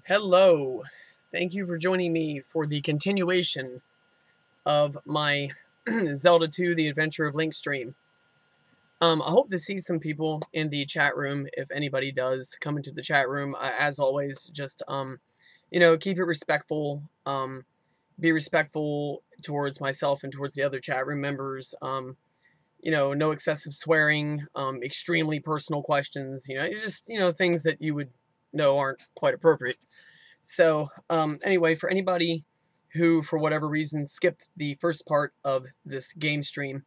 Hello, thank you for joining me for the continuation of my Zelda 2 The Adventure of Link stream. I hope to see some people in the chat room, if anybody does come into the chat room. As always, just, keep it respectful, be respectful towards myself and towards the other chat room members, no excessive swearing, extremely personal questions, just, things that you would know aren't quite appropriate. So, anyway, for anybody who, for whatever reason, skipped the first part of this game stream,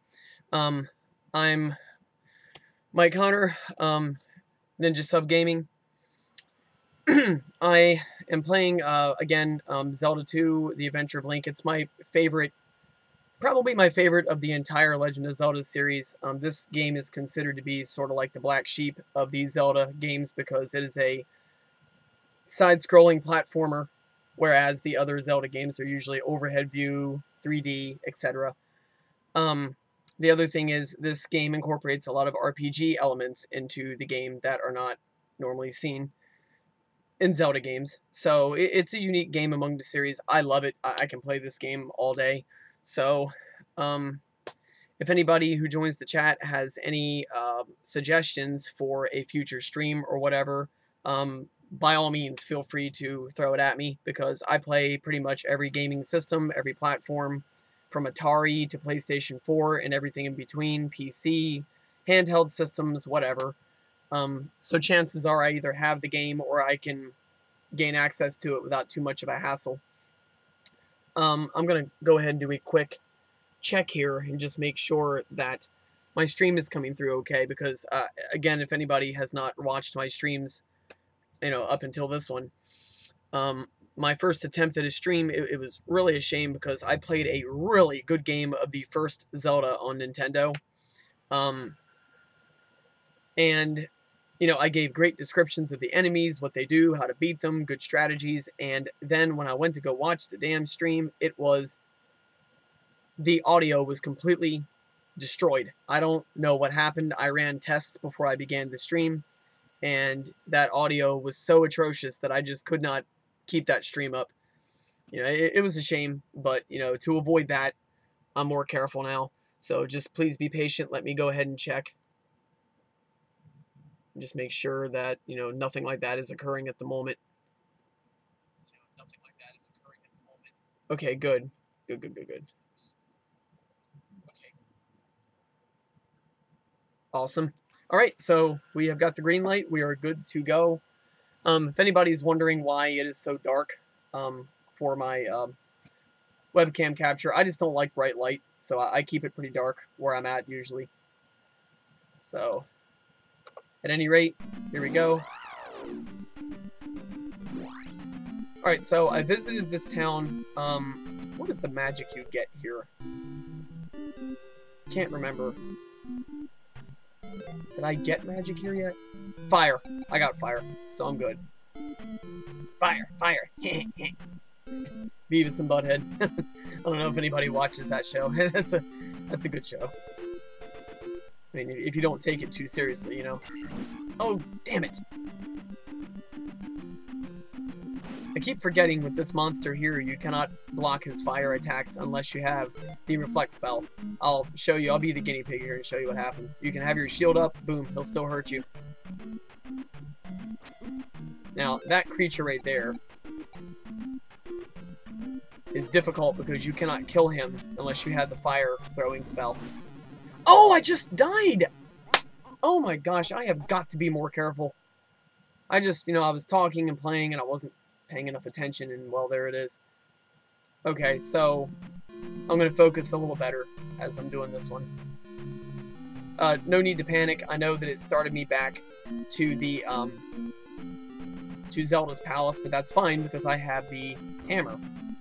I'm Mike Connor, Ninja Sub Gaming. I am playing, again, Zelda 2, The Adventure of Link. It's my favorite, probably my favorite of the entire Legend of Zelda series. This game is considered to be sort of like the black sheep of these Zelda games because it is a side-scrolling platformer, whereas the other Zelda games are usually overhead view, 3D, etc. The other thing is this game incorporates a lot of RPG elements into the game that are not normally seen in Zelda games. So it's a unique game among the series. I love it. I can play this game all day. So if anybody who joins the chat has any suggestions for a future stream or whatever, by all means, feel free to throw it at me, because I play pretty much every gaming system, every platform, from Atari to PlayStation 4 and everything in between, PC, handheld systems, whatever. So chances are I either have the game or I can gain access to it without too much of a hassle. I'm going to go ahead and do a quick check here and just make sure that my stream is coming through okay, because, again, if anybody has not watched my streams, up until this one, my first attempt at a stream, it was really a shame because I played a really good game of the first Zelda on Nintendo. And, I gave great descriptions of the enemies, what they do, how to beat them, good strategies, and then when I went to go watch the damn stream, the audio was completely destroyed. I don't know what happened. I ran tests before I began the stream, and that audio was so atrocious that I just could not keep that stream up. It was a shame, but, to avoid that, I'm more careful now. So just please be patient. Let me go ahead and check. Just make sure that, nothing like that is occurring at the moment. Okay, good. Good. Okay. Awesome. All right, so we have got the green light. We are good to go. If anybody's wondering why it is so dark for my webcam capture, I just don't like bright light, so I keep it pretty dark where I'm at usually. So, at any rate, here we go. Alright, so I visited this town. What is the magic you get here? Can't remember. Did I get magic here yet? Fire. I got fire, so I'm good. Fire. Beavis and Butthead. I don't know if anybody watches that show. That's a good show. I mean, if you don't take it too seriously, Oh, damn it. I keep forgetting with this monster here, you cannot block his fire attacks unless you have the reflect spell. I'll show you. I'll be the guinea pig here and show you what happens. You can have your shield up. Boom. He'll still hurt you. Now, that creature right there is difficult because you cannot kill him unless you have the fire throwing spell. Oh, I just died! Oh my gosh, I have got to be more careful. I just, I was talking and playing and I wasn't paying enough attention, and well, there it is. Okay, so I'm going to focus a little better as I'm doing this one. No need to panic. I know that it started me back to the to Zelda's Palace, but that's fine because I have the hammer.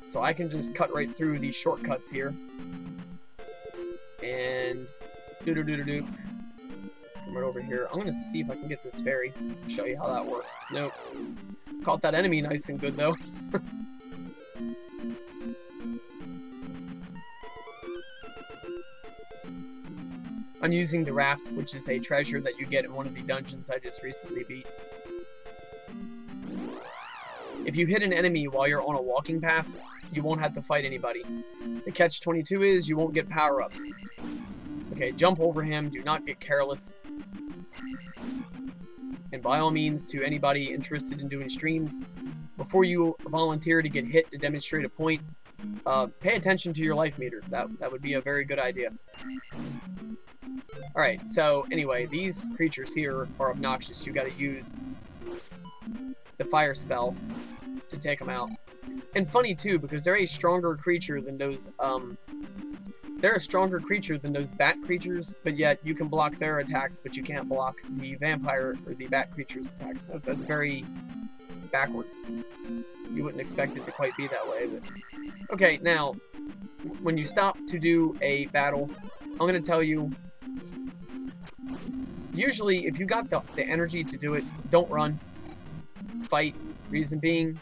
So I can just cut right through these shortcuts here. And do-do-do-do-do. Come right over here. I'm going to see if I can get this fairy. Show you how that works. Nope. Caught that enemy nice and good, though. I'm using the raft, which is a treasure that you get in one of the dungeons I just recently beat. If you hit an enemy while you're on a walking path, you won't have to fight anybody. The catch-22 is you won't get power-ups. Okay, jump over him, do not get careless. And by all means, to anybody interested in doing streams, before you volunteer to get hit to demonstrate a point, pay attention to your life meter. That would be a very good idea. Alright, so anyway, these creatures here are obnoxious. You gotta use the fire spell to take them out. And funny too, because they're a stronger creature than those, bat creatures, but yet you can block their attacks, but you can't block the vampire or the bat creature's attacks. That's very backwards. You wouldn't expect it to quite be that way, but... Okay, now, when you stop to do a battle, I'm going to tell you, usually, if you got the energy to do it, don't run. Fight. Reason being,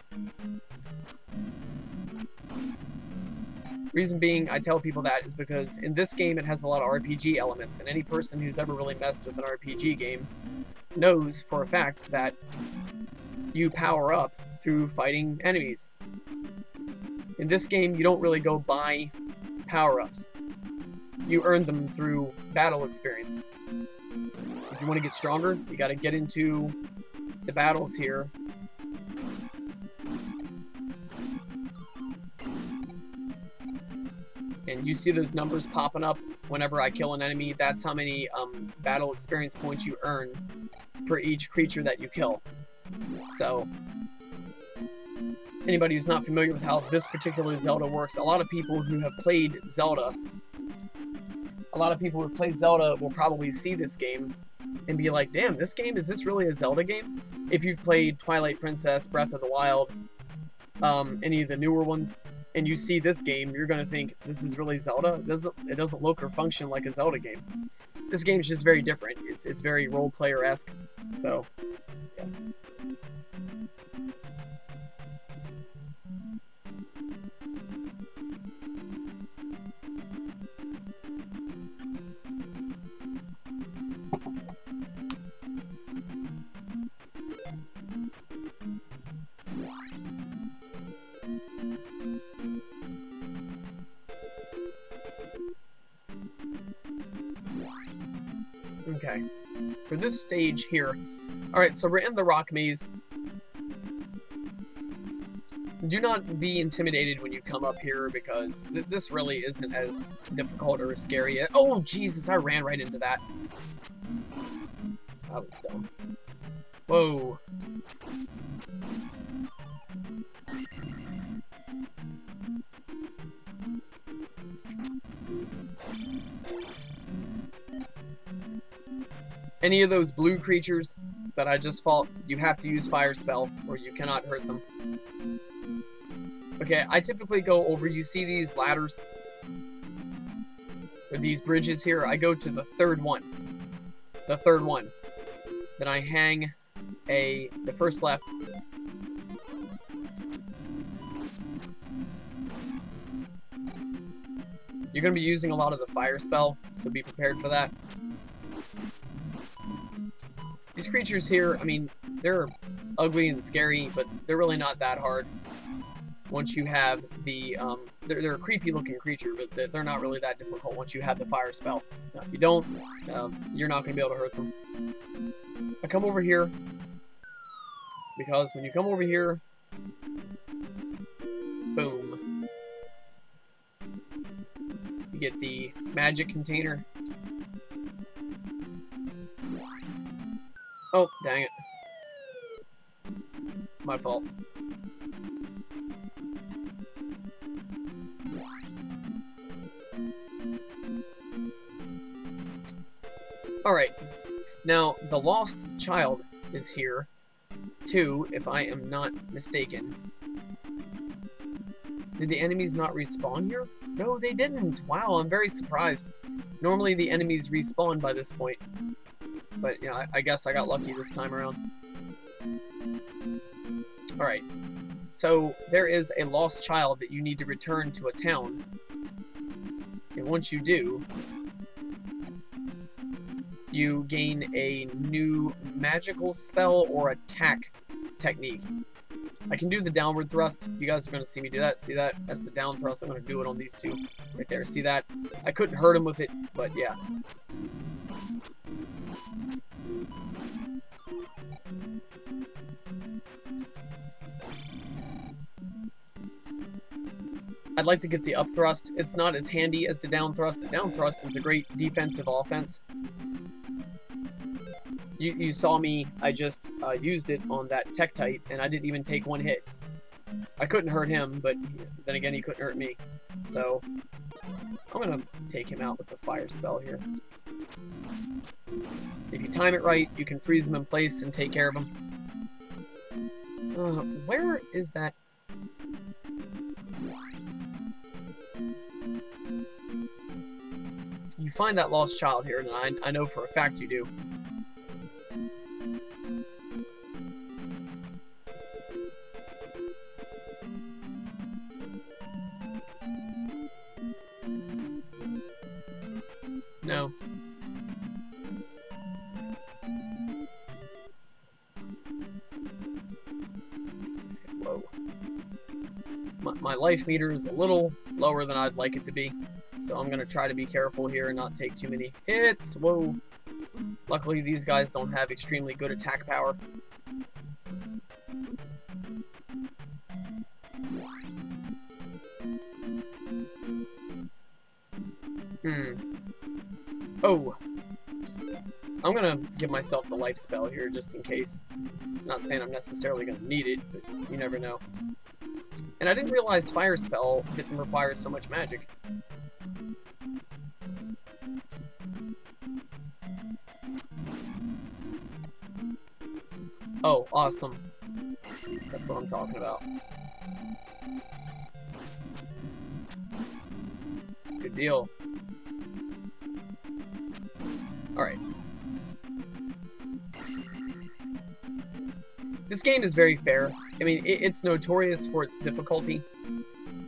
I tell people that is because in this game it has a lot of RPG elements, and any person who's ever really messed with an RPG game knows for a fact that you power up through fighting enemies. In this game, you don't really go buy power-ups. You earn them through battle experience. If you want to get stronger, you got to get into the battles here. And you see those numbers popping up whenever I kill an enemy. That's how many battle experience points you earn for each creature that you kill. So, anybody who's not familiar with how this particular Zelda works, a lot of people who have played Zelda will probably see this game and be like, damn, this game, is this really a Zelda game? If you've played Twilight Princess, Breath of the Wild, any of the newer ones, and you see this game, you're going to think, this is really Zelda? It doesn't look or function like a Zelda game. This game's just very different. It's very role-player-esque. So, yeah. Okay, for this stage here, alright, so we're in the rock maze. Do not be intimidated when you come up here, because this really isn't as difficult or scary. Oh, Jesus, I ran right into that. That was dumb. Whoa. Any of those blue creatures that I just fought, you have to use Fire Spell, or you cannot hurt them. Okay, I typically go over, you see these ladders? Or these bridges here? I go to the third one. The third one. Then I hang the first left. You're going to be using a lot of the Fire Spell, so be prepared for that. These creatures here, I mean, they're ugly and scary, but they're really not that hard. Once you have the, they're a creepy-looking creature, but they're not really that difficult once you have the Fire Spell. Now, if you don't, you're not going to be able to hurt them. I come over here, because when you come over here, boom, you get the magic container. Oh, dang it. My fault. Alright. Now, the lost child is here, too, if I am not mistaken. Did the enemies not respawn here? No, they didn't. Wow, I'm very surprised. Normally the enemies respawn by this point. But, you know, I guess I got lucky this time around. Alright. So, there is a lost child that you need to return to a town. And once you do, you gain a new magical spell or attack technique. I can do the downward thrust. You guys are going to see me do that. See that? That's the down thrust. I'm going to do it on these two right there. See that? I couldn't hurt him with it, but yeah. I'd like to get the up thrust. It's not as handy as the down thrust. The down thrust is a great defensive offense. You saw me, I just used it on that Tektite, and I didn't even take one hit. I couldn't hurt him, but then again, he couldn't hurt me. So, I'm going to take him out with the fire spell here. If you time it right, you can freeze him in place and take care of him. Where is that? You find that lost child here, and I know for a fact you do. No. Whoa. My life meter is a little lower than I'd like it to be, so I'm going to try to be careful here and not take too many hits. Whoa. Luckily, these guys don't have extremely good attack power. Oh. I'm going to give myself the life spell here just in case. Not saying I'm necessarily going to need it, but you never know. And I didn't realize fire spell didn't require so much magic. Oh, awesome. That's what I'm talking about. Good deal. Alright. This game is very fair. I mean, it's notorious for its difficulty,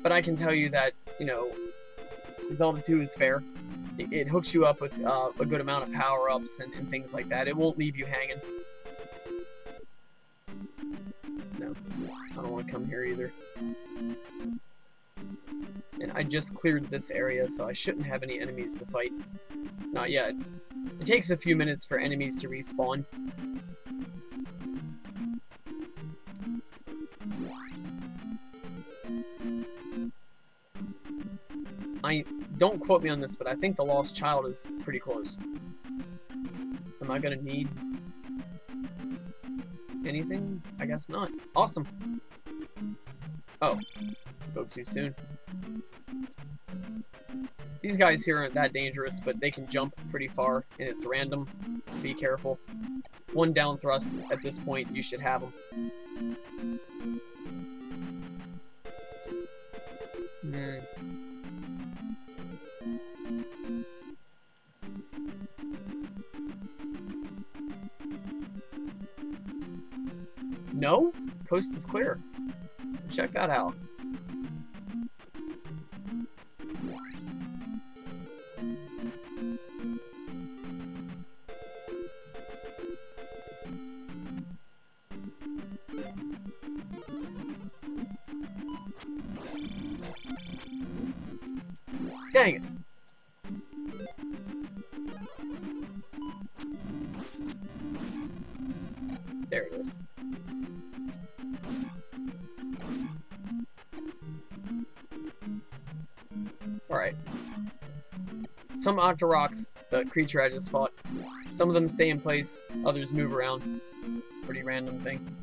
but I can tell you that, you know, Zelda 2 is fair. It hooks you up with a good amount of power-ups and things like that. It won't leave you hanging. No, I don't want to come here either. And I just cleared this area, so I shouldn't have any enemies to fight. Not yet. It takes a few minutes for enemies to respawn. Don't quote me on this, but I think the lost child is pretty close. Am I gonna need anything? I guess not. Awesome. Oh, spoke too soon. These guys here aren't that dangerous, but they can jump pretty far, and it's random, so be careful. One down thrust at this point, you should have them. No? Coast is clear. Check that out. Dang it. There it is. Alright. Some Octoroks, the creature I just fought, some of them stay in place, others move around. Pretty random thing.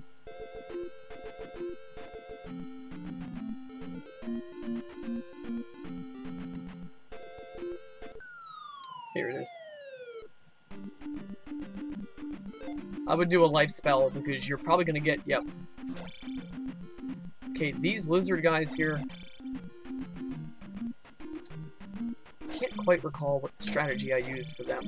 Here it is. I would do a life spell because you're probably going to get, yep. Okay, these lizard guys here. Can't quite recall what strategy I used for them.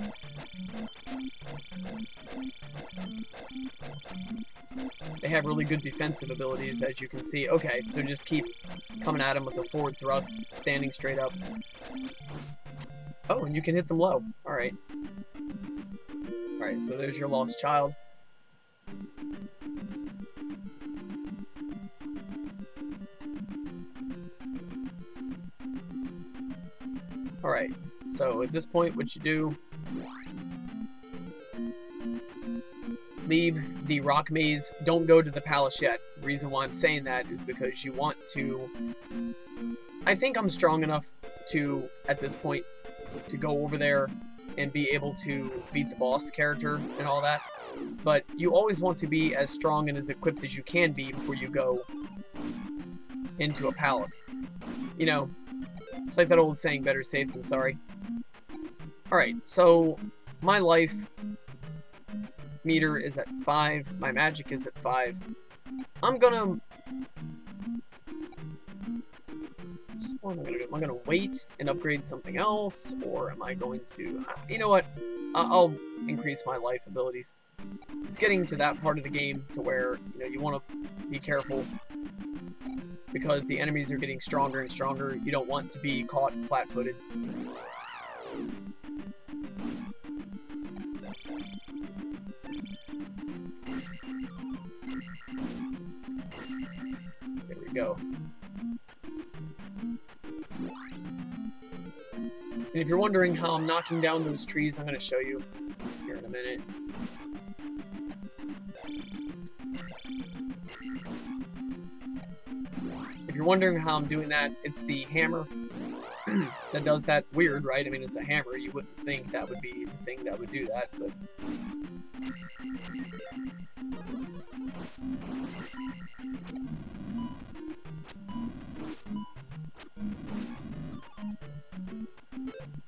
They have really good defensive abilities, as you can see. Okay, so just keep coming at them with a forward thrust, standing straight up. Oh, and you can hit them low. Alright. Alright, so there's your lost child. Alright, so at this point, what you do, leave the rock maze. Don't go to the palace yet. The reason why I'm saying that is because you want to... I think I'm strong enough to, at this point, to go over there and be able to beat the boss character and all that. But you always want to be as strong and as equipped as you can be before you go into a palace. You know, it's like that old saying, better safe than sorry. Alright, so my life meter is at 5. My magic is at 5. I'm gonna... What am I gonna do? Am I gonna wait and upgrade something else? Or am I going to... you know what? I'll increase my life abilities. It's getting to that part of the game to where, you know, you want to be careful because the enemies are getting stronger and stronger. You don't want to be caught flat-footed. There we go. And if you're wondering how I'm knocking down those trees, I'm going to show you here in a minute. If you're wondering how I'm doing that, it's the hammer that does that. Weird, right? I mean, it's a hammer. You wouldn't think that would be the thing that would do that, but...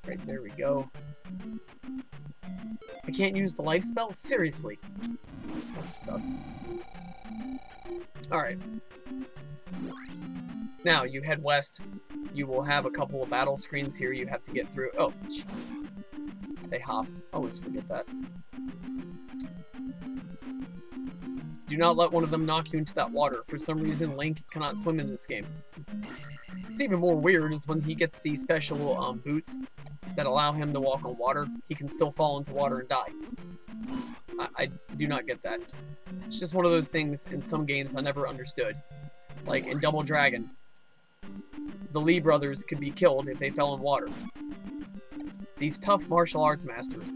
Right, there we go. I can't use the life spell? Seriously. That sucks. Alright. Now, you head west. You will have a couple of battle screens here you have to get through. Oh, jeez. They hop. Always forget that. Do not let one of them knock you into that water. For some reason, Link cannot swim in this game. What's even more weird is when he gets the special boots that allow him to walk on water, he can still fall into water and die. I do not get that. It's just one of those things in some games I never understood. Like in Double Dragon, the Lee brothers could be killed if they fell in water. These tough martial arts masters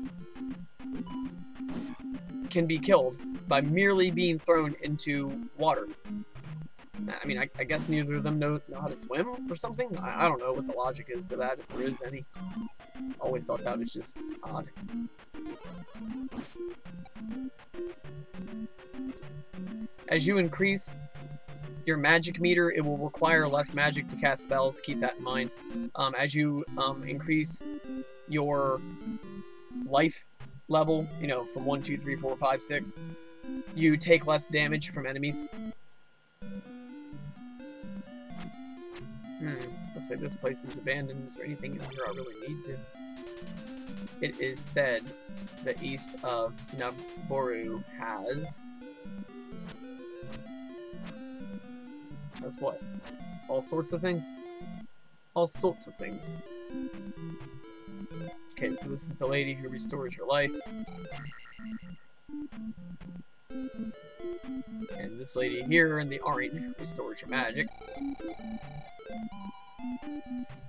can be killed by merely being thrown into water. I mean, I guess neither of them know how to swim or something? I don't know what the logic is to that, if there is any. Always thought that was just odd. As you increase your magic meter, it will require less magic to cast spells. Keep that in mind. As you increase your life level, you know, from 1, 2, 3, 4, 5, 6, you take less damage from enemies. Looks like this place is abandoned. Is there anything in here I really need to? It is said that east of Naboru has what? All sorts of things? All sorts of things. Okay, so this is the lady who restores your life. And this lady here in the orange restores your magic.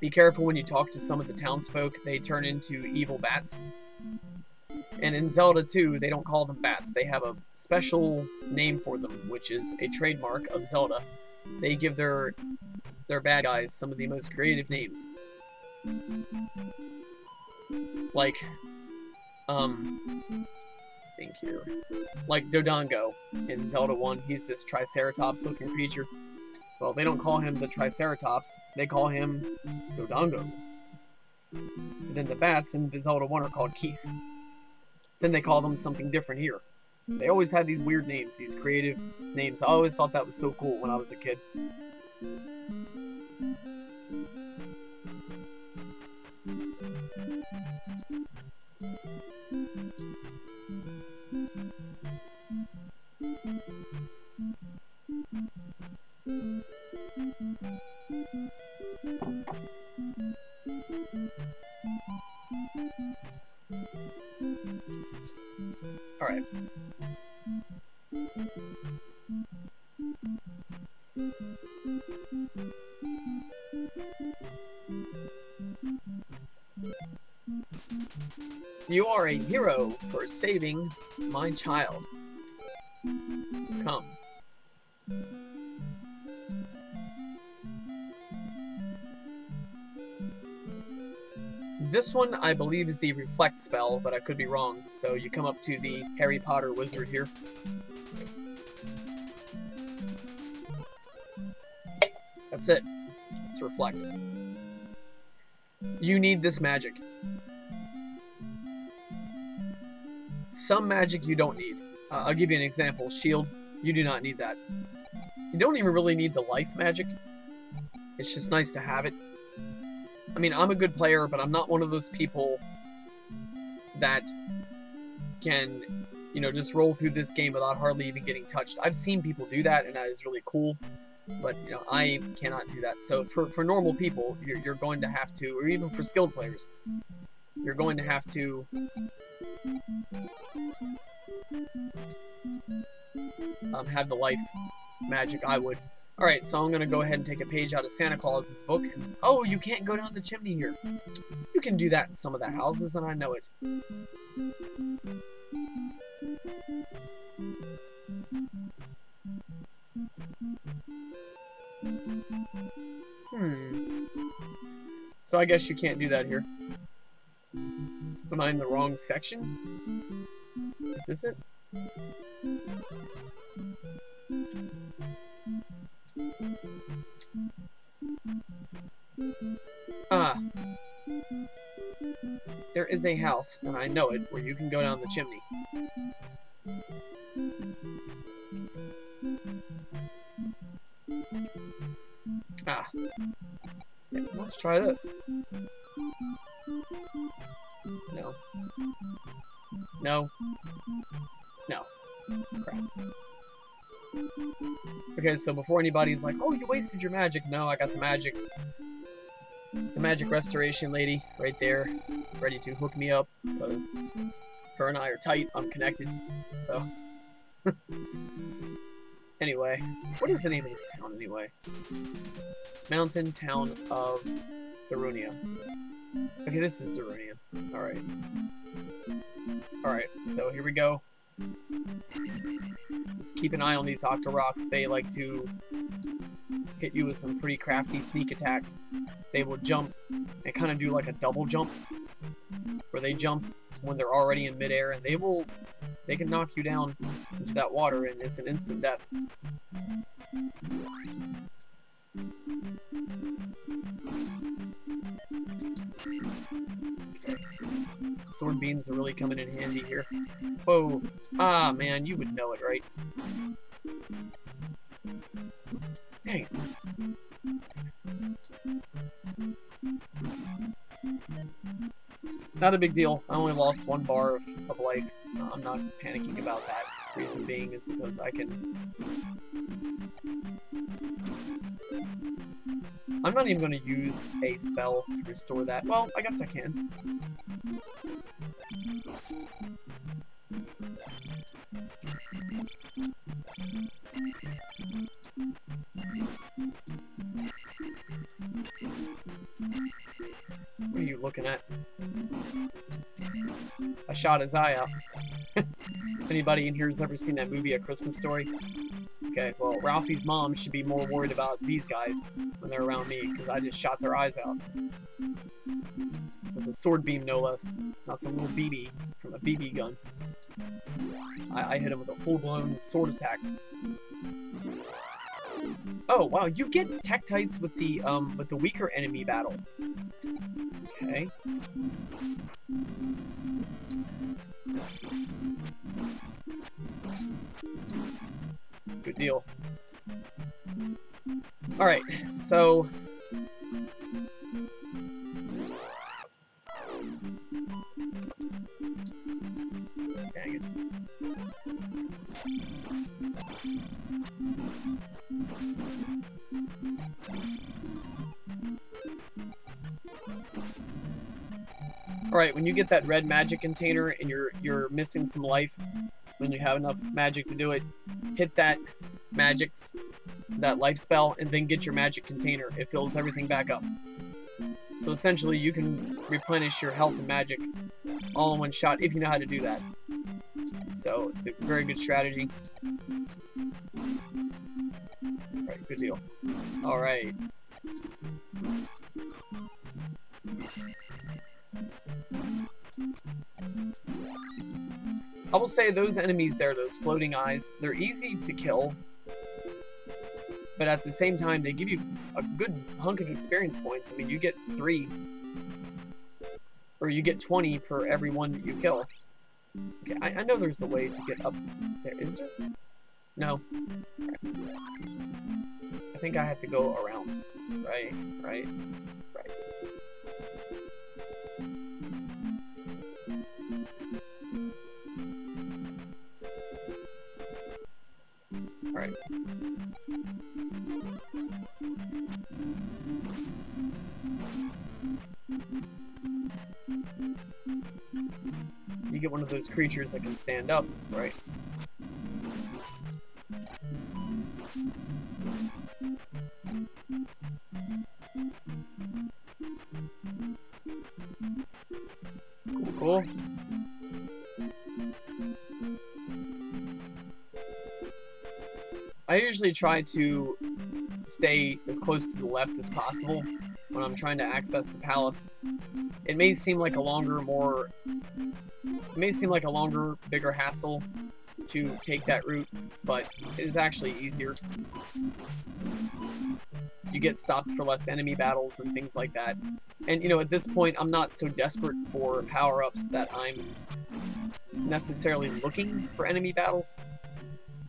Be careful when you talk to some of the townsfolk. They turn into evil bats. And in Zelda 2, they don't call them bats. They have a special name for them, which is a trademark of Zelda. They give their bad guys some of the most creative names. Like, think here. Like Dodongo in Zelda 1. He's this Triceratops-looking creature. Well, they don't call him the Triceratops, they call him Dodongo. And then the bats in Zelda 1 are called Keese. Then they call them something different here. They always have these weird names, these creative names. I always thought that was so cool when I was a kid. Alright. You are a hero for saving my child. Come. This one, I believe, is the reflect spell, but I could be wrong. So you come up to the Harry Potter wizard here. That's it. It's reflect. You need this magic. Some magic you don't need. I'll give you an example. Shield, you do not need that. You don't even really need the life magic. It's just nice to have it. I mean, I'm a good player, but I'm not one of those people that can, you know, just roll through this game without hardly even getting touched. I've seen people do that, and that is really cool. But, you know, I cannot do that. So for normal people, you're going to have to, or even for skilled players, you're going to have to have the life magic. I would. Alright, so I'm going to go ahead and take a page out of Santa Claus's book. And, oh, you can't go down the chimney here. You can do that in some of the houses, and I know it. So I guess you can't do that here. Am I in the wrong section? Is this it? Ah. There is a house, and I know it, where you can go down the chimney. Ah. Yeah, let's try this. No. No. No. Crap. Okay, so before anybody's like, oh, you wasted your magic. No, I got the magic. The magic restoration lady right there, ready to hook me up, because her and I are tight. I'm connected, so. Anyway, what is the name of this town anyway? Mountain Town of Darunia. Okay, this is Darunia. Alright. Alright, so here we go. Just keep an eye on these Octoroks. They like to hit you with some pretty crafty sneak attacks. They will jump and kind of do like a double jump, where they jump when they're already in midair, and they can knock you down into that water, and it's an instant death. Sword beams are really coming in handy here. Whoa. Ah, man, you would know it, right? Dang. Not a big deal. I only lost 1 bar of life. I'm not panicking about that. Reason being is because I can... I'm not even going to use a spell to restore that. Well, I guess I can. What are you looking at? I shot his eye out. Anybody in here has ever seen that movie, A Christmas Story? Okay, well, Ralphie's mom should be more worried about these guys when they're around me, because I just shot their eyes out. With a sword beam, no less. Not some little BB from a BB gun. I hit him with a full-blown sword attack. Oh, wow, you get Tektites with the weaker enemy battle. Okay. Good deal. Alright, so... Dang it. Alright, when you get that red magic container and you're missing some life, when you have enough magic to do it, hit that that life spell, and then get your magic container. It fills everything back up. So essentially, you can replenish your health and magic all in one shot if you know how to do that. So it's a very good strategy. Alright, good deal. Alright. I will say those enemies there, those floating eyes, they're easy to kill. But at the same time, they give you a good hunk of experience points. I mean, you get 3. Or you get 20 per every one that you kill. Okay, I know there's a way to get up there. Is there? No. Right. I think I have to go around. Right. Alright. You get one of those creatures that can stand up, right? Cool. I usually try to stay as close to the left as possible when I'm trying to access the palace. It may seem like a longer, bigger hassle to take that route, but it is actually easier. You get stopped for less enemy battles and things like that. And, you know, at this point, I'm not so desperate for power-ups that I'm necessarily looking for enemy battles.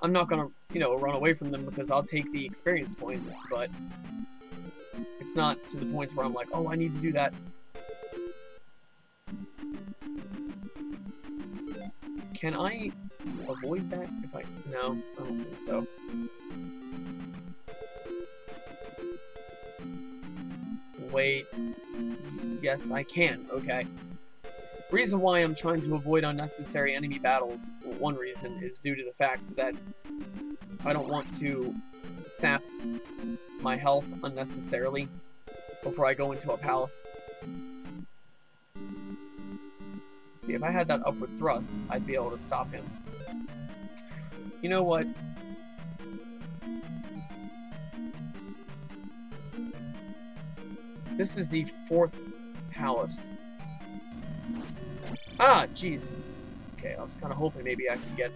I'm not gonna, you know, run away from them because I'll take the experience points, but it's not to the point where I'm like, oh, I need to do that. Can I avoid that if I... No, I don't think so. Wait. Yes, I can. Okay. Reason why I'm trying to avoid unnecessary enemy battles, one reason, is due to the fact that I don't want to sap my health unnecessarily before I go into a palace. See, if I had that upward thrust, I'd be able to stop him. You know what? This is the 4th palace. Ah, jeez. Okay, I was kind of hoping maybe I could get,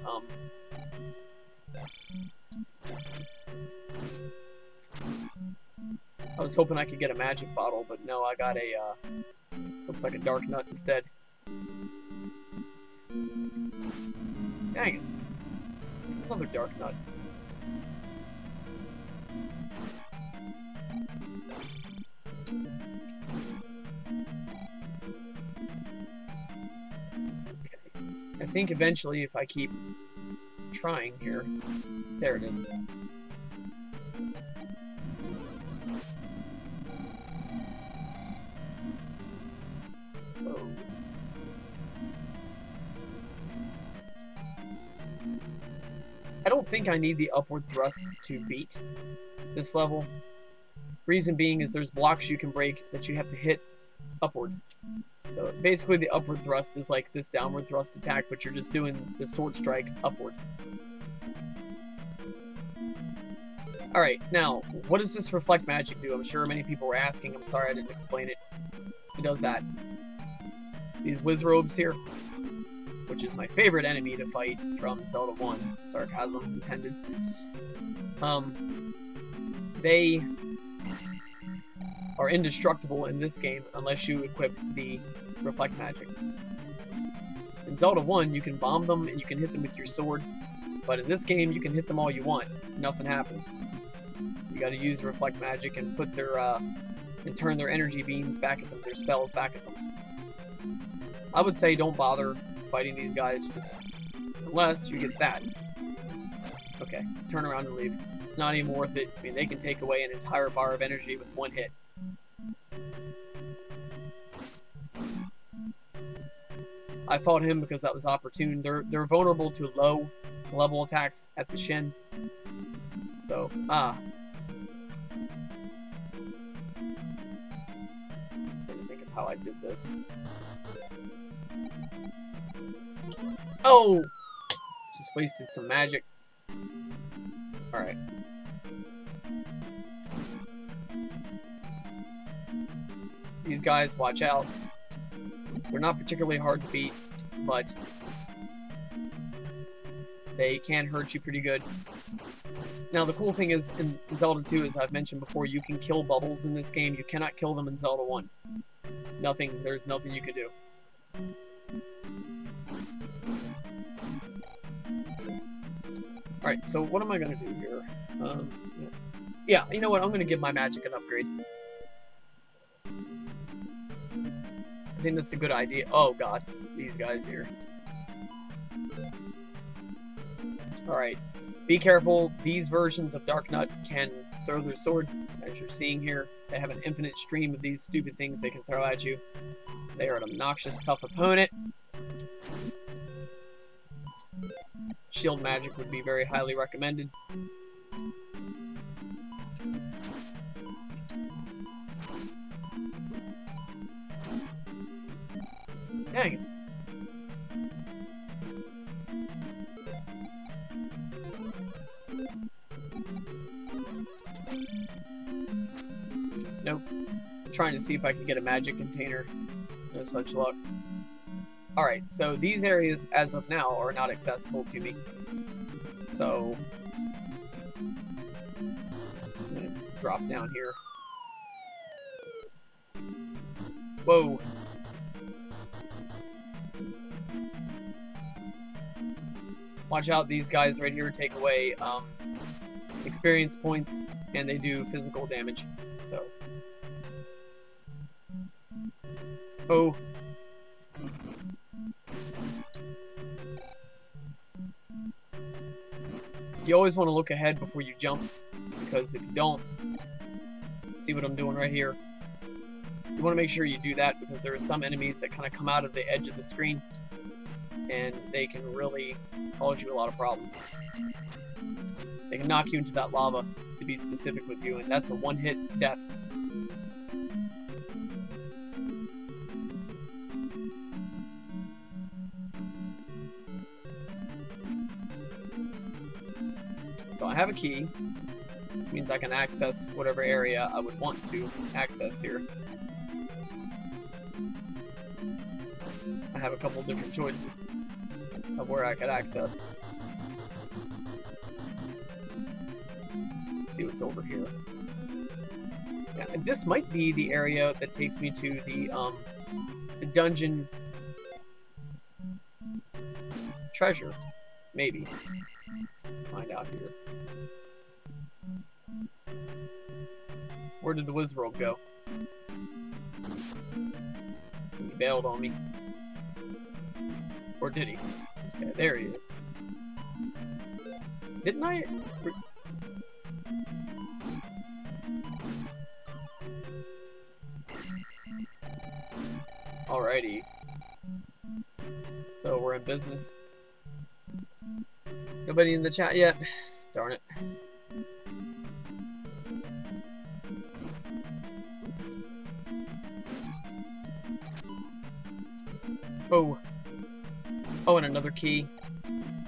I was hoping I could get a magic bottle, but no, I got a, looks like a dark nut instead. Dang it. Another dark nut. I think eventually, if I keep trying here, there it is. Oh. I don't think I need the upward thrust to beat this level. Reason being is there's blocks you can break that you have to hit upward. So basically the upward thrust is like this downward thrust attack, but you're just doing the sword strike upward. Alright, now, what does this reflect magic do? I'm sure many people were asking. I'm sorry I didn't explain it. It does that. These Wizrobes here, which is my favorite enemy to fight from Zelda 1, sarcasm intended. They are indestructible in this game unless you equip the reflect magic. In Zelda 1, you can bomb them and you can hit them with your sword, but in this game, you can hit them all you want. Nothing happens. You gotta use reflect magic and put their, and turn their energy beams back at them, their spells back at them. I would say don't bother fighting these guys, just unless you get that. Okay, turn around and leave. It's not even worth it. I mean, they can take away an entire bar of energy with one hit. I fought him because that was opportune. They're vulnerable to low level attacks at the shin. So, how I did this. Oh! Just wasted some magic. Alright. These guys, watch out. They're not particularly hard to beat, but they can hurt you pretty good. Now, the cool thing is, in Zelda 2, as I've mentioned before, you can kill bubbles in this game. You cannot kill them in Zelda 1. There's nothing you can do. Alright, so what am I going to do here? Yeah, you know what? I'm going to give my magic an upgrade. I think that's a good idea. Oh, God. These guys here. Alright. Be careful. These versions of Dark Nut can throw their sword. As you're seeing here, they have an infinite stream of these stupid things they can throw at you. They are an obnoxious, tough opponent. Shield magic would be very highly recommended. Dang it. Nope. I'm trying to see if I can get a magic container. No such luck. Alright, so these areas, as of now, are not accessible to me. So, I'm going to drop down here. Whoa. Watch out, these guys right here take away experience points, and they do physical damage. So, oh. You always want to look ahead before you jump, because if you don't, see what I'm doing right here? You want to make sure you do that, because there are some enemies that kind of come out of the edge of the screen, and they can really cause you a lot of problems. They can knock you into that lava, to be specific with you, and that's a one-hit death. So I have a key, which means I can access whatever area I would want to access here. I have a couple different choices of where I could access. Let's see what's over here. Yeah, this might be the area that takes me to the dungeon treasure. Maybe. Find out here. Where did the Wizworld go? He bailed on me. Or did he? Okay, there he is. Didn't I? Alrighty. So we're in business. Nobody in the chat yet? Darn it. Oh. Oh, and another key.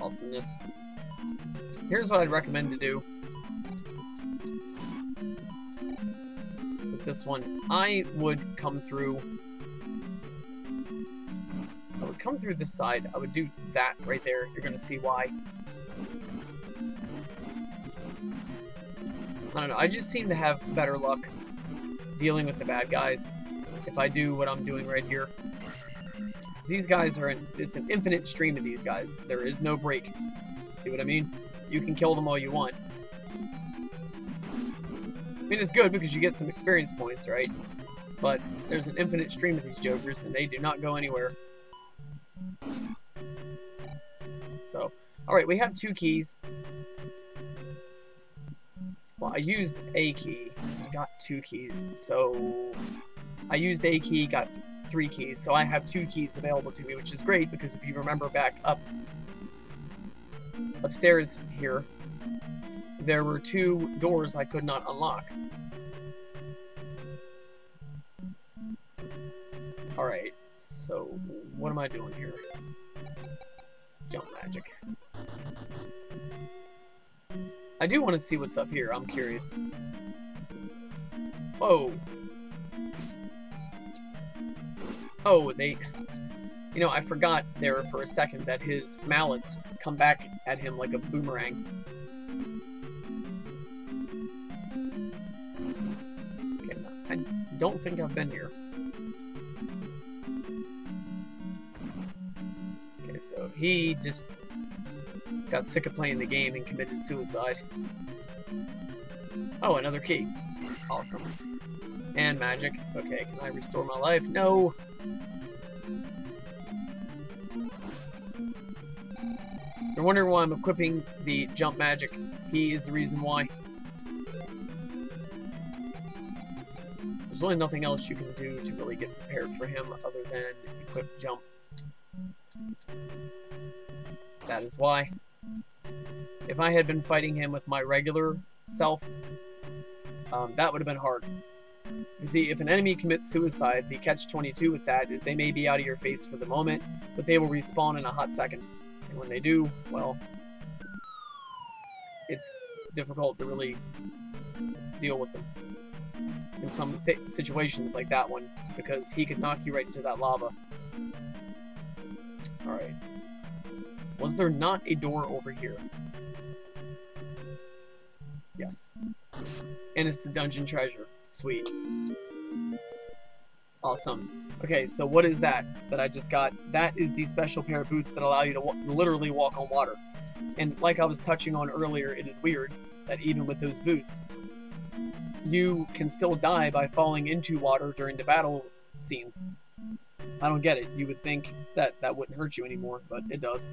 Awesomeness. Here's what I'd recommend to do with this one. I would come through this side. I would do that right there. You're gonna see why. I don't know. I just seem to have better luck dealing with the bad guys if I do what I'm doing right here. Because these guys are it's an infinite stream of these guys. There is no break. See what I mean? You can kill them all you want. I mean, it's good because you get some experience points, right? But there's an infinite stream of these jokers, and they do not go anywhere. So, alright, we have 2 keys. Well, I used a key. I got 2 keys. So, I used a key, got 3 keys. So I have 2 keys available to me, which is great because if you remember back upstairs here, there were 2 doors I could not unlock. Alright, so what am I doing here? Jump magic. I do want to see what's up here. I'm curious. Whoa. Oh, they... You know, I forgot there for a second that his mallets come back at him like a boomerang. Okay, I don't think I've been here. Okay, so he just got sick of playing the game and committed suicide. Oh, another key. Awesome. And magic. Okay, can I restore my life? No! You're wondering why I'm equipping the jump magic. He is the reason why. There's really nothing else you can do to really get prepared for him other than equip jump. That is why. If I had been fighting him with my regular self, that would have been hard. You see, if an enemy commits suicide, the catch-22 with that is they may be out of your face for the moment, but they will respawn in a hot second. And when they do, well, it's difficult to really deal with them in some situations like that one, because he could knock you right into that lava. Alright. Was there not a door over here? Yes. And it's the dungeon treasure. Sweet. Awesome. Okay, so what is that I just got? That is the special pair of boots that allow you to literally walk on water. And like I was touching on earlier, it is weird that even with those boots, you can still die by falling into water during the battle scenes. I don't get it. You would think that that wouldn't hurt you anymore, but it does.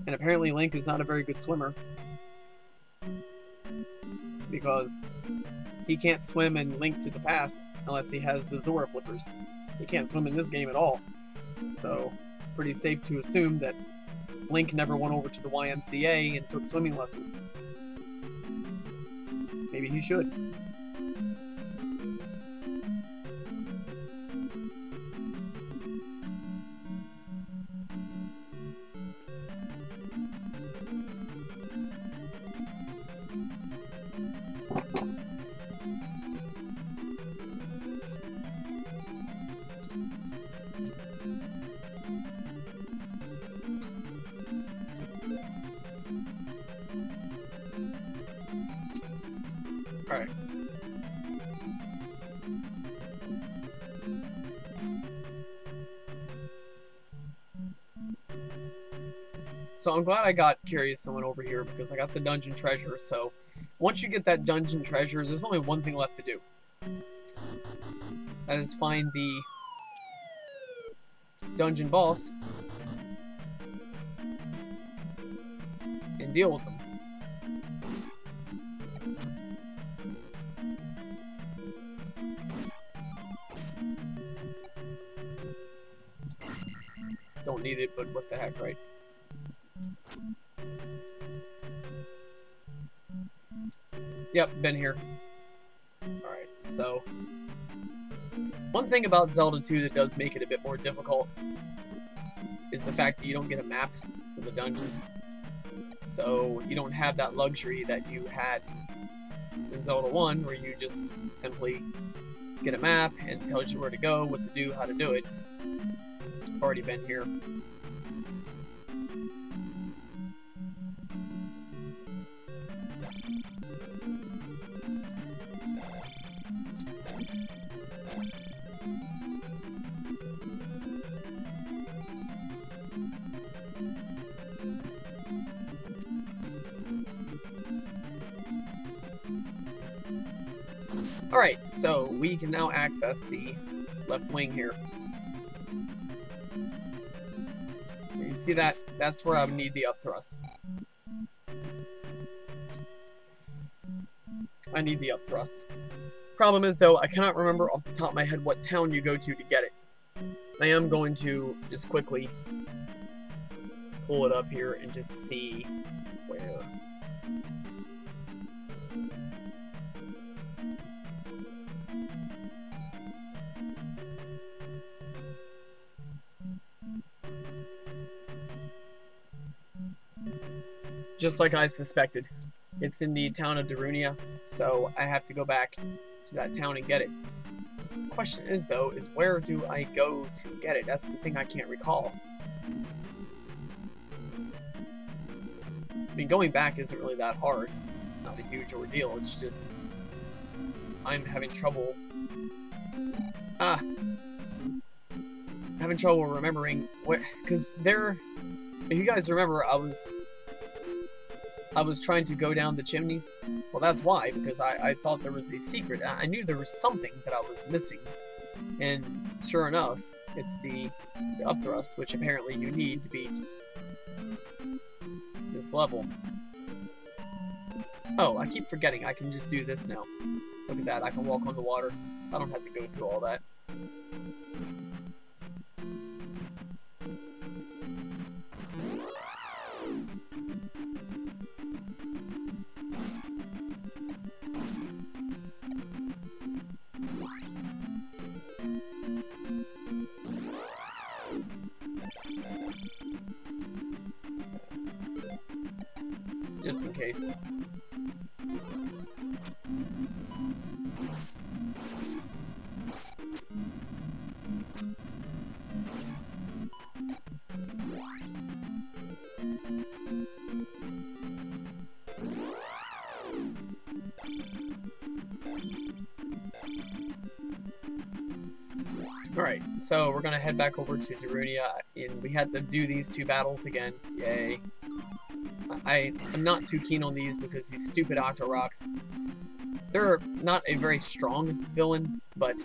And apparently Link is not a very good swimmer, because he can't swim in Link to the Past unless he has the Zora flippers. He can't swim in this game at all. So it's pretty safe to assume that Link never went over to the YMCA and took swimming lessons. Maybe he should. Alright. So I'm glad I got Curious and went over here, because I got the dungeon treasure. So once you get that dungeon treasure, there's only one thing left to do. That is find the dungeon boss and deal with them. Don't need it, but what the heck, right? Yep, been here. Alright, so one thing about Zelda 2 that does make it a bit more difficult is the fact that you don't get a map for the dungeons. So you don't have that luxury that you had in Zelda 1, where you just simply get a map and it tells you where to go, what to do, how to do it. Already been here. Alright, so we can now access the left wing here. You see that? That's where I would need the up thrust. I need the up thrust. Problem is, though, I cannot remember off the top of my head what town you go to get it. I am going to just quickly pull it up here and just see where. just like I suspected. It's in the town of Darunia, so I have to go back to that town and get it. The question is, though, is where do I go to get it? That's the thing I can't recall. I mean, going back isn't really that hard. It's not a huge ordeal, it's just I'm having trouble... having trouble remembering where... Because there... If you guys remember, I was trying to go down the chimneys. Well, that's why, because I thought there was a secret. I knew there was something that I was missing. And sure enough, it's the upthrust, which apparently you need to beat this level. Oh, I keep forgetting. I can just do this now. Look at that. I can walk on the water. I don't have to go through all that. Just in case. Alright, so we're gonna head back over to Darunia, and we had to do these two battles again. Yay. I'm not too keen on these because these stupid Octo Rocks, they're not a very strong villain, but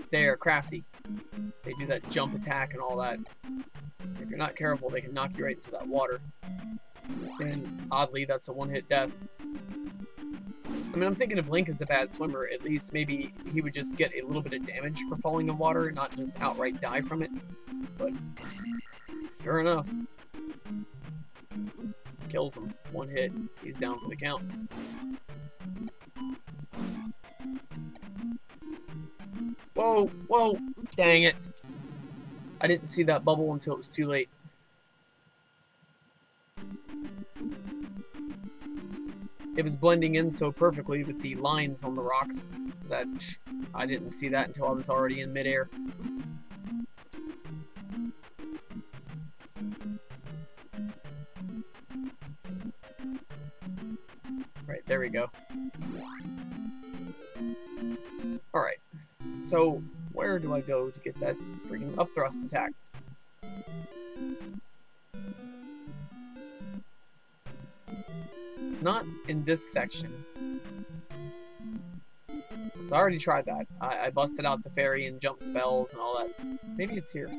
they are crafty. They do that jump attack and all that. If you're not careful, they can knock you right into that water. And oddly, that's a one-hit death. I mean, I'm thinking if Link is a bad swimmer, at least maybe he would just get a little bit of damage for falling in water, not just outright die from it. But sure enough, kills him. One hit. He's down for the count. Whoa, whoa, dang it. I didn't see that bubble until it was too late. It was blending in so perfectly with the lines on the rocks that I didn't see that until I was already in midair. Right, there we go. Alright, so where do I go to get that freaking upthrust attack? It's not in this section. So I already tried that. I busted out the fairy and jump spells and all that. Maybe it's here.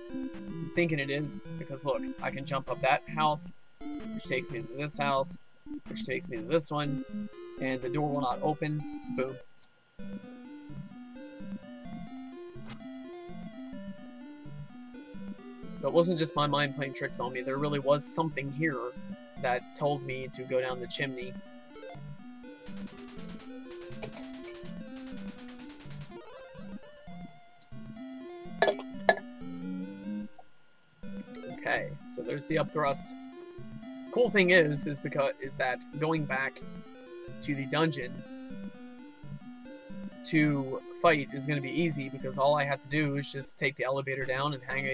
I'm thinking it is, because look, I can jump up that house, which takes me to this house, which takes me to this one, and the door will not open. Boom. So it wasn't just my mind playing tricks on me. There really was something here that told me to go down the chimney. Okay, so there's the upthrust. Cool thing is that going back to the dungeon to fight is going to be easy, because all I have to do is just take the elevator down and hang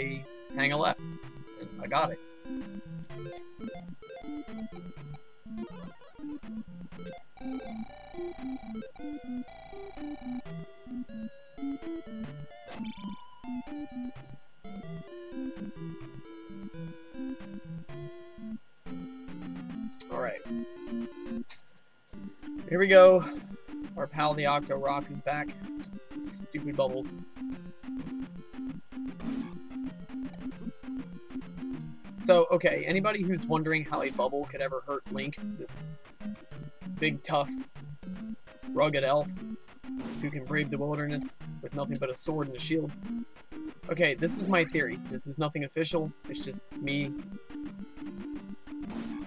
a left, and I got it. Alright. Here we go. Our pal the Octo Rock is back. Stupid bubbles. So, okay, anybody who's wondering how a bubble could ever hurt Link, this big, tough, rugged elf who can brave the wilderness with nothing but a sword and a shield. Okay, this is my theory. This is nothing official. It's just me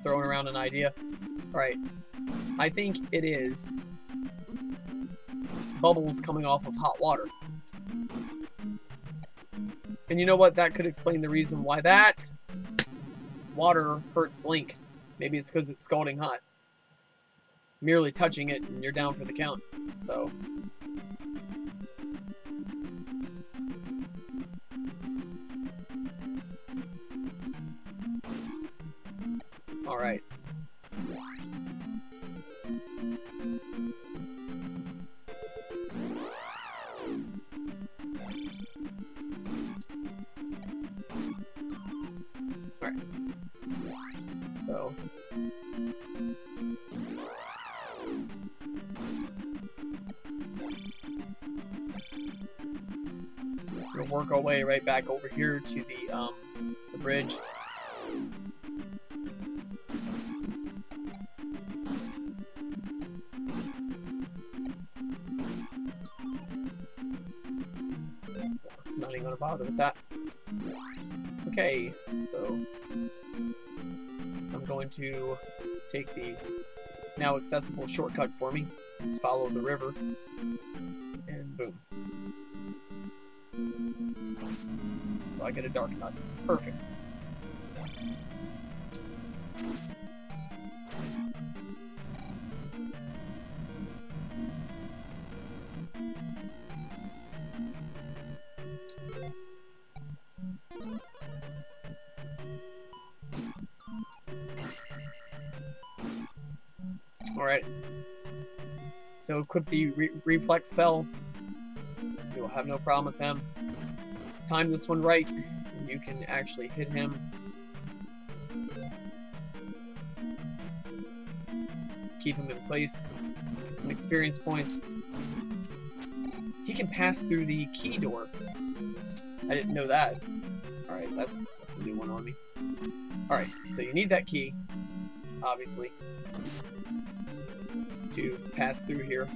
throwing around an idea. Alright, I think it is bubbles coming off of hot water. And you know what? That could explain the reason why that water hurts Link. Maybe it's because it's scalding hot. Merely touching it and you're down for the count. So... Alright. Alright. So... we'll work our way right back over here to the bridge. Not even gonna bother with that. Okay, so I'm going to take the now accessible shortcut for me. Just follow the river, and boom. So I get a dark nut. Perfect. Alright. So equip the reflex spell. You'll have no problem with them. Time this one right, and you can actually hit him. Keep him in place. Get some experience points. He can pass through the key door. I didn't know that. Alright, that's a new one on me. Alright, so you need that key, obviously, to pass through here.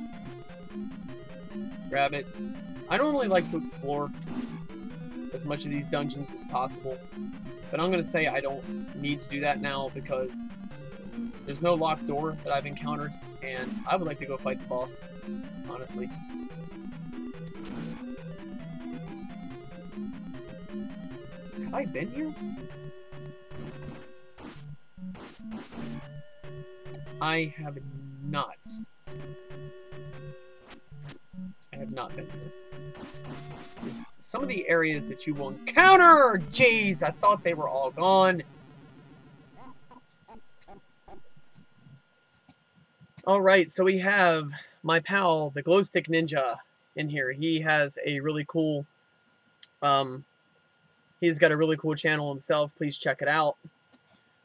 Grab it. I normally like to explore as much of these dungeons as possible, but I'm going to say I don't need to do that now because there's no locked door that I've encountered, and I would like to go fight the boss, honestly. Have I been here? I have not. I have not been here. There's some of the areas that you will encounter! Jeez, I thought they were all gone. Alright, so we have my pal, the Glow Stick Ninja, in here. He has a really cool, he's got a really cool channel himself. Please check it out.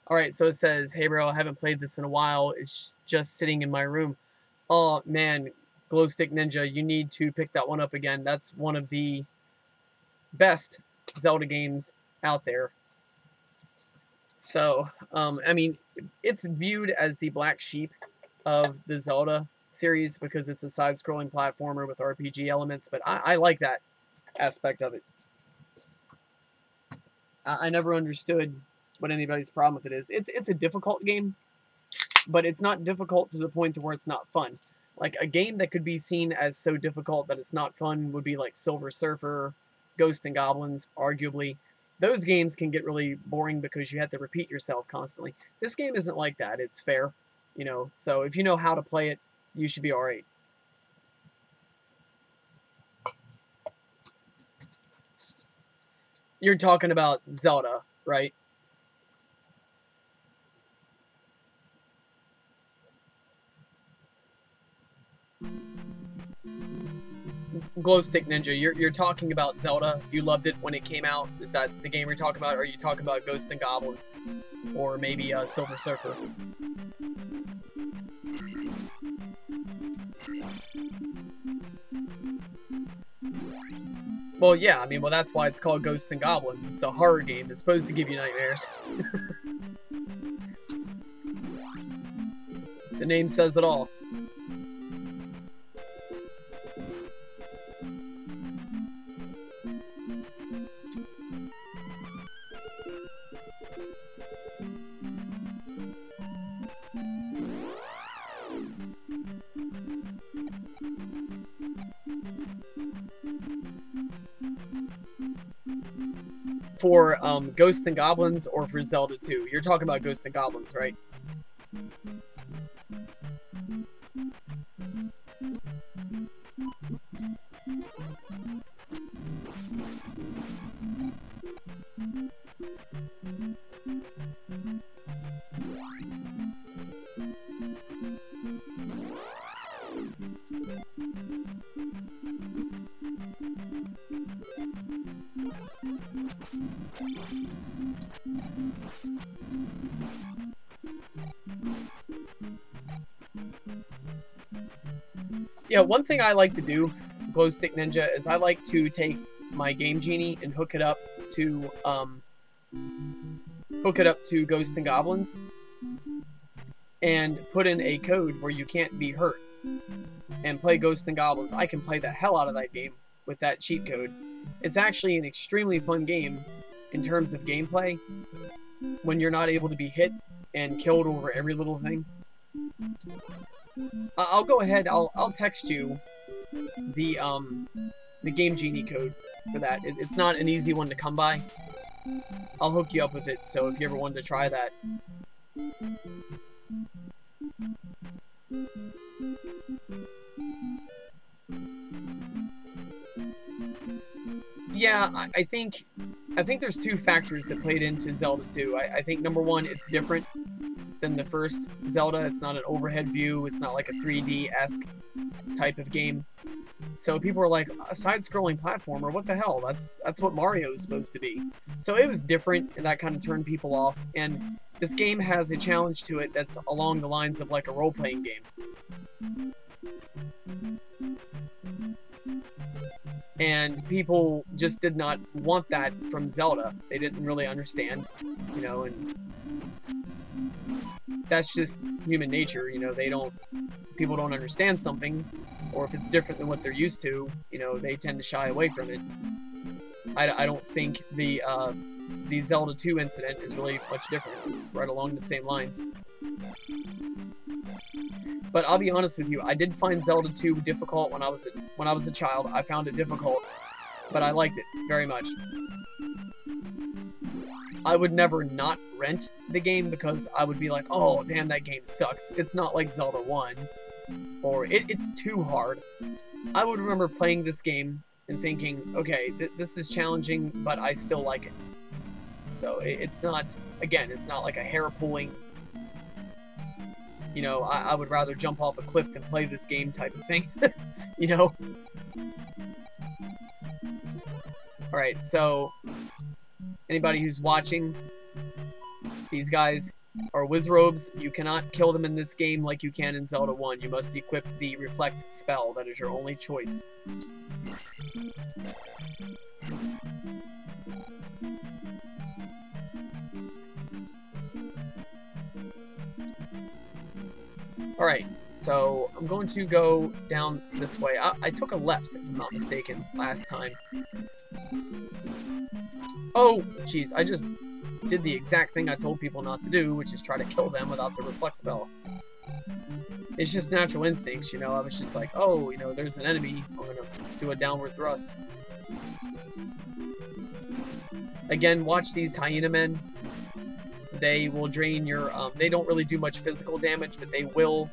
Alright, so it says, hey bro, I haven't played this in a while. It's just sitting in my room. Oh man, Glow Stick Ninja, you need to pick that one up again. That's one of the best Zelda games out there. So, I mean, it's viewed as the black sheep of the Zelda series because it's a side-scrolling platformer with RPG elements, but I like that aspect of it. I never understood what anybody's problem with it is. It's a difficult game, but it's not difficult to the point to where it's not fun. Like, a game that could be seen as so difficult that it's not fun would be like Silver Surfer, Ghosts and Goblins, arguably. Those games can get really boring because you have to repeat yourself constantly. This game isn't like that. It's fair, you know. So if you know how to play it, you should be alright. You're talking about Zelda, right? Glow Stick Ninja, you're talking about Zelda. You loved it when it came out. Is that the game you're talking about? Or are you talking about Ghosts and Goblins? Or maybe Silver Surfer? Well, yeah, I mean, well, that's why it's called Ghosts and Goblins. It's a horror game. It's supposed to give you nightmares. The name says it all. for Ghosts and Goblins or for Zelda 2? You're talking about Ghosts and Goblins, right? Yeah, one thing I like to do, Glow Stick Ninja, is I like to take my Game Genie and hook it up to Ghosts and Goblins and put in a code where you can't be hurt and play Ghosts and Goblins. I can play the hell out of that game with that cheat code. It's actually an extremely fun game in terms of gameplay when you're not able to be hit and killed over every little thing. I'll go ahead, I'll text you the Game Genie code for that. It's not an easy one to come by. I'll hook you up with it, so if you ever wanted to try that. Yeah, I think there's two factors that played into Zelda 2. I think number one, it's different than the first Zelda. It's not an overhead view. It's not like a 3D-esque type of game. So people are like, a side-scrolling platformer, what the hell? That's what Mario is supposed to be. So it was different, and that kind of turned people off. And this game has a challenge to it that's along the lines of like a role-playing game. And people just did not want that from Zelda. They didn't really understand, you know, and that's just human nature, you know. People don't understand something, or if it's different than what they're used to, you know, they tend to shy away from it. I don't think the Zelda 2 incident is really much different. It's right along the same lines. But I'll be honest with you, I did find Zelda 2 difficult when I was a child. I found it difficult, but I liked it very much. I would never not rent the game because I would be like, oh, damn, that game sucks. It's not like Zelda 1, or it's too hard. I would remember playing this game and thinking, okay, this is challenging, but I still like it. So it's not, again, it's not like a hair-pulling, you know, I would rather jump off a cliff than play this game type of thing, you know? Alright, so anybody who's watching, these guys are Wizrobes. You cannot kill them in this game like you can in Zelda 1. You must equip the Reflect spell. That is your only choice. Alright, so I'm going to go down this way. I took a left, if I'm not mistaken, last time. Oh, jeez, I just did the exact thing I told people not to do, which is try to kill them without the Reflect spell. It's just natural instincts, you know. I was just like, oh, you know, there's an enemy. I'm going to do a downward thrust. Again, watch these hyena men. They will drain your, they don't really do much physical damage, but they will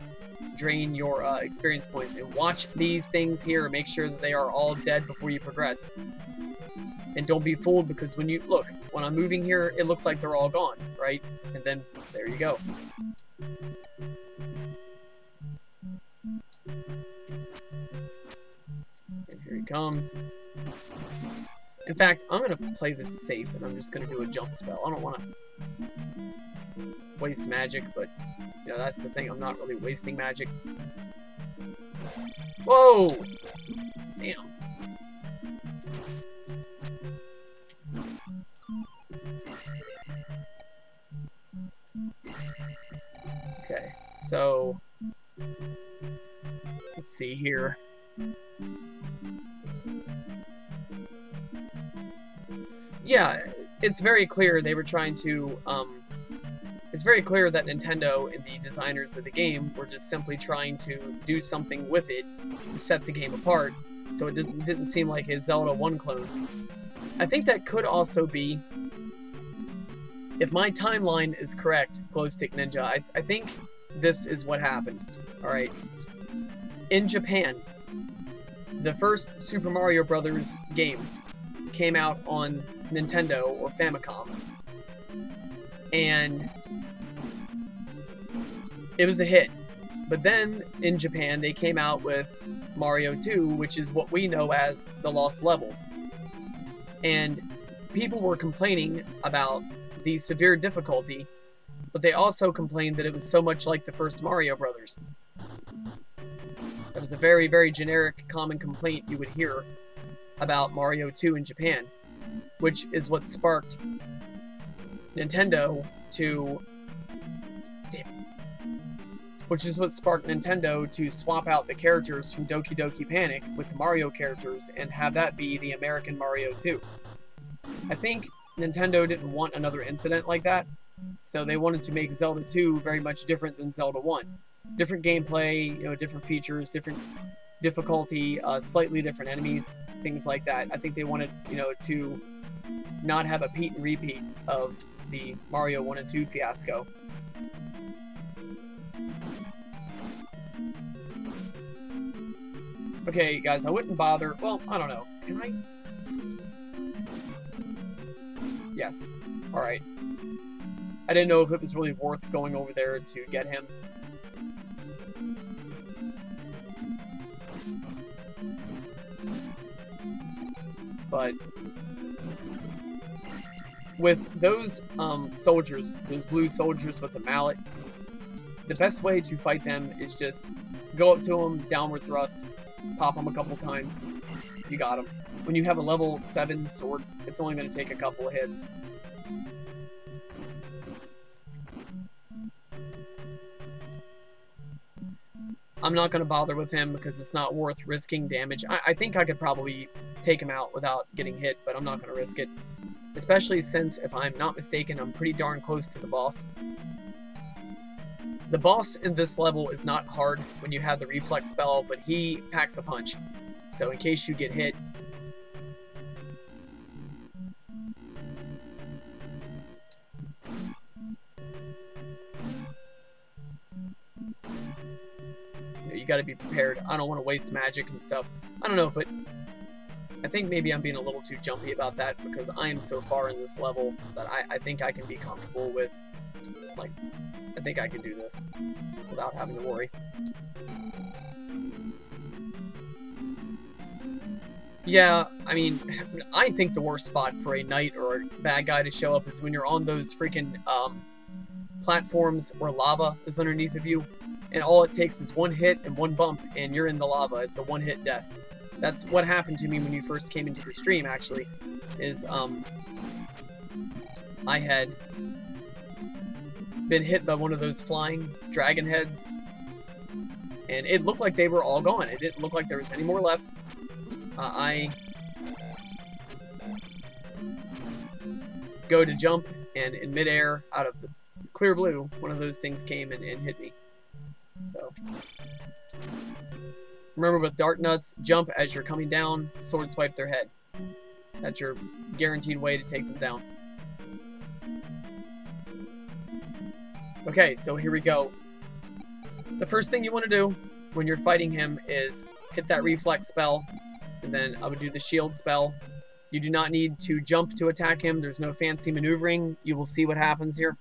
drain your experience points. And watch these things here. Make sure that they are all dead before you progress. And don't be fooled, because when you, look, when I'm moving here, it looks like they're all gone, right? And then, there you go. And here he comes. In fact, I'm going to play this safe, and I'm just going to do a jump spell. I don't want to waste magic, but, you know, that's the thing. I'm not really wasting magic. Whoa! Damn. Okay, so let's see here. Yeah, it's very clear they were trying to, it's very clear that Nintendo and the designers of the game were just simply trying to do something with it to set the game apart, so it didn't seem like a Zelda 1 clone. I think that could also be if my timeline is correct, Glow Stick Ninja, I think this is what happened. Alright. In Japan, the first Super Mario Brothers game came out on Nintendo or Famicom. And it was a hit. But then, in Japan, they came out with Mario 2, which is what we know as the Lost Levels. And people were complaining about the severe difficulty, but they also complained that it was so much like the first Mario Brothers. That was a very, very generic, common complaint you would hear about Mario 2 in Japan, which is what sparked Nintendo to... Which is what sparked Nintendo to swap out the characters from Doki Doki Panic with the Mario characters and have that be the American Mario 2. I think Nintendo didn't want another incident like that, so they wanted to make Zelda 2 very much different than Zelda 1. Different gameplay, you know, different features, different difficulty, slightly different enemies, things like that. I think they wanted, you know, to not have a repeat and repeat of the Mario 1 and 2 fiasco. Okay, guys, I wouldn't bother. Well, I don't know. Can I? Yes. Alright. I didn't know if it was really worth going over there to get him. But with those soldiers, those blue soldiers with the mallet, the best way to fight them is just go up to them, downward thrust, pop them a couple times, you got them. When you have a level 7 sword, it's only going to take a couple of hits. I'm not going to bother with him because it's not worth risking damage. I think I could probably take him out without getting hit, but I'm not going to risk it. Especially since, if I'm not mistaken, I'm pretty darn close to the boss. The boss in this level is not hard when you have the reflex spell, but he packs a punch. So in case you get hit... You gotta be prepared. I don't want to waste magic and stuff. I don't know, but I think maybe I'm being a little too jumpy about that because I am so far in this level that I think I can be comfortable with, like, I think I can do this without having to worry. Yeah, I mean, I think the worst spot for a knight or a bad guy to show up is when you're on those freaking platforms where lava is underneath of you, and all it takes is one hit and one bump, and you're in the lava. It's a one-hit death. That's what happened to me when you first came into the stream, actually, is, I had been hit by one of those flying dragon heads, and it looked like they were all gone. It didn't look like there was any more left. I go to jump, and in midair, out of the clear blue, one of those things came and hit me. So, remember with dart nuts, jump as you're coming down, sword swipe their head. That's your guaranteed way to take them down. Okay, so here we go. The first thing you want to do when you're fighting him is hit that reflex spell, and then I would do the shield spell. You do not need to jump to attack him. There's no fancy maneuvering. You will see what happens here.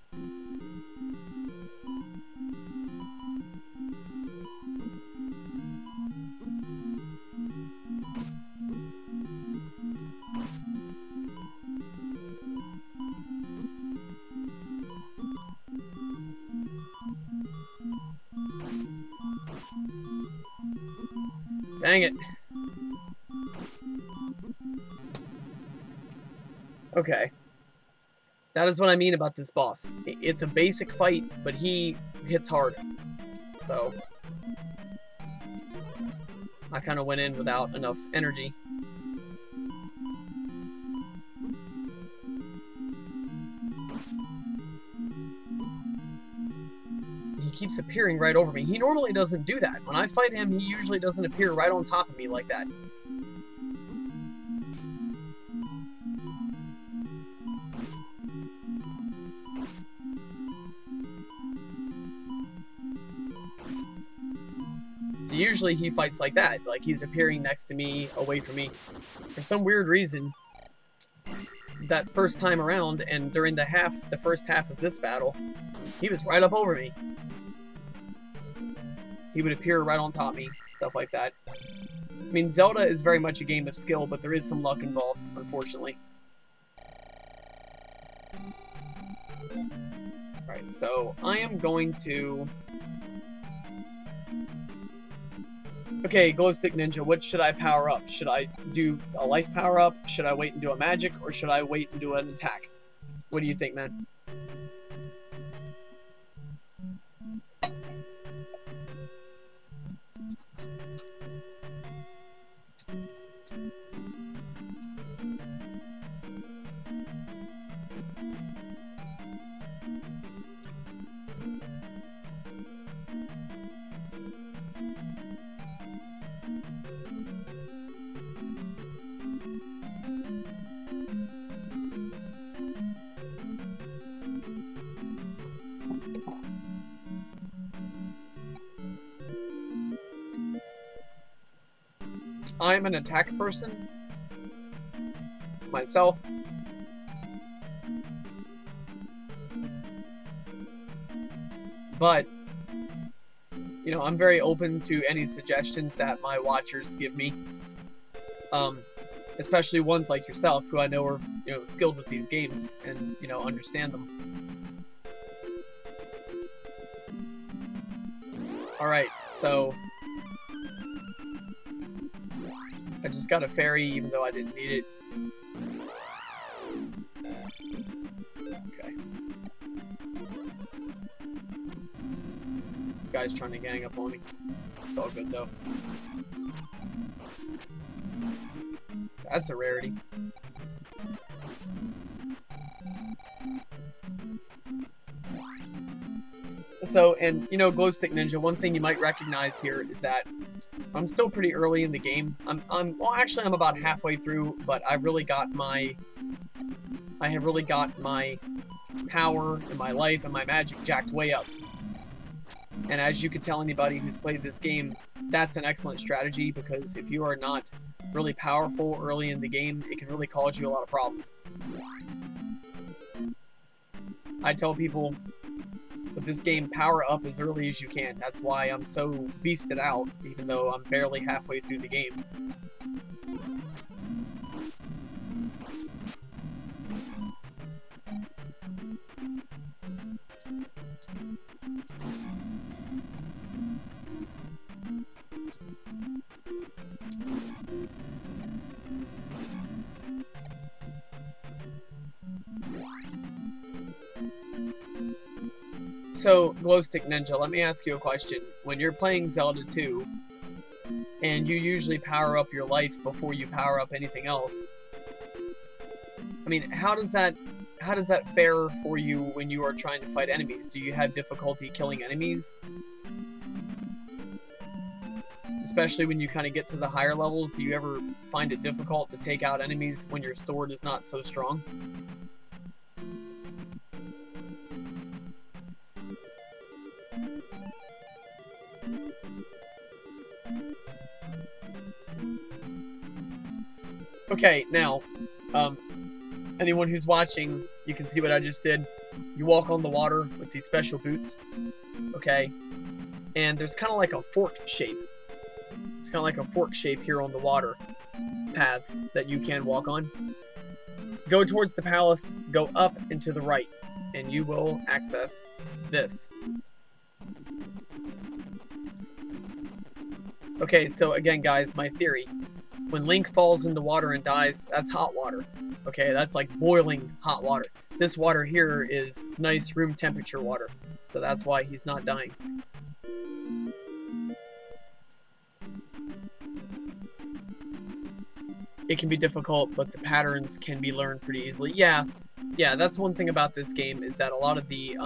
Dang it. Okay. That is what I mean about this boss. It's a basic fight, but he hits hard. So, I kind of went in without enough energy. He keeps appearing right over me. He normally doesn't do that. When I fight him, he usually doesn't appear right on top of me like that. usually he fights like that. Like, he's appearing next to me, away from me. For some weird reason, that first time around, and during the first half of this battle, he was right up over me. He would appear right on top of me, stuff like that. I mean, Zelda is very much a game of skill, but there is some luck involved, unfortunately. Alright, so I am going to... Okay, Glow Stick Ninja, what should I power up? Should I do a life power up? Should I wait and do a magic? Or should I wait and do an attack? What do you think, man? I'm an attack person, myself. But, you know, I'm very open to any suggestions that my watchers give me. Especially ones like yourself, who I know are, you know, skilled with these games and, you know, understand them. Alright, so... I just got a fairy, even though I didn't need it. Okay. This guy's trying to gang up on me. It's all good, though. That's a rarity. So, and, you know, Glow Stick Ninja, one thing you might recognize here is that I'm still pretty early in the game. Well, actually, I'm about halfway through, but I have really got my power and my life and my magic jacked way up. And as you could tell anybody who's played this game, that's an excellent strategy, because if you are not really powerful early in the game, it can really cause you a lot of problems. I tell people, with this game, power up as early as you can. That's why I'm so beasted out, even though I'm barely halfway through the game. So, Glow Stick Ninja, let me ask you a question. When you're playing Zelda 2, and you usually power up your life before you power up anything else, I mean, how does that fare for you when you are trying to fight enemies? Do you have difficulty killing enemies? Especially when you kind of get to the higher levels, do you ever find it difficult to take out enemies when your sword is not so strong? Okay, now, anyone who's watching, you can see what I just did. You walk on the water with these special boots, okay? And there's kind of like a fork shape. It's kind of like a fork shape here on the water paths that you can walk on. Go towards the palace, go up and to the right, and you will access this. Okay, so again, guys, my theory. When Link falls in the water and dies, that's hot water. Okay, that's like boiling hot water. This water here is nice room temperature water. So that's why he's not dying. It can be difficult, but the patterns can be learned pretty easily. Yeah, that's one thing about this game, is that a lot of the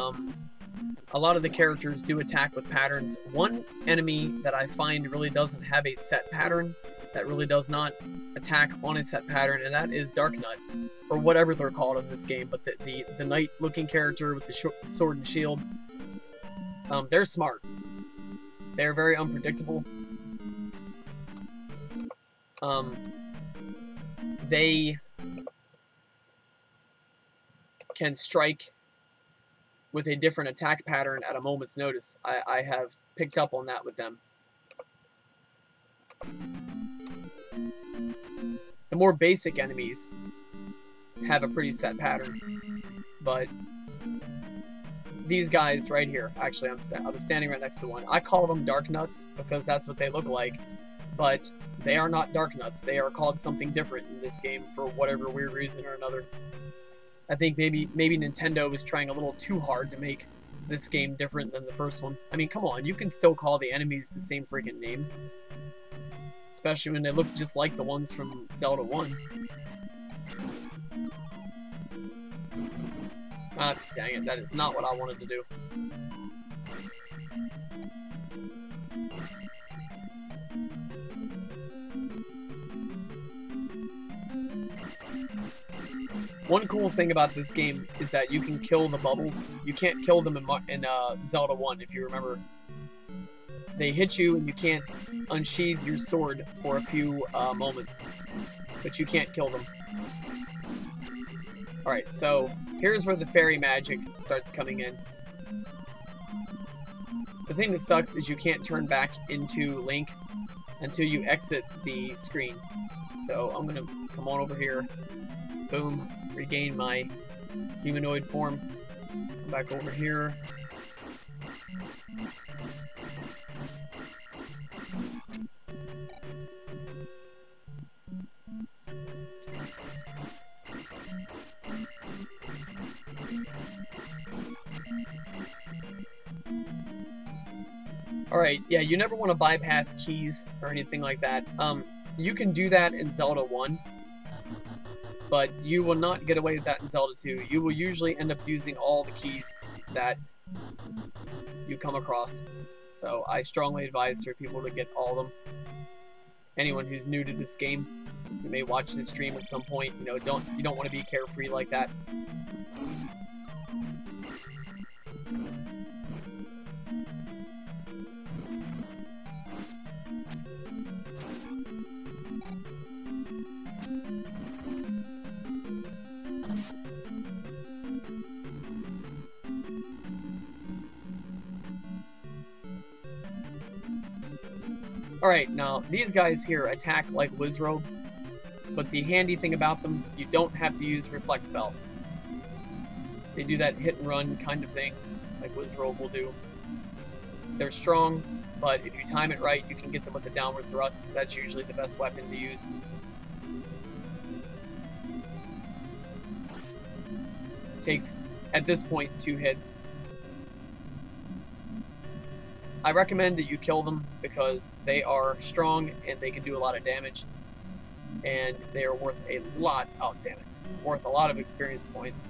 characters do attack with patterns. One enemy that I find really doesn't have a set pattern, that really does not attack on a set pattern, and that is Dark Nut, or whatever they're called in this game, but the knight-looking character with the sword and shield, they're smart. They're very unpredictable, they can strike with a different attack pattern at a moment's notice. I have picked up on that with them. The more basic enemies have a pretty set pattern, but these guys right here, actually I was standing right next to one. I call them dark nuts because that's what they look like, but they are not dark nuts. They are called something different in this game for whatever weird reason or another. I think maybe Nintendo was trying a little too hard to make this game different than the first one. I mean, come on, you can still call the enemies the same freaking names. Especially when they look just like the ones from Zelda 1. Ah, dang it, that is not what I wanted to do. One cool thing about this game is that you can kill the bubbles. You can't kill them in Zelda 1, if you remember. They hit you and you can't unsheath your sword for a few moments, but you can't kill them. Alright, so here's where the fairy magic starts coming in. The thing that sucks is you can't turn back into Link until you exit the screen. So I'm gonna come on over here, boom, regain my humanoid form, come back over here. Alright, yeah, you never want to bypass keys or anything like that. You can do that in Zelda 1, but you will not get away with that in Zelda 2. You will usually end up using all the keys that you come across. So I strongly advise for people to get all of them. Anyone who's new to this game, who may watch this stream at some point, you know, you don't want to be carefree like that. Alright, now, these guys here attack like Wizrobe, but the handy thing about them, you don't have to use Reflect Spell. They do that hit and run kind of thing, like Wizrobe will do. They're strong, but if you time it right, you can get them with a downward thrust. That's usually the best weapon to use. Takes, at this point, 2 hits. I recommend that you kill them because they are strong and they can do a lot of damage. And they are worth a lot, oh damn it, worth a lot of experience points.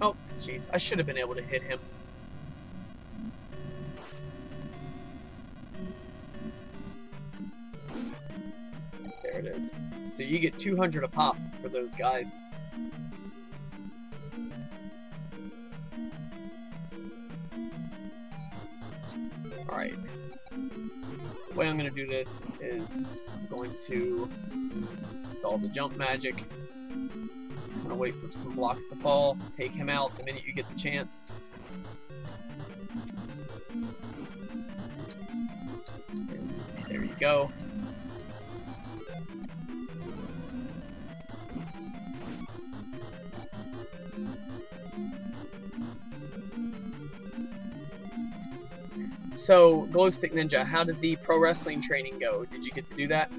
Oh, jeez, I should have been able to hit him. There it is. So you get 200 a pop for those guys. Alright. The way I'm going to do this is I'm going to install the jump magic. I'm going to wait for some blocks to fall, take him out the minute you get the chance. And there you go. So, Glowstick Ninja, how did the pro wrestling training go? Did you get to do that?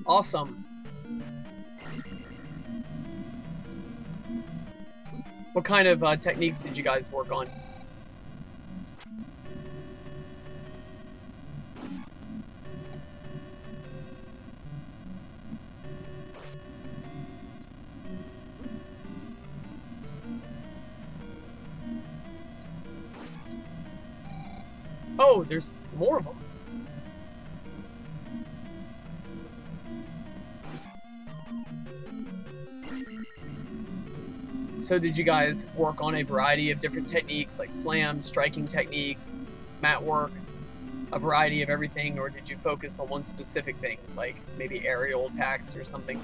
Awesome. What kind of techniques did you guys work on? Oh, there's more of them. So did you guys work on a variety of different techniques, like slam, striking techniques, mat work, a variety of everything, or did you focus on one specific thing, like maybe aerial attacks or something?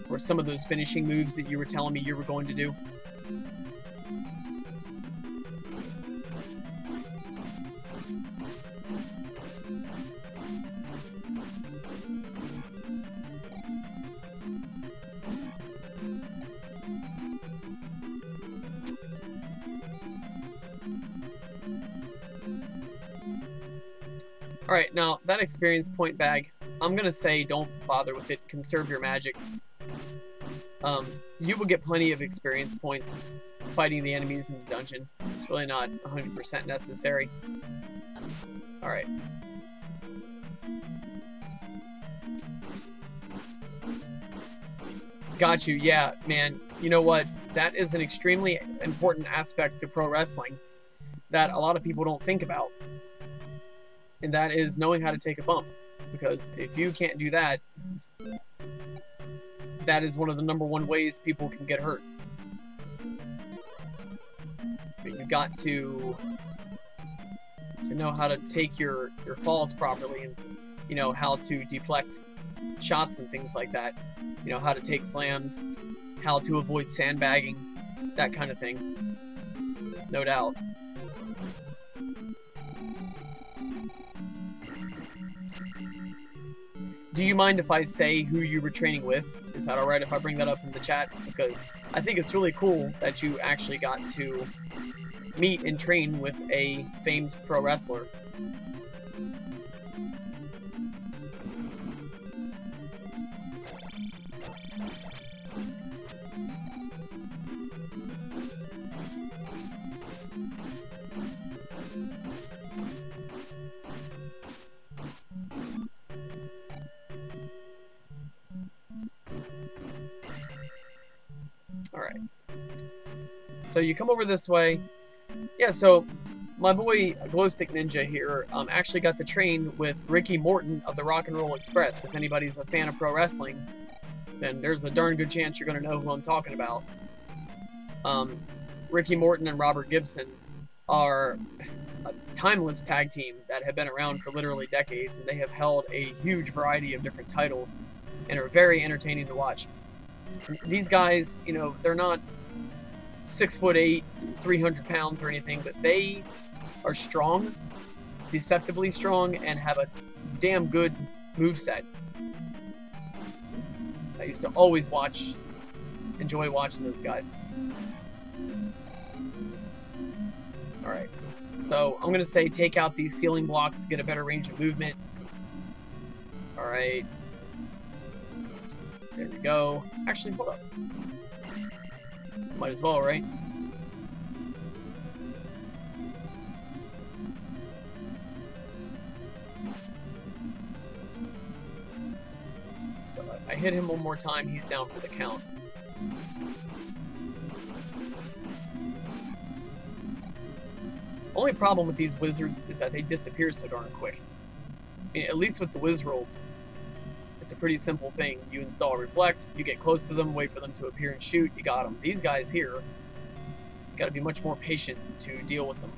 Or some of those finishing moves that you were telling me you were going to do? Alright, now, that experience point bag, I'm gonna say don't bother with it. Conserve your magic. You will get plenty of experience points fighting the enemies in the dungeon. It's really not 100% necessary. Alright. Got you, yeah, man. You know what? That is an extremely important aspect to pro wrestling that a lot of people don't think about. And that is knowing how to take a bump. Because if you can't do that, that is one of the #1 ways people can get hurt. But you've got to know how to take your falls properly, and you know how to deflect shots and things like that. You know how to take slams, how to avoid sandbagging, that kind of thing. No doubt. Do you mind if I say who you were training with? Is that alright if I bring that up in the chat? Because I think it's really cool that you actually got to meet and train with a famed pro wrestler. Alright. So you come over this way. Yeah, so my boy Glowstick Ninja here actually got to train with Ricky Morton of the Rock and Roll Express. If anybody's a fan of pro wrestling, then there's a darn good chance you're going to know who I'm talking about. Ricky Morton and Robert Gibson are a timeless tag team that have been around for literally decades, and they have held a huge variety of different titles and are very entertaining to watch. These guys, you know, they're not 6'8", 300 pounds or anything, but they are strong, deceptively strong, and have a damn good moveset. I used to always enjoy watching those guys. Alright, so I'm going to say take out these ceiling blocks to get a better range of movement. Alright. There we go. Actually, hold up. Might as well, right? So I hit him one more time, he's down for the count. Only problem with these wizards is that they disappear so darn quick. I mean, at least with the Wizrobes, it's a pretty simple thing. You install Reflect, you get close to them, wait for them to appear and shoot, you got them. These guys here, you gotta be much more patient to deal with them.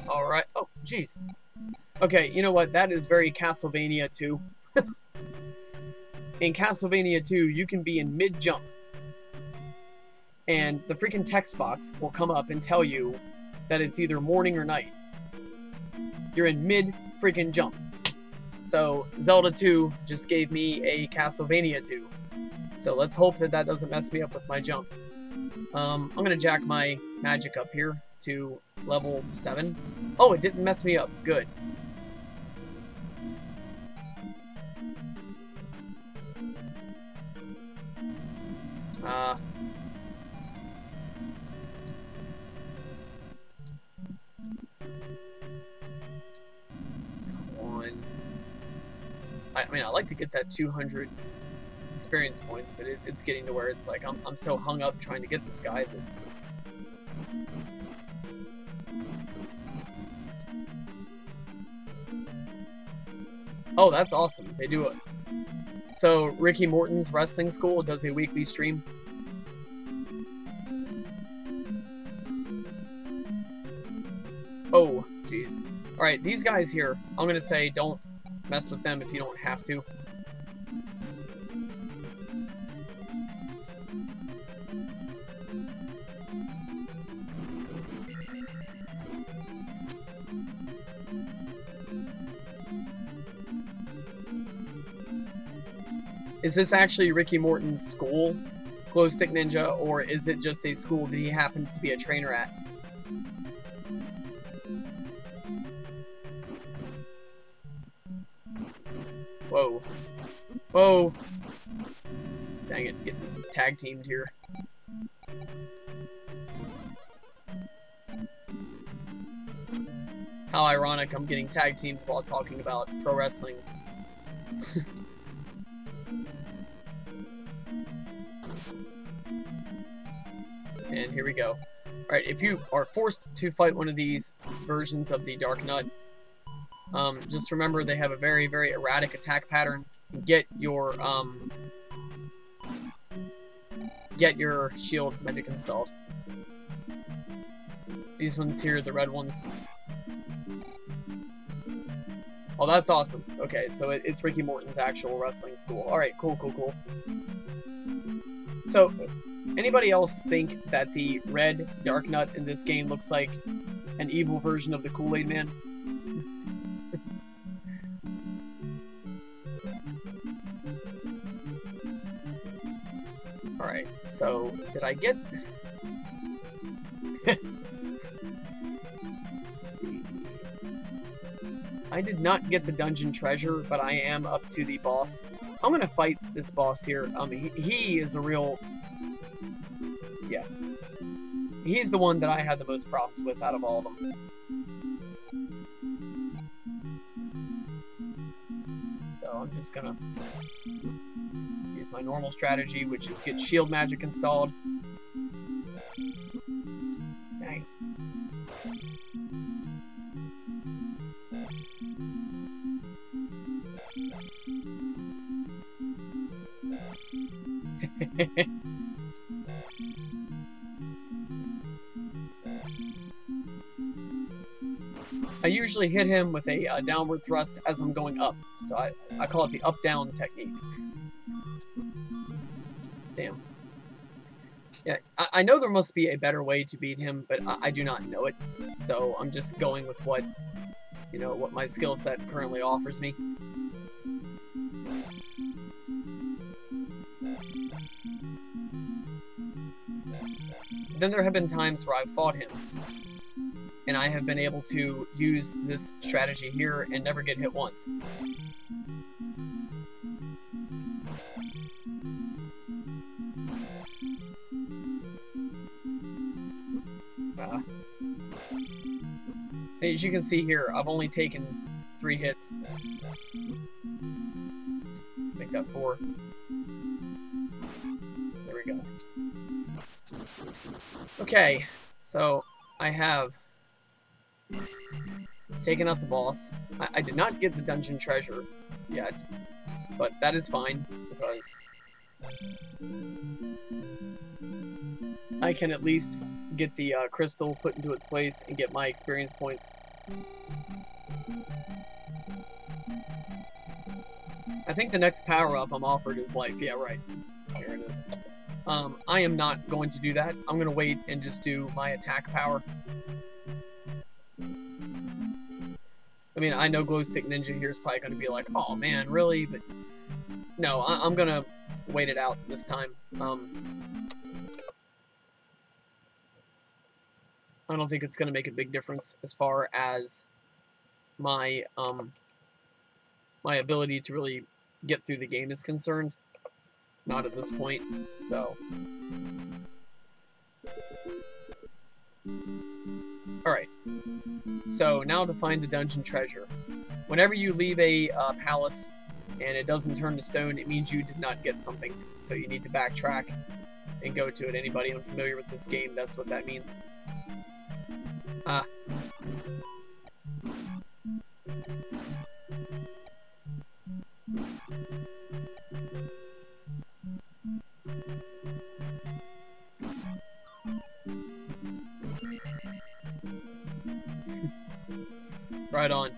Alright, oh, jeez. Okay, you know what, that is very Castlevania 2. In Castlevania 2, you can be in mid-jump, and the freaking text box will come up and tell you that it's either morning or night. You're in mid-freaking jump. So, Zelda 2 just gave me a Castlevania 2. So let's hope that that doesn't mess me up with my jump. I'm going to jack my magic up here to level 7. Oh, it didn't mess me up. Good. I mean, I like to get that 200 experience points, but it's getting to where it's like I'm so hung up trying to get this guy that... Oh, that's awesome. They do it. So, Ricky Morton's Wrestling School does a weekly stream. Oh, jeez. Alright, these guys here, I'm gonna say don't mess with them if you don't have to. Is this actually Ricky Morton's school, Glow Stick Ninja, or is it just a school that he happens to be a trainer at? Whoa. Whoa. Dang it, getting tag teamed here. How ironic, I'm getting tag teamed while talking about pro wrestling. And here we go. Alright, if you are forced to fight one of these versions of the Dark Nut, just remember they have a very, very erratic attack pattern. Get your shield magic installed. These ones here, the red ones. Oh, that's awesome. Okay, so it's Ricky Morton's actual wrestling school. Alright, cool, cool, cool. So, anybody else think that the red Dark Nut in this game looks like an evil version of the Kool-Aid Man? Alright, so, did I get... Let's see... I did not get the dungeon treasure, but I am up to the boss. I'm gonna fight this boss here. He is a real... Yeah. He's the one that I had the most problems with out of all of them. So I'm just gonna use my normal strategy, which is get shield magic installed. Dang it. I usually hit him with a downward thrust as I'm going up, so I call it the up-down technique. Damn. Yeah, I know there must be a better way to beat him, but I do not know it, so I'm just going with what, you know, what my skill set currently offers me. Then there have been times where I've fought him, and I have been able to use this strategy here and never get hit once. So as you can see here, I've only taken 3 hits. Make that 4. There we go. Okay, so I have taken out the boss. I did not get the dungeon treasure yet, but that is fine, because I can at least get the crystal put into its place and get my experience points. I think the next power-up I'm offered is life. Yeah, right. Here it is. I am not going to do that. I'm going to wait and just do my attack power. I mean, I know Glow Stick Ninja here is probably going to be like, oh man, really? But no, I'm going to wait it out this time. I don't think it's going to make a big difference as far as my my ability to really get through the game is concerned. Not at this point, so. Alright, so now to find the dungeon treasure. Whenever you leave a palace and it doesn't turn to stone, it means you did not get something. So you need to backtrack and go to it. Anybody unfamiliar with this game, that's what that means. Right on.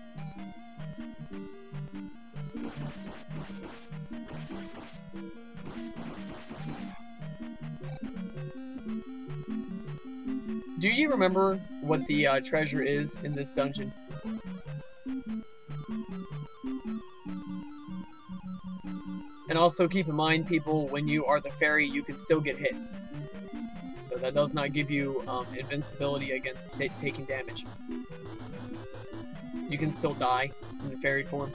Do you remember what the treasure is in this dungeon? And also keep in mind, people, when you are the fairy, you can still get hit. So that does not give you invincibility against taking damage. You can still die in the fairy form.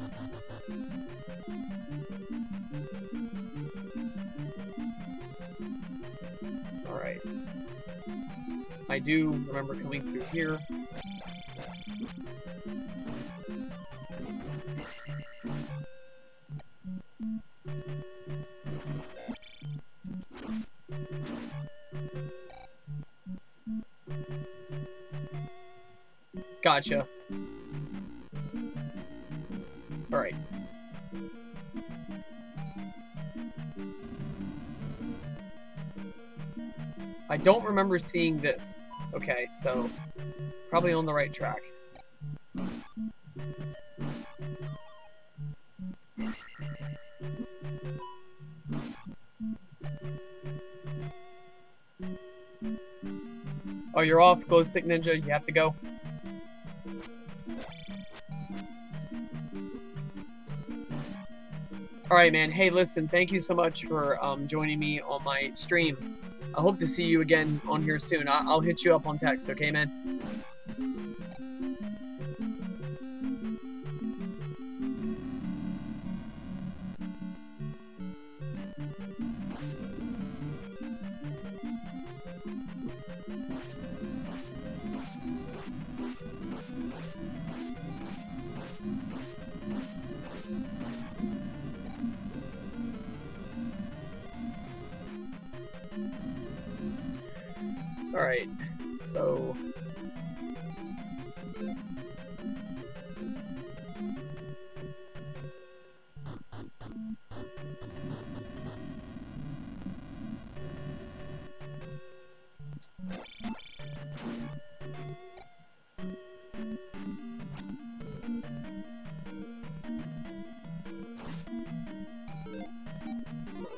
Alright. I do remember coming through here. Gotcha. Alright. I don't remember seeing this. Okay, so probably on the right track. Oh, you're off, Glow Stick Ninja. You have to go. Alright, man. Hey, listen, thank you so much for joining me on my stream. I hope to see you again on here soon. I'll hit you up on text, okay, man? Alright, so...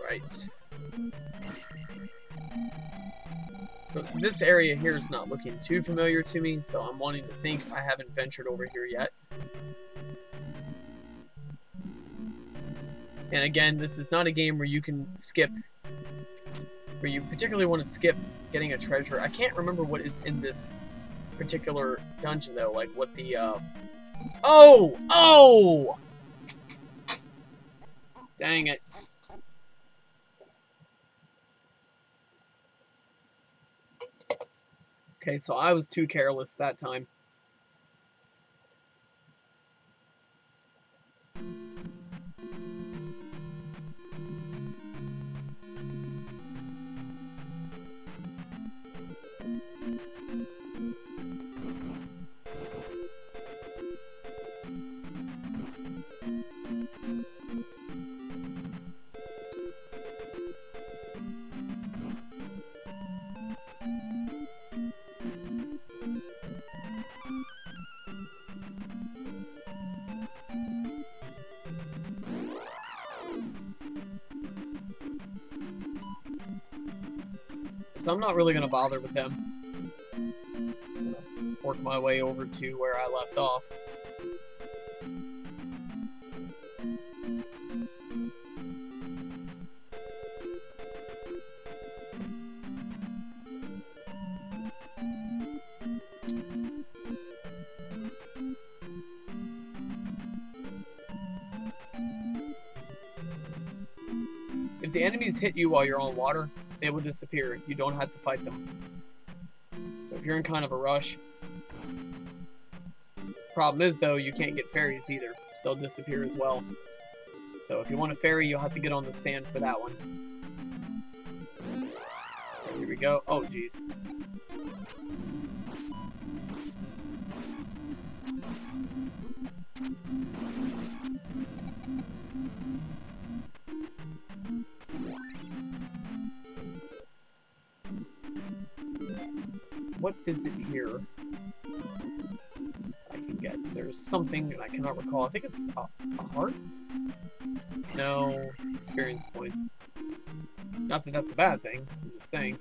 Right. So this area here is not looking too familiar to me, so I'm wanting to think I haven't ventured over here yet. And again, this is not a game where you can skip, where you particularly want to skip getting a treasure. I can't remember what is in this particular dungeon though, like what the, Oh! Oh! Dang it. Okay, so I was too careless that time. So I'm not really going to bother with them. I'm gonna work my way over to where I left off. If the enemies hit you while you're on water, they will disappear. You don't have to fight them. So if you're in kind of a rush... Problem is, though, you can't get fairies either. They'll disappear as well. So if you want a fairy, you'll have to get on the sand for that one. Here we go. Oh, jeez. What is it here? I can get. There's something I cannot recall. I think it's a heart? No. Experience points. Not that that's a bad thing. I'm just saying.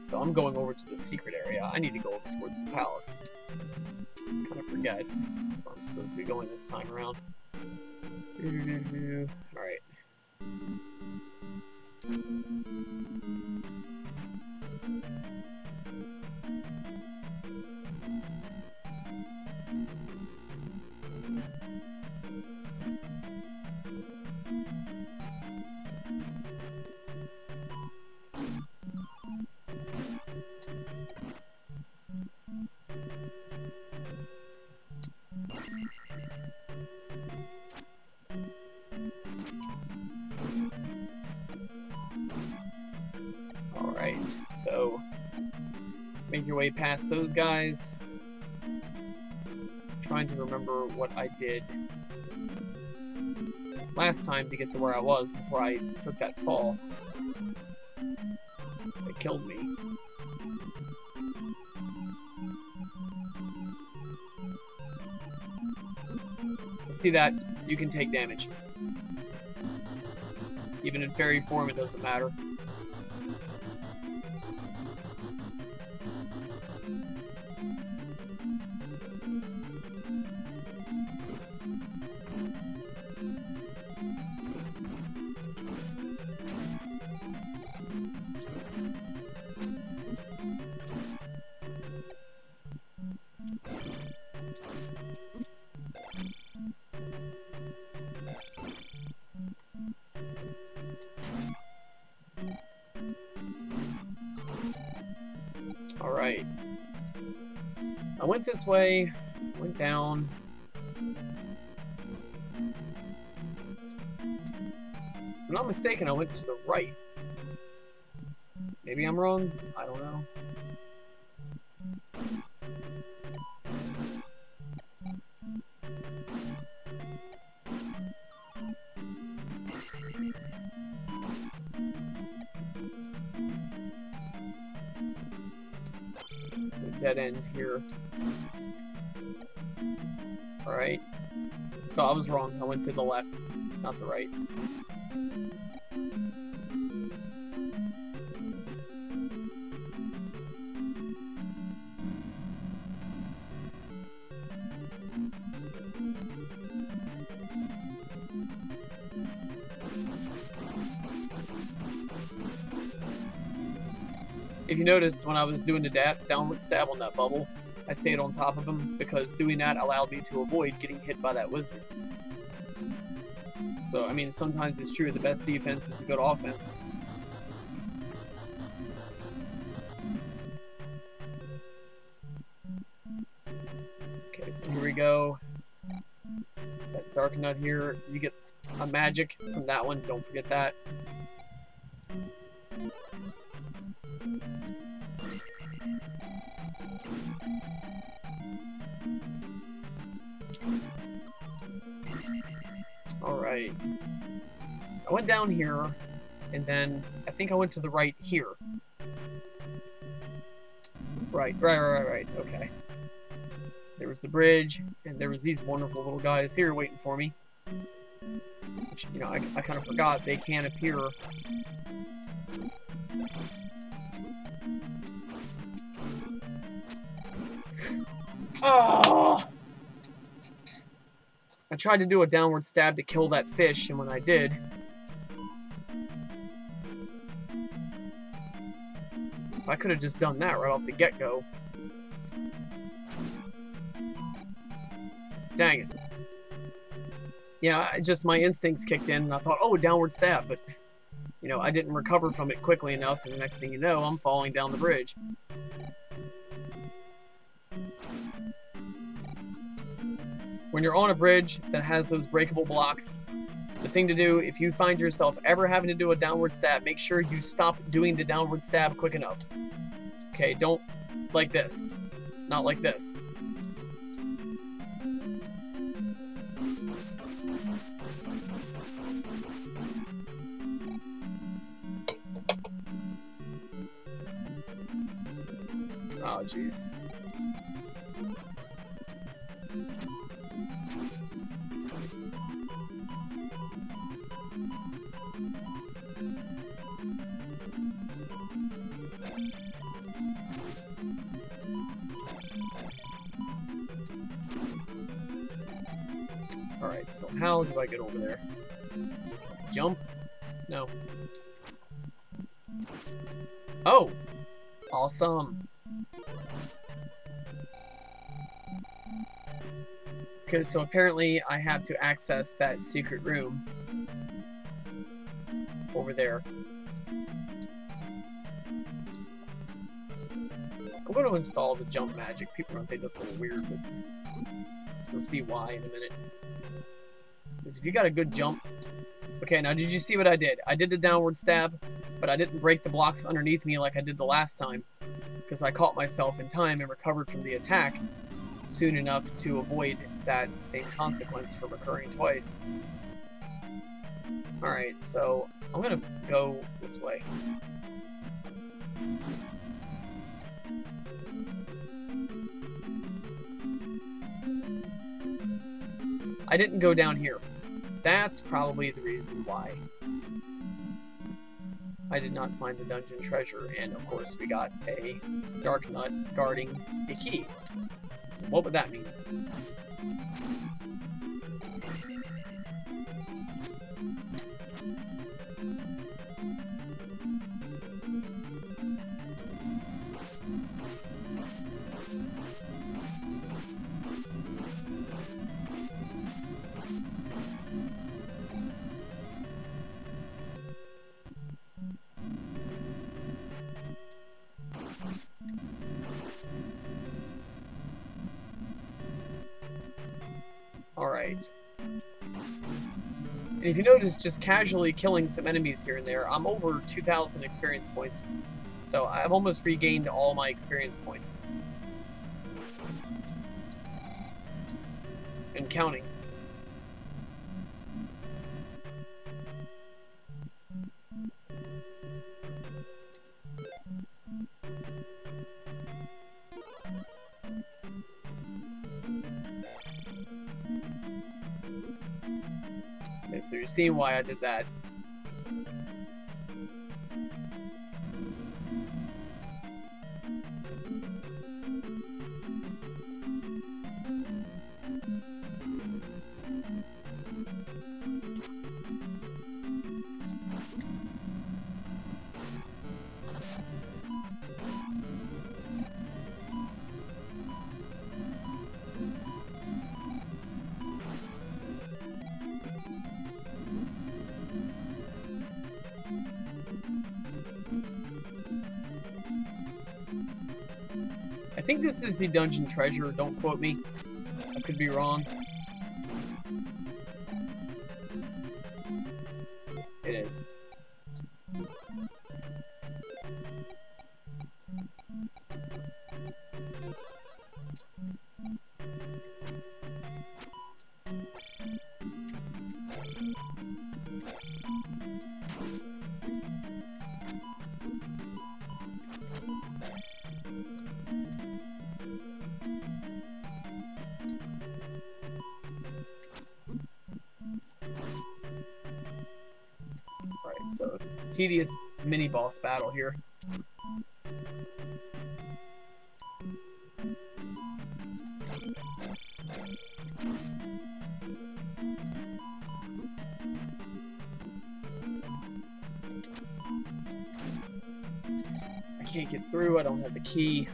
So I'm going over to the secret area. I need to go over towards the palace. Kind of forget. That's where I'm supposed to be going this time around. Alright. Alright, so make your way past those guys. I'm trying to remember what I did last time to get to where I was before I took that fall. They killed me. See that? You can take damage. Even in fairy form, it doesn't matter. Alright. I went this way, went down. If I'm not mistaken, I went to the right. Maybe I'm wrong? I don't know. It's a dead end here. Alright. So I was wrong. I went to the left, not the right. If you noticed, when I was doing the downward stab on that bubble, I stayed on top of him because doing that allowed me to avoid getting hit by that wizard. So, I mean, sometimes it's true, the best defense is a good offense. Okay, so here we go. That dark nut here, you get a magic from that one, don't forget that. Alright. I went down here, and then I think I went to the right here. Right, okay. There was the bridge, and there was these wonderful little guys here waiting for me. which, you know, I kind of forgot they can appear. Oh! I tried to do a downward stab to kill that fish, and when I did, if I could have just done that right off the get-go. Dang it. Yeah, just my instincts kicked in, and I thought, oh, a downward stab, but, you know, I didn't recover from it quickly enough, and the next thing you know, I'm falling down the bridge. When you're on a bridge that has those breakable blocks, the thing to do, if you find yourself ever having to do a downward stab, make sure you stop doing the downward stab quick enough. Okay, don't like this. Not like this. Oh, jeez. Alright, so how do I get over there? Jump? No. Oh! Awesome. Okay, so apparently I have to access that secret room over there. I'm going to install the jump magic. People don't think that's a little weird, but we'll see why in a minute. Because if you got a good jump... Okay, now did you see what I did? I did the downward stab, but I didn't break the blocks underneath me like I did the last time. Because I caught myself in time and recovered from the attack soon enough to avoid that same consequence from occurring twice. Alright, so I'm going to go this way. I didn't go down here. That's probably the reason why I did not find the dungeon treasure, and of course we got a dark nut guarding a key. So what would that mean? Alright. And if you notice, just casually killing some enemies here and there, I'm over 2,000 experience points. So I've almost regained all my experience points. And counting. Okay, so you're seeing why I did that. I think this is the dungeon treasure, don't quote me. I could be wrong. It is. tedious mini-boss battle here. I can't get through, I don't have the key.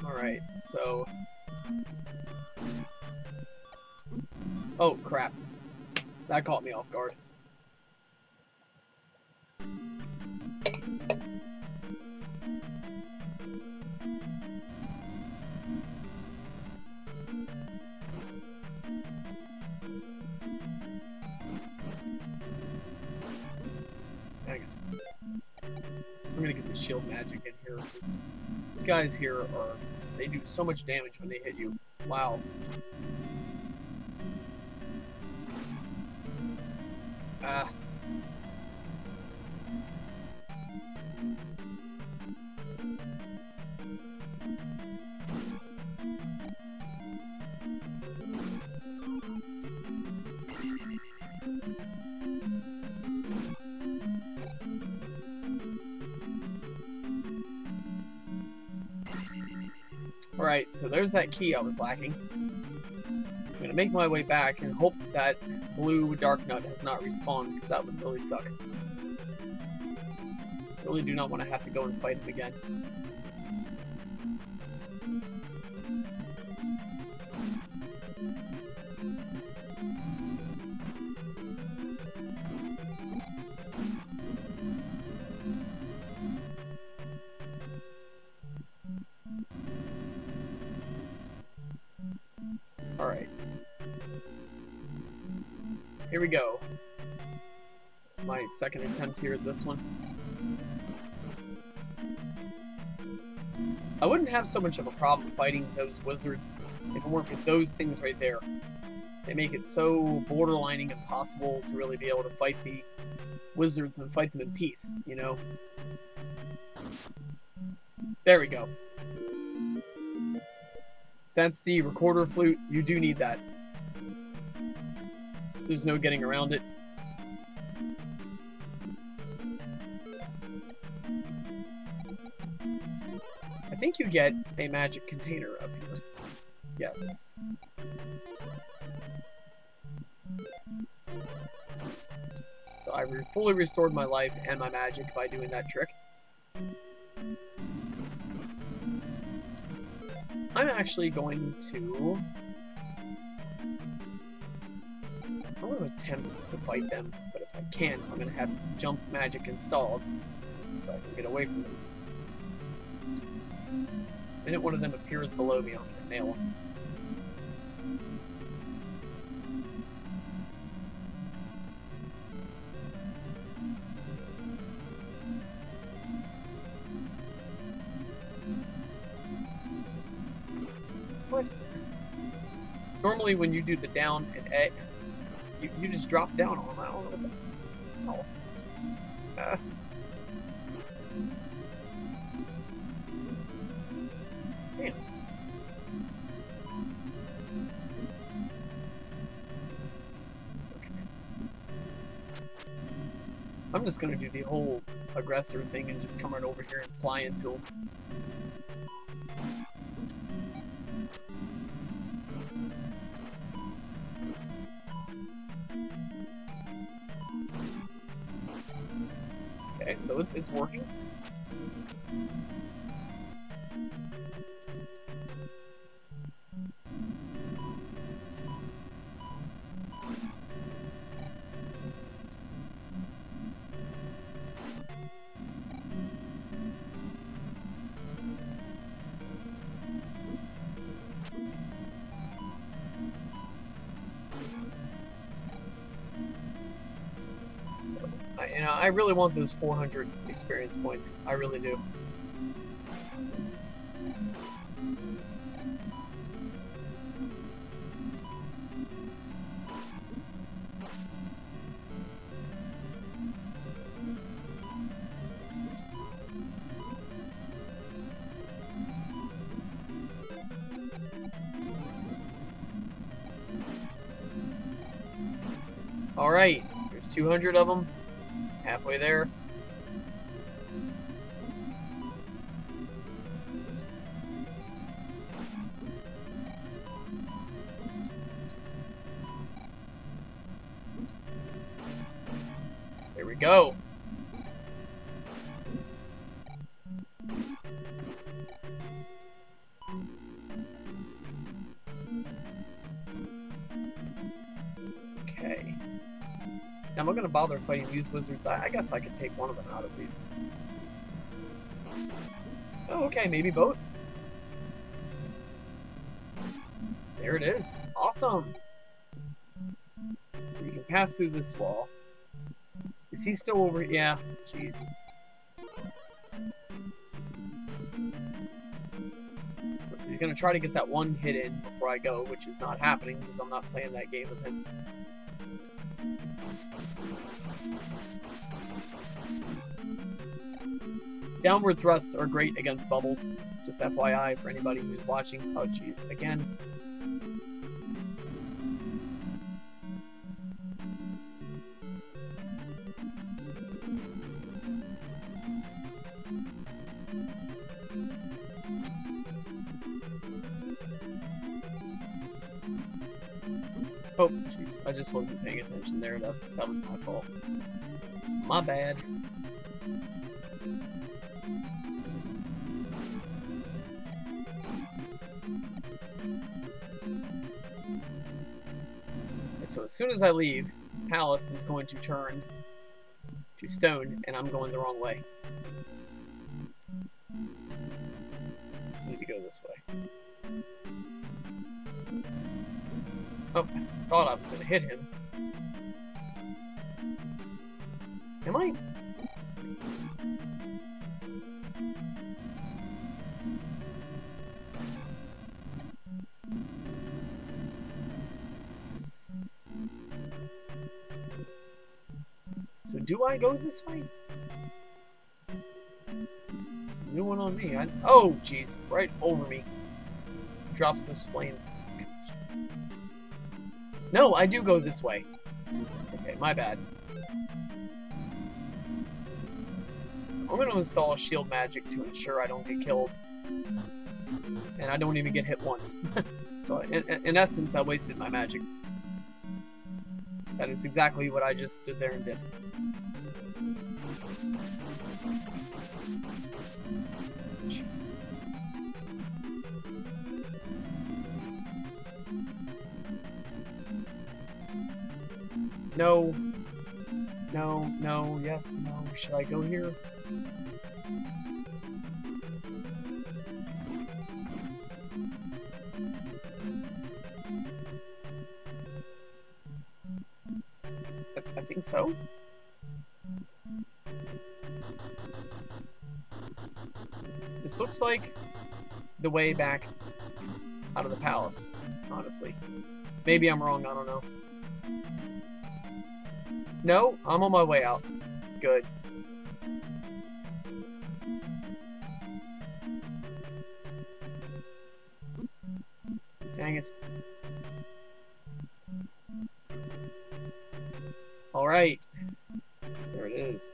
Alright, so... Oh, crap. That caught me off guard. Dang it. I'm gonna get the shield magic in here. These guys here are... They do so much damage when they hit you. Wow. Ah. Alright, so there's that key I was lacking. I'm gonna make my way back and hope that blue dark nut has not respawned, because that would really suck. I really do not want to have to go and fight him again. Alright. Here we go. My second attempt here at this one. I wouldn't have so much of a problem fighting those wizards if it weren't for those things right there. They make it so borderlining impossible to really be able to fight the wizards and fight them in peace, you know? There we go. That's the recorder flute. You do need that. There's no getting around it. I think you get a magic container up here. Yes. So I fully restored my life and my magic by doing that trick. I'm actually going to... I'm going to attempt to fight them, but if I can't, I'm going to have jump magic installed so I can get away from them. The minute one of them appears below me, I'm going to nail him. What? Normally when you do the down and A, you just drop down on them. I don't know what the... Oh. Damn. Okay. I'm just gonna do the whole aggressor thing and just come right over here and fly into him. so it's working. I really want those 400 experience points. I really do. All right, there's 200 of them. Halfway there. There we go. Okay. Now, am I going to bother fighting these wizards? I guess I could take one of them out at least. Oh, okay, maybe both. There it is. Awesome. So you can pass through this wall. Is he still over? Yeah, jeez. So he's going to try to get that one hit in before I go, which is not happening because I'm not playing that game with him. Downward thrusts are great against bubbles. Just FYI for anybody who's watching. Oh, jeez. Again. Oh, jeez. I just wasn't paying attention there. That was my fault. My bad. So as soon as I leave, this palace is going to turn to stone, and I'm going the wrong way. I need to go this way. Oh, I thought I was going to hit him. Am I? So do I go this way? It's a new one on me. Oh, jeez. Right over me. Drops those flames. No, I do go this way. Okay, my bad. So I'm going to install a shield magic to ensure I don't get killed. And I don't even get hit once. So in essence, I wasted my magic. That is exactly what I just stood there and did. Jeez. No. No, no, yes, no. Should I go here? I think so. This looks like the way back out of the palace, honestly. Maybe I'm wrong, I don't know. No, I'm on my way out. Good. Dang it. Alright. There it is.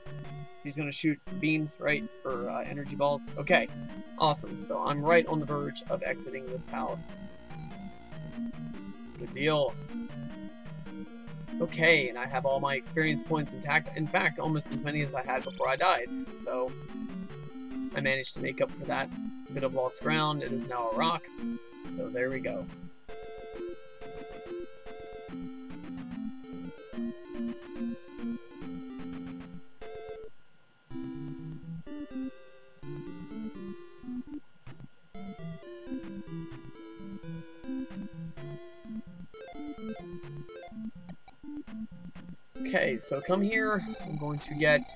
He's gonna shoot beams, right? Or energy balls. Okay. Awesome. So I'm right on the verge of exiting this palace. Good deal. Okay, and I have all my experience points intact. In fact, almost as many as I had before I died. So, I managed to make up for that bit of lost ground. It is now a rock. So, there we go. Okay, so come here. I'm going to get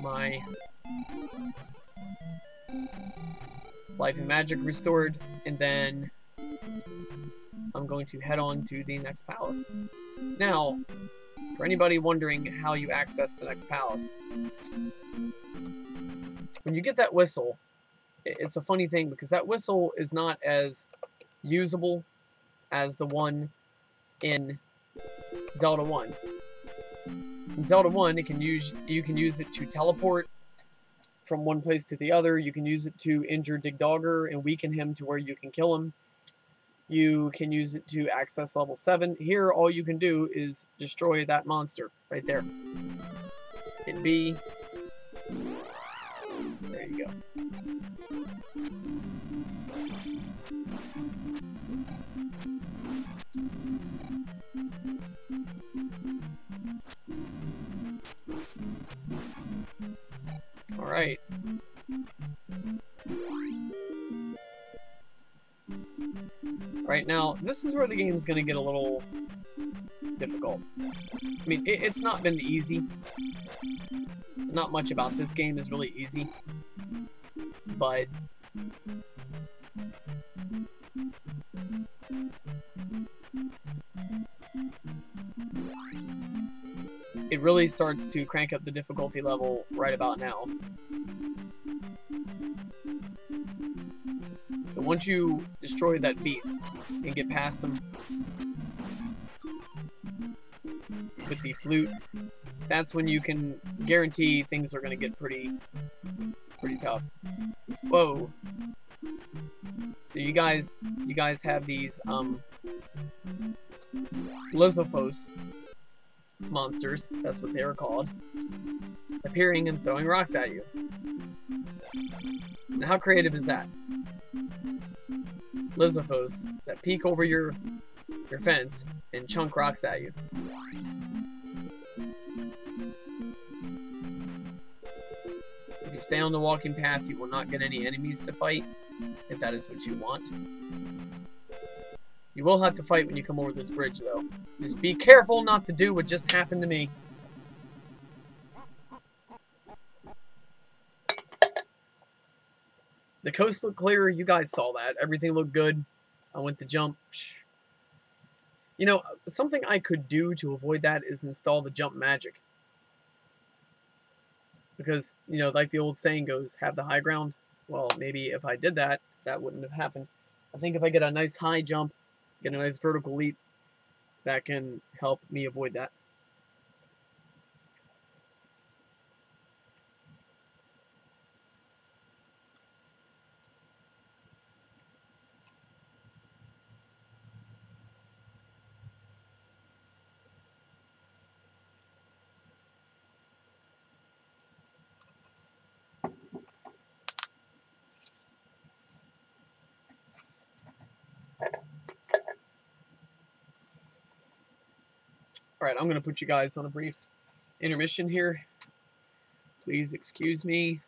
my life and magic restored, and then I'm going to head on to the next palace. Now, for anybody wondering how you access the next palace, when you get that whistle, it's a funny thing because that whistle is not as usable as the one in Zelda 1. In Zelda 1, you can use it to teleport from one place to the other. You can use it to injure Dig Dogger and weaken him to where you can kill him. You can use it to access level 7. Here, all you can do is destroy that monster right there. Hit B. There you go. Alright. Right now, this is where the game's going to get a little difficult. I mean, it's not been easy. Not much about this game is really easy. But it really starts to crank up the difficulty level right about now. So once you destroy that beast and get past them with the flute, that's when you can guarantee things are going to get pretty tough. Whoa. So you guys have these Lizzophos monsters, that's what they are called, appearing and throwing rocks at you. Now how creative is that? Lizzophos that peek over your fence and chunk rocks at you. If you stay on the walking path, you will not get any enemies to fight, if that is what you want. You will have to fight when you come over this bridge, though. Just be careful not to do what just happened to me. The coast looked clear. You guys saw that. Everything looked good. I went to jump. You know, something I could do to avoid that is install the jump magic. Because, you know, like the old saying goes, have the high ground. Well, maybe if I did that, that wouldn't have happened. I think if I get a nice high jump, get a nice vertical leap, that can help me avoid that. Alright, I'm going to put you guys on a brief intermission here. Please excuse me.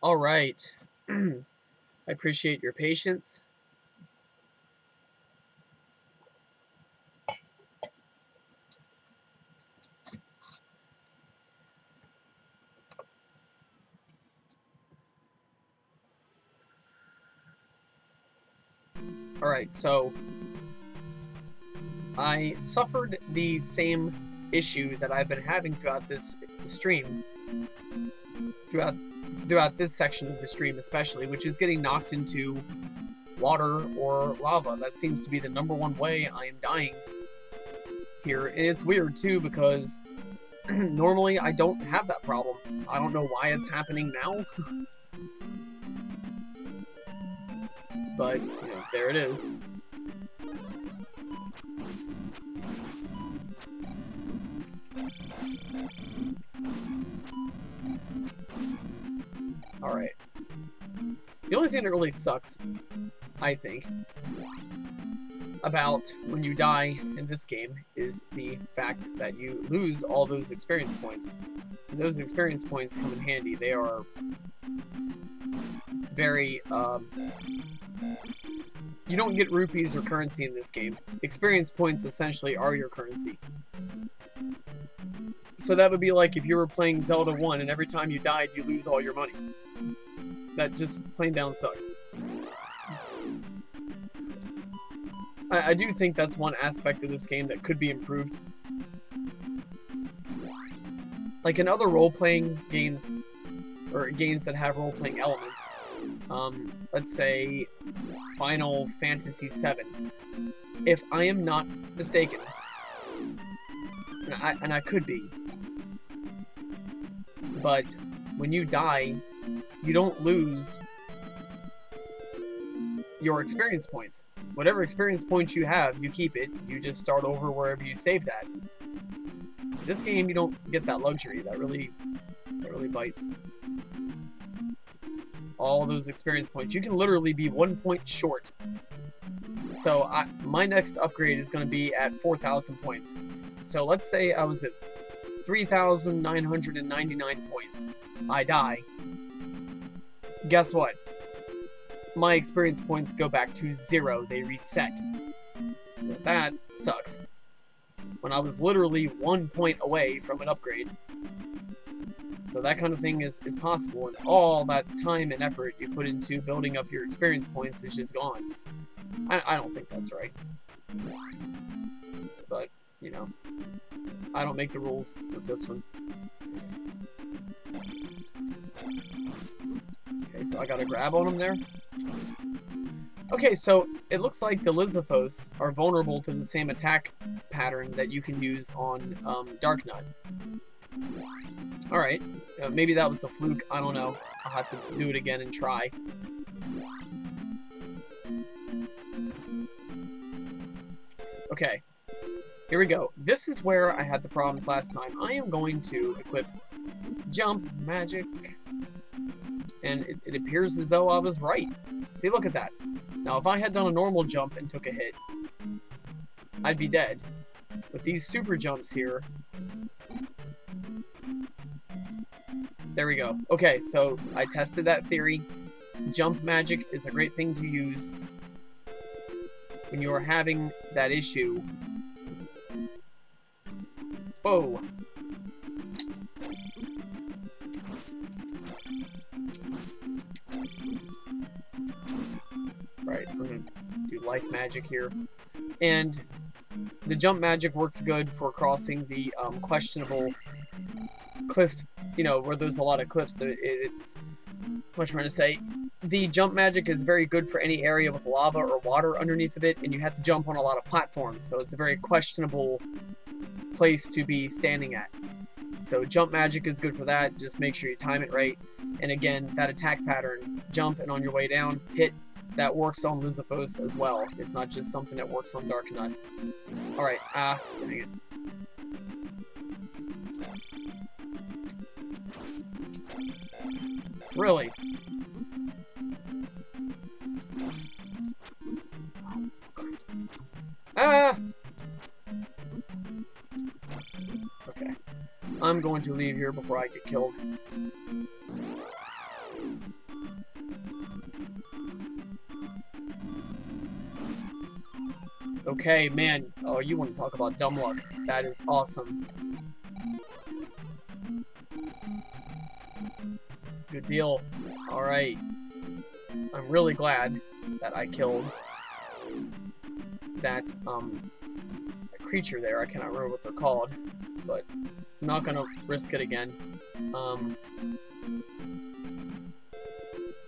All right. I appreciate your patience. All right, so I suffered the same issue that I've been having throughout this stream, throughout this section of the stream especially, which is getting knocked into water or lava. That seems to be the #1 way I am dying here. And it's weird too, because normally I don't have that problem. I don't know why it's happening now. But, you know, there it is. Alright. The only thing that really sucks, I think, about when you die in this game is the fact that you lose all those experience points. And those experience points come in handy. They are very, you don't get rupees or currency in this game. Experience points essentially are your currency. So that would be like if you were playing Zelda 1 and every time you died you lose all your money. That just plain down sucks. I do think that's one aspect of this game that could be improved. Like in other role-playing games, or games that have role-playing elements, let's say Final Fantasy VII, if I am not mistaken, and I could be, but when you die, you don't lose your experience points. Whatever experience points you have, you keep it. You just start over wherever you saved at. This game, you don't get that luxury. That really bites. All those experience points. You can literally be 1 point short. So my next upgrade is going to be at 4,000 points. So let's say I was at 3,999 points. I die. Guess what? My experience points go back to 0. They reset. That sucks. When I was literally 1 point away from an upgrade. So that kind of thing is possible, and all that time and effort you put into building up your experience points is just gone. I don't think that's right. But, you know, I don't make the rules with this one. Okay, so I gotta grab on them there. Okay, so it looks like the Lizithos are vulnerable to the same attack pattern that you can use on Dark Nut. Alright, maybe that was a fluke, I don't know. I'll have to do it again and try. Okay, here we go. This is where I had the problems last time. I am going to equip Jump Magic. And it appears as though I was right. See, look at that. Now, if I had done a normal jump and took a hit, I'd be dead. With these super jumps here... There we go. Okay, so I tested that theory. Jump magic is a great thing to use when you are having that issue. Whoa. Right, I'm gonna do life magic here. And the jump magic works good for crossing the questionable cliff, you know, where there's a lot of cliffs. What am I trying to say? The jump magic is very good for any area with lava or water underneath of it, and you have to jump on a lot of platforms, so it's a very questionable place to be standing at. So jump magic is good for that. Just make sure you time it right. And again, that attack pattern, jump and on your way down, hit, that works on Lizithos as well. It's not just something that works on Dark Nut. Alright, dang it. Really? Ah! Okay. I'm going to leave here before I get killed. Okay, man. Oh, you want to talk about dumb luck. That is awesome. Good deal. Alright. I'm really glad that I killed that, creature there. I cannot remember what they're called, but I'm not gonna risk it again.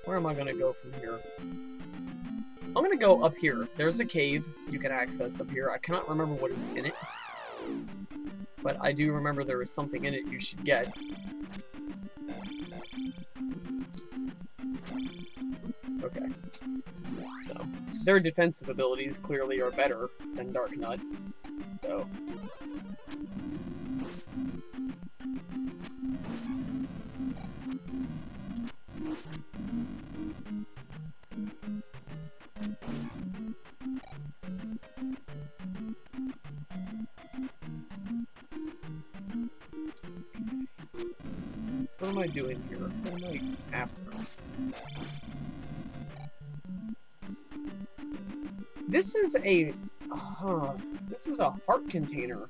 Where am I gonna go from here? I'm gonna go up here. There's a cave you can access up here. I cannot remember what is in it, but I do remember there is something in it you should get. Okay. So, their defensive abilities clearly are better than Dark Nut. So. So what am I doing here? What am I after? This is a heart container,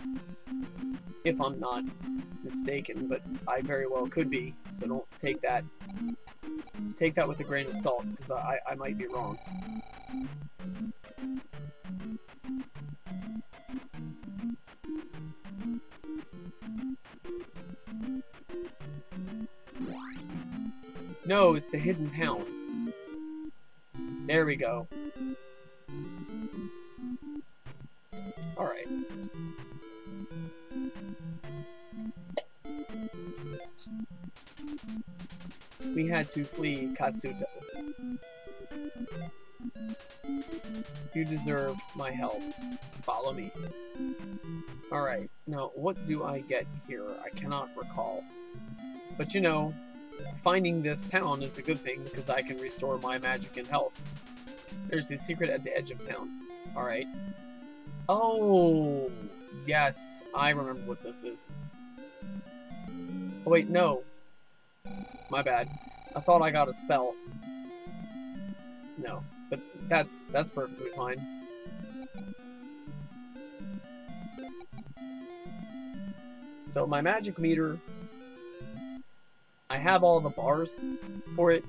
if I'm not mistaken, but I very well could be. So don't take that with a grain of salt, because I might be wrong. No, it's the hidden town. There we go. Alright. We had to flee Kasuto. You deserve my help. Follow me. Alright, now what do I get here? I cannot recall. But you know, finding this town is a good thing because I can restore my magic and health. There's a secret at the edge of town. Alright. Oh, yes, I remember what this is. Oh wait, no. My bad. I thought I got a spell. No, but that's perfectly fine. So my magic meter, I have all the bars for it,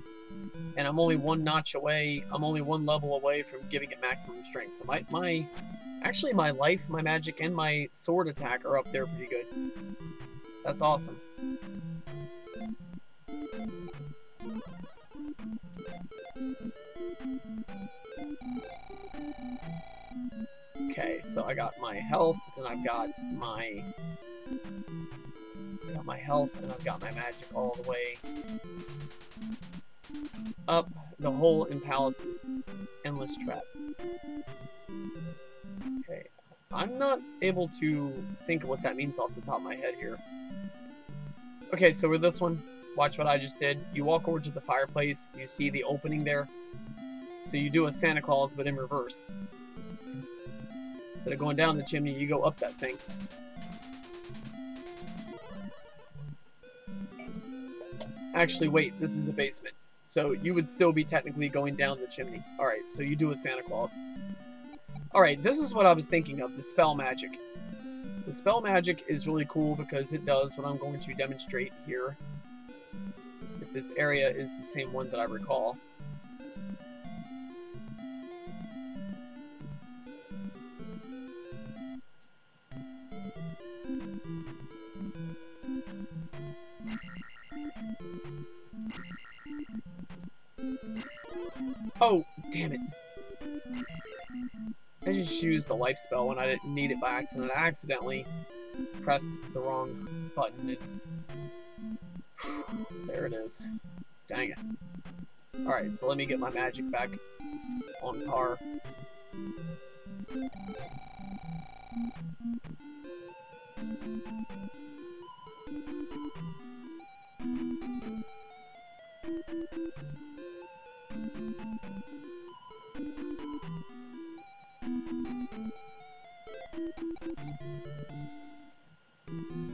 and I'm only one notch away, I'm only one level away from giving it maximum strength. So actually my life, my magic, and my sword attack are up there pretty good. That's awesome. Okay, so I got my health, and I've got my health, and I've got my magic all the way up. The hole in Palace's endless trap. Okay, I'm not able to think of what that means off the top of my head here. Okay, so with this one, watch what I just did. You walk over to the fireplace, you see the opening there. So you do a Santa Claus, but in reverse. Instead of going down the chimney, you go up that thing. Actually, wait, this is a basement. So you would still be technically going down the chimney. Alright, so you do a Santa Claus. Alright, this is what I was thinking of, the spell magic. The spell magic is really cool because it does what I'm going to demonstrate here. If this area is the same one that I recall. Oh, damn it. I just used the life spell when I didn't need it by accident. I accidentally pressed the wrong button. There it is. Dang it. Alright, so let me get my magic back on par.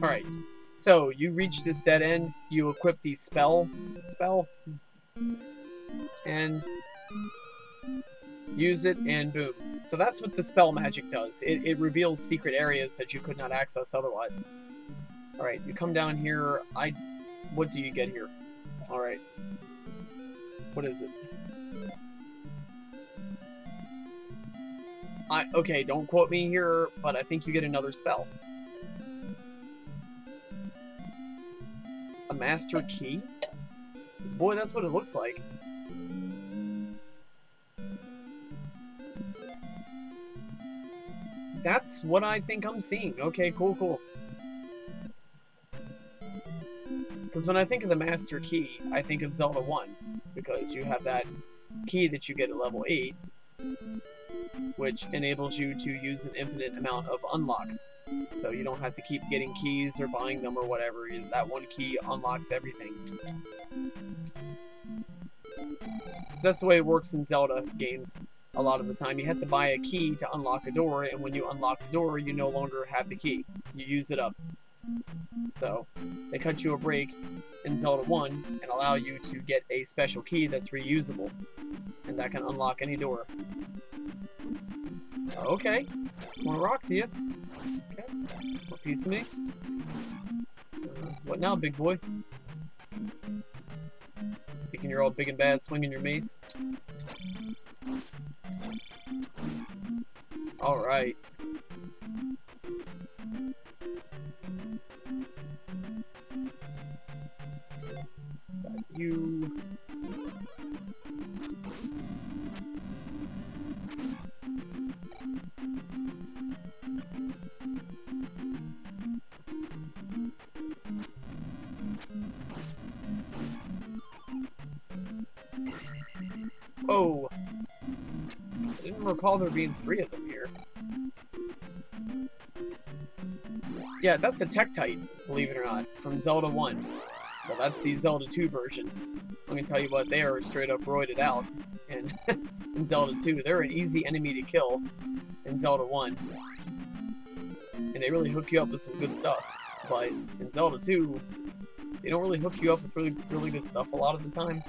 Alright, so you reach this dead end, you equip the spell, and Use it, and boom. So that's what the spell magic does. It reveals secret areas that you could not access otherwise. Alright, you come down here. What do you get here? Alright. What is it? Okay, don't quote me here, but I think you get another spell. A master key? Boy, that's what it looks like. That's what I think I'm seeing. Okay, cool, cool. Because when I think of the Master Key, I think of Zelda 1. Because you have that key that you get at level 8, which enables you to use an infinite amount of unlocks. So you don't have to keep getting keys or buying them or whatever. That one key unlocks everything. So that's the way it works in Zelda games. A lot of the time, you have to buy a key to unlock a door, and when you unlock the door, you no longer have the key. You use it up. So, they cut you a break in Zelda 1 and allow you to get a special key that's reusable. And that can unlock any door. Okay. Want a rock, do you? Okay. What piece of me? What now, big boy? Thinking you're all big and bad swinging your mace? Alright. Got you. Oh. I didn't recall there being 3 of them here. Yeah, that's a Tektite, believe it or not, from Zelda 1. Well, that's the Zelda 2 version. I'm gonna tell you what, they are straight up roided out in, in Zelda 2. They're an easy enemy to kill in Zelda 1. And they really hook you up with some good stuff. But in Zelda 2, they don't really hook you up with really good stuff a lot of the time.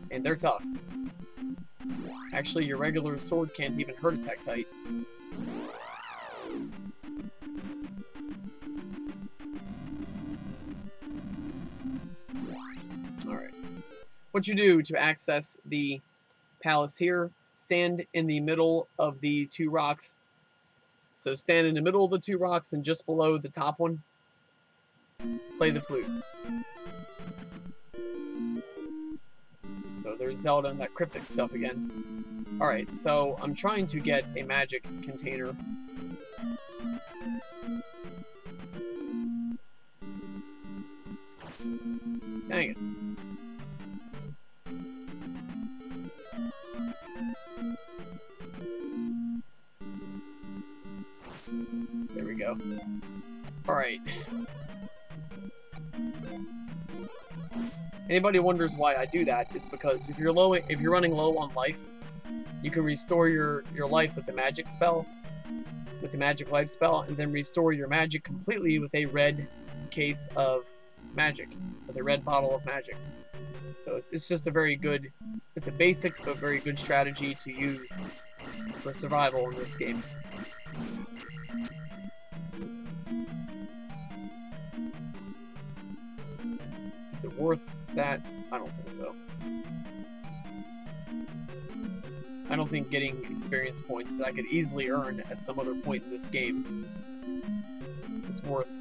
And they're tough. Actually, your regular sword can't even hurt a Tektite. Alright. What you do to access the palace here, stand in the middle of the 2 rocks. So stand in the middle of the 2 rocks and just below the top one, play the flute. So there's Zelda and that cryptic stuff again. Alright, so I'm trying to get a magic container. Dang it. There we go. Alright. Anybody wonders why I do that, it's because if you're running low on life, you can restore your life with the magic spell, with the magic life spell, and then restore your magic completely with a red case of magic, with a red bottle of magic. So it's just a very good, it's a basic but very good strategy to use for survival in this game. Is it worth that? I don't think so. I don't think getting experience points that I could easily earn at some other point in this game is worth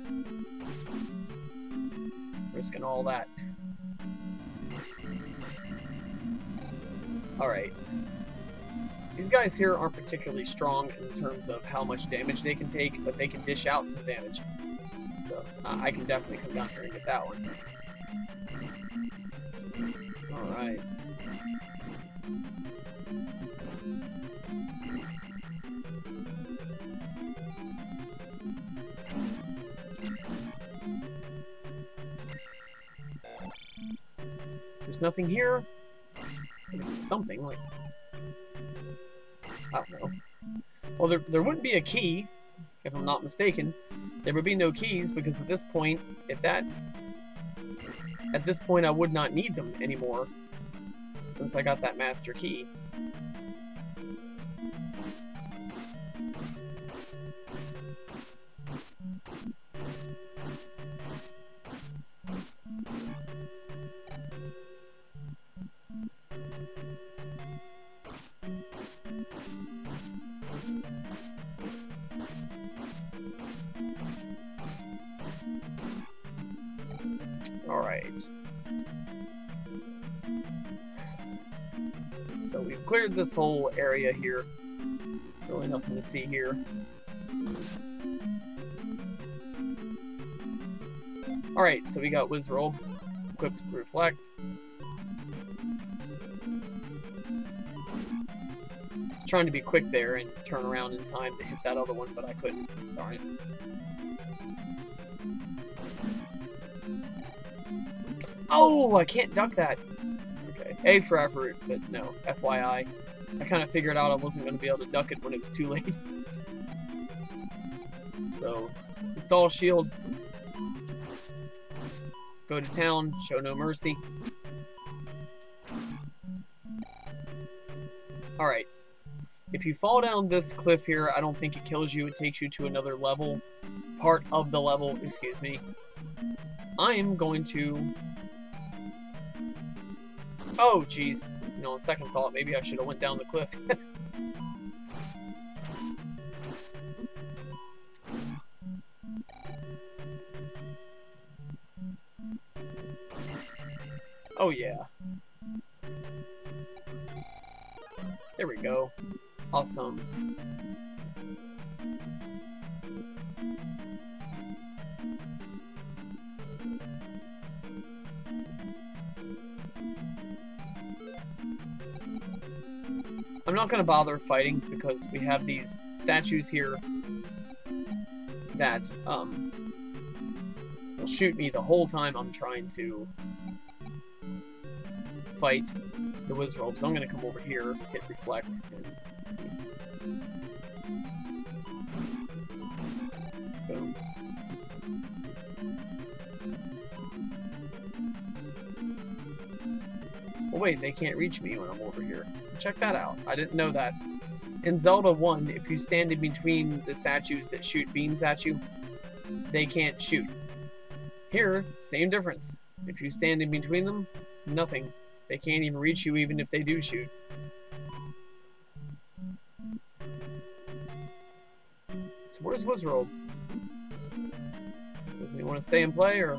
risking all that. Alright. These guys here aren't particularly strong in terms of how much damage they can take, but they can dish out some damage. So, I can definitely come down here and get that one. Alright. There's nothing here. There's something, like... I don't know. Well, there wouldn't be a key, if I'm not mistaken. There would be no keys, because at this point, at this point I would not need them anymore, since I got that master key. Alright. So we've cleared this whole area here. Really nothing to see here. Alright, so we got Wizrobe equipped to reflect. I was trying to be quick there and turn around in time to hit that other one, but I couldn't. Darn it. Oh, I can't duck that. Okay, A for effort, but no, FYI. I kind of figured out I wasn't going to be able to duck it when it was too late. So, install shield. Go to town, show no mercy. Alright. If you fall down this cliff here, I don't think it kills you. It takes you to another level. Part of the level, excuse me. I am going to... Oh, jeez. You know, on second thought, maybe I should have went down the cliff. Oh, yeah. There we go. Awesome. I'm not going to bother fighting because we have these statues here that will shoot me the whole time I'm trying to fight the Wizrobe. So I'm going to come over here, hit reflect, and see. Boom. Well, wait, they can't reach me when I'm over here. Check that out. I didn't know that. In Zelda 1, if you stand in between the statues that shoot beams at you, they can't shoot. Here, same difference. If you stand in between them, nothing. They can't even reach you even if they do shoot. So where's Wizrobe? Doesn't he want to stay and play, or...?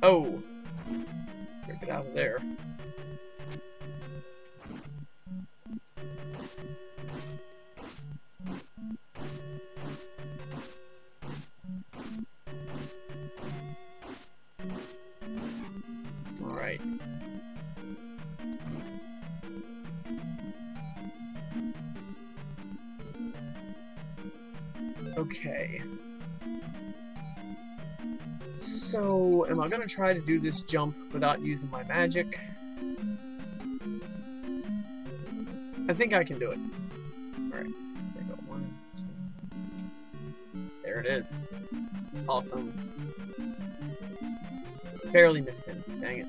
Oh! Better get out of there. Alright. Okay. So, am I going to try to do this jump without using my magic? I think I can do it. Alright, there we go. 1, 2. There it is. Awesome. Barely missed him. Dang it.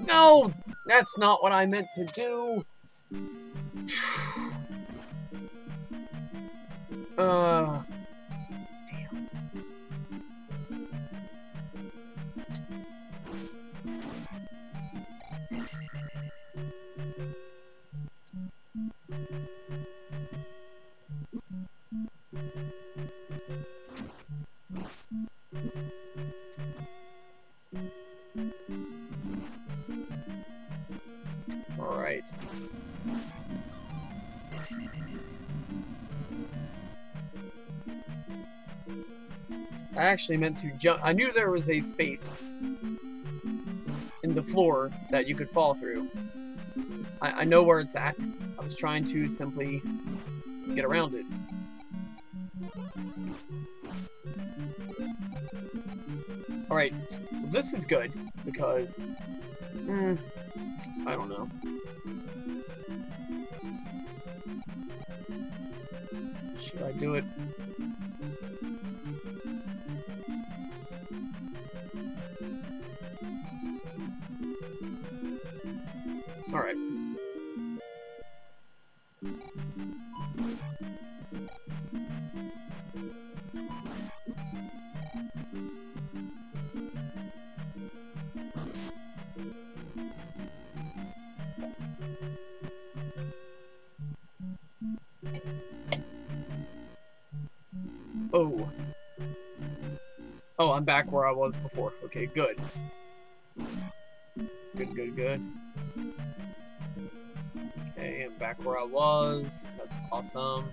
No! That's not what I meant to do! Damn. Alright. I actually meant to jump. I knew there was a space in the floor that you could fall through. I know where it's at. I was trying to simply get around it. Alright, well, this is good because I don't know. Should I do it? Alright. Oh. Oh, I'm back where I was before. Okay, good. Good, good, good. Okay, I'm back where I was. That's awesome.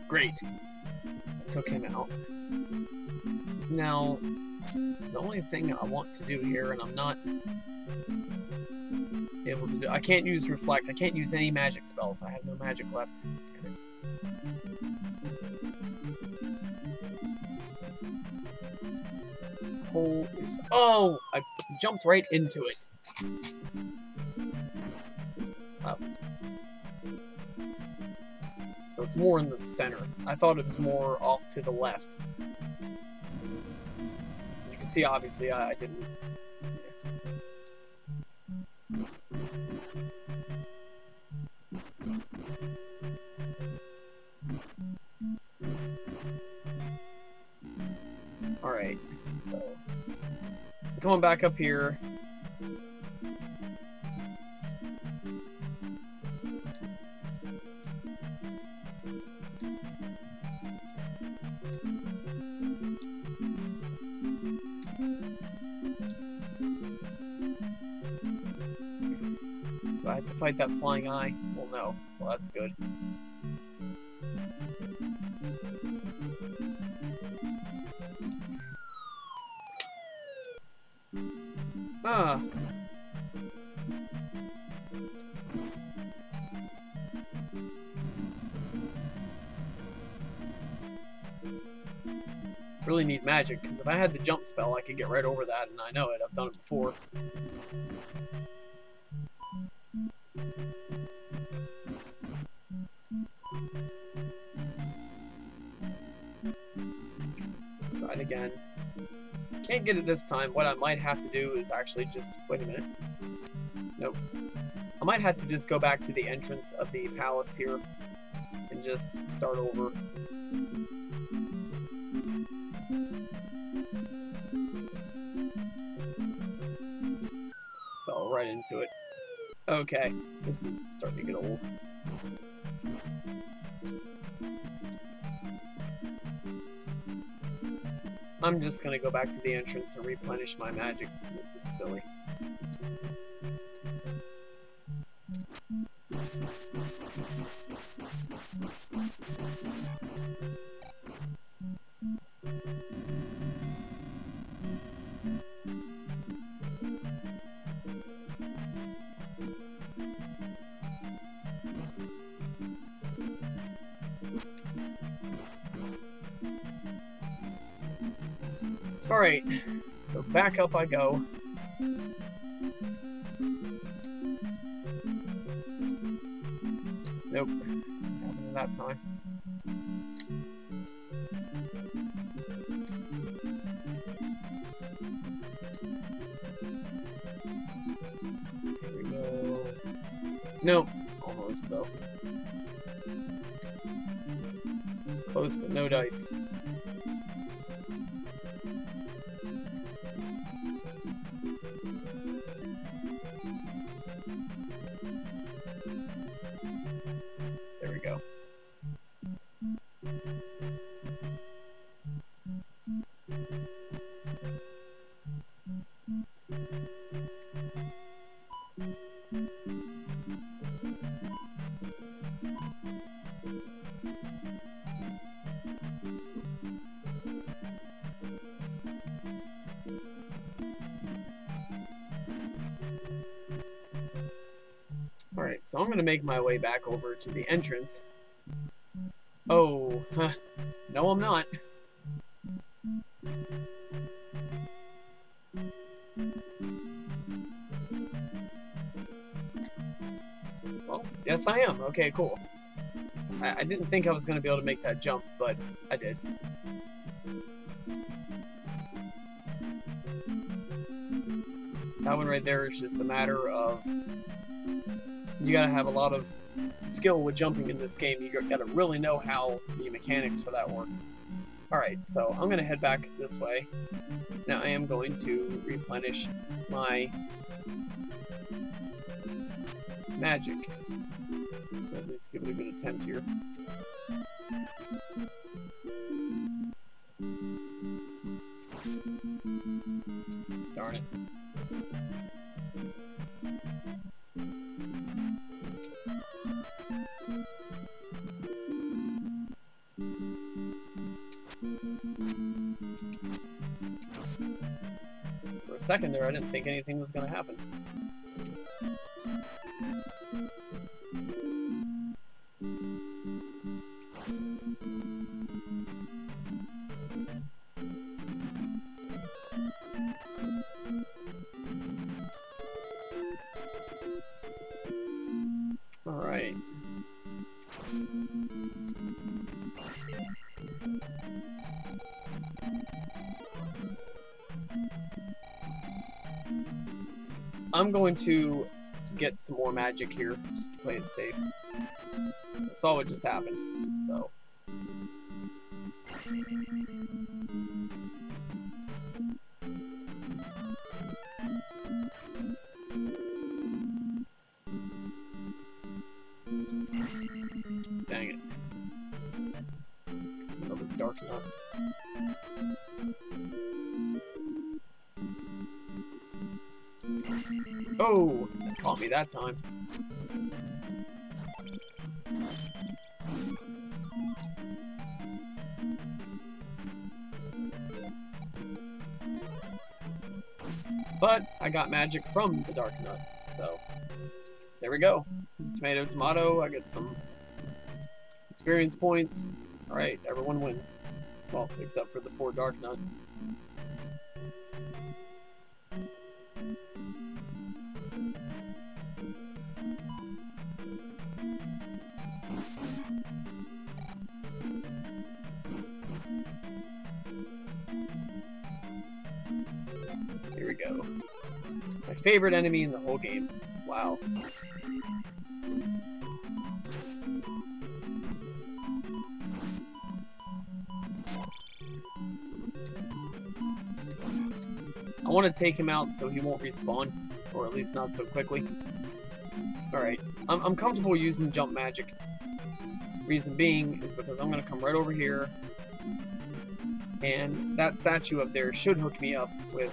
Great. I took him out. Now, the only thing I want to do here, and I'm not able to do... I can't use Reflect. I can't use any magic spells. I have no magic left. Hole is... Oh! I jumped right into it. That was... So it's more in the center. I thought it was more off to the left. You can see, obviously, I didn't... Alright, so... Coming back up here. Do I have to fight that flying eye? Well, no. Well, that's good. Ah. Really need magic, because if I had the jump spell, I could get right over that, and I know it. I've done it before. Try it again. Can't get it this time. What I might have to do is actually just... Wait a minute. Nope. I might have to just go back to the entrance of the palace here and just start over. Fell right into it. Okay. This is starting to get old. I'm just gonna go back to the entrance and replenish my magic. This is silly. Alright, so back up I go. Nope, happened that time. Here we go. Nope, almost though. Close, but no dice. There we go. Alright, so I'm going to make my way back over to the entrance. Oh, huh. No I'm not. Well, yes I am. Okay, cool. I didn't think I was going to be able to make that jump, but I did. That one right there is just a matter of... You gotta have a lot of skill with jumping in this game. You gotta really know how the mechanics for that work. Alright, so I'm gonna head back this way. Now I am going to replenish my magic. At least give it a good attempt here. Darn it. For a second there, I didn't think anything was going to happen. Alright. I'm going to get some more magic here, just to play it safe. I saw what just happened, so... Dang it. There's another dark nut. Oh! Caught me that time. But I got magic from the dark nut, so there we go. Tomato, tomato. I get some experience points. Alright, everyone wins. Well, except for the poor dark nut. Here we go. My favorite enemy in the whole game. Wow. I want to take him out so he won't respawn, or at least not so quickly. Alright, I'm comfortable using jump magic. Reason being is because I'm going to come right over here, and that statue up there should hook me up with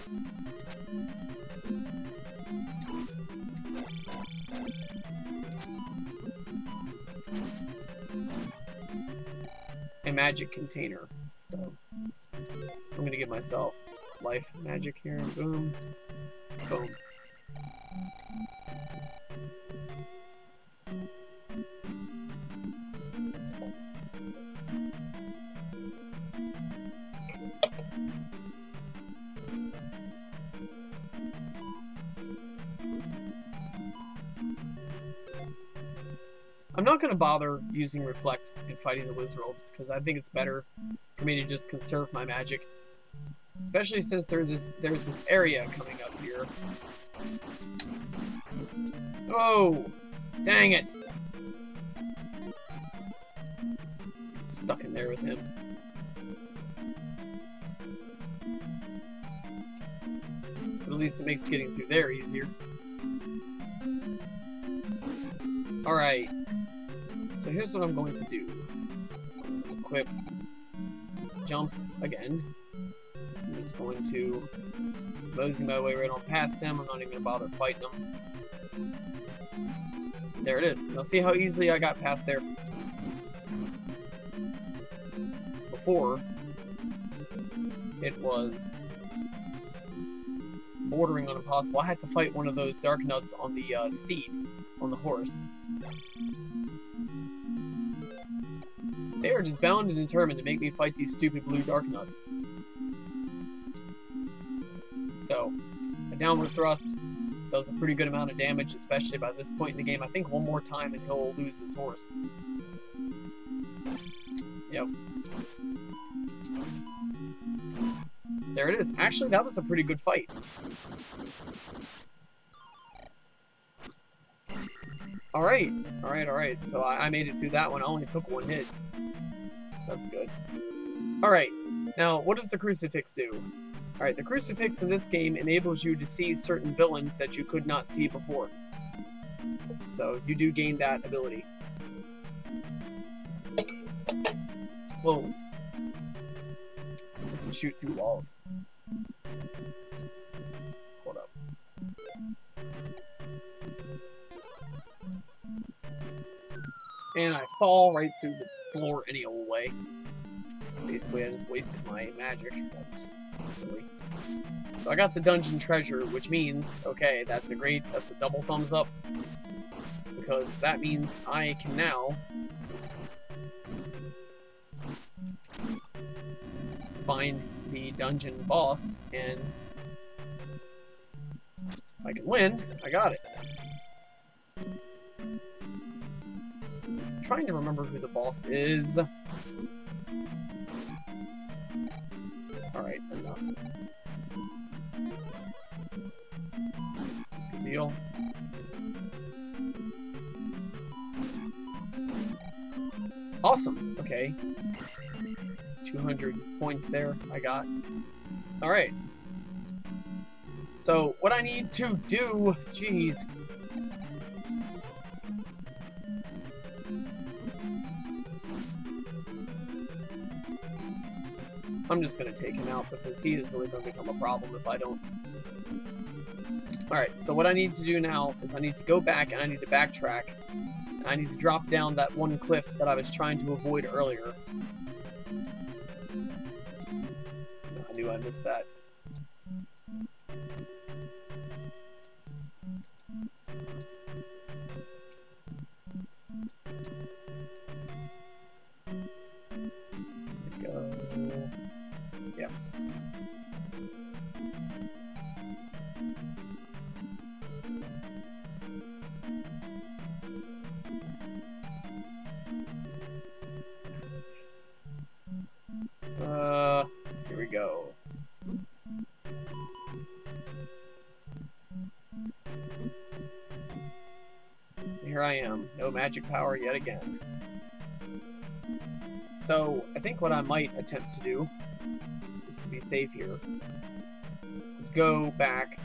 a magic container. So I'm going to give myself life magic here. Boom. Boom. I'm not going to bother using Reflect in fighting the Wizrobes, because I think it's better for me to just conserve my magic. Especially since there's this area coming up here. Oh! Dang it! Get stuck in there with him. But at least it makes getting through there easier. Alright. So here's what I'm going to do. Equip. Jump again. I'm just going to mosey my way right on past him. I'm not even going to bother fighting him. There it is. Now see how easily I got past there? Before, it was bordering on impossible. I had to fight one of those dark nuts on the steed, on the horse. They are just bound and determined to make me fight these stupid blue dark nuts. So, a downward thrust does a pretty good amount of damage, especially by this point in the game. I think one more time and he'll lose his horse. Yep. There it is. Actually, that was a pretty good fight. Alright. Alright. So I made it through that one. I only took one hit. So that's good. Alright. Now, what does the crucifix do? Alright, the crucifix in this game enables you to see certain villains that you could not see before. So, you do gain that ability. Whoa. Shoot through walls. Hold up. And I fall right through the floor any old way. Basically, I just wasted my magic. That's silly. So I got the dungeon treasure, which means, okay, that's a double thumbs up. Because that means I can now find the dungeon boss, and if I can win, I got it. I'm trying to remember who the boss is. Alright, enough. Good deal. Awesome. Okay. 200 points there I got. Alright. So, what I need to do... Jeez. I'm just going to take him out because he is really going to become a problem if I don't. Alright, so what I need to do now is I need to go back and I need to backtrack. And I need to drop down that one cliff that I was trying to avoid earlier. I knew I missed that. There we go. Yes. Here we go. Here I am, no magic power yet again. So, I think what I might attempt to do, just to be safe here, is go back.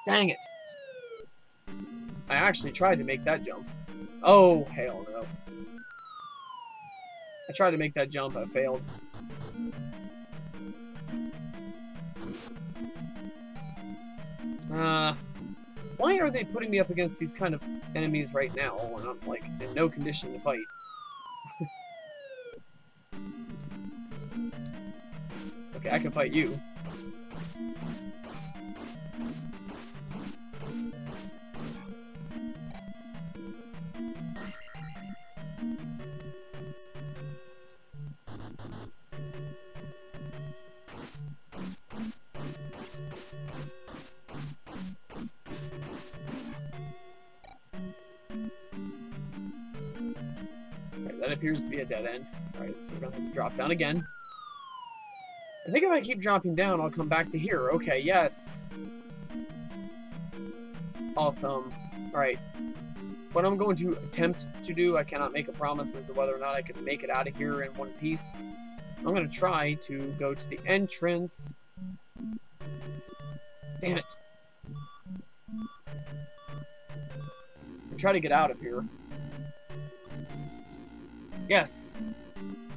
Dang it! I actually tried to make that jump. Oh, hell no. I tried to make that jump, I failed. Why are they putting me up against these kind of enemies right now when I'm, like, in no condition to fight? Okay, I can fight you. That appears to be a dead end. Alright, so we're gonna have to drop down again. I think if I keep dropping down, I'll come back to here. Okay, yes. Awesome. Alright. What I'm going to attempt to do, I cannot make a promise as to whether or not I can make it out of here in one piece. I'm going to try to go to the entrance. Damn it. And try to get out of here. Yes!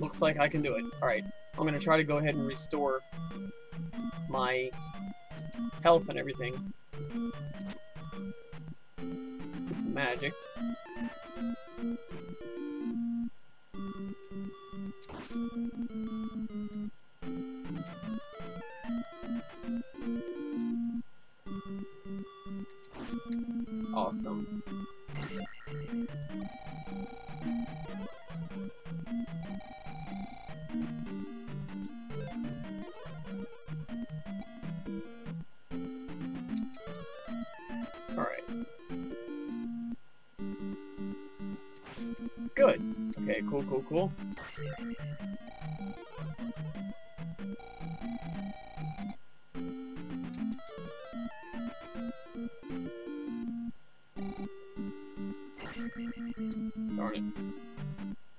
Looks like I can do it. Alright, I'm gonna try to go ahead and restore my health and everything. Get some magic. Awesome. Good. Okay, cool, cool, cool. Darn it.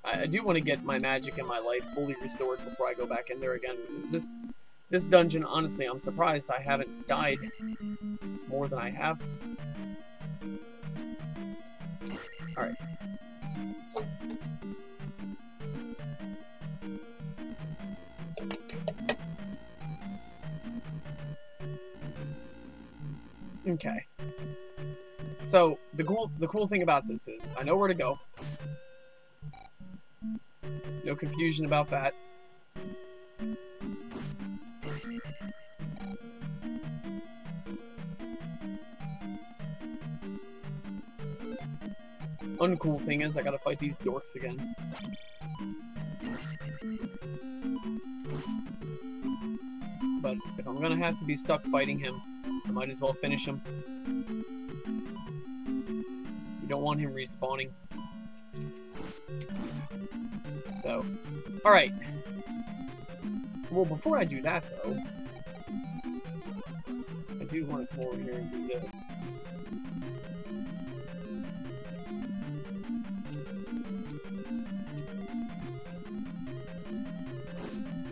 I do want to get my magic and my life fully restored before I go back in there again, because this dungeon, honestly, I'm surprised I haven't died more than I have. Alright. Okay. So the cool thing about this is I know where to go. No confusion about that. Uncool thing is I gotta fight these dorks again. But if I'm gonna have to be stuck fighting him, I might as well finish him. You don't want him respawning. So, alright. Well, before I do that, though, I do want to come over here and do this.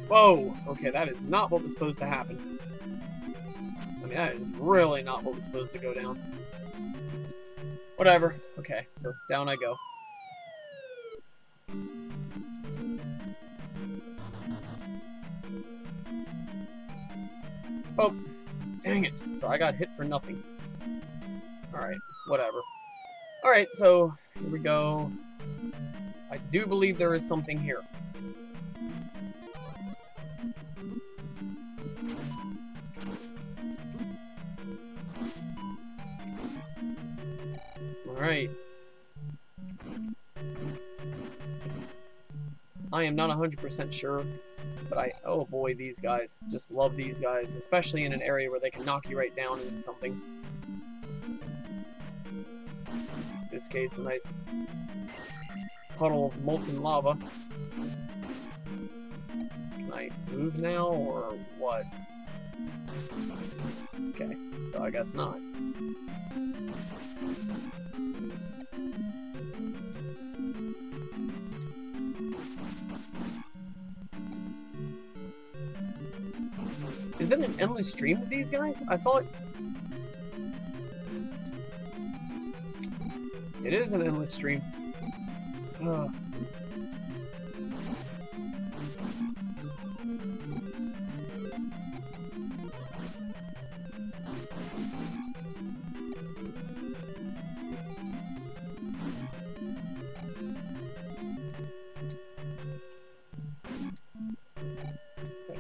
Whoa! Okay, that is not what was supposed to happen. I mean, that is really not what was supposed to go down. Whatever. Okay, so down I go. Oh, dang it. So I got hit for nothing. Alright, whatever. Alright, so here we go. I do believe there is something here. Alright. I am not 100% sure, but oh boy, these guys. Just love these guys, especially in an area where they can knock you right down into something. In this case, a nice puddle of molten lava. Can I move now, or what? Okay, so I guess not. Is it an endless stream of these guys? I thought... It is an endless stream. Ugh.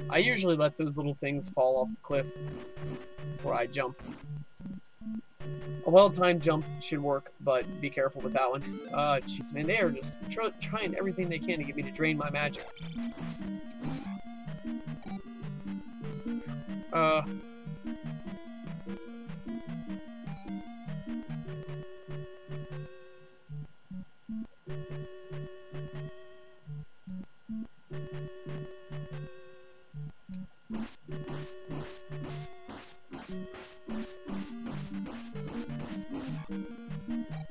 I usually let those little things fall off the cliff before I jump. A well-timed jump should work, but be careful with that one. Jeez, man, they are just trying everything they can to get me to drain my magic.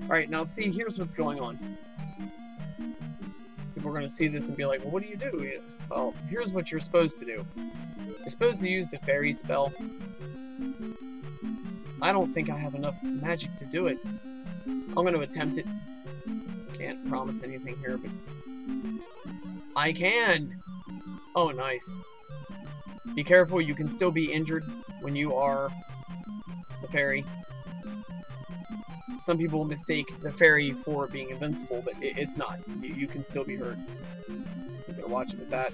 Alright, now see, here's what's going on. People are going to see this and be like, well, what do you do? Well, here's what you're supposed to do. You're supposed to use the fairy spell. I don't think I have enough magic to do it. I'm going to attempt it. Can't promise anything here, but... I can! Oh, nice. Be careful, you can still be injured when you are the fairy. Some people mistake the fairy for being invincible, but it's not. You can still be hurt. So we gotta watch it with that.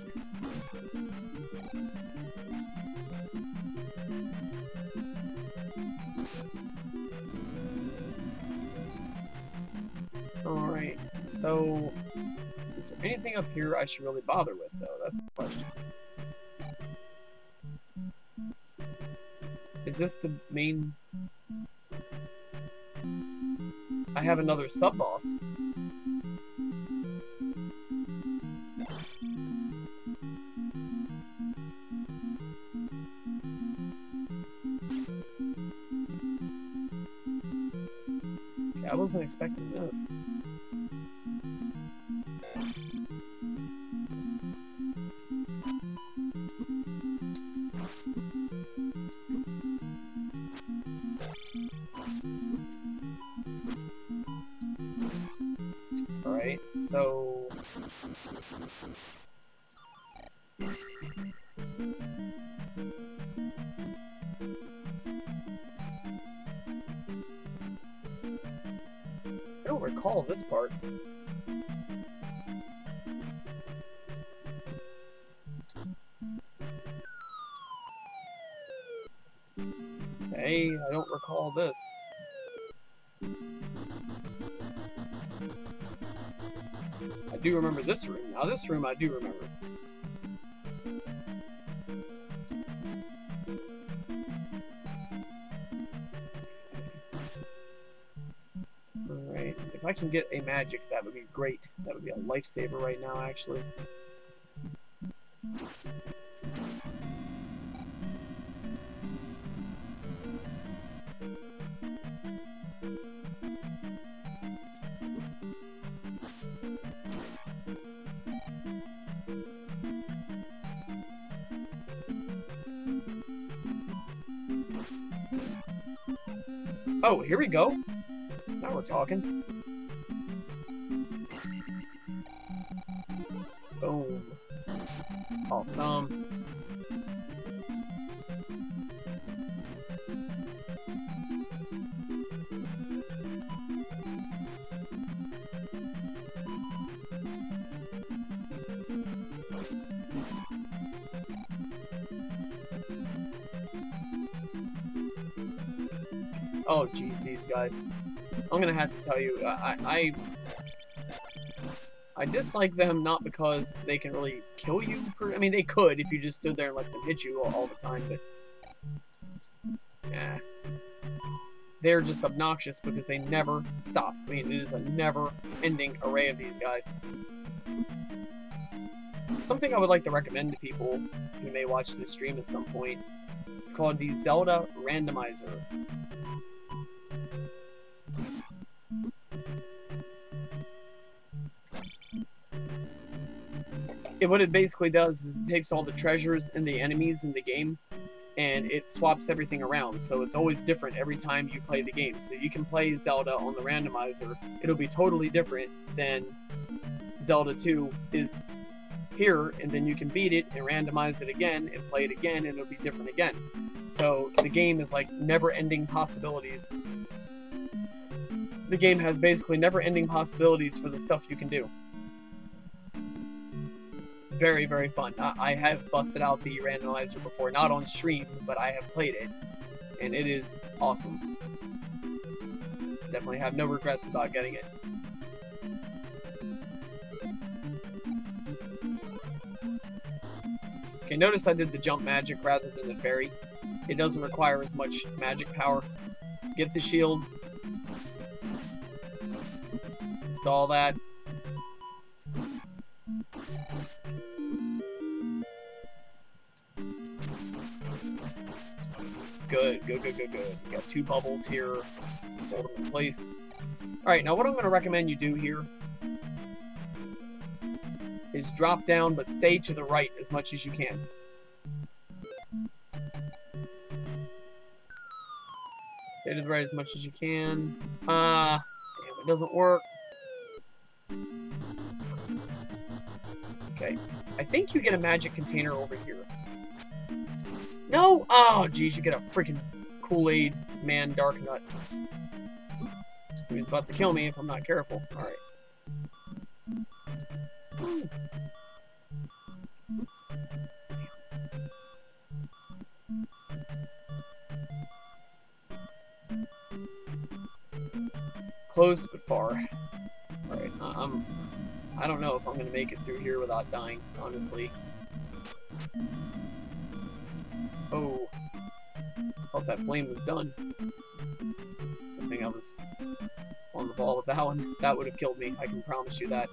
Alright, so... Is there anything up here I should really bother with, though? That's the question. Is this the main... I have another sub-boss. Okay, I wasn't expecting this. Alright, so... recall this part. Okay, I don't recall this. I do remember this room. Now this room I do remember. Alright, if I can get a magic, that would be great. That would be a lifesaver right now, actually. Oh, here we go. Now we're talking. Boom. Awesome. Oh, geez, these guys. I'm gonna have to tell you, I dislike them not because they can really kill you. I mean, they could if you just stood there and let them hit you all the time, but yeah, they're just obnoxious because they never stop. I mean, it is a never-ending array of these guys. Something I would like to recommend to people who may watch this stream at some point. It's called the Zelda Randomizer. What it basically does is it takes all the treasures and the enemies in the game and it swaps everything around, so it's always different every time you play the game. So you can play Zelda on the randomizer, it'll be totally different than Zelda 2 is here, and then you can beat it and randomize it again and play it again and it'll be different again. So the game is like never-ending possibilities. The game has basically never-ending possibilities for the stuff you can do. Very, very fun. I have busted out the randomizer before, not on stream, but I have played it, and it is awesome. Definitely have no regrets about getting it. Okay, notice I did the jump magic rather than the fairy. It doesn't require as much magic power. Get the shield. Install that. Good, good, good, good, good. We got 2 bubbles here. Hold them in place. Alright, now what I'm going to recommend you do here is drop down, but stay to the right as much as you can. Stay to the right as much as you can. Damn, it doesn't work. Okay. I think you get a magic container over here. No! Oh, geez, you get a freaking Kool-Aid Man Dark Nut. He's about to kill me if I'm not careful. Alright. Close but far. Alright, I don't know if I'm gonna make it through here without dying, honestly. Oh, I thought that flame was done. Good thing I was on the ball with that one. That would have killed me, I can promise you that.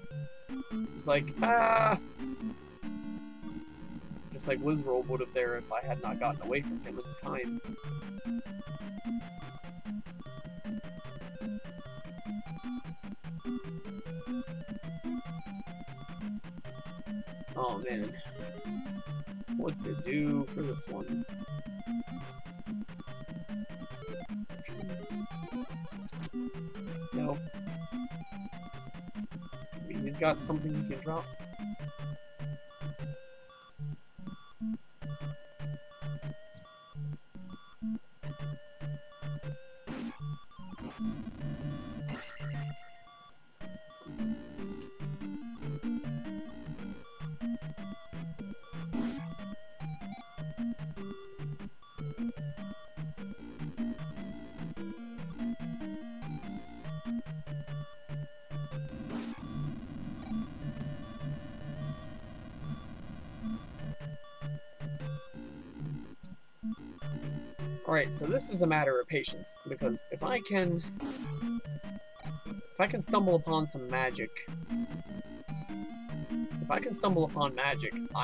Just like, ah! Just like Wizroll would have there if I had not gotten away from him in time. Oh man. What to do for this one? No. Maybe he's got something he can drop. Alright, so this is a matter of patience, because if I can stumble upon some magic, I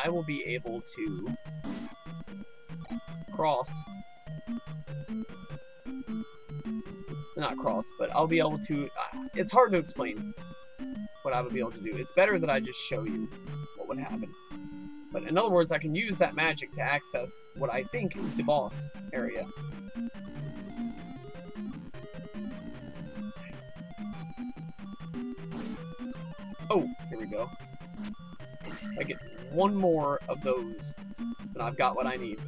will be able to not cross, but I'll be able to, it's hard to explain what I would be able to do. It's better that I just show you what would happen. But in other words, I can use that magic to access what I think is the boss area. Oh, here we go. If I get one more of those, then I've got what I need.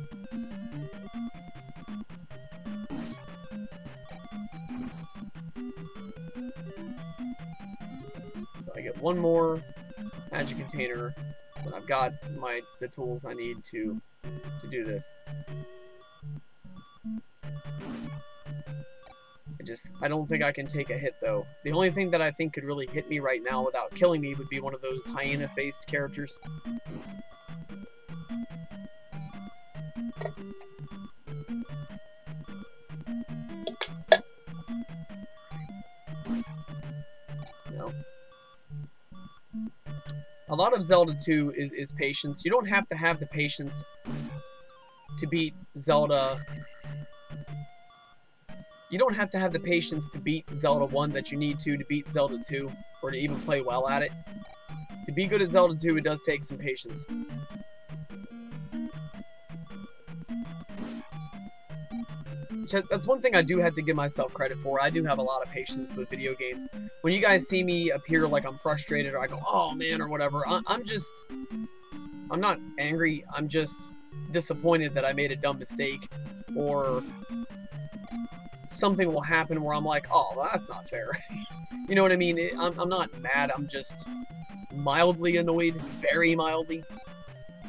So I get one more magic container, and I've got the tools I need to do this. I don't think I can take a hit, though. The only thing that I think could really hit me right now without killing me would be one of those hyena-faced characters. No. A lot of Zelda 2 is patience. You don't have to have the patience to beat Zelda. You don't have to have the patience to beat Zelda 1 that you need to beat Zelda 2, or to even play well at it. To be good at Zelda 2, it does take some patience. That's one thing I do have to give myself credit for. I do have a lot of patience with video games. When you guys see me appear like I'm frustrated, or I go, oh man, or whatever, I'm not angry, I'm just disappointed that I made a dumb mistake, or something will happen where I'm like, oh, well, that's not fair. You know what I mean? I'm not mad, I'm just mildly annoyed, very mildly.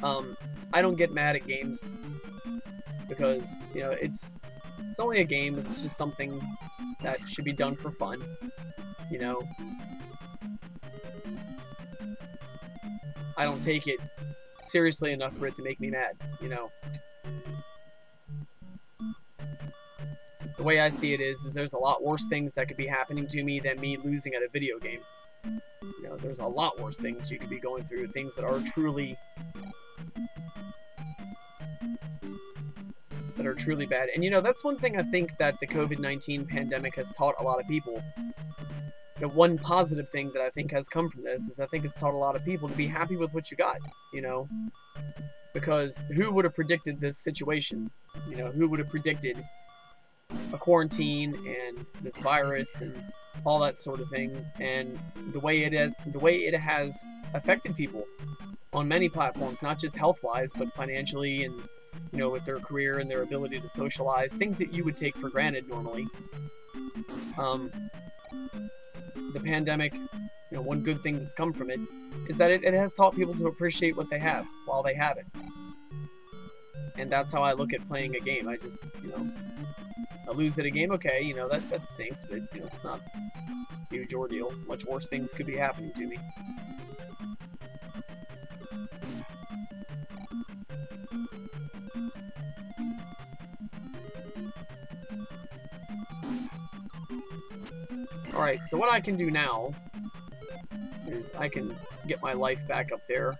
I don't get mad at games because, you know, it's only a game, it's just something that should be done for fun, you know? I don't take it seriously enough for it to make me mad, you know? The way I see it is there's a lot worse things that could be happening to me than me losing at a video game. You know, there's a lot worse things you could be going through, things that are truly bad. And you know, that's one thing I think that the COVID-19 pandemic has taught a lot of people. The one positive thing that I think has come from this is I think it's taught a lot of people to be happy with what you got, you know? Because who would have predicted this situation? You know, who would have predicted a quarantine and this virus and all that sort of thing, and the way it has affected people on many platforms, not just health-wise, but financially, and you know, with their career and their ability to socialize, things that you would take for granted normally. The pandemic, you know, one good thing that's come from it is that it has taught people to appreciate what they have while they have it. And that's how I look at playing a game. I just, you know, I lose at a game, okay, you know, that stinks, but, you know, it's not a huge ordeal. Much worse things could be happening to me. Alright, so what I can do now is I can get my life back up there.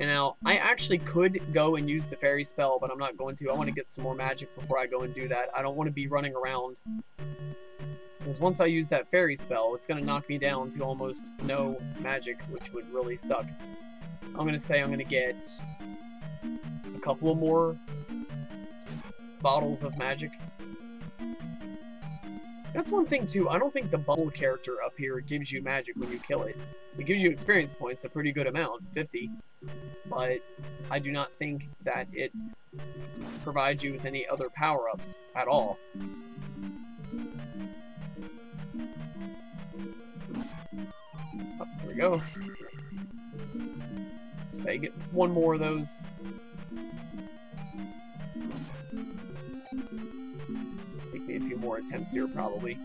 And now, I actually could go and use the fairy spell, but I'm not going to. I want to get some more magic before I go and do that. I don't want to be running around. Because once I use that fairy spell, it's going to knock me down to almost no magic, which would really suck. I'm going to say I'm going to get a couple of more bottles of magic. That's one thing, too. I don't think the bubble character up here gives you magic when you kill it. It gives you experience points, a pretty good amount, 50. But I do not think that it provides you with any other power-ups at all. Oh, there we go. Say, get one more of those. Take me a few more attempts here, probably.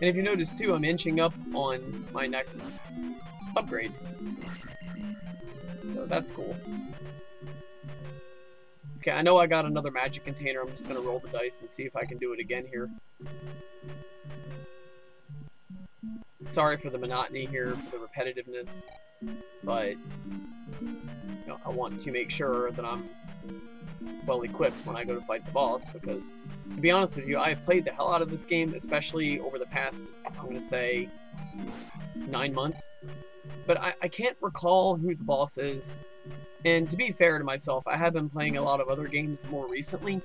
And if you notice too, I'm inching up on my next upgrade. So that's cool. Okay, I know I got another magic container. I'm just going to roll the dice and see if I can do it again here. Sorry for the monotony here, for the repetitiveness, but you know, I want to make sure that I'm well equipped when I go to fight the boss, because to be honest with you, I have played the hell out of this game, especially over the past, I'm going to say, 9 months. But I can't recall who the boss is. And to be fair to myself, I have been playing a lot of other games more recently.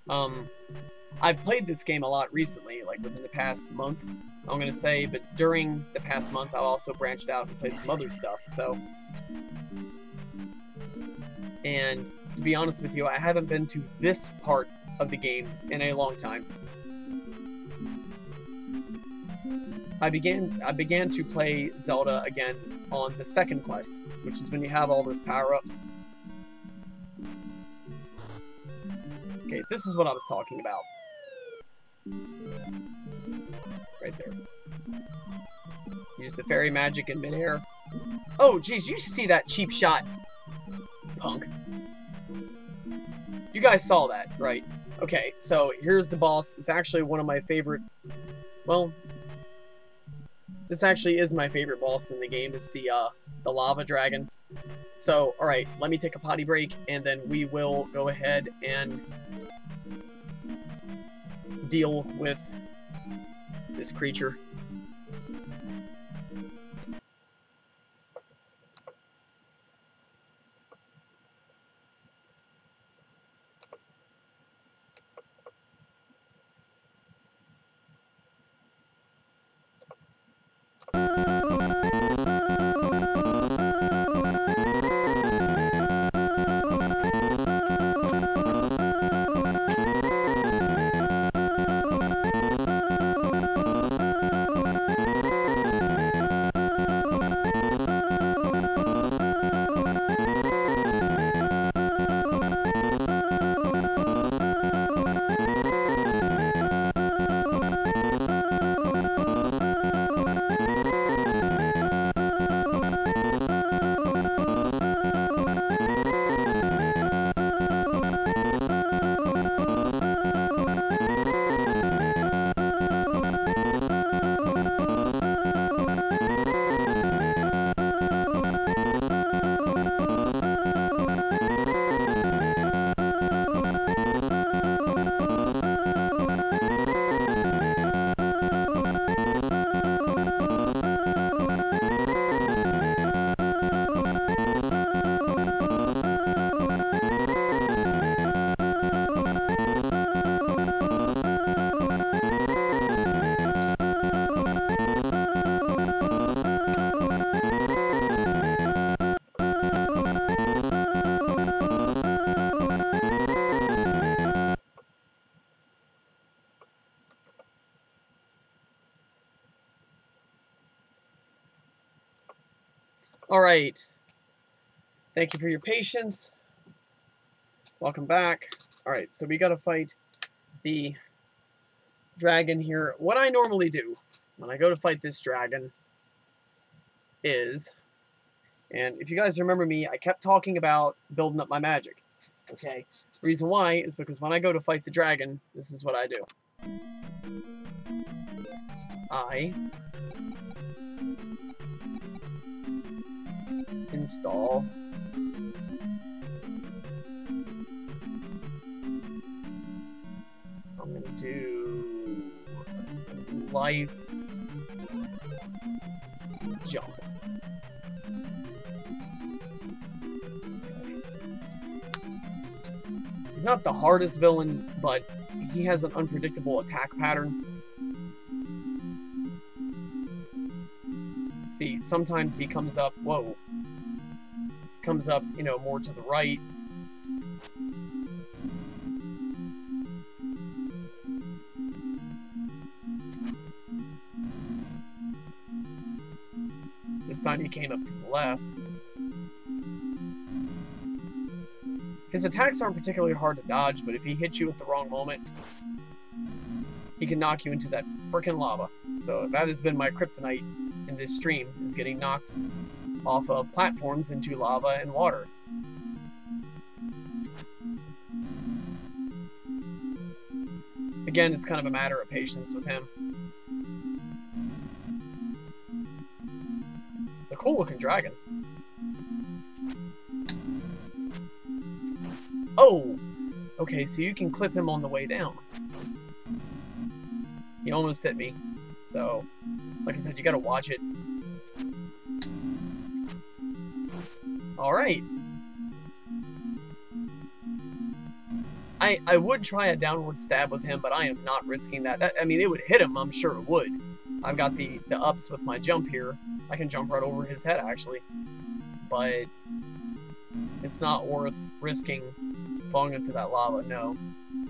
I've played this game a lot recently, like within the past month, I'm going to say, but during the past month, I've also branched out and played some other stuff, so. And to be honest with you, I haven't been to this part of the game in a long time. I began to play Zelda again on the second quest, which is when you have all those power-ups. Okay, this is what I was talking about. Right there. Use the fairy magic in midair. Oh, geez, you see that cheap shot, punk. You guys saw that, right? Okay, so here's the boss. It's actually one of my favorite... Well, this actually is my favorite boss in the game. It's the lava dragon. So, alright, let me take a potty break, and then we will go ahead and deal with this creature. Alright. Thank you for your patience. Welcome back. Alright, so we gotta fight the dragon here. What I normally do when I go to fight this dragon is, and if you guys remember me, I kept talking about building up my magic. Okay? Reason why is because when I go to fight the dragon, this is what I do. I install I'm gonna do life jump. He's not the hardest villain, but he has an unpredictable attack pattern. See, sometimes he comes up, whoa, comes up, you know, more to the right. This time he came up to the left. His attacks aren't particularly hard to dodge, but if he hits you at the wrong moment, he can knock you into that frickin' lava. So that has been my kryptonite in this stream, is getting knocked off of platforms into lava and water. Again, it's kind of a matter of patience with him. It's a cool looking dragon. Oh! Okay, so you can clip him on the way down. He almost hit me. So, like I said, you gotta watch it. Alright. I would try a downward stab with him, but I am not risking that. I mean, it would hit him, I'm sure it would. I've got the ups with my jump here. I can jump right over his head, actually. But it's not worth risking falling into that lava, no.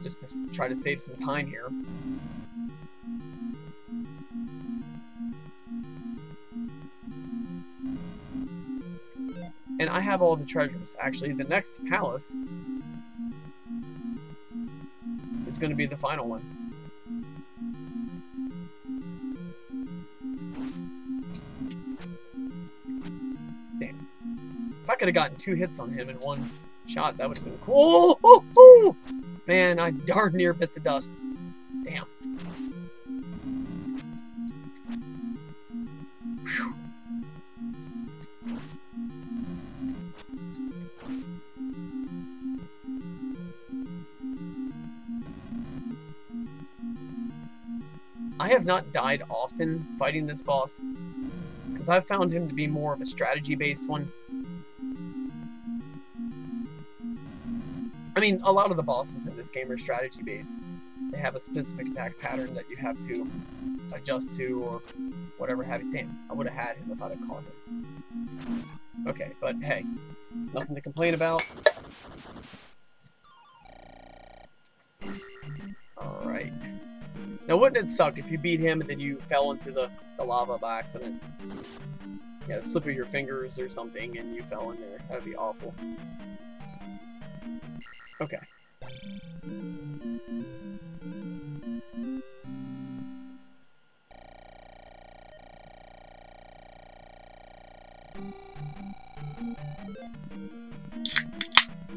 Just to try to save some time here. And I have all the treasures. Actually, the next palace is going to be the final one. Damn. If I could have gotten 2 hits on him in one shot, that would have been cool. Oh, oh, oh. Man, I darn near bit the dust. Damn. Whew. I have not died often fighting this boss, because I've found him to be more of a strategy-based one. I mean, a lot of the bosses in this game are strategy-based. They have a specific attack pattern that you have to adjust to, or whatever have you. Damn, I would have had him if I'd have caught him. Okay, but hey, nothing to complain about. Alright. Now, wouldn't it suck if you beat him and then you fell into the lava by accident? Yeah, slip of your fingers or something and you fell in there. That would be awful. Okay.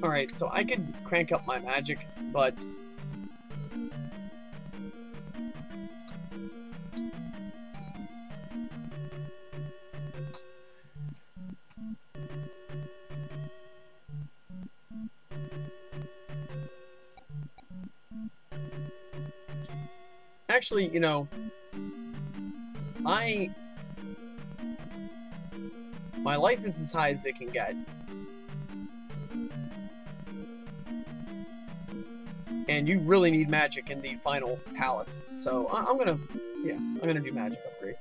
Alright, so I could crank up my magic, but actually, you know, my life is as high as it can get. And you really need magic in the final palace. So I'm gonna do magic upgrade.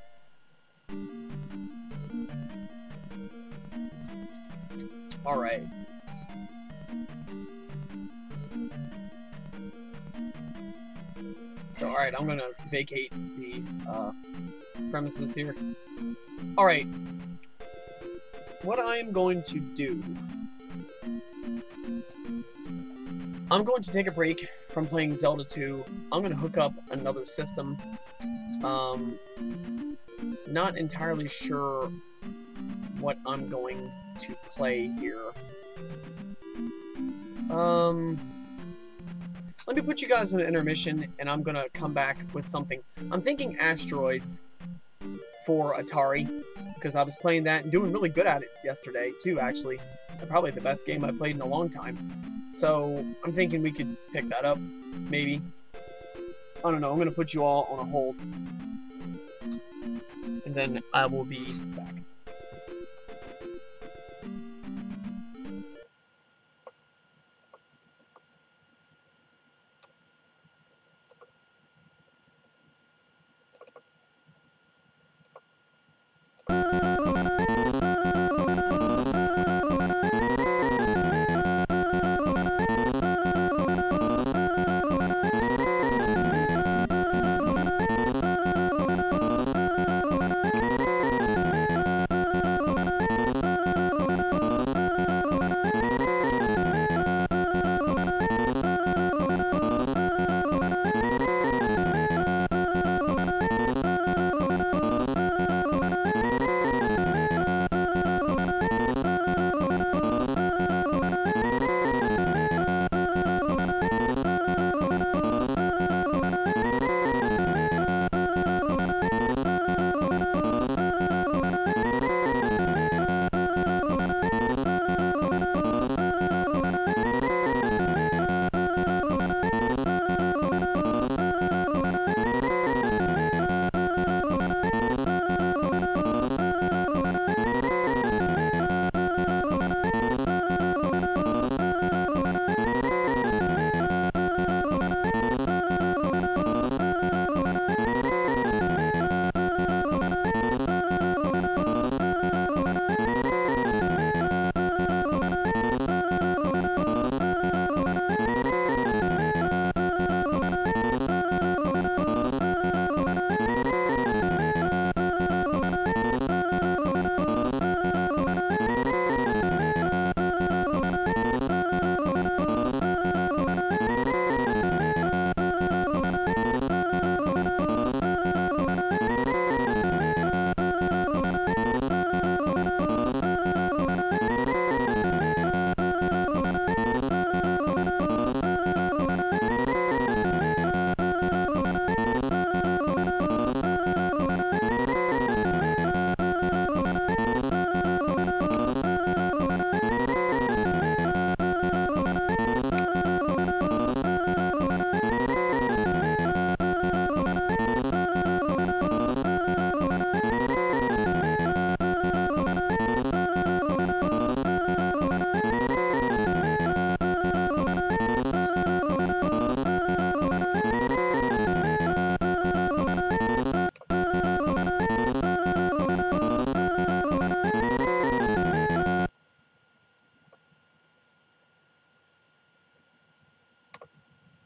Alright. So, alright, I'm gonna vacate the premises here. Alright. What I'm going to do, I'm going to take a break from playing Zelda 2. I'm going to hook up another system. Not entirely sure what I'm going to play here. Let me put you guys in an intermission, and I'm going to come back with something. I'm thinking Asteroids for Atari, because I was playing that and doing really good at it yesterday, too, actually. Probably the best game I've played in a long time. So, I'm thinking we could pick that up, maybe. I don't know, I'm going to put you all on a hold. And then I will be back.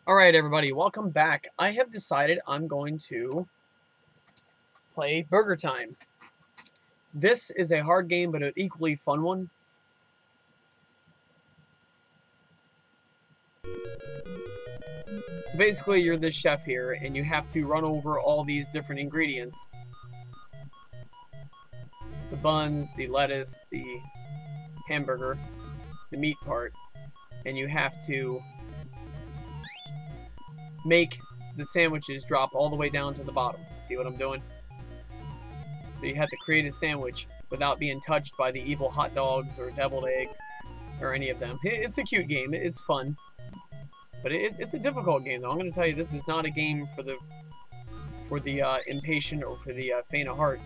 Alright everybody, welcome back. I have decided I'm going to play Burger Time. This is a hard game, but an equally fun one. So basically you're the chef here, and you have to run over all these different ingredients. The buns, the lettuce, the hamburger, the meat part, and you have to make the sandwiches drop all the way down to the bottom. See what I'm doing? So you have to create a sandwich without being touched by the evil hot dogs or deviled eggs or any of them. It's a cute game. It's fun. But it's a difficult game, though. I'm going to tell you, this is not a game for the impatient or for the faint of heart.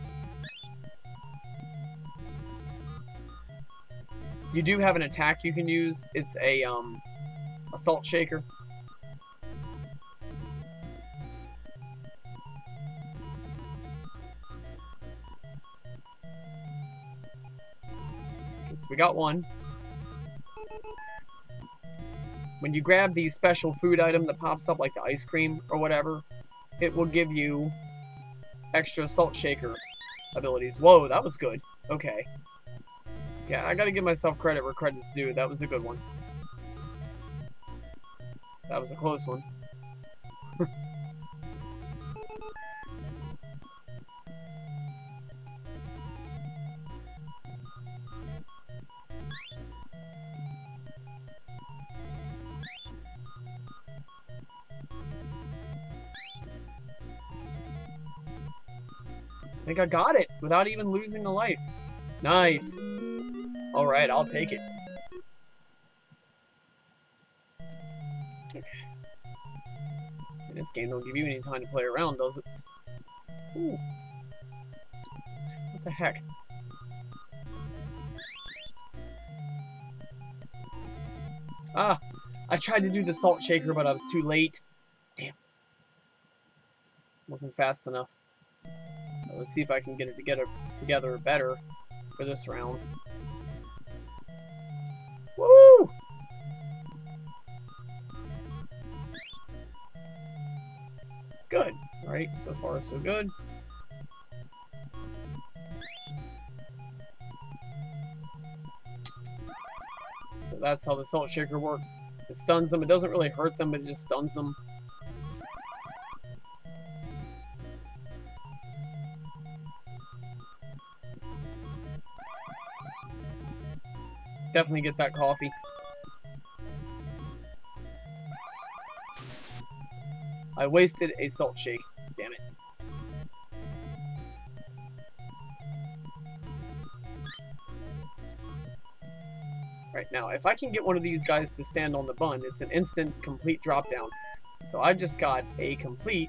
You do have an attack you can use. It's a salt shaker. Okay, so we got one. When you grab the special food item that pops up, like the ice cream or whatever, it will give you extra salt shaker abilities. Whoa, that was good. Okay. Yeah, I gotta give myself credit where credit's due. That was a good one. That was a close one. I think I got it without even losing a life. Nice. Alright, I'll take it. Okay. This game don't give you any time to play around, does it? Ooh. What the heck? Ah! I tried to do the salt shaker, but I was too late. Damn. Wasn't fast enough. Let's see if I can get it together better for this round. Woo! Good. Alright, so far so good. So that's how the salt shaker works. It stuns them. It doesn't really hurt them, but it just stuns them. Definitely get that coffee. I wasted a salt shake. Damn it. Right, now, if I can get one of these guys to stand on the bun, it's an instant, complete drop down. So I've just got a complete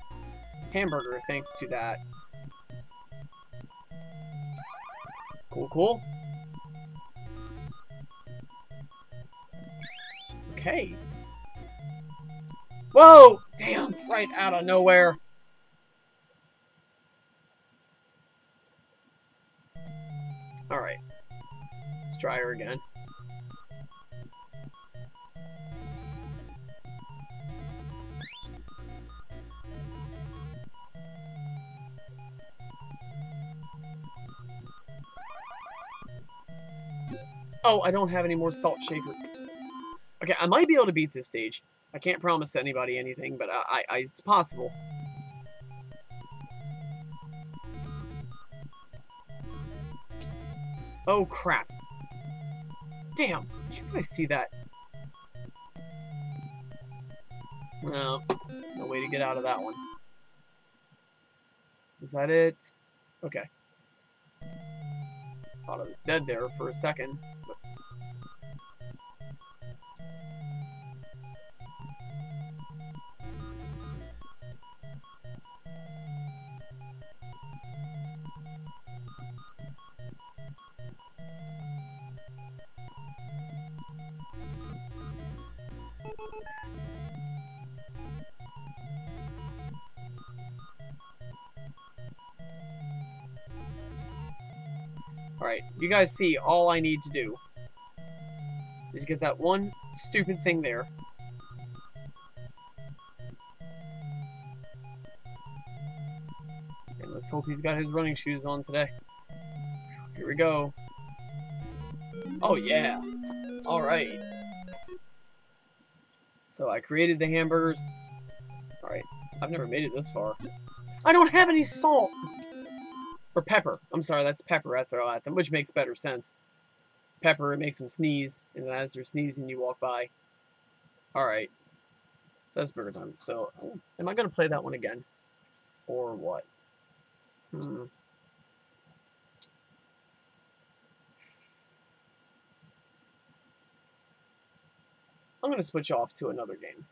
hamburger thanks to that. Cool, cool. Okay. Whoa! Damn, right out of nowhere. Alright. Let's try her again. Oh, I don't have any more salt shakers. Okay, I might be able to beat this stage. I can't promise anybody anything, but it's possible. Oh, crap. Damn, did you guys see that? No, no way to get out of that one. Is that it? Okay. Thought I was dead there for a second. But... Alright, you guys see, all I need to do is get that one stupid thing there. Let's hope he's got his running shoes on today. Here we go. Oh, yeah. Alright. So I created the hamburgers. Alright. I've never made it this far. I don't have any salt! Or pepper. I'm sorry, that's pepper I throw at them, which makes better sense. Pepper, it makes them sneeze, and then as they're sneezing, you walk by. Alright. So that's burger time. So, am I going to play that one again? Or what? I'm going to switch off to another game.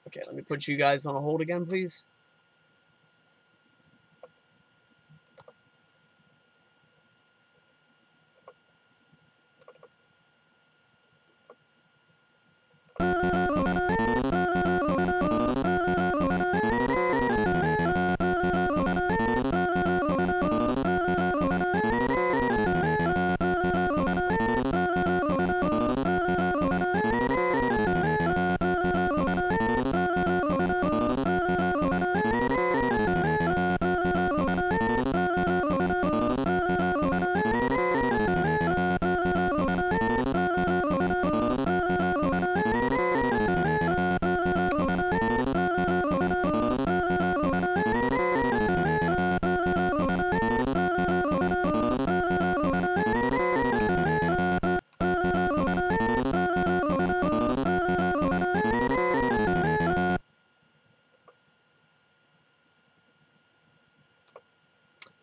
Okay, let me put you guys on a hold again, please.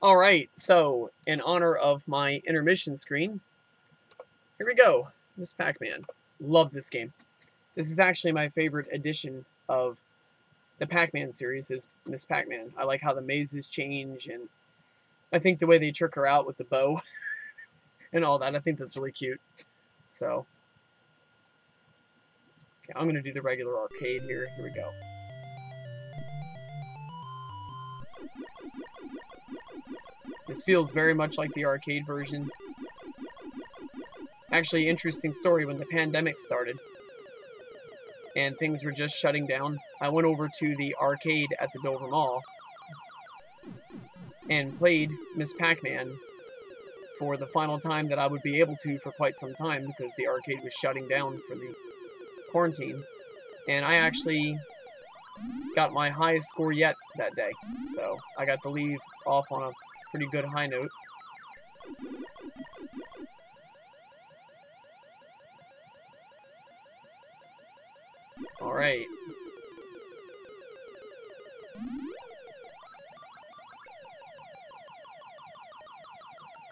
Alright, so, in honor of my intermission screen, here we go. Miss Pac-Man. Love this game. This is actually my favorite edition of the Pac-Man series, is Miss Pac-Man. I like how the mazes change, and I think the way they trick her out with the bow and all that, I think that's really cute. So, okay, I'm going to do the regular arcade here. Here we go. This feels very much like the arcade version. Actually, interesting story, when the pandemic started and things were just shutting down, I went over to the arcade at the Dover Mall and played Miss Pac-Man for the final time that I would be able to for quite some time, because the arcade was shutting down for the quarantine. And I actually got my highest score yet that day. So I got to leave off on a pretty good high note. Alright.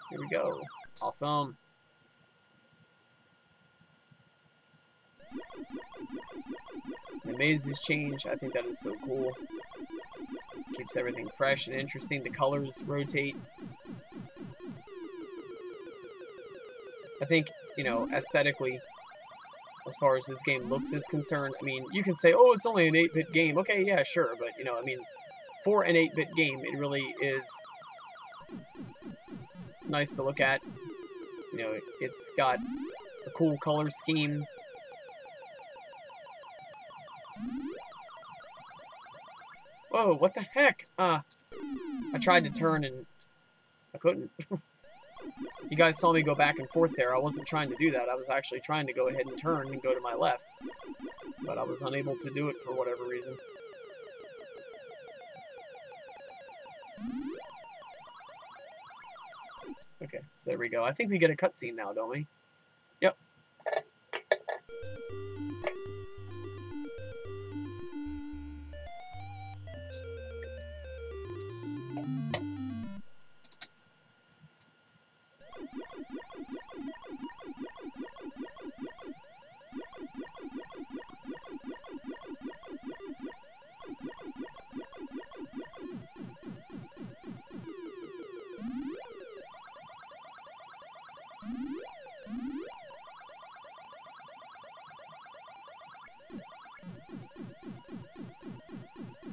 Here we go. Awesome. The mazes change. I think that is so cool. Keeps everything fresh and interesting. The colors rotate. I think, you know, aesthetically, as far as this game looks is concerned, I mean, you can say, oh, it's only an 8-bit game. Okay, yeah, sure. But, you know, I mean, for an 8-bit game, it really is nice to look at. You know, it's got a cool color scheme. Whoa, what the heck? I tried to turn and I couldn't. You guys saw me go back and forth there. I wasn't trying to do that. I was actually trying to go ahead and turn and go to my left. But I was unable to do it for whatever reason. Okay, so there we go. I think we get a cutscene now, don't we? Yep.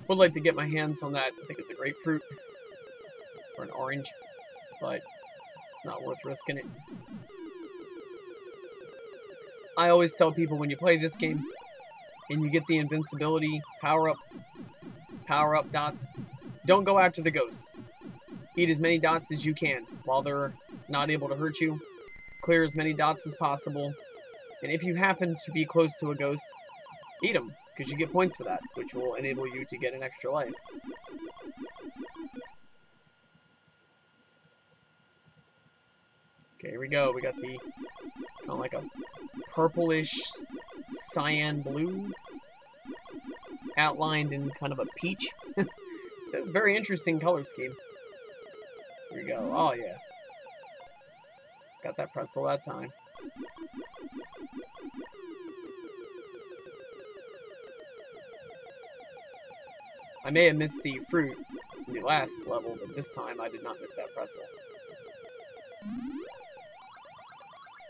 Would like to get my hands on that. I think it's a grapefruit or an orange, but not worth risking it. I always tell people, when you play this game and you get the invincibility power-up, power-up dots. Don't go after the ghosts. Eat as many dots as you can while they're not able to hurt you. Clear as many dots as possible. And if you happen to be close to a ghost, eat them, because you get points for that, which will enable you to get an extra life. Okay, here we go. We got the kind of like a purplish cyan blue, outlined in kind of a peach. It says very interesting color scheme. Here we go. Oh, yeah. Got that pretzel that time. I may have missed the fruit in the last level, but this time I did not miss that pretzel.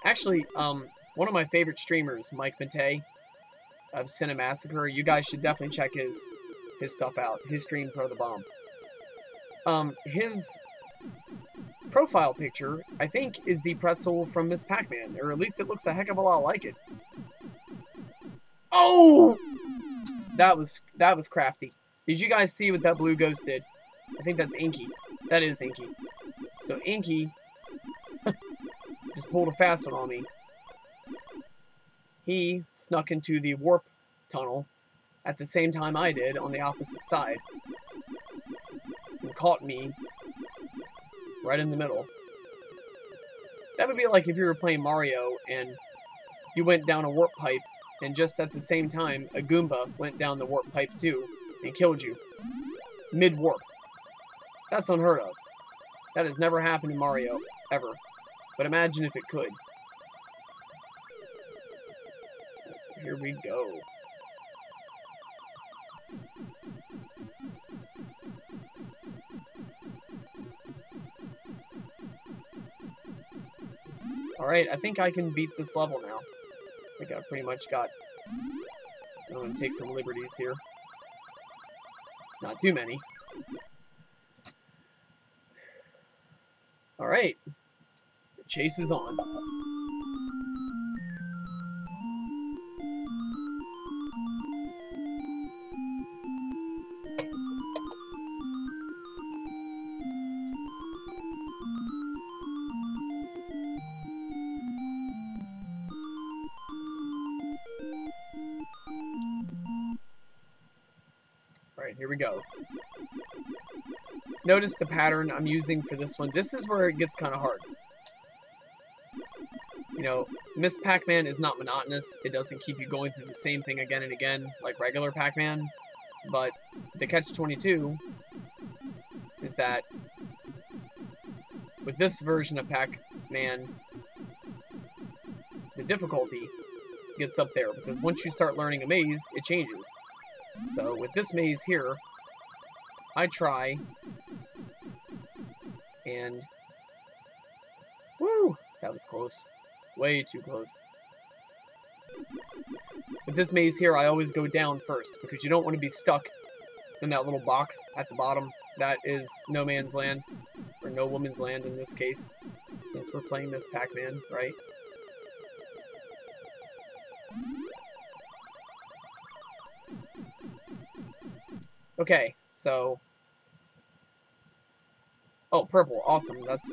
Actually, one of my favorite streamers, Mike Matei of Cinemassacre, you guys should definitely check his stuff out. His streams are the bomb. His profile picture, I think, is the pretzel from Miss Pac-Man, or at least it looks a heck of a lot like it. Oh! That was crafty. Did you guys see what that blue ghost did? I think that's Inky. That is Inky. So Inky just pulled a fast one on me. He snuck into the warp tunnel at the same time I did on the opposite side. And caught me right in the middle. That would be like if you were playing Mario and you went down a warp pipe and just at the same time a Goomba went down the warp pipe too and killed you. Mid-warp. That's unheard of. That has never happened in Mario, ever. But imagine if it could. So here we go. Alright, I think I can beat this level now. I think I've pretty much got... I'm going to take some liberties here. Not too many. Alright. The chase is on. Alright, here we go. Notice the pattern I'm using for this one. This is where it gets kind of hard. You know, Miss Pac-Man is not monotonous. It doesn't keep you going through the same thing again and again, like regular Pac-Man. But the catch-22 is that with this version of Pac-Man, the difficulty gets up there, because once you start learning a maze, it changes. So with this maze here, I try and... Woo! That was close. Way too close. With this maze here, I always go down first, because you don't want to be stuck in that little box at the bottom. That is no man's land, or no woman's land in this case, since we're playing Miss Pac-Man, right? Okay, so... Oh, purple. Awesome. That's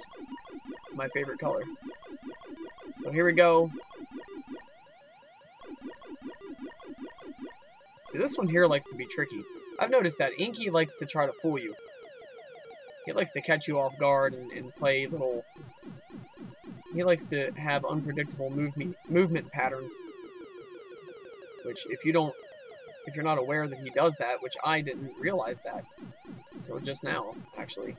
my favorite color. So here we go. See, this one here likes to be tricky. I've noticed that Inky likes to try to fool you. He likes to catch you off guard and play little... He likes to have unpredictable movement patterns. Which, if you're not aware that he does that, which I didn't realize that until just now, actually.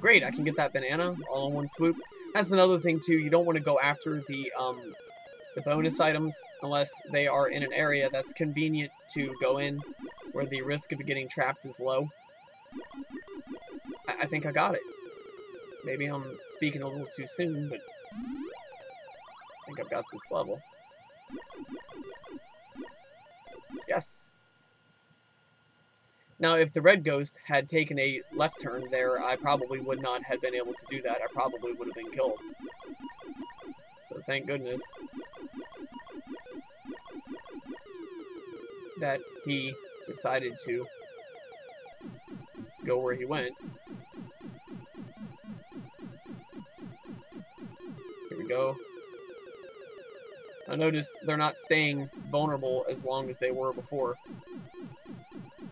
Great, I can get that banana all in one swoop. That's another thing, too. You don't want to go after the bonus items unless they are in an area that's convenient to go in, where the risk of getting trapped is low. I think I got it. Maybe I'm speaking a little too soon, but I think I've got this level. Yes. Now, if the red ghost had taken a left turn there, I probably would not have been able to do that. I probably would have been killed. So, thank goodness that he decided to go where he went. Here we go. Now notice they're not staying vulnerable as long as they were before.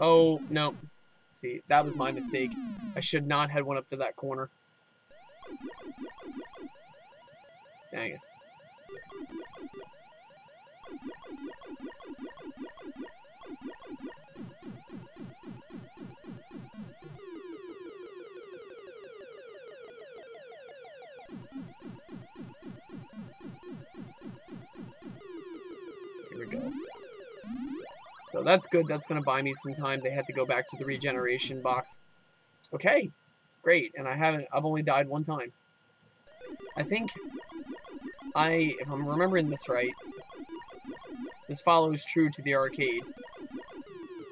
Oh, no. See, that was my mistake. I should not have went up to that corner. Dang it. Here we go. So that's good. That's going to buy me some time. They had to go back to the regeneration box. Okay, great. And I've only died one time. I think if I'm remembering this right, this follows true to the arcade,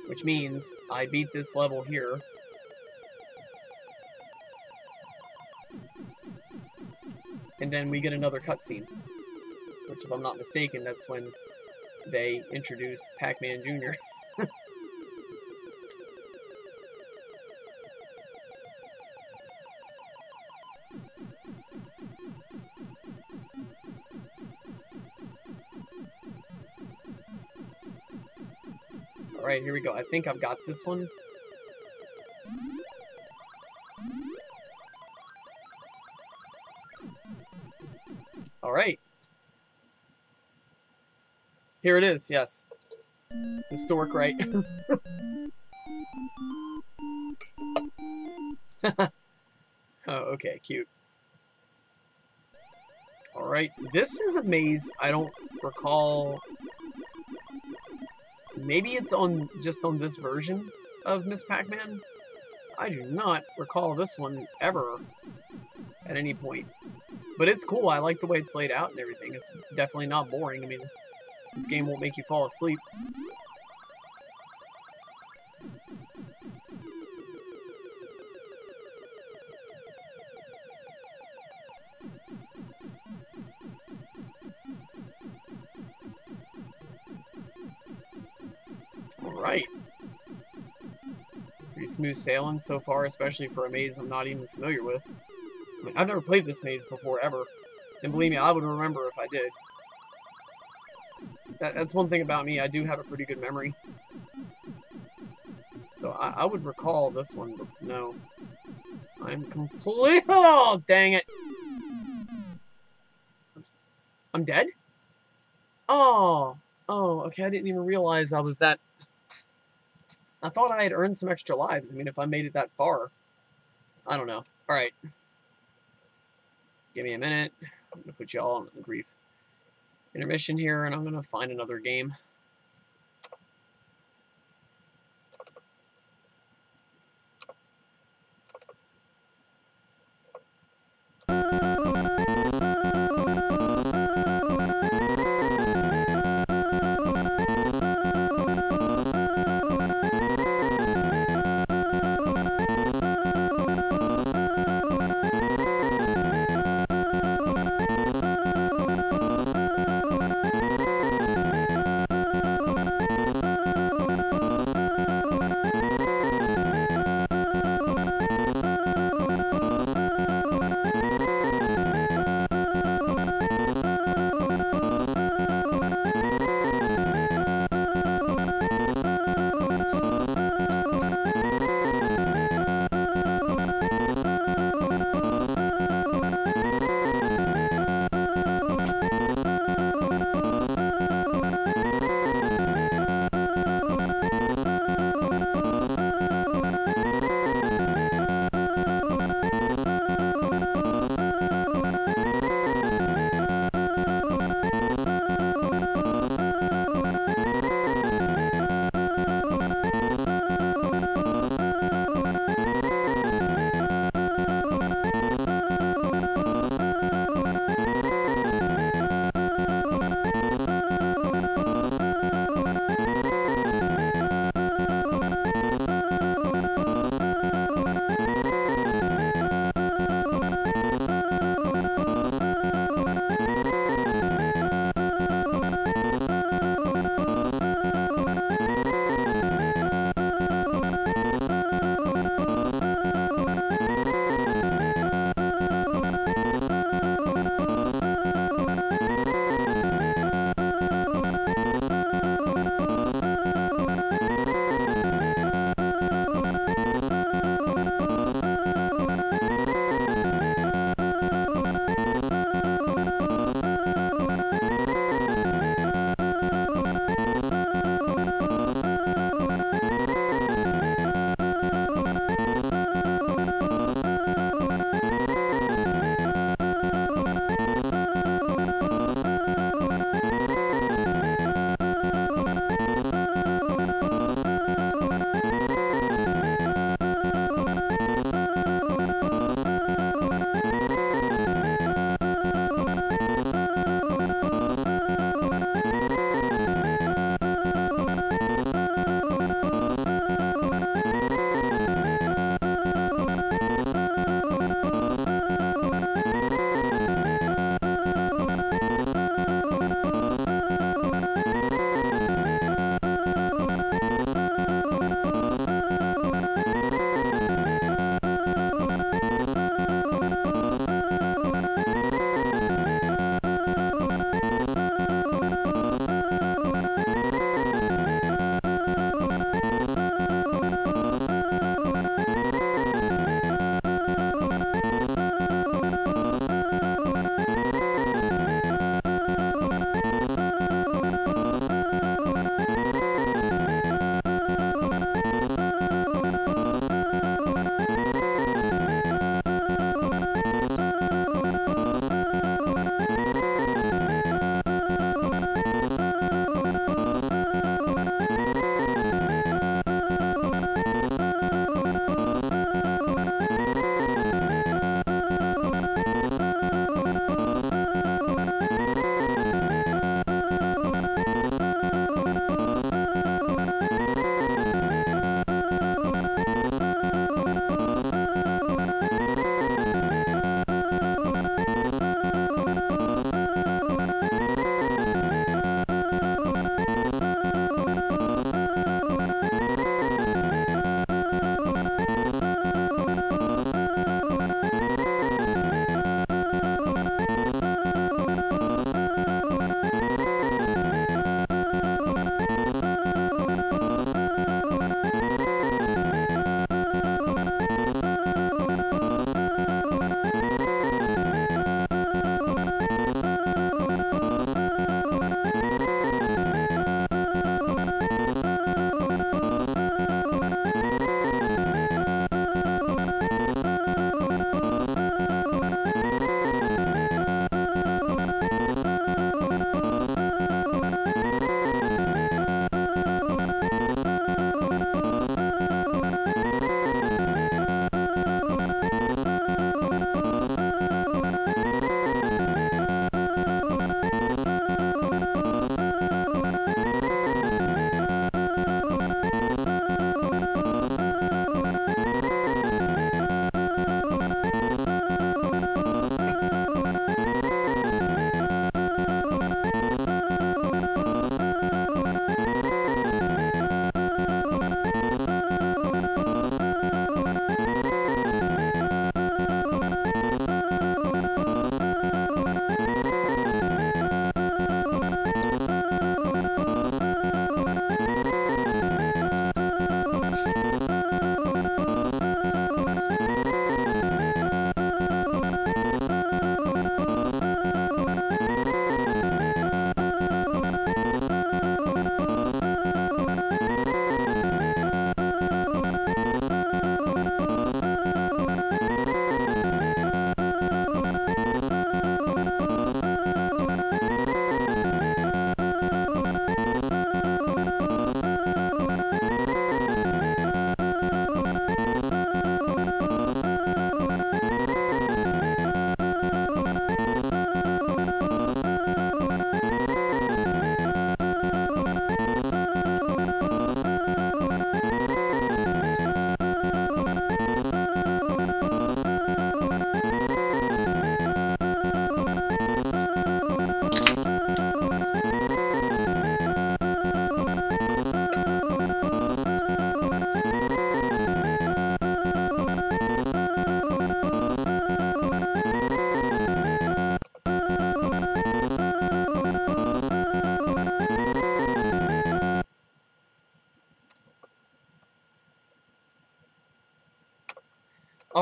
which means I beat this level here. And then we get another cutscene, which, if I'm not mistaken, that's when they introduce Pac-Man Jr. Alright, here we go. I think I've got this one. Alright. Here it is, yes. Historic, right? Oh, okay, cute. Alright, this is a maze I don't recall. Maybe it's just on this version of Miss Pac-Man. I do not recall this one ever at any point. But it's cool. I like the way it's laid out and everything. It's definitely not boring. I mean, this game won't make you fall asleep. Alright. Pretty smooth sailing so far, especially for a maze I'm not even familiar with. I mean, I've never played this maze before, ever. And believe me, I would remember if I did. That's one thing about me, I do have a pretty good memory. So I would recall this one, but no. I'm complete. Oh, dang it. I'm dead? Oh. Oh, okay, I didn't even realize I was that... I thought I had earned some extra lives. I mean, if I made it that far. I don't know. Alright. Give me a minute. I'm going to put you all on a brief intermission here, and I'm going to find another game.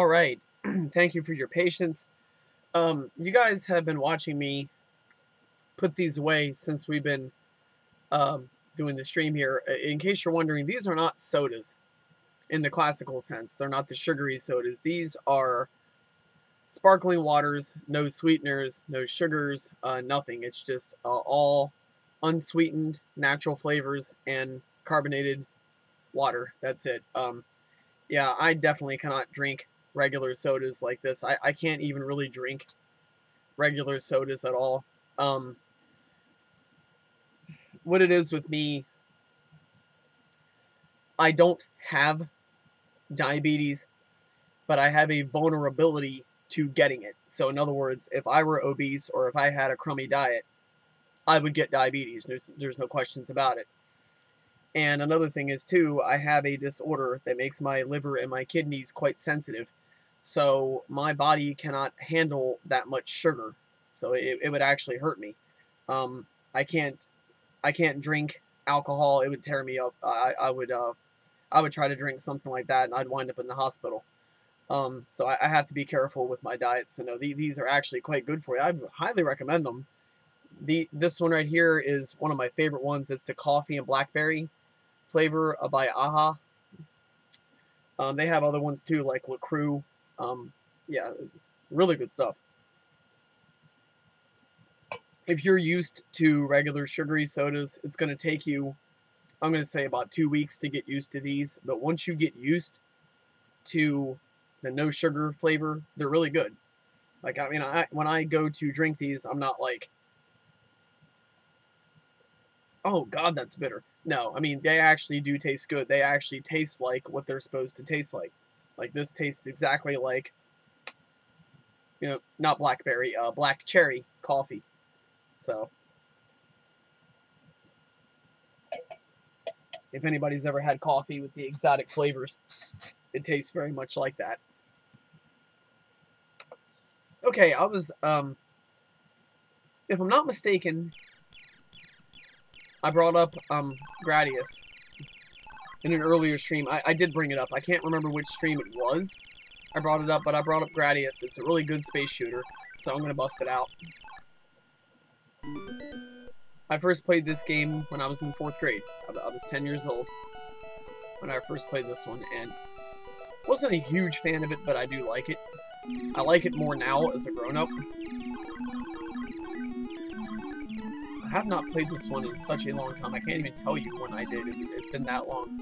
All right. Thank you for your patience. You guys have been watching me put these away since we've been doing the stream here. In case you're wondering, these are not sodas in the classical sense. They're not the sugary sodas. These are sparkling waters, no sweeteners, no sugars, nothing. It's just all unsweetened, natural flavors and carbonated water. That's it. Yeah, I definitely cannot drink regular sodas like this. I can't even really drink regular sodas at all. What it is with me, I don't have diabetes, but I have a vulnerability to getting it. So in other words, if I were obese or if I had a crummy diet, I would get diabetes. There's no questions about it. And another thing is, too, I have a disorder that makes my liver and my kidneys quite sensitive. So my body cannot handle that much sugar. So it would actually hurt me. I can't drink alcohol. It would tear me up. I would try to drink something like that, and I'd wind up in the hospital. So I have to be careful with my diet. So no, these are actually quite good for you. I highly recommend them. This one right here is one of my favorite ones. It's the coffee and blackberry flavor by AHA. They have other ones too, like LaCroix. Yeah, it's really good stuff. If you're used to regular sugary sodas, it's going to take you, I'm going to say, about 2 weeks to get used to these. But once you get used to the no sugar flavor, they're really good. Like, I mean, when I go to drink these, I'm not like, oh God, that's bitter. No, I mean, they actually do taste good. They actually taste like what they're supposed to taste like. Like, this tastes exactly like, you know, not blackberry, black cherry coffee. So, if anybody's ever had coffee with the exotic flavors, it tastes very much like that. Okay, I was, if I'm not mistaken, I brought up Gradius in an earlier stream. I did bring it up. I can't remember which stream it was. I brought it up, but I brought up Gradius. It's a really good space shooter, so I'm going to bust it out. I first played this game when I was in 4th grade. I was 10 years old when I first played this one, and wasn't a huge fan of it, but I do like it. I like it more now as a grown-up. I have not played this one in such a long time. I can't even tell you when I did. It's been that long.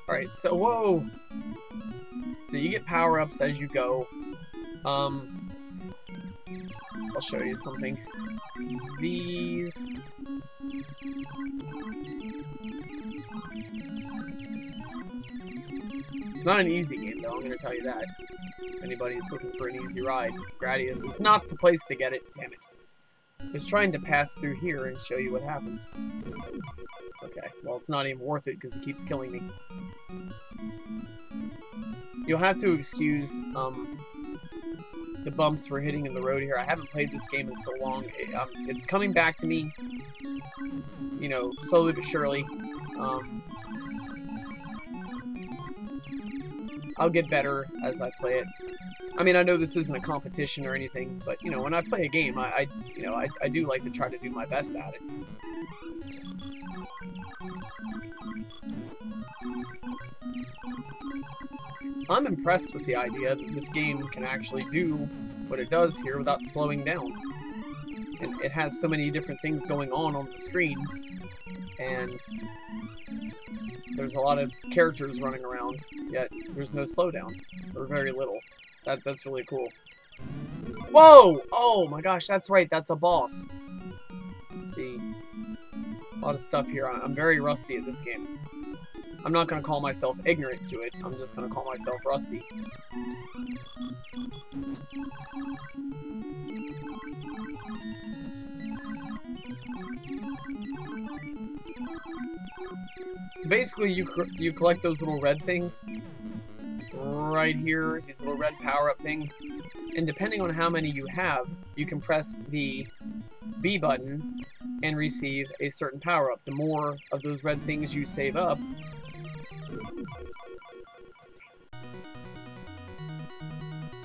Alright, so, whoa! So you get power-ups as you go. I'll show you something. These... It's not an easy game, though, I'm going to tell you that. If anybody is looking for an easy ride, Gradius is not the place to get it. Damn it. I was trying to pass through here and show you what happens. Okay, well, it's not even worth it because it keeps killing me. You'll have to excuse the bumps we're hitting in the road here. I haven't played this game in so long. It's coming back to me, you know, slowly but surely. I'll get better as I play it. I mean, I know this isn't a competition or anything, but, you know, when I play a game, I do like to try to do my best at it. I'm impressed with the idea that this game can actually do what it does here without slowing down. And it has so many different things going on the screen, and there's a lot of characters running around, yet there's no slowdown, or very little. That's really cool. Whoa! Oh my gosh, that's right, that's a boss. Let's see. A lot of stuff here. I'm very rusty at this game. I'm not going to call myself ignorant to it. I'm just going to call myself rusty. So basically, you collect those little red things right here, these little red power-up things. And depending on how many you have, you can press the B button and receive a certain power-up. The more of those red things you save up,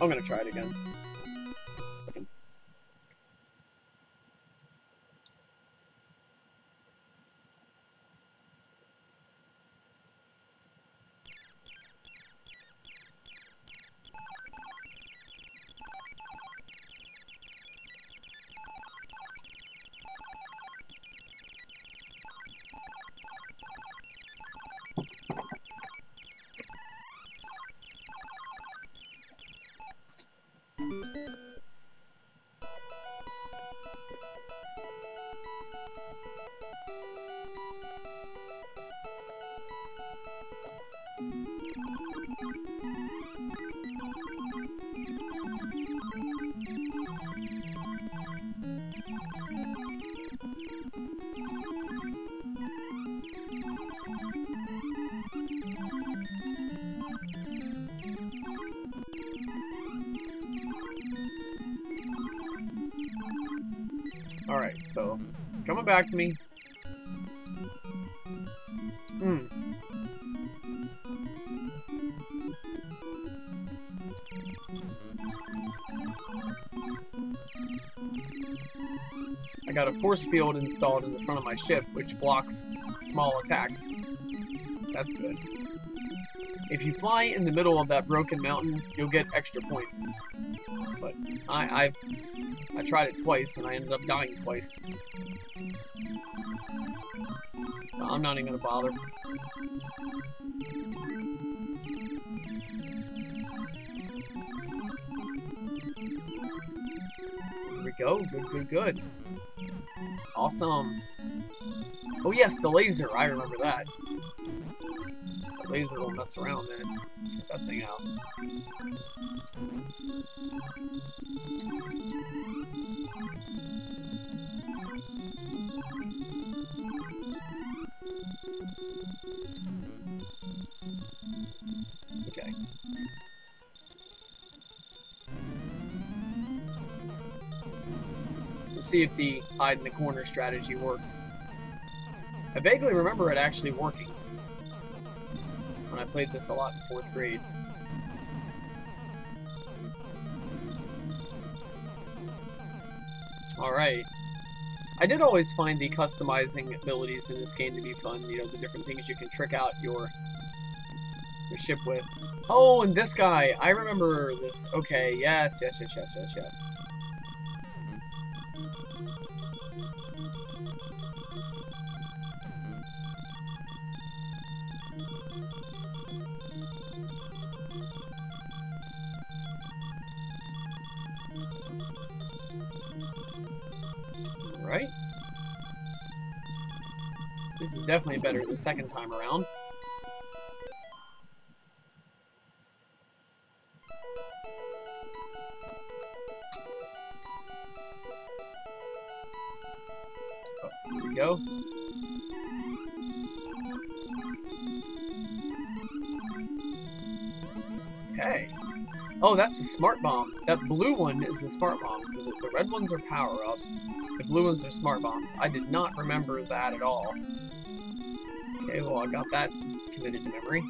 I'm gonna try it again. Alright, so it's coming back to me. I got a force field installed in the front of my ship, which blocks small attacks. That's good. If you fly in the middle of that broken mountain, you'll get extra points. But I tried it twice, and I ended up dying twice. So I'm not even gonna bother. Here we go. Good, good, good. Awesome. Oh yes, the laser. I remember that. The laser will mess around, man. Get that thing out. Okay. Let's see if the hide in the corner strategy works. I vaguely remember it actually working when I played this a lot in 4th grade. Alright. I did always find the customizing abilities in this game to be fun. You know, the different things you can trick out your ship with. Oh, and this guy. I remember this. Okay, yes, yes, yes, yes, yes, yes. Right? This is definitely better the second time around. Oh, here we go. Okay. Oh, that's the smart bomb. That blue one is the smart bomb. So the red ones are power-ups. The blue ones are smart bombs. I did not remember that at all. Okay, well, I got that committed to memory.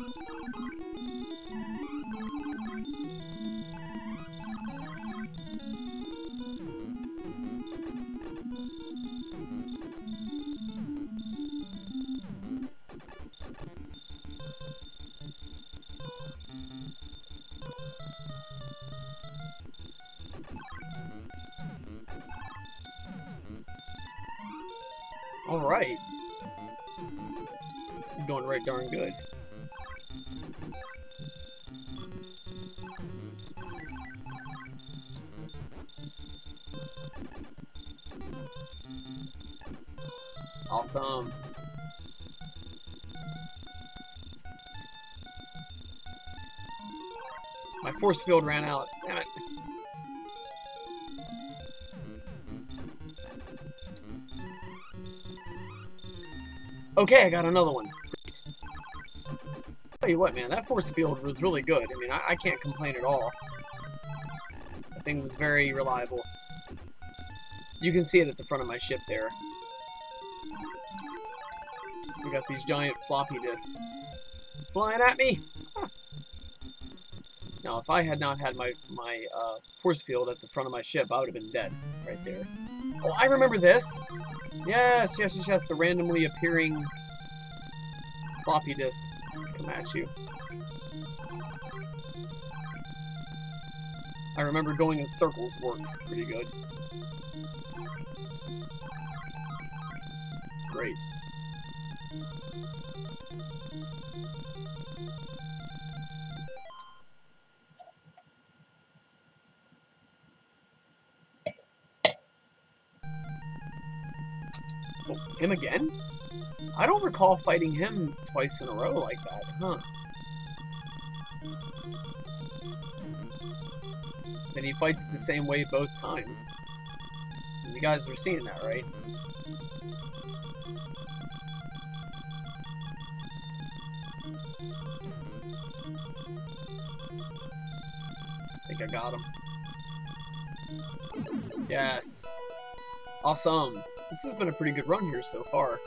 Alright. This is going right darn good. Awesome. My force field ran out. Damn it. Okay, I got another one. Tell you what, man, that force field was really good. I mean, I can't complain at all. The thing was very reliable. You can see it at the front of my ship there. So we got these giant floppy disks flying at me. Huh. Now, if I had not had my force field at the front of my ship, I would have been dead right there. Oh, I remember this. Yes, yes, yes, yes. The randomly appearing floppy disks come at you. I remember going in circles worked pretty good. Great. Oh, him again? I don't recall fighting him twice in a row like that, huh? And he fights the same way both times. You guys are seeing that, right? I think I got him. Yes. Awesome. This has been a pretty good run here so far.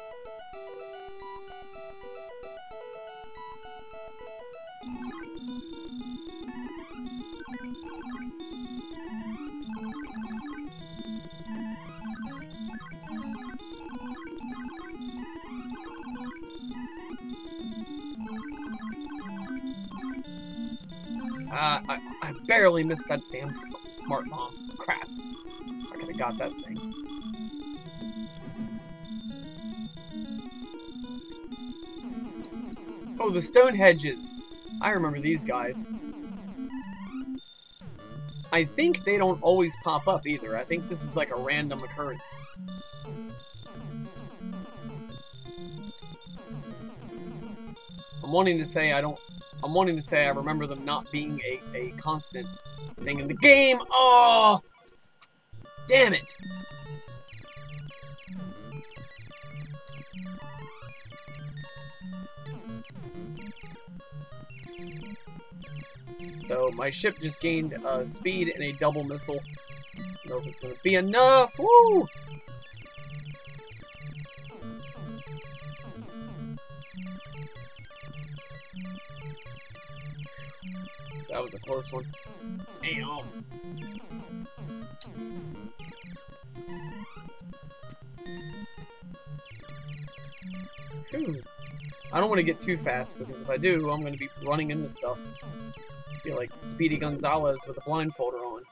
I barely missed that damn smart bomb. Crap. I could have got that thing. Oh, the stone hedges. I remember these guys. I think they don't always pop up either. I think this is like a random occurrence. I'm wanting to say I remember them not being a constant thing in the game. Oh! Damn it! So my ship just gained speed and a double missile. I don't know if it's going to be enough. Woo! That was a close one. Damn. Whew. I don't want to get too fast because if I do, I'm going to be running into stuff. I feel like Speedy Gonzalez with a blindfolder on.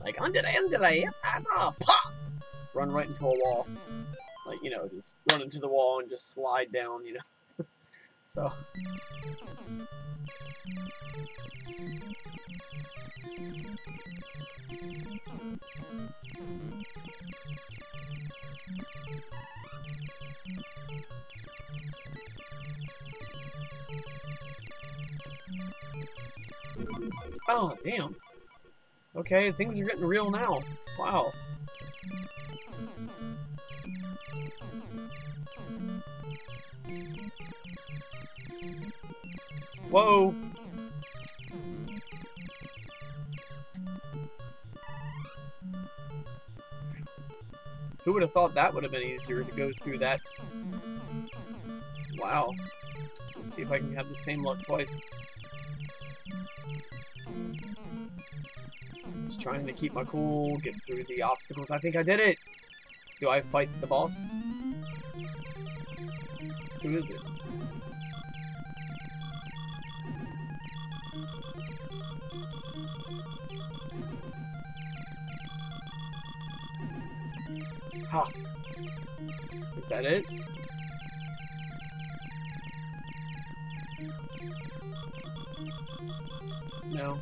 Like, pop! Run right into a wall. Like, you know, just run into the wall and just slide down, you know. So. Oh, damn. Okay, things are getting real now. Wow. Whoa. Who would have thought that would have been easier to go through that? Wow. Let's see if I can have the same luck twice. Just trying to keep my cool, get through the obstacles. I think I did it! Do I fight the boss? Who is it? Ha! Is that it? No.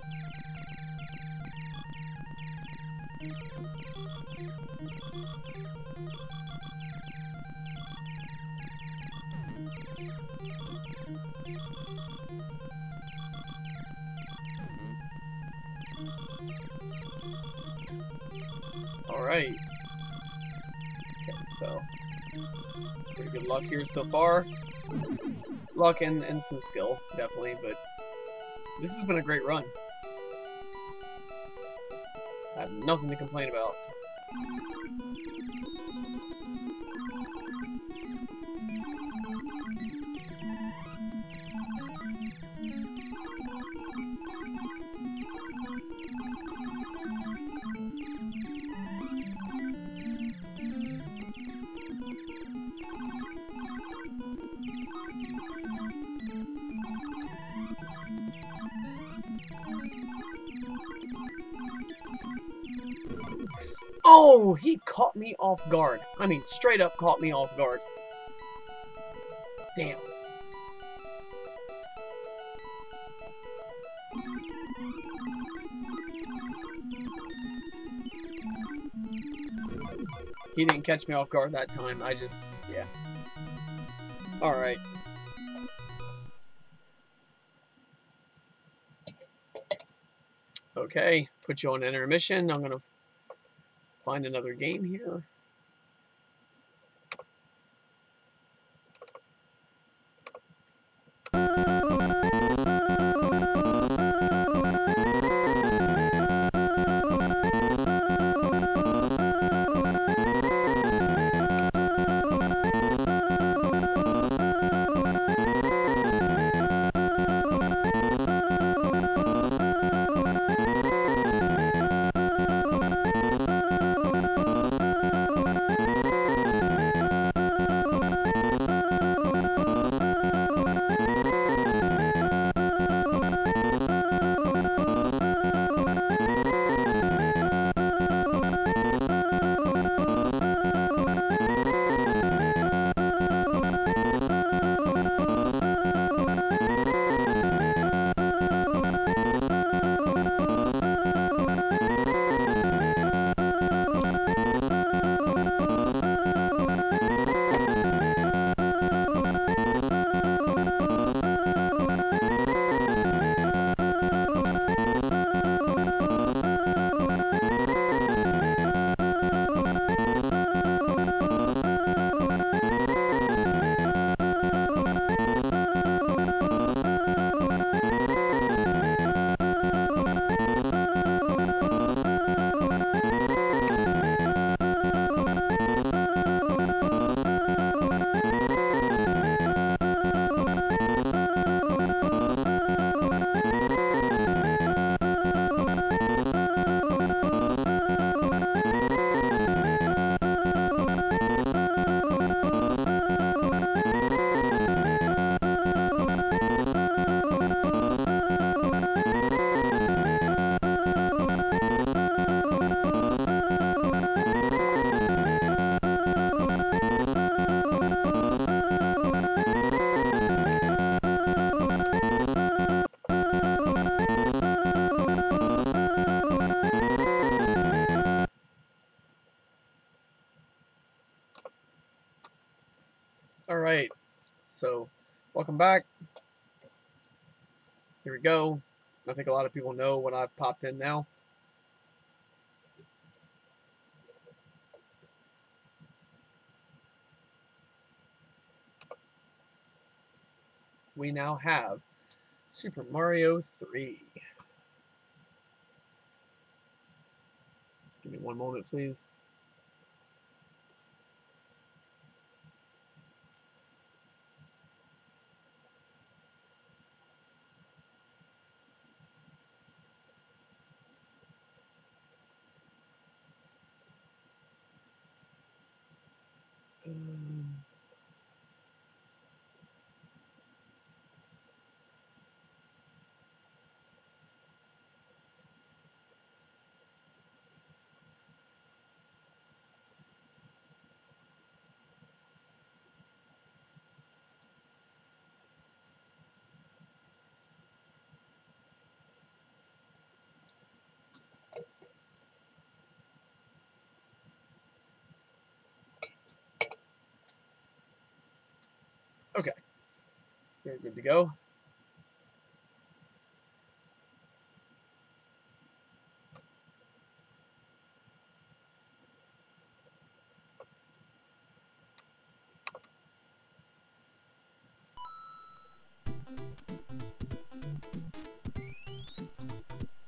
Alright. Okay, so pretty good luck here so far. luck and some skill, definitely, but this has been a great run. I have nothing to complain about. Oh, he caught me off guard. I mean, straight up caught me off guard. Damn. He didn't catch me off guard that time. I just, yeah. Alright. Okay, put you on intermission. I'm going to find another game here. Alright, so welcome back. Here we go. I think a lot of people know what I've popped in now. We now have Super Mario 3. Just give me one moment, please. Okay, we're good to go.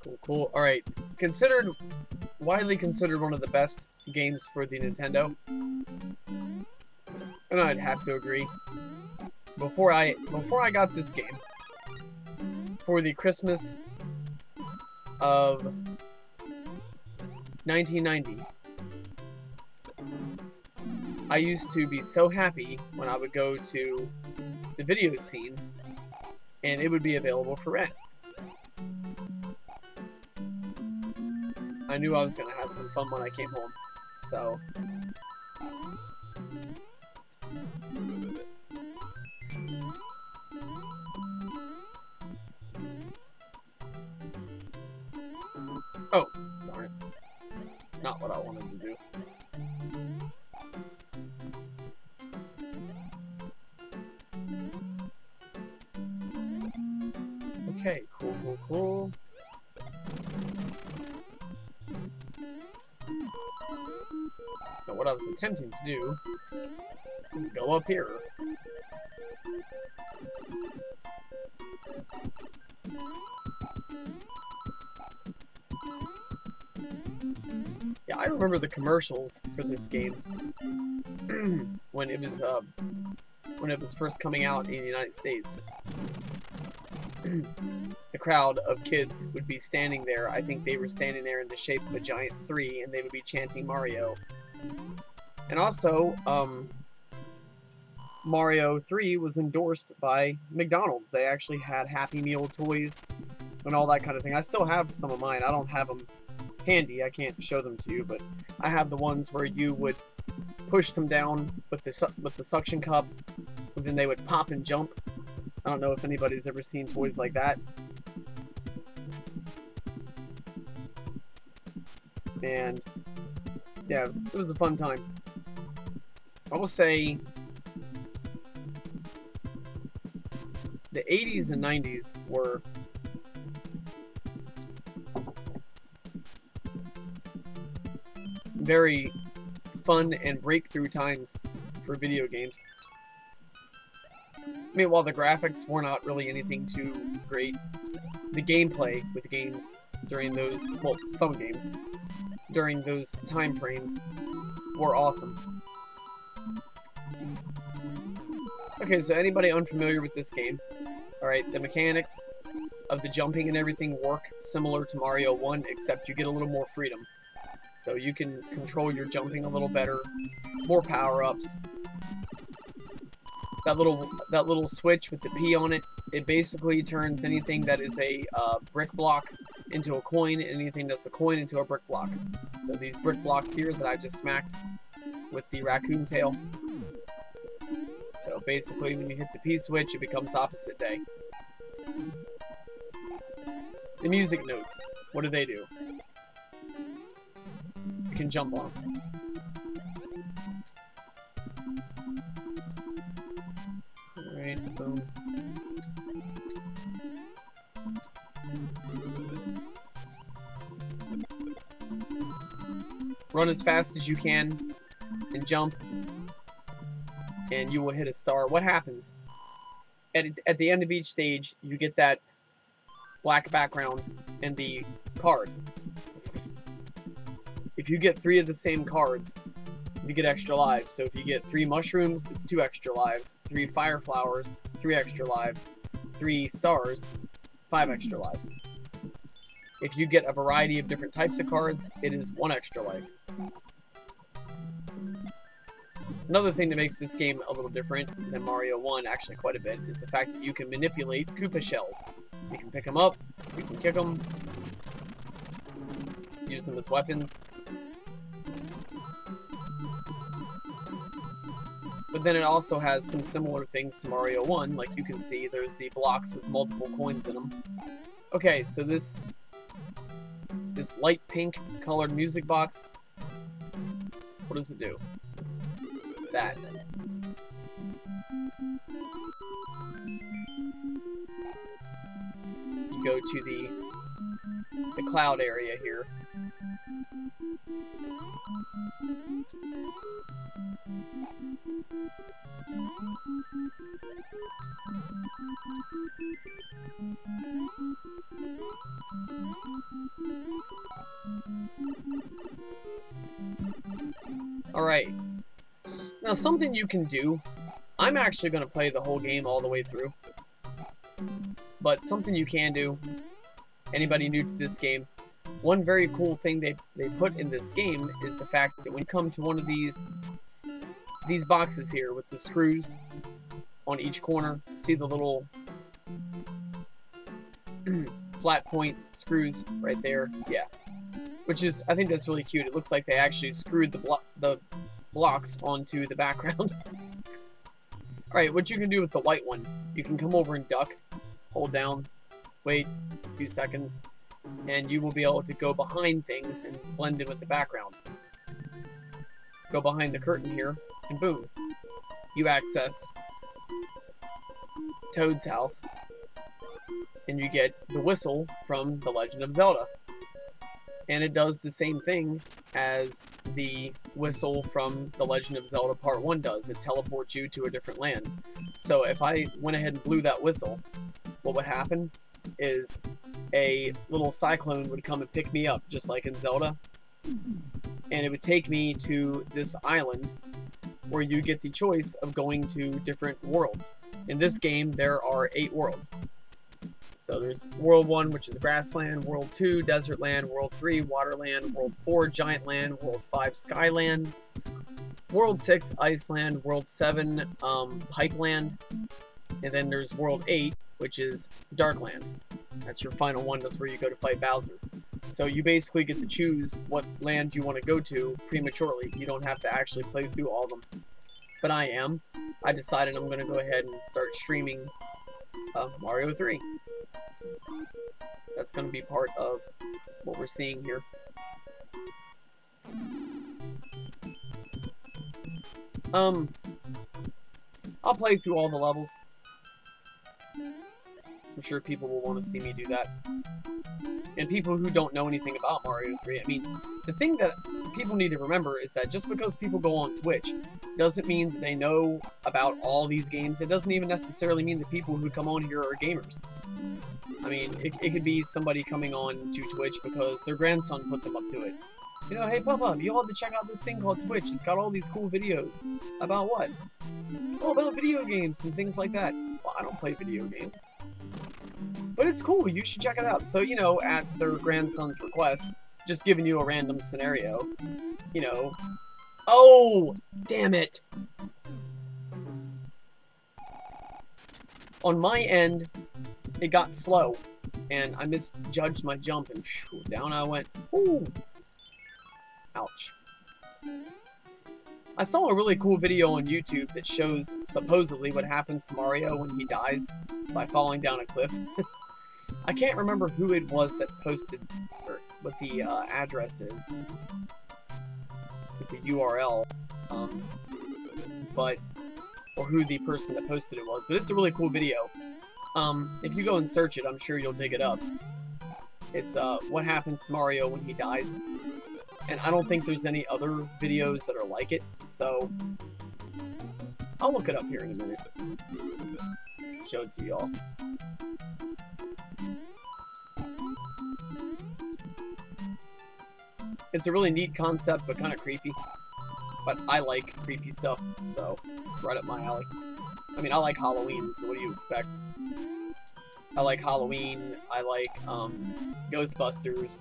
Cool, cool. Alright. Widely considered one of the best games for the Nintendo. And I'd have to agree. Before I got this game, for the Christmas of 1990, I used to be so happy when I would go to the video scene and it would be available for rent. I knew I was going to have some fun when I came home, so... Oh, darn it. Not what I wanted to do. Okay, cool, cool, cool. Now what I was attempting to do is go up here. Yeah, I remember the commercials for this game when it was first coming out in the United States. The crowd of kids would be standing there. I think they were standing there in the shape of a giant 3, and they would be chanting Mario. And also, Mario 3 was endorsed by McDonald's. They actually had Happy Meal toys and all that kind of thing. I still have some of mine. I don't have them handy. I can't show them to you, but I have the ones where you would push them down with the suction cup, and then they would pop and jump. I don't know if anybody's ever seen toys like that. And yeah, it was a fun time. I will say the 80s and 90s were very fun and breakthrough times for video games. I mean, while the graphics were not really anything too great, the gameplay with games during those, well, some games, during those time frames were awesome. Okay, so anybody unfamiliar with this game, alright, the mechanics of the jumping and everything work similar to Mario 1, except you get a little more freedom. So you can control your jumping a little better, more power-ups. That little switch with the P on it, it basically turns anything that is a brick block into a coin, and anything that's a coin into a brick block. So these brick blocks here that I just smacked with the raccoon tail. So basically when you hit the P switch, it becomes opposite day. The music notes, what do they do? You can jump on them. Alright, boom. Run as fast as you can and jump, and you will hit a star. What happens? At the end of each stage, you get that black background and the card. If you get 3 of the same cards, you get extra lives. So if you get 3 mushrooms, it's 2 extra lives. 3 fire flowers, 3 extra lives. 3 stars, 5 extra lives. If you get a variety of different types of cards, it is 1 extra life. Another thing that makes this game a little different than Mario 1, actually quite a bit, is the fact that you can manipulate Koopa shells. You can pick them up, you can kick them, use them as weapons. But then it also has some similar things to Mario 1, like you can see there's the blocks with multiple coins in them. Okay, so this light pink colored music box, what does it do? That. You go to the cloud area here. Alright. Now, something you can do, I'm actually going to play the whole game all the way through. But something you can do, anybody new to this game, one very cool thing they put in this game is the fact that when you come to one of these boxes here with the screws on each corner, see the little flat point screws right there? Yeah. Which is, I think that's really cute. It looks like they actually screwed the blocks onto the background. Alright, what you can do with the white one, you can come over and duck, hold down, wait a few seconds, and you will be able to go behind things and blend in with the background. Go behind the curtain here, and boom. You access Toad's house, and you get the whistle from The Legend of Zelda. And it does the same thing as the whistle from The Legend of Zelda Part 1 does. It teleports you to a different land. So if I went ahead and blew that whistle, what would happen is a little cyclone would come and pick me up, just like in Zelda. And it would take me to this island where you get the choice of going to different worlds. In this game, there are 8 worlds. So there's World 1, which is Grassland, World 2, Desert Land, World 3, Waterland, World 4, Giant Land, World 5, Skyland, World 6, Iceland, World 7, Pipeland, and then there's World 8, which is Darkland. That's your final one, that's where you go to fight Bowser. So you basically get to choose what land you want to go to prematurely. You don't have to actually play through all of them. But I decided I'm going to go ahead and start streaming Mario 3. That's going to be part of what we're seeing here. I'll play through all the levels. I'm sure people will want to see me do that. And people who don't know anything about Mario 3, I mean, the thing that people need to remember is that just because people go on Twitch doesn't mean that they know about all these games. It doesn't even necessarily mean the people who come on here are gamers. I mean, it could be somebody coming on to Twitch because their grandson put them up to it. You know, hey Papa, you all have to check out this thing called Twitch. It's got all these cool videos. About what? Oh, about video games and things like that. Well, I don't play video games. But it's cool, you should check it out. So, you know, at their grandson's request, just giving you a random scenario, you know. Oh, damn it. On my end, it got slow, and I misjudged my jump, and phew, down I went. Ooh. Ouch. I saw a really cool video on YouTube that shows supposedly what happens to Mario when he dies by falling down a cliff. I can't remember who it was that posted, or what the address is, with the URL, or who the person that posted it was, but it's a really cool video. If you go and search it, I'm sure you'll dig it up. It's, what happens to Mario when he dies. And I don't think there's any other videos that are like it, so I'll look it up here in a minute. Show it to y'all. It's a really neat concept, but kind of creepy. But I like creepy stuff, so it's right up my alley. I mean, I like Halloween, so what do you expect? I like Halloween, I like, Ghostbusters,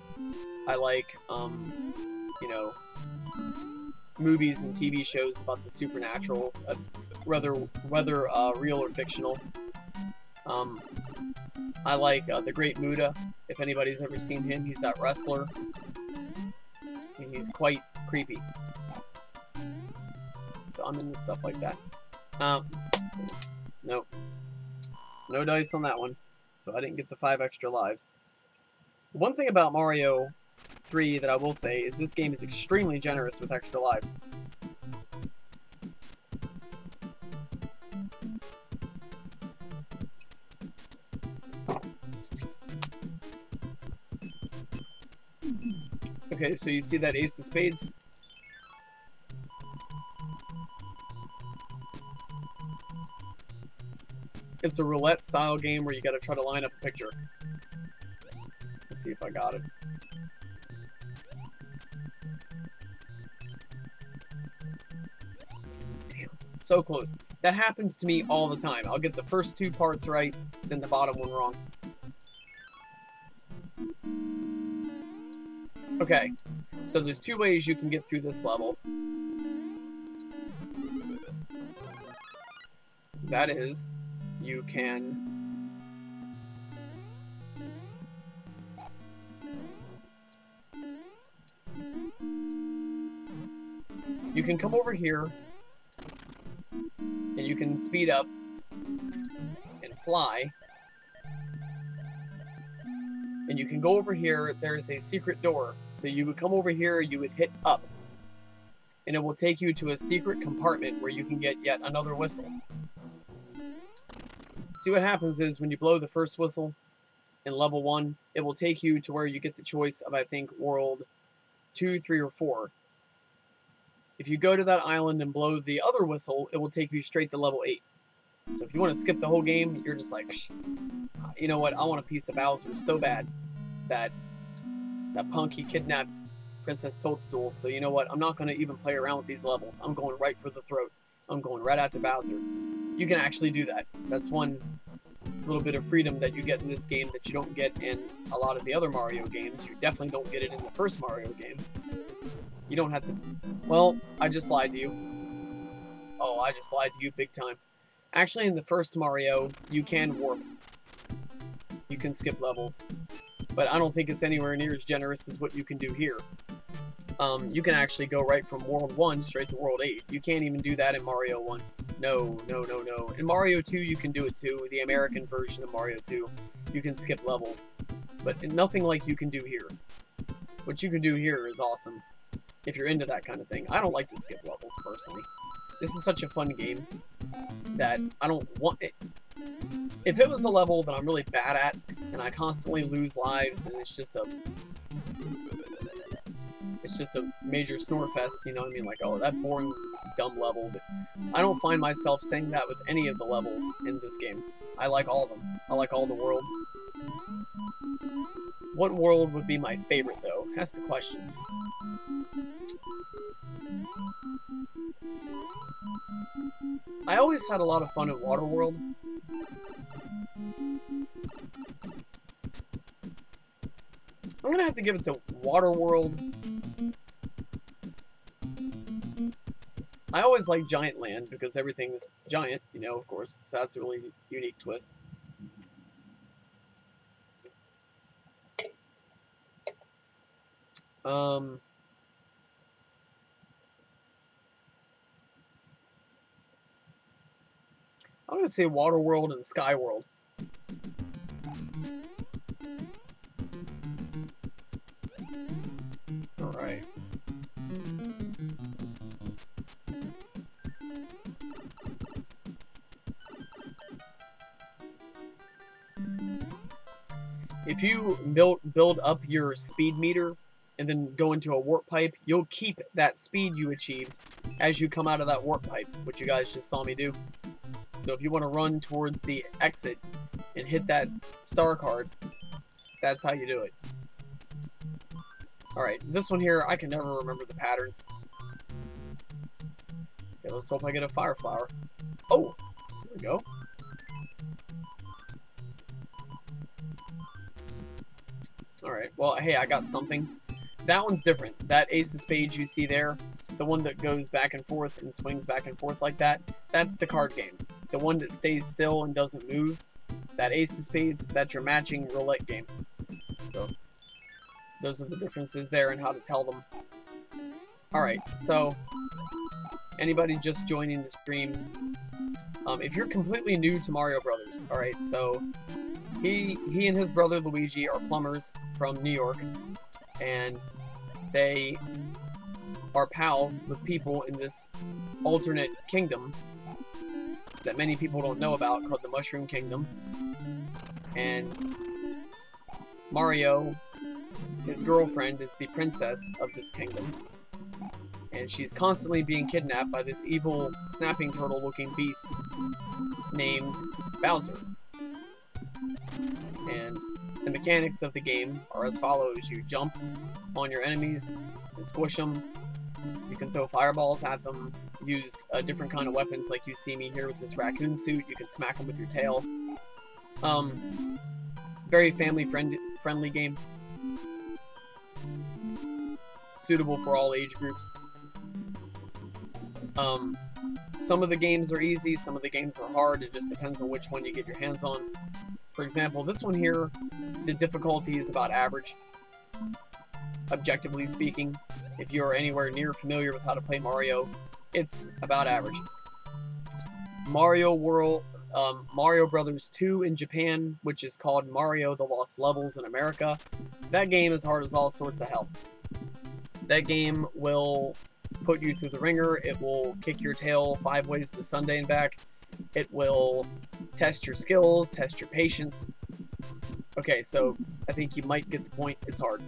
I like, you know, movies and TV shows about the supernatural, whether real or fictional. I like The Great Muda, if anybody's ever seen him, he's that wrestler. And he's quite creepy. So I'm into stuff like that. Nope. No dice on that one. So I didn't get the 5 extra lives. One thing about Mario 3 that I will say is this game is extremely generous with extra lives. Okay, so you see that Ace of Spades? It's a roulette style game where you gotta try to line up a picture. Let's see if I got it. So close. That happens to me all the time. I'll get the first 2 parts right, then the bottom one wrong. Okay, so there's 2 ways you can get through this level. That is, you can... You can come over here, and you can speed up and fly. And you can go over here, there's a secret door. So you would come over here, you would hit up. And it will take you to a secret compartment where you can get yet another whistle. See, what happens is when you blow the first whistle in level 1, it will take you to where you get the choice of, I think, world 2, 3, or 4. If you go to that island and blow the other whistle, it will take you straight to level 8. So if you want to skip the whole game, you're just like, psh, you know what, I want a piece of Bowser so bad that punk, he kidnapped Princess Toadstool, so you know what, I'm not going to even play around with these levels. I'm going right for the throat. I'm going right after Bowser. You can actually do that. That's one little bit of freedom that you get in this game that you don't get in a lot of the other Mario games. You definitely don't get it in the first Mario game. You don't have to... Well, I just lied to you. Oh, I just lied to you big time. Actually, in the first Mario, you can warp. You can skip levels. But I don't think it's anywhere near as generous as what you can do here. You can actually go right from World 1 straight to World 8. You can't even do that in Mario 1. No, no, no, no. In Mario 2, you can do it too. The American version of Mario 2. You can skip levels. But nothing like you can do here. What you can do here is awesome. If you're into that kind of thing. I don't like to skip levels, personally. This is such a fun game that I don't want it. If it was a level that I'm really bad at, and I constantly lose lives, and it's just a major snore fest, you know what I mean? Like, oh, that boring, dumb level. But I don't find myself saying that with any of the levels in this game. I like all of them. I like all the worlds. What world would be my favorite, though? That's the question. I always had a lot of fun in Waterworld. I'm gonna have to give it to Waterworld. I always like Giant Land because everything's giant, you know, of course, so that's a really unique twist. I'm gonna say Waterworld and Skyworld. Alright. If you build up your speed meter and then go into a warp pipe, you'll keep that speed you achieved as you come out of that warp pipe, which you guys just saw me do. So if you want to run towards the exit and hit that star card, that's how you do it. Alright, this one here, I can never remember the patterns. Okay, let's hope I get a fire flower. Oh, here we go. Alright, well, hey, I got something. That one's different. That ace of spades you see there, the one that goes back and forth and swings back and forth like that, that's the card game. The one that stays still and doesn't move, that ace of spades, that's your matching roulette game. So, those are the differences there and how to tell them. Alright, so, anybody just joining the stream, if you're completely new to Mario Brothers, alright, so, he and his brother Luigi are plumbers from New York, and they are pals with people in this alternate kingdom that many people don't know about, called the Mushroom Kingdom. And Mario, his girlfriend, is the princess of this kingdom. And she's constantly being kidnapped by this evil snapping turtle looking beast named Bowser. And the mechanics of the game are as follows. You jump on your enemies and squish them, You can throw fireballs at them, use different kind of weapons like you see me here with this raccoon suit. You can smack them with your tail. Very family-friendly game. Suitable for all age groups. Some of the games are easy, some of the games are hard. It just depends on which one you get your hands on. For example, this one here, the difficulty is about average. Objectively speaking, if you're anywhere near familiar with how to play Mario, it's about average. Mario Brothers 2 in Japan, which is called Mario the Lost Levels in America, that game is hard as all sorts of hell. That game will put you through the ringer. It will kick your tail 5 ways to Sunday and back. It will test your skills, test your patience. Okay, so I think you might get the point. It's hard.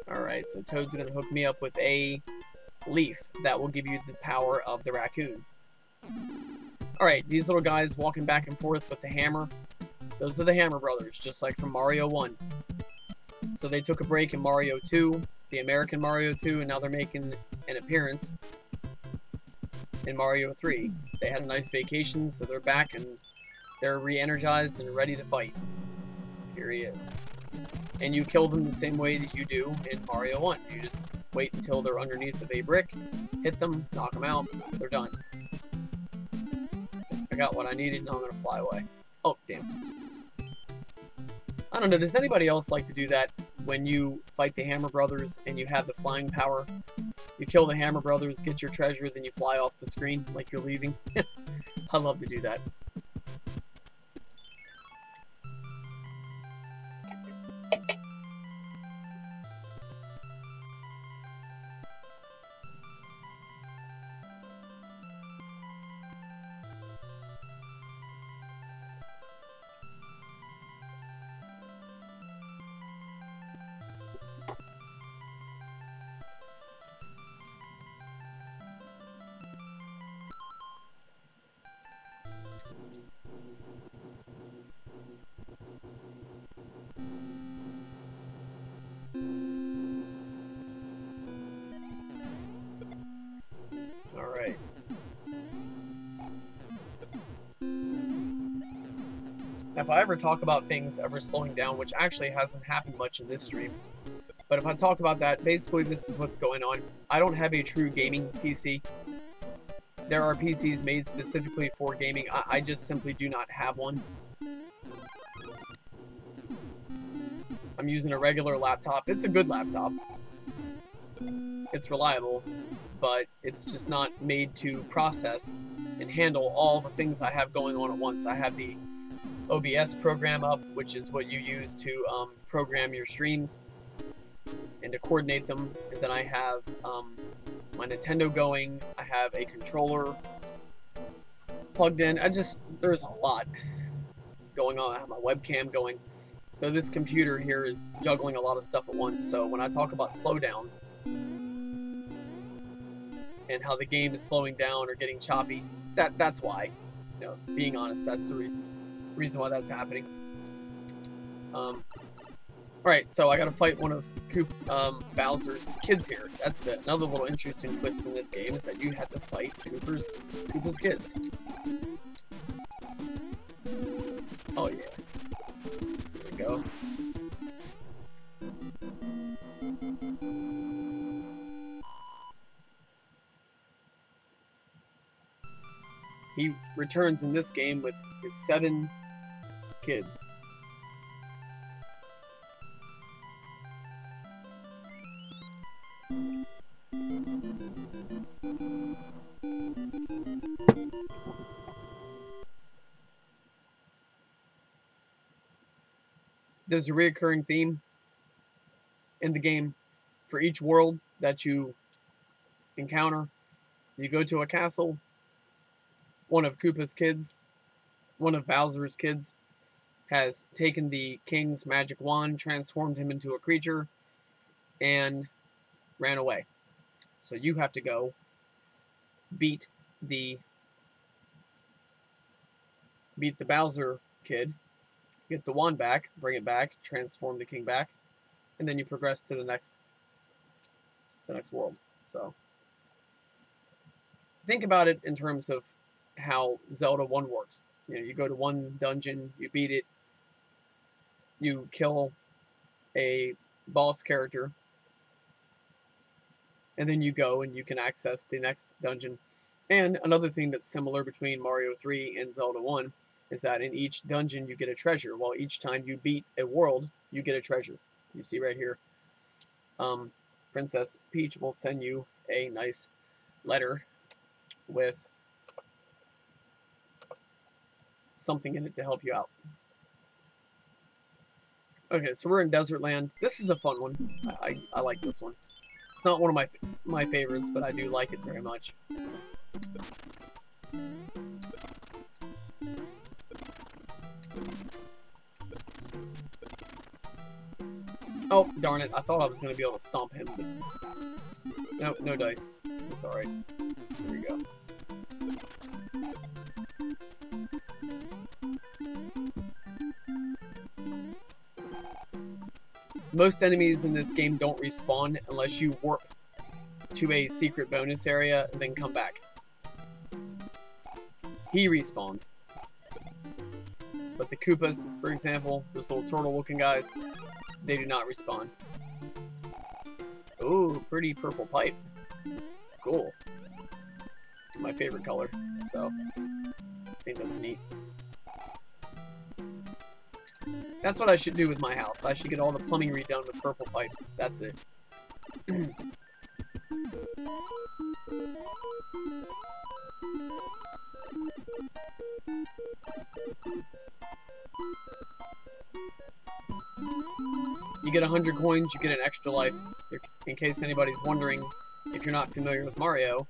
Alright, so Toad's going to hook me up with a leaf that will give you the power of the raccoon. Alright, these little guys walking back and forth with the hammer. Those are the Hammer Brothers, just like from Mario 1. So they took a break in Mario 2, the American Mario 2, and now they're making an appearance in Mario 3. They had a nice vacation, so they're back and they're re-energized and ready to fight. So here he is. And you kill them the same way that you do in Mario 1. You just wait until they're underneath of a brick, hit them, knock them out, they're done. I got what I needed, now I'm going to fly away. Oh, damn. I don't know, does anybody else like to do that when you fight the Hammer Brothers and you have the flying power? You kill the Hammer Brothers, get your treasure, then you fly off the screen like you're leaving. I love to do that. Alright. If I ever talk about things ever slowing down, which actually hasn't happened much in this stream, but if I talk about that, basically this is what's going on. I don't have a true gaming PC. There are PCs made specifically for gaming. I just simply do not have one. I'm using a regular laptop. It's a good laptop. It's reliable, but it's just not made to process and handle all the things I have going on at once. I have the OBS program up, which is what you use to program your streams and to coordinate them. And then I have my Nintendo going. I have a controller plugged in. There's a lot going on. I have my webcam going. So this computer here is juggling a lot of stuff at once. So when I talk about slowdown and how the game is slowing down or getting choppy, that's why. You know, being honest, that's the reason why that's happening. Alright, so I gotta fight one of Bowser's kids here. That's another little interesting twist in this game, is that you have to fight Koopa's kids. Oh yeah. There we go. He returns in this game with his 7 kids. There's a recurring theme in the game. For each world that you encounter, you go to a castle. One of Koopa's kids, one of Bowser's kids, has taken the king's magic wand, transformed him into a creature, and ran away. So you have to go beat the Bowser kid get the wand back, bring it back, transform the king back, and then you progress to the next world. So think about it in terms of how Zelda 1 works. You know, you go to one dungeon, you beat it, you kill a boss character, and then you go and you can access the next dungeon. And another thing that's similar between Mario 3 and Zelda 1 is that in each dungeon you get a treasure, while each time you beat a world, you get a treasure. You see right here. Princess Peach will send you a nice letter with something in it to help you out. Okay, so we're in Desert Land. This is a fun one. I like this one. It's not one of my favorites, but I do like it very much. Oh, darn it. I thought I was going to be able to stomp him, but nope, no dice. That's alright. There we go. Most enemies in this game don't respawn unless you warp to a secret bonus area and then come back. He respawns. But the Koopas, for example, those little turtle-looking guys, they do not respawn. Ooh, pretty purple pipe. Cool. It's my favorite color, so I think that's neat. That's what I should do with my house. I should get all the plumbing redone with purple pipes. That's it. You get 100 coins, you get an extra life. In case anybody's wondering, if you're not familiar with Mario,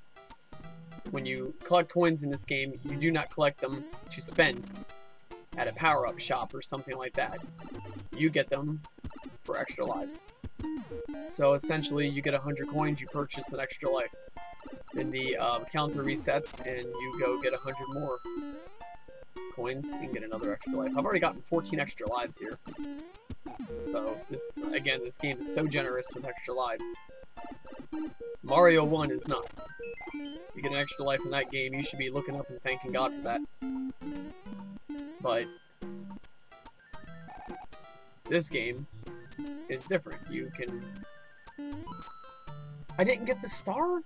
when you collect coins in this game, you do not collect them to spend at a power-up shop or something like that. You get them for extra lives. So essentially, you get 100 coins, you purchase an extra life. Then the counter resets, and you go get 100 more coins and get another extra life. I've already gotten 14 extra lives here. So, this game is so generous with extra lives. Mario 1 is not. You get an extra life in that game, you should be looking up and thanking God for that. But this game is different. You can... I didn't get the star?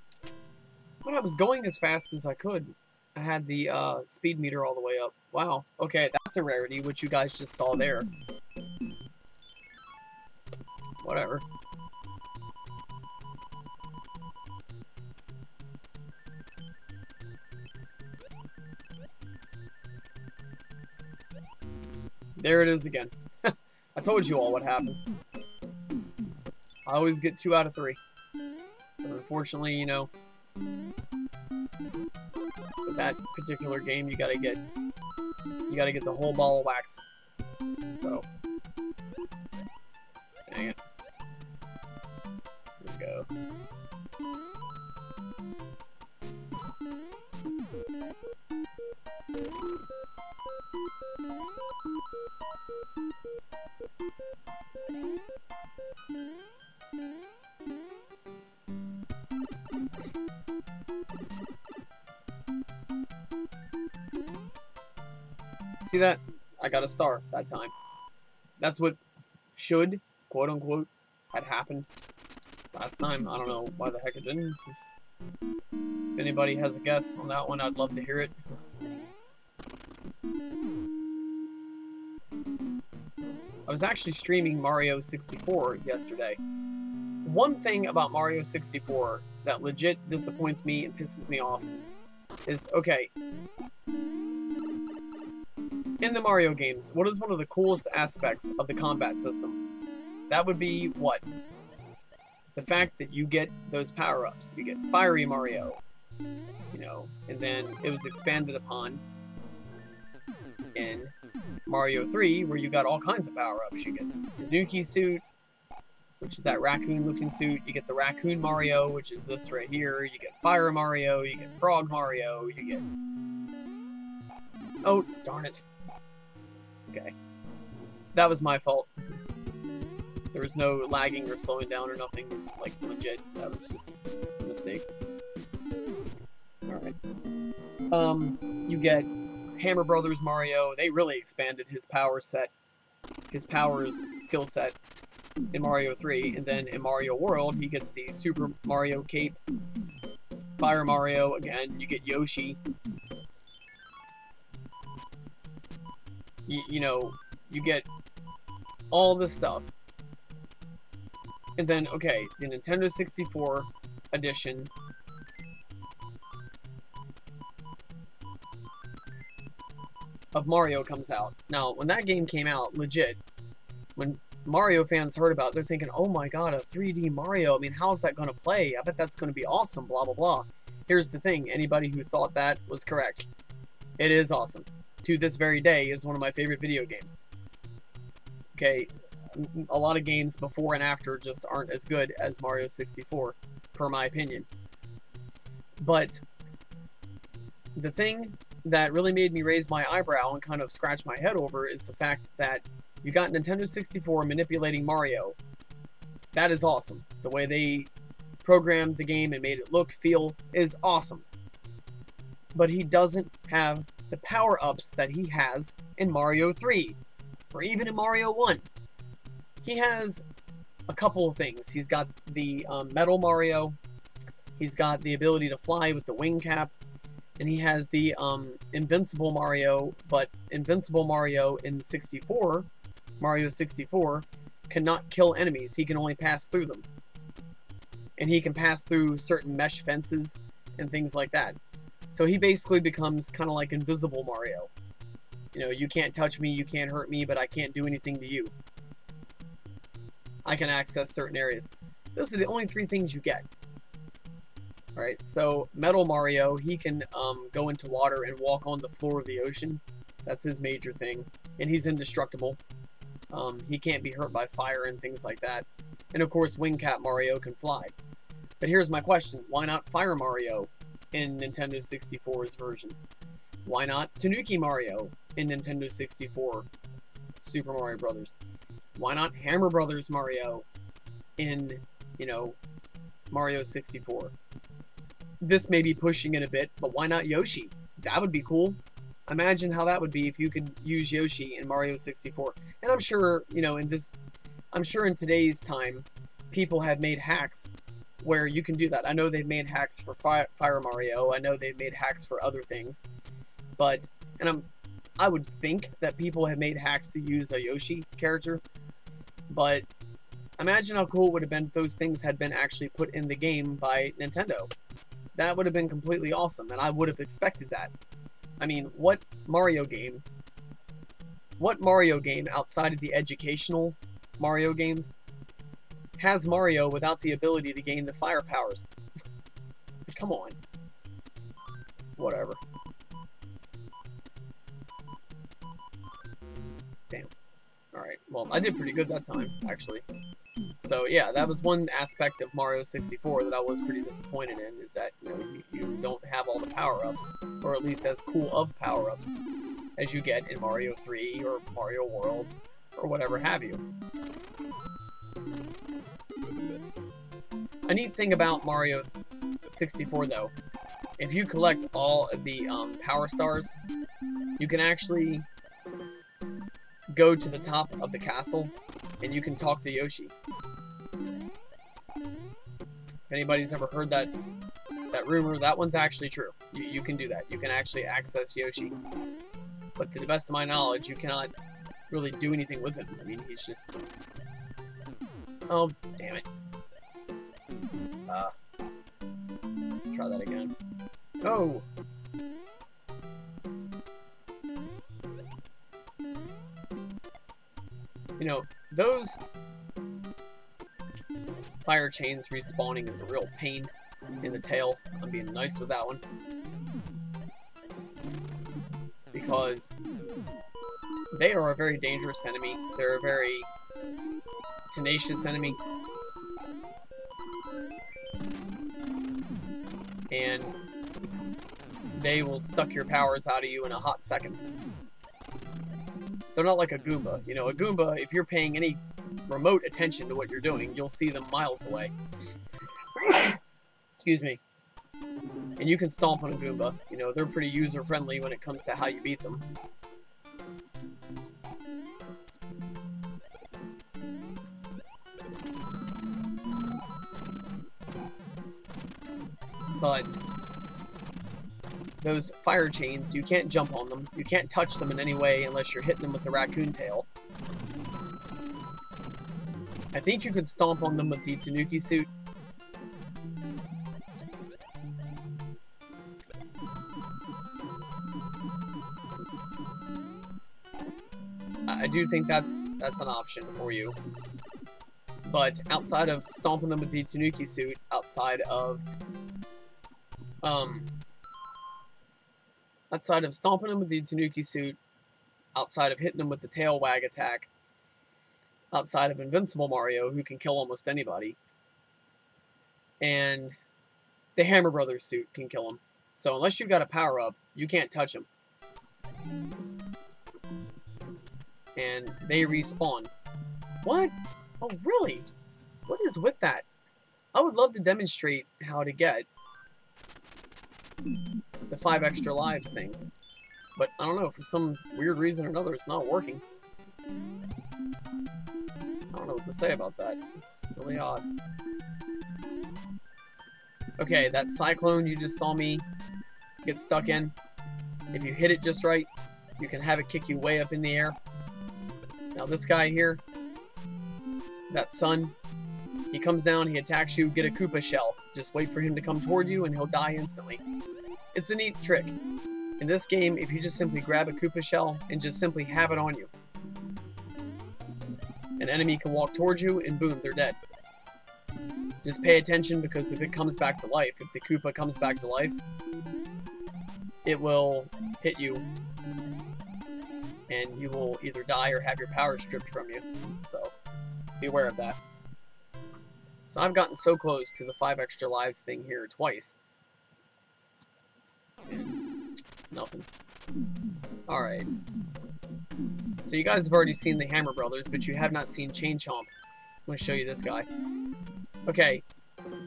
But I was going as fast as I could. I had the speed meter all the way up. Wow. Okay, that's a rarity, which you guys just saw there. Whatever. There it is again. I told you all what happens. I always get 2 out of 3. But unfortunately, you know, with that particular game, you gotta get the whole ball of wax. So, dang it. Here we go. See that? I got a star that time. That's what should, quote unquote, had happened last time. I don't know why the heck it didn't. If anybody has a guess on that one, I'd love to hear it. I was actually streaming Mario 64 yesterday. One thing about Mario 64 that legit disappoints me and pisses me off is, okay, in the Mario games, what is one of the coolest aspects of the combat system? That would be what? The fact that you get those power-ups. You get Fiery Mario, you know, and then it was expanded upon in Mario 3, where you got all kinds of power-ups. You get Tanuki suit, which is that raccoon-looking suit. You get the Raccoon Mario, which is this right here. You get Fire Mario. You get Frog Mario. You get... Oh, darn it. Okay. That was my fault. There was no lagging or slowing down or nothing, like, legit. That was just a mistake. Alright. You get Hammer Brothers Mario. They really expanded his power set, his powers skill set in Mario 3. And then in Mario World, he gets the Super Mario Cape. Fire Mario, again, you get Yoshi. You know, you get all this stuff. And then, okay, the Nintendo 64 edition of Mario comes out. Now, when that game came out, legit, when Mario fans heard about it, they're thinking, oh my god, a 3D Mario, I mean, how's that going to play? I bet that's going to be awesome, blah, blah, blah. Here's the thing, anybody who thought that was correct. It is awesome. To this very day, is one of my favorite video games. Okay, a lot of games before and after just aren't as good as Mario 64, per my opinion. But the thing that really made me raise my eyebrow and kind of scratch my head over is the fact that you got Nintendo 64 manipulating Mario. That is awesome. The way they programmed the game and made it look, feel, is awesome. But he doesn't have the power-ups that he has in Mario 3, or even in Mario 1. He has a couple of things. He's got the Metal Mario, he's got the ability to fly with the wing cap, and he has the Invincible Mario, but Invincible Mario in 64, Mario 64, cannot kill enemies. He can only pass through them. And he can pass through certain mesh fences and things like that. So he basically becomes kind of like Invisible Mario. You know, you can't touch me, you can't hurt me, but I can't do anything to you. I can access certain areas. Those are the only three things you get. Alright, so Metal Mario, he can go into water and walk on the floor of the ocean. That's his major thing. And he's indestructible. He can't be hurt by fire and things like that. And of course, Wing Cap Mario can fly. But here's my question. Why not Fire Mario in Nintendo 64's version? Why not Tanuki Mario in Nintendo 64 Super Mario Brothers? Why not Hammer Brothers Mario in, you know, Mario 64? This may be pushing it a bit, but why not Yoshi? That would be cool. Imagine how that would be if you could use Yoshi in Mario 64. And I'm sure, you know, I'm sure in today's time, people have made hacks where you can do that. I know they've made hacks for Fire Mario. I know they've made hacks for other things. But, and I would think that people have made hacks to use a Yoshi character. But imagine how cool it would have been if those things had been actually put in the game by Nintendo. That would have been completely awesome, and I would have expected that. I mean, what Mario game outside of the educational Mario games has Mario without the ability to gain the fire powers? Come on. Whatever. Damn. Alright, well, I did pretty good that time, actually. So, yeah, that was one aspect of Mario 64 that I was pretty disappointed in, is that, you know, you don't have all the power-ups, or at least as cool of power-ups as you get in Mario 3 or Mario World, or whatever have you. A neat thing about Mario 64, though, if you collect all of the Power Stars, you can actually go to the top of the castle, and you can talk to Yoshi. If anybody's ever heard that rumor, that one's actually true. You can do that. You can actually access Yoshi. But to the best of my knowledge, you cannot really do anything with him. I mean, he's just... Oh, damn it. Try that again. Oh! You know, those fire chains respawning is a real pain in the tail. I'm being nice with that one. Because they are a very dangerous enemy. They're a very tenacious enemy. And they will suck your powers out of you in a hot second. They're not like a Goomba. You know, a Goomba, if you're paying any remote attention to what you're doing, you'll see them miles away. Excuse me. And you can stomp on a Goomba. You know, they're pretty user-friendly when it comes to how you beat them. But those fire chains, you can't jump on them. You can't touch them in any way unless you're hitting them with the raccoon tail. I think you could stomp on them with the Tanuki suit. I do think that's an option for you. But outside of stomping them with the Tanuki suit, outside of stomping them with the Tanuki suit, outside of hitting them with the tail wag attack, outside of Invincible Mario, who can kill almost anybody, and the Hammer Brothers suit can kill him. So unless you've got a power-up, you can't touch him. And they respawn. What? Oh, really? What is with that? I would love to demonstrate how to get the 5 extra lives thing. But I don't know, for some weird reason or another, it's not working. I don't know what to say about that. It's really odd. Okay, that cyclone you just saw me get stuck in, if you hit it just right, you can have it kick you way up in the air. Now this guy here, that sun, he comes down, he attacks you, get a Koopa shell. Just wait for him to come toward you and he'll die instantly. It's a neat trick. In this game, if you just simply grab a Koopa shell and just simply have it on you, an enemy can walk towards you and boom, they're dead. Just pay attention, because if it comes back to life, if the Koopa comes back to life, it will hit you and you will either die or have your power stripped from you. So, be aware of that. So I've gotten so close to the 5 extra lives thing here twice. And nothing. Alright. So you guys have already seen the Hammer Brothers, but you have not seen Chain Chomp. I'm going to show you this guy. Okay.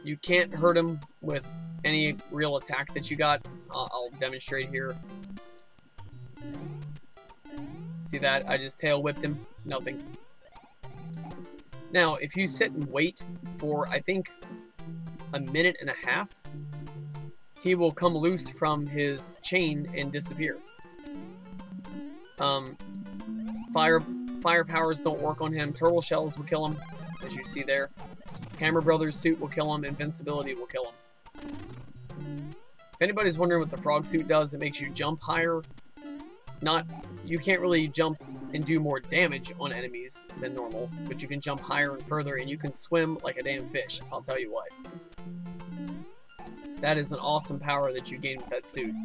You can't hurt him with any real attack that you got. I'll demonstrate here. See that? I just tail whipped him. Nothing. Now, if you sit and wait for, I think, a minute and a half, he will come loose from his chain and disappear. Fire powers don't work on him. Turtle shells will kill him, as you see there. Hammer Brothers suit will kill him. Invincibility will kill him. If anybody's wondering what the frog suit does, it makes you jump higher. You can't really jump and do more damage on enemies than normal, but you can jump higher and further, and you can swim like a damn fish, I'll tell you what. That is an awesome power that you gain with that suit.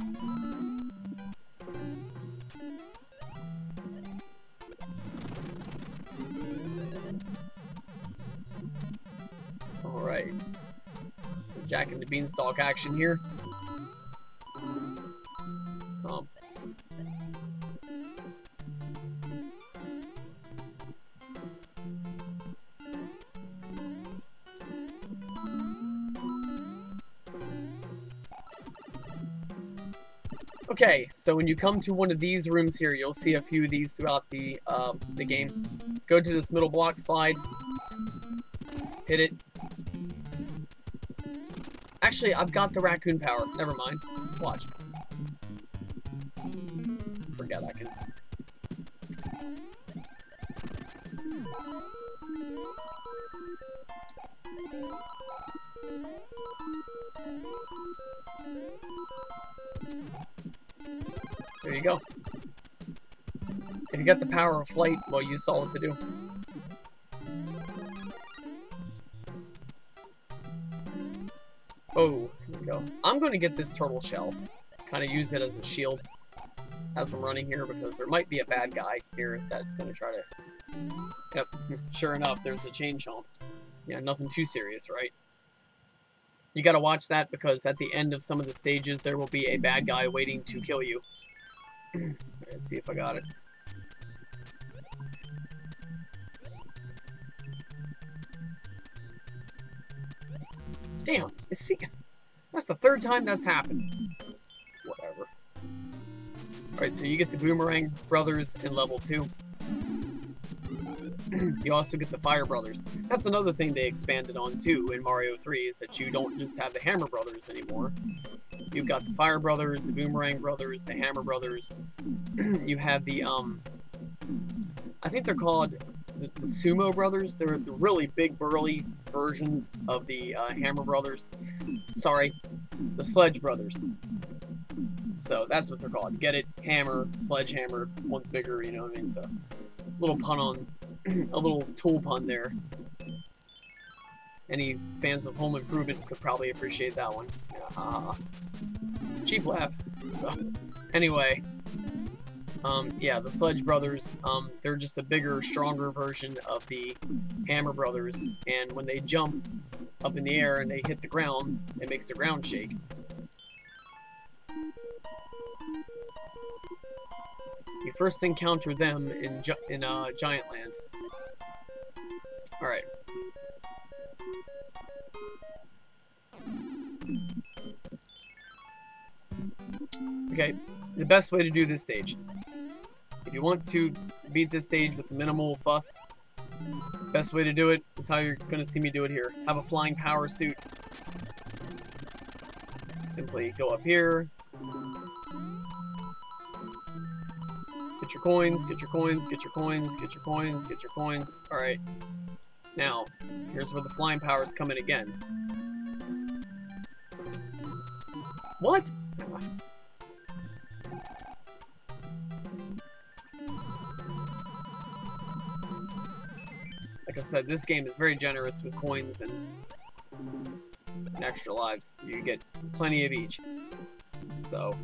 Alright. So Jack and the Beanstalk action here. Okay, so when you come to one of these rooms here, you'll see a few of these throughout the game. Go to this middle block slide. Hit it. Actually, I've got the raccoon power. Never mind. Watch. Forget I can. There you go. If you got the power of flight, well, you saw what to do. Oh, here we go. I'm going to get this turtle shell. Kind of use it as a shield as I'm running here, because there might be a bad guy here that's going to try to... Yep, sure enough, there's a Chain Chomp. Yeah, nothing too serious, right? You got to watch that, because at the end of some of the stages, there will be a bad guy waiting to kill you. Let's see if I got it. Damn, see, that's the third time that's happened. Whatever. Alright, so you get the Boomerang Brothers in level 2. You also get the Fire Brothers. That's another thing they expanded on too in Mario 3, is that you don't just have the Hammer Brothers anymore. You've got the Fire Brothers, the Boomerang Brothers, the Hammer Brothers. You have the, I think they're called the Sumo Brothers. They're the really big, burly versions of the Hammer Brothers. Sorry, the Sledge Brothers. So that's what they're called. Get it? Hammer, Sledgehammer. One's bigger, you know what I mean? So, little pun on, a little tool pun there. Any fans of Home Improvement could probably appreciate that one. Cheap laugh. So, anyway, yeah, the Sledge Brothers, they're just a bigger, stronger version of the Hammer Brothers, and when they jump up in the air and they hit the ground, it makes the ground shake. You first encounter them in Giant Land. Alright. Okay, the best way to do this stage. If you want to beat this stage with the minimal fuss, best way to do it is how you're going to see me do it here. Have a flying power suit. Simply go up here. Get your coins, get your coins, get your coins, get your coins, get your coins. Alright. Now, here's where the flying powers come in again. What? Like I said, this game is very generous with coins and extra lives. You get plenty of each. So,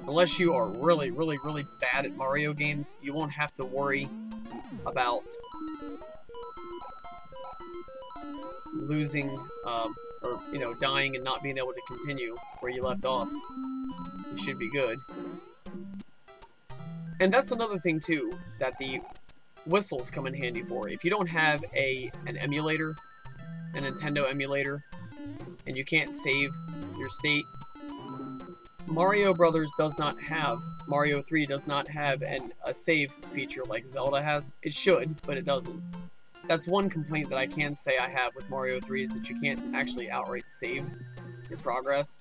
unless you are really, really, really bad at Mario games, you won't have to worry about losing, or, you know, dying and not being able to continue where you left off. You should be good. And that's another thing, too, that the whistles come in handy for. If you don't have an emulator, a Nintendo emulator, and you can't save your state, Mario Brothers does not have, Mario 3 does not have a save feature like Zelda has. It should, but it doesn't. That's one complaint that I can say I have with Mario 3, is that you can't actually outright save your progress.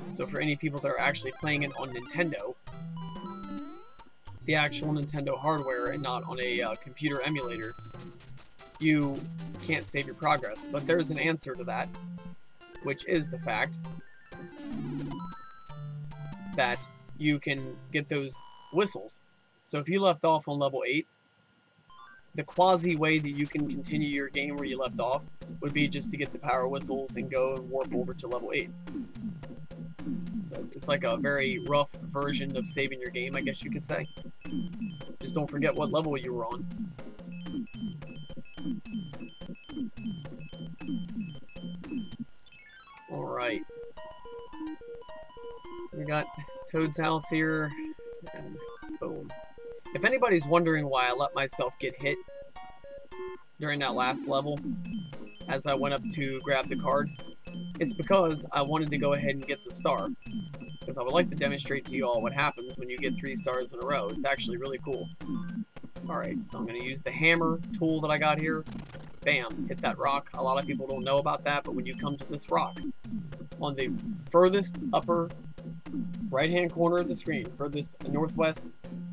So for any people that are actually playing it on Nintendo, the actual Nintendo hardware and not on a computer emulator, you can't save your progress. But there's an answer to that, which is the fact that you can get those whistles. So if you left off on level 8, the quasi way that you can continue your game where you left off would be just to get the power whistles and go and warp over to level 8. So it's like a very rough version of saving your game, I guess you could say. Just don't forget what level you were on. Alright. We got Toad's house here, and boom. If anybody's wondering why I let myself get hit during that last level, as I went up to grab the card, it's because I wanted to go ahead and get the star. Because I would like to demonstrate to you all what happens when you get 3 stars in a row. It's actually really cool. Alright, so I'm going to use the hammer tool that I got here. Bam, hit that rock. A lot of people don't know about that, but when you come to this rock, on the furthest upper right-hand corner of the screen, furthest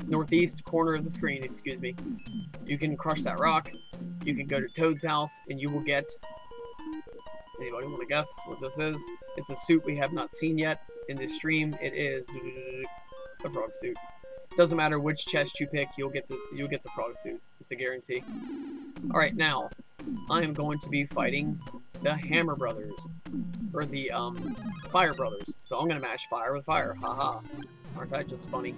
northeast corner of the screen, excuse me, you can crush that rock. You can go to Toad's house, and you will get... Anybody want to guess what this is? It's a suit we have not seen yet in this stream. It is a frog suit. Doesn't matter which chest you pick, you'll get the frog suit. It's a guarantee. All right, now I am going to be fighting the Hammer Brothers, or the Fire Brothers. So I'm gonna match fire with fire. Haha! Aren't I just funny?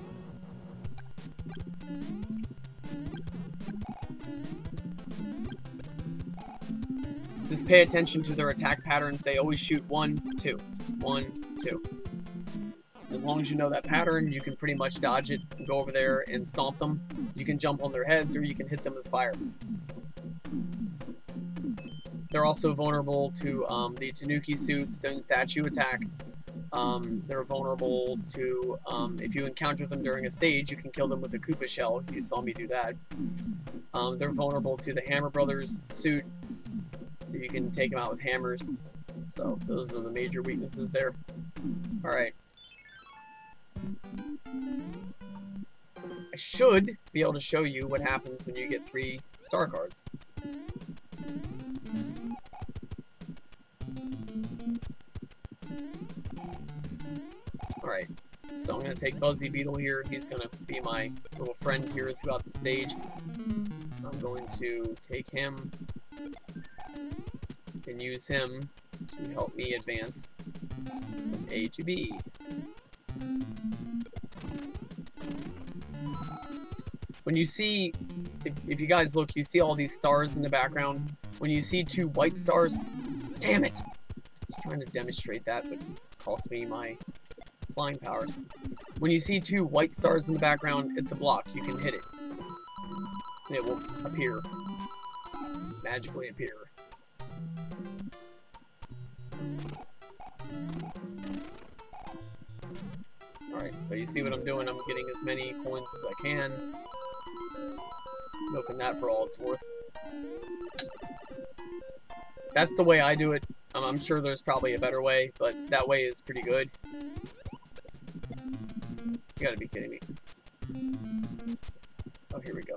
Just pay attention to their attack patterns. They always shoot 1, 2, 1, 2. As long as you know that pattern, you can pretty much dodge it, go over there and stomp them. You can jump on their heads, or you can hit them with fire. They're also vulnerable to the Tanuki suit, stone statue attack. They're vulnerable to, if you encounter them during a stage, you can kill them with a Koopa shell. You saw me do that. They're vulnerable to the Hammer Brothers suit, so you can take them out with hammers. So those are the major weaknesses there. Alright. I should be able to show you what happens when you get 3 star cards. Alright, so I'm going to take Buzzy Beetle here. He's going to be my little friend here throughout the stage. I'm going to take him and use him to help me advance from A to B. When you see, if you guys look, you see all these stars in the background. When you see 2 white stars, damn it! I'm trying to demonstrate that, but it cost me my flying powers. When you see 2 white stars in the background, it's a block. You can hit it. And it will appear. Magically appear. Alright, so you see what I'm doing. I'm getting as many coins as I can. Milking that for all it's worth. That's the way I do it. I'm sure there's probably a better way, but that way is pretty good. You gotta be kidding me. Oh, here we go.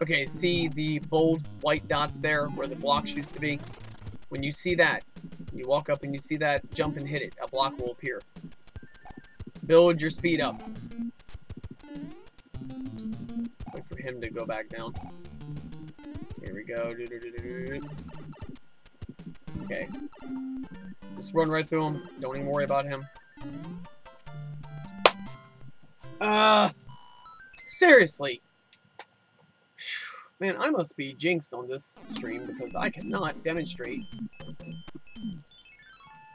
Okay, see the bold white dots there where the blocks used to be? When you see that, you walk up and you see that, jump and hit it. A block will appear. Build your speed up. Wait for him to go back down. Here we go. Okay. Just run right through him. Don't even worry about him. Seriously. Man, I must be jinxed on this stream because I cannot demonstrate.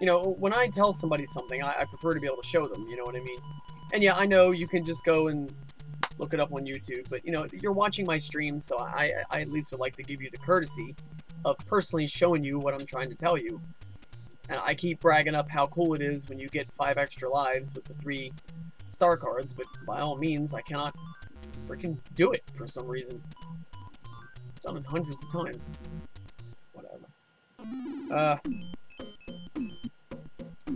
You know, when I tell somebody something, I prefer to be able to show them, you know what I mean? And yeah, I know you can just go and look it up on YouTube, but you know, you're watching my stream, so I at least would like to give you the courtesy of personally showing you what I'm trying to tell you. And I keep bragging up how cool it is when you get 5 extra lives with the 3 star cards, but by all means, I cannot freaking do it for some reason. Done it hundreds of times. Whatever.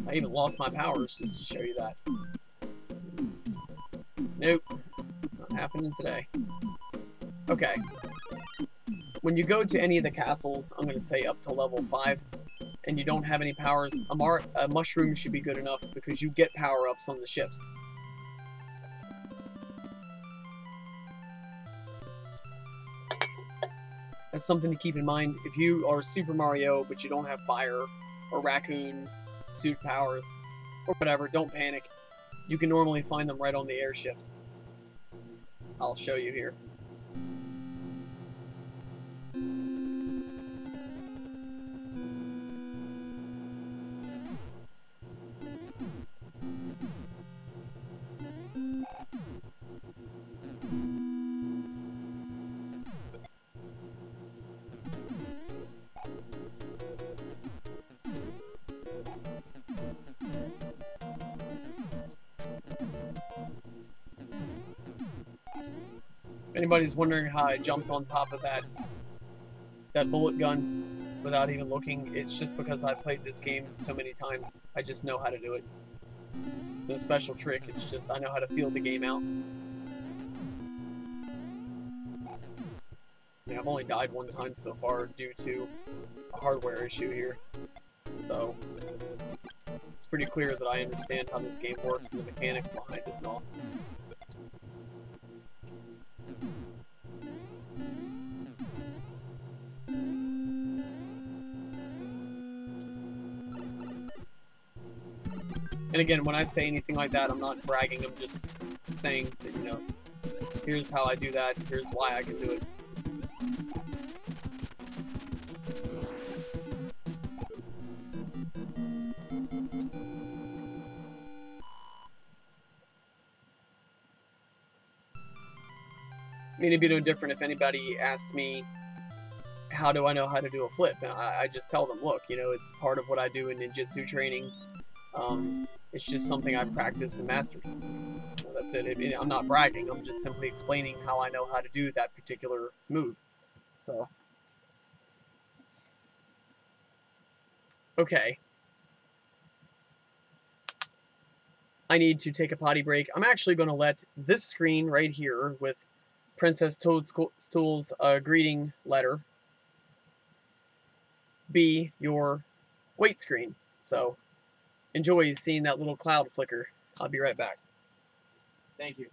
I even lost my powers just to show you that. Nope. Not happening today. Okay. When you go to any of the castles, I'm going to say up to level 5, and you don't have any powers, a mushroom should be good enough because you get power-ups on the ships. That's something to keep in mind. If you are Super Mario, but you don't have fire, or raccoon suit powers, or whatever, don't panic. You can normally find them right on the airships. I'll show you here. If anybody's wondering how I jumped on top of that bullet gun without even looking, it's just because I've played this game so many times. I just know how to do it. No special trick, it's just I know how to feel the game out. I mean, I've only died 1 time so far due to a hardware issue here. So, it's pretty clear that I understand how this game works and the mechanics behind it and all. And again, when I say anything like that, I'm not bragging, I'm just saying that, you know, here's how I do that, here's why I can do it. I mean, it'd be no different if anybody asked me, how do I know how to do a flip? I just tell them, look, you know, it's part of what I do in ninjutsu training. It's just something I've practiced and mastered. That's it. I'm not bragging. I'm just simply explaining how I know how to do that particular move. So, okay. I need to take a potty break. I'm actually going to let this screen right here with Princess Toadstool's greeting letter be your wait screen. So, enjoy seeing that little cloud flicker. I'll be right back. Thank you.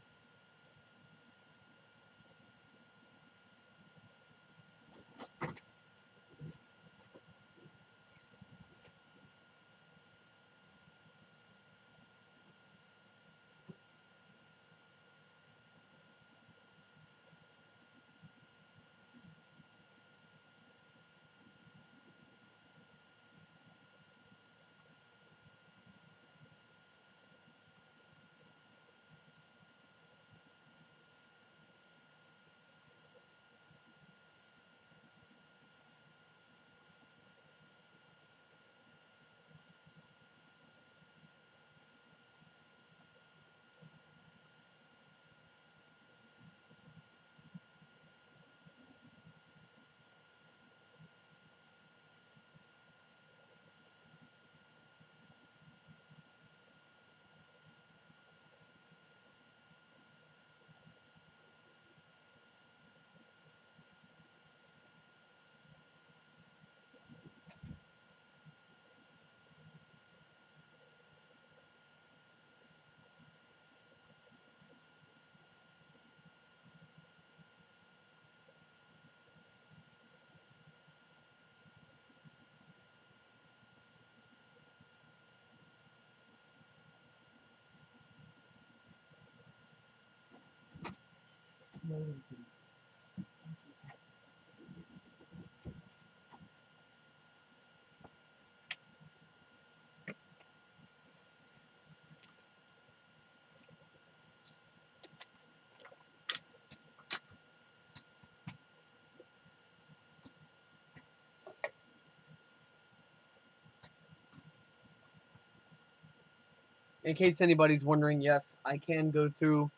In case anybody's wondering, yes, I can go through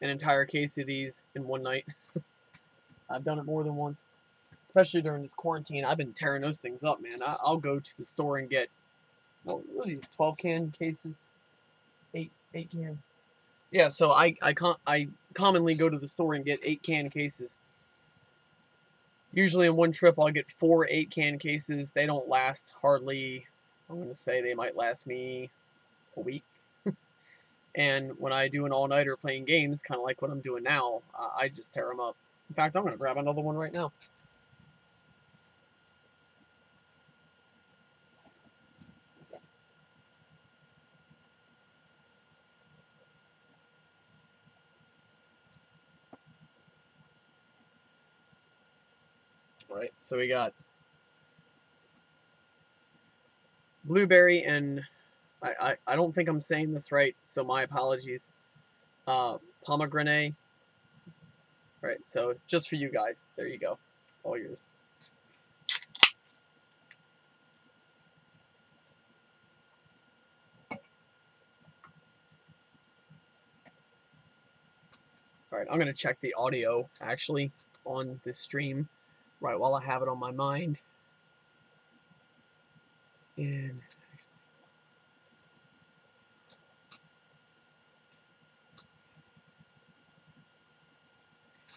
an entire case of these in one night. I've done it more than once, especially during this quarantine. I've been tearing those things up, man. I'll go to the store and get, what are these, 12-can cases? Eight cans. Yeah, so I commonly go to the store and get 8-can cases. Usually in one trip I'll get 4 8-can cases. They don't last hardly, I'm going to say they might last me a week. And when I do an all-nighter playing games, kind of like what I'm doing now, I just tear them up. In fact, I'm going to grab another one right now. All right, so we got blueberry and I don't think I'm saying this right, so my apologies. Pomegranate. All right, so just for you guys, there you go, all yours. All right, I'm gonna check the audio actually on this stream right while I have it on my mind. And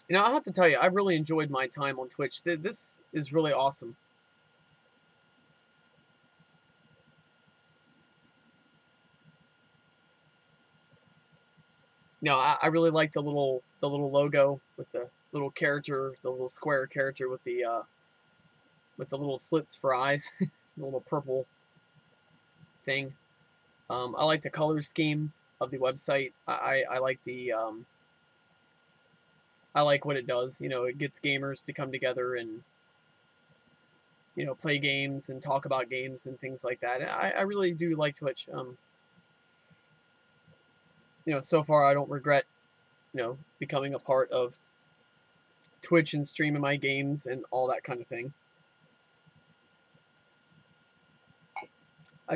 you know, I have to tell you, I really enjoyed my time on Twitch. This is really awesome. No, I really like the little logo with the little character, the little square character with the little slits for eyes, the little purple thing. I like the color scheme of the website. I like the I like what it does. You know, it gets gamers to come together and, you know, play games and talk about games and things like that. I really do like Twitch. You know, so far I don't regret, you know, becoming a part of Twitch and streaming my games and all that kind of thing. I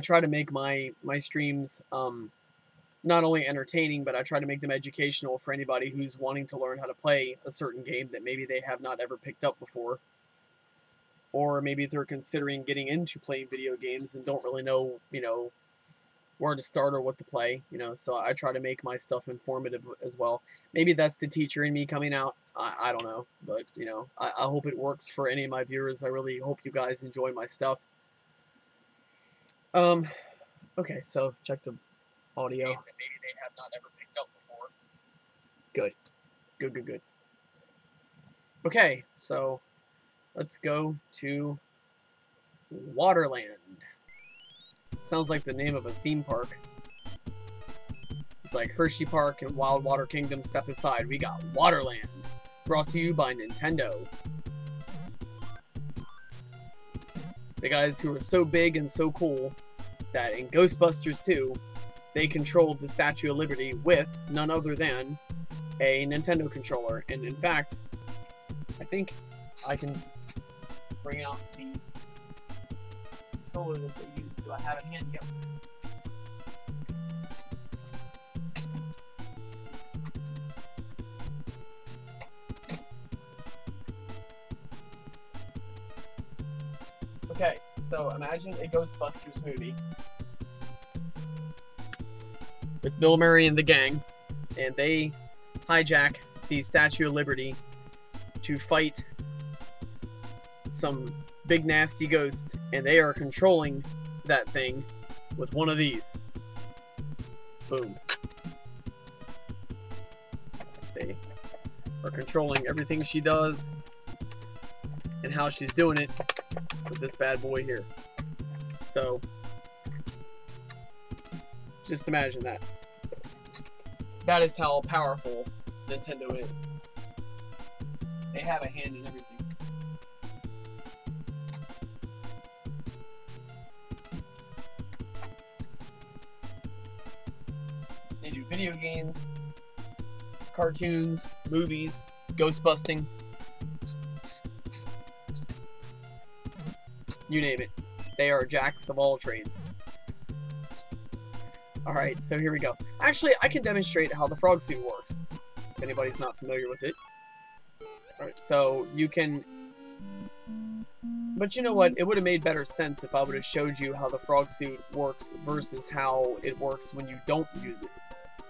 try to make my streams not only entertaining, but I try to make them educational for anybody who's wanting to learn how to play a certain game that maybe they have not ever picked up before. Or maybe they're considering getting into playing video games and don't really know, you know, where to start or what to play, you know, so I try to make my stuff informative as well. Maybe that's the teacher in me coming out. I don't know, but, you know, I hope it works for any of my viewers. I really hope you guys enjoy my stuff. Okay, so check the audio. Maybe they have not ever picked up before. Good. Good, good, good. Okay, so let's go to Waterland. Sounds like the name of a theme park. It's like Hershey Park and Wild Water Kingdom step aside. We got Waterland. Brought to you by Nintendo. The guys who are so big and so cool that in Ghostbusters 2, they controlled the Statue of Liberty with none other than a Nintendo controller. And in fact, I think I can bring out the controller that they use. Do I have it in hand? Yep. Okay, so imagine a Ghostbusters movie with Bill Murray and the gang, and they hijack the Statue of Liberty to fight some big nasty ghosts, and they are controlling that thing with one of these. Boom. They are controlling everything she does and how she's doing it with this bad boy here. So just imagine that. That is how powerful Nintendo is. They have a hand in everything. They do video games, cartoons, movies, ghost busting. You name it. They are jacks of all trades. Alright, so here we go. Actually, I can demonstrate how the frog suit works, if anybody's not familiar with it. Alright, so you can... But you know what? It would have made better sense if I would have showed you how the frog suit works versus how it works when you don't use it.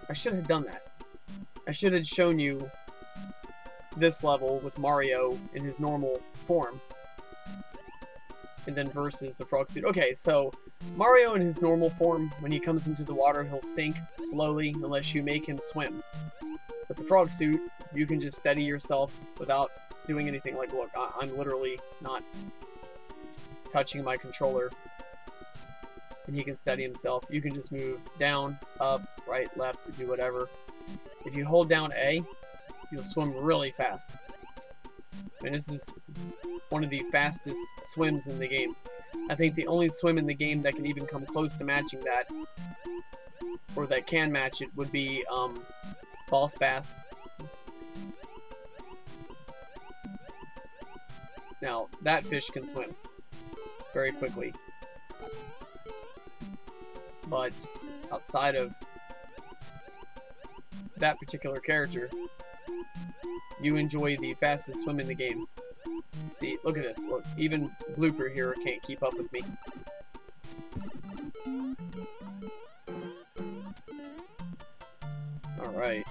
I should have done that. I should have shown you this level with Mario in his normal form. And then versus the frog suit. Okay, so Mario in his normal form, when he comes into the water, he'll sink slowly unless you make him swim. With the frog suit, you can just steady yourself without doing anything. Like, look, I'm literally not touching my controller. And he can steady himself. You can just move down, up, right, left to do whatever. If you hold down A, you'll swim really fast. And this is one of the fastest swims in the game. I think the only swim in the game that can even come close to matching that, or that can match it, would be Boss Bass. Now, that fish can swim very quickly. But outside of that particular character, you enjoy the fastest swim in the game. See, look at this. Look, even Blooper here can't keep up with me. Alright.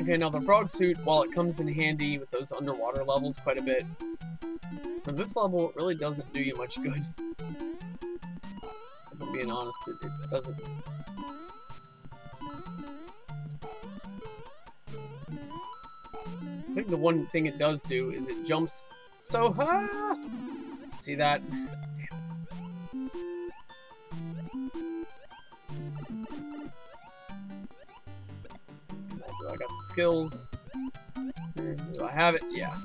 Okay, now the frog suit, while it comes in handy with those underwater levels quite a bit, for this level it really doesn't do you much good. If I'm being honest, it doesn't. I think the one thing it does do is it jumps so high. See that? skills. Do I have it? Yeah.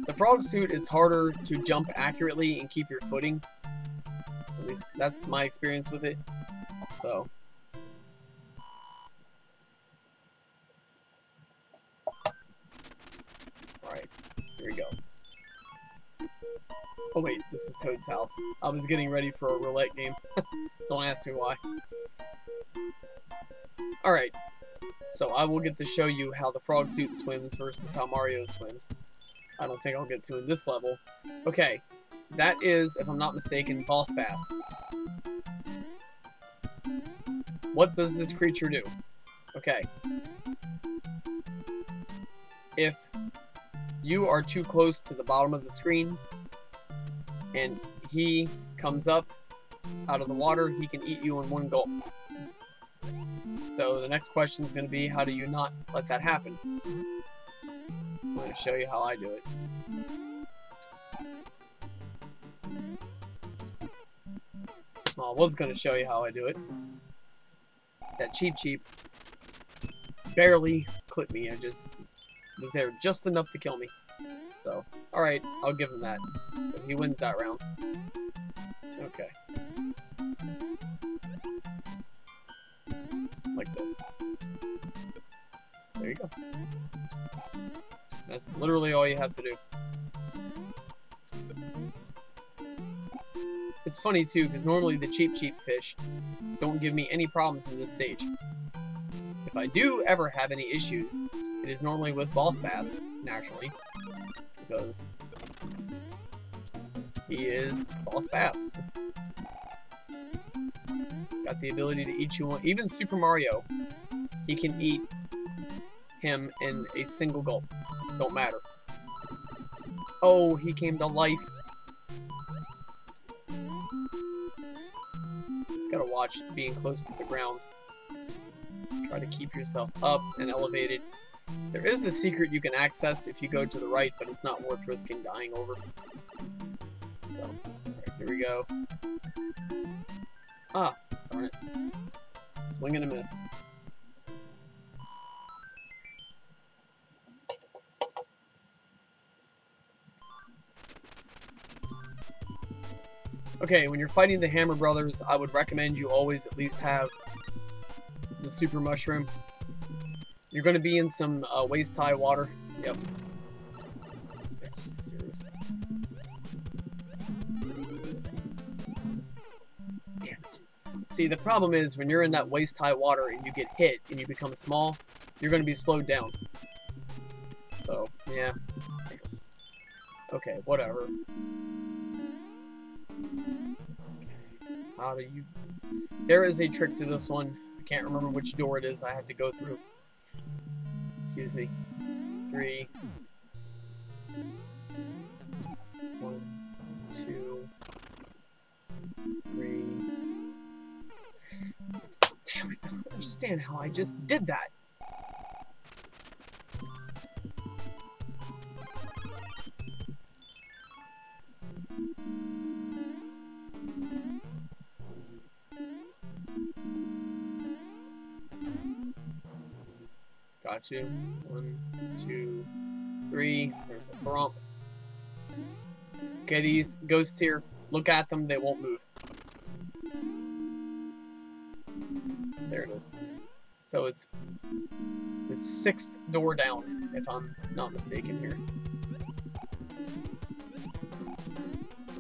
The frog suit is harder to jump accurately and keep your footing. At least that's my experience with it. So. Alright, here we go. Oh wait, this is Toad's house. I was getting ready for a roulette game. Don't ask me why. Alright, so I will get to show you how the frog suit swims versus how Mario swims. I don't think I'll get to in this level. Okay, that is, if I'm not mistaken, Boss Bass. What does this creature do? Okay. If you are too close to the bottom of the screen, and he comes up out of the water, he can eat you in one gulp. So the next question is going to be, how do you not let that happen? I'm going to show you how I do it. Well, I was going to show you how I do it. That Cheep barely clipped me. I just was there just enough to kill me. So, alright, I'll give him that. So he wins that round. Okay. Like this. There you go. That's literally all you have to do. It's funny too, because normally the cheap fish don't give me any problems in this stage. If I do ever have any issues, it is normally with Boss Bass, naturally. Because he is Boss Bass. Got the ability to eat you. Even Super Mario, he can eat him in a single gulp. Don't matter. Oh, he came to life. Just gotta watch being close to the ground. Try to keep yourself up and elevated. There is a secret you can access if you go to the right, but it's not worth risking dying over. So, right, here we go. Ah, darn it. Swing and a miss. Okay, when you're fighting the Hammer Brothers, I would recommend you always at least have the Super Mushroom. You're going to be in some waist-high water. Yep. Seriously. Damn it. See, the problem is when you're in that waist-high water and you get hit and you become small, you're going to be slowed down. So, yeah. Okay, whatever. Okay, so how do you... There is a trick to this one. I can't remember which door it is I have to go through. Excuse me. 3. 1, 2, 3. Damn it, I don't understand how I just did that. Got you. 1, 2, 3. There's a thrump. Okay, these ghosts here, look at them, they won't move. There it is. So it's the 6th door down, if I'm not mistaken here.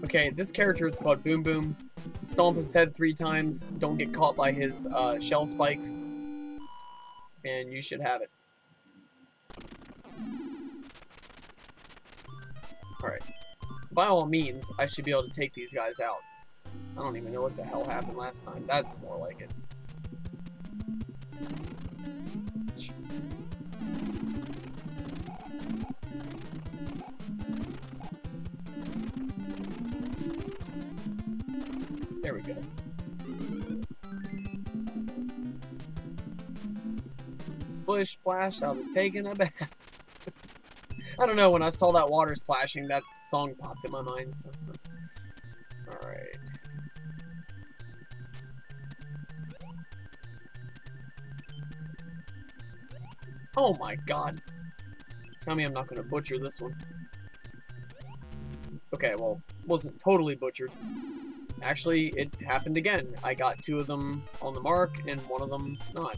Okay, this character is called Boom Boom. Stomp his head 3 times, don't get caught by his shell spikes, and you should have it. Alright. By all means, I should be able to take these guys out. I don't even know what the hell happened last time. That's more like it. There we go. Splish, splash, I was taking a bath. I don't know, when I saw that water splashing, that song popped in my mind. So. Alright. Oh my god. Tell me I'm not going to butcher this one. Okay, well, wasn't totally butchered. Actually, it happened again. I got 2 of them on the mark and 1 of them not.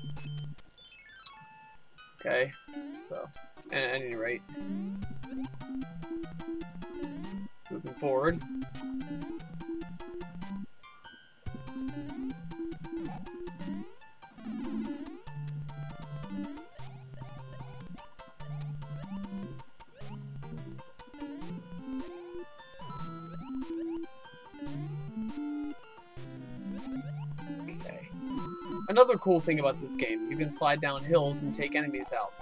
Okay, so, at any rate, moving forward. Another cool thing about this game, you can slide down hills and take enemies out.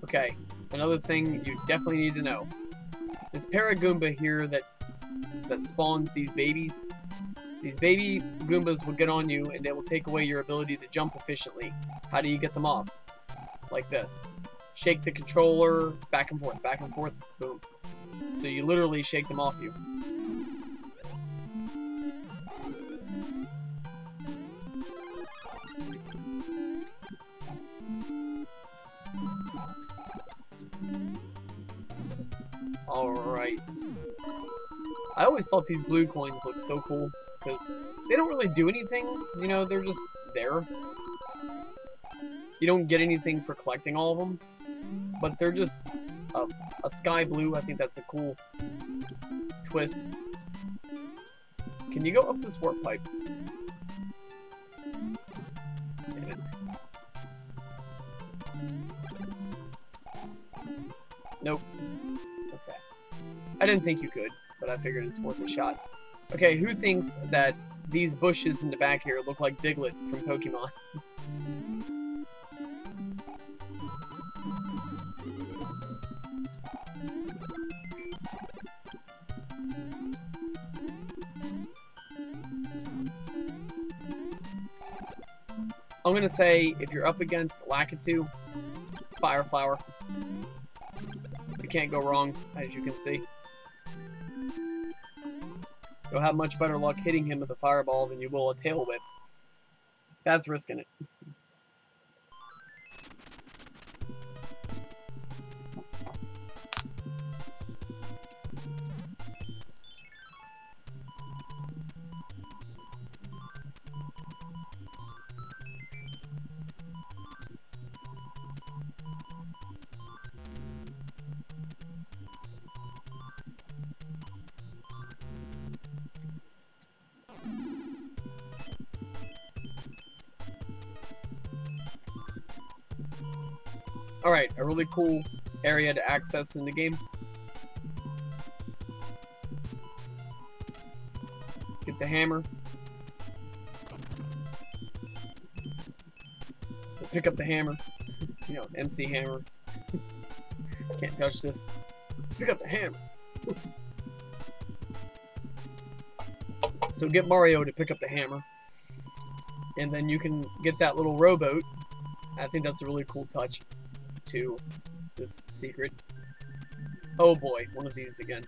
Okay, another thing you definitely need to know. This Paragoomba here that spawns these babies, these baby Goombas will get on you and they will take away your ability to jump efficiently. How do you get them off? Like this. Shake the controller, back and forth, boom. So you literally shake them off you. Alright. I always thought these blue coins looked so cool, because they don't really do anything, you know, they're just there. You don't get anything for collecting all of them, but they're just a sky blue. I think that's a cool twist. Can you go up this warp pipe? Damn it. Nope. Okay. I didn't think you could, but I figured it's worth a shot. Okay, who thinks that these bushes in the back here look like Diglett from Pokemon? I'm gonna say, if you're up against Lakitu, Fire Flower. You can't go wrong, as you can see. You'll have much better luck hitting him with a fireball than you will a tail whip. That's risking it. Alright, a really cool area to access in the game. Get the hammer. So pick up the hammer. You know, MC Hammer. Can't touch this. Pick up the hammer. So get Mario to pick up the hammer. And then you can get that little rowboat. I think that's a really cool touch to this secret. Oh boy, one of these again.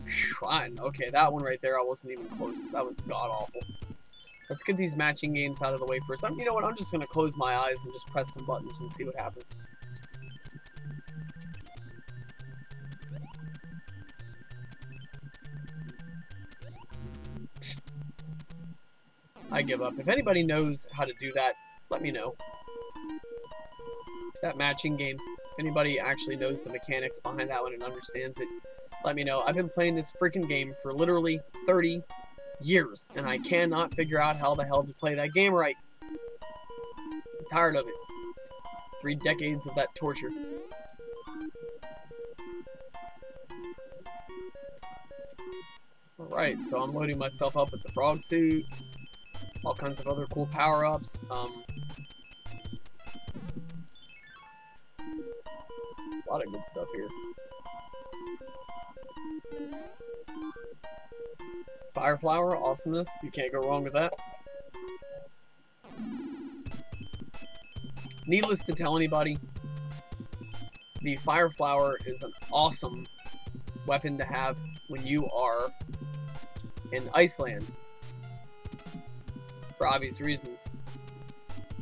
Whew, okay, that one right there, I wasn't even close. That was god-awful. Let's get these matching games out of the way first. You know what, I'm just going to close my eyes and just press some buttons and see what happens. I give up. If anybody knows how to do that, let me know. That matching game. If anybody actually knows the mechanics behind that one and understands it, let me know. I've been playing this freaking game for literally 30 years, and I cannot figure out how the hell to play that game right. I'm tired of it. 3 decades of that torture. Alright, so I'm loading myself up with the frog suit. All kinds of other cool power-ups. A lot of good stuff here. Fire Flower, awesomeness. You can't go wrong with that. Needless to tell anybody, the Fire Flower is an awesome weapon to have when you are in Iceland, for obvious reasons.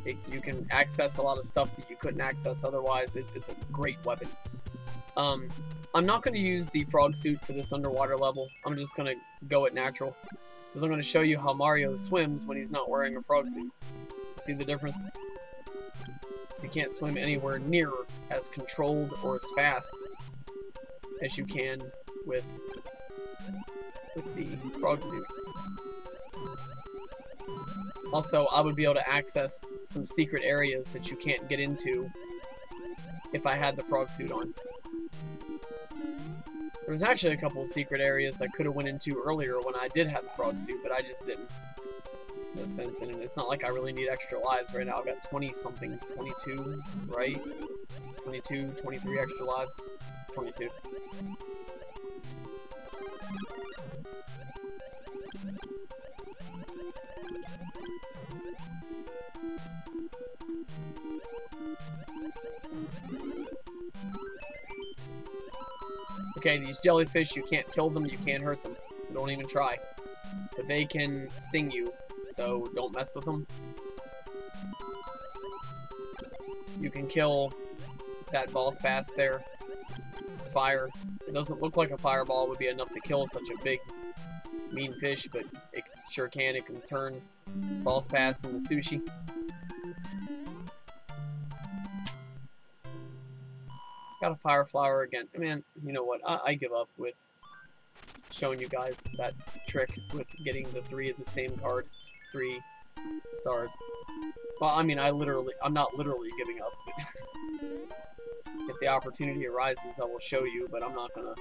You can access a lot of stuff that you couldn't access otherwise. It's a great weapon. I'm not going to use the frog suit for this underwater level. I'm just going to go at natural, because I'm going to show you how Mario swims when he's not wearing a frog suit. See the difference? You can't swim anywhere near as controlled or as fast as you can with the frog suit. Also, I would be able to access some secret areas that you can't get into if I had the frog suit on. There was actually a couple of secret areas I could have went into earlier when I did have the frog suit, but I just didn't. No sense in it. It's not like I really need extra lives right now. I've got 20-something, 22, right? 22, 23 extra lives. 22. Okay, these jellyfish, you can't kill them, you can't hurt them, so don't even try. But they can sting you, so don't mess with them. You can kill that boss bass there. Fire. It doesn't look like a fireball would be enough to kill such a big, mean fish, but it sure can. It can turn boss bass into sushi. Got a fire flower again. Man, you know what? I give up with showing you guys that trick with getting the 3 of the same card. 3 stars. Well, I mean, I'm not literally giving up. If the opportunity arises, I will show you, but I'm not gonna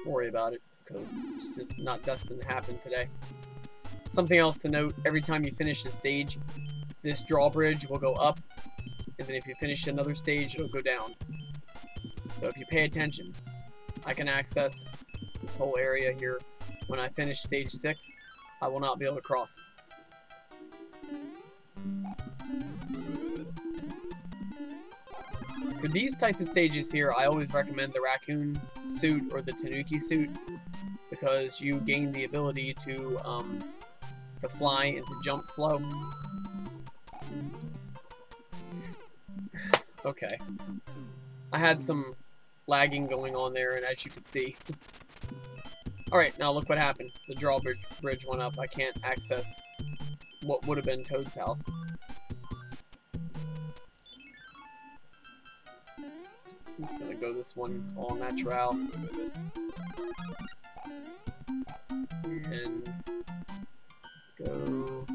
worry about it, because it's just not destined to happen today. Something else to note, every time you finish a stage, this drawbridge will go up, and then if you finish another stage, it'll go down. So if you pay attention, I can access this whole area here. When I finish stage 6, I will not be able to cross. For these type of stages here, I always recommend the raccoon suit or the tanuki suit, because you gain the ability to fly and to jump slow. Okay. I had some lagging going on there, and as you can see. Alright, now look what happened. The drawbridge went up. I can't access what would have been Toad's house. I'm just gonna go this one all natural. And go.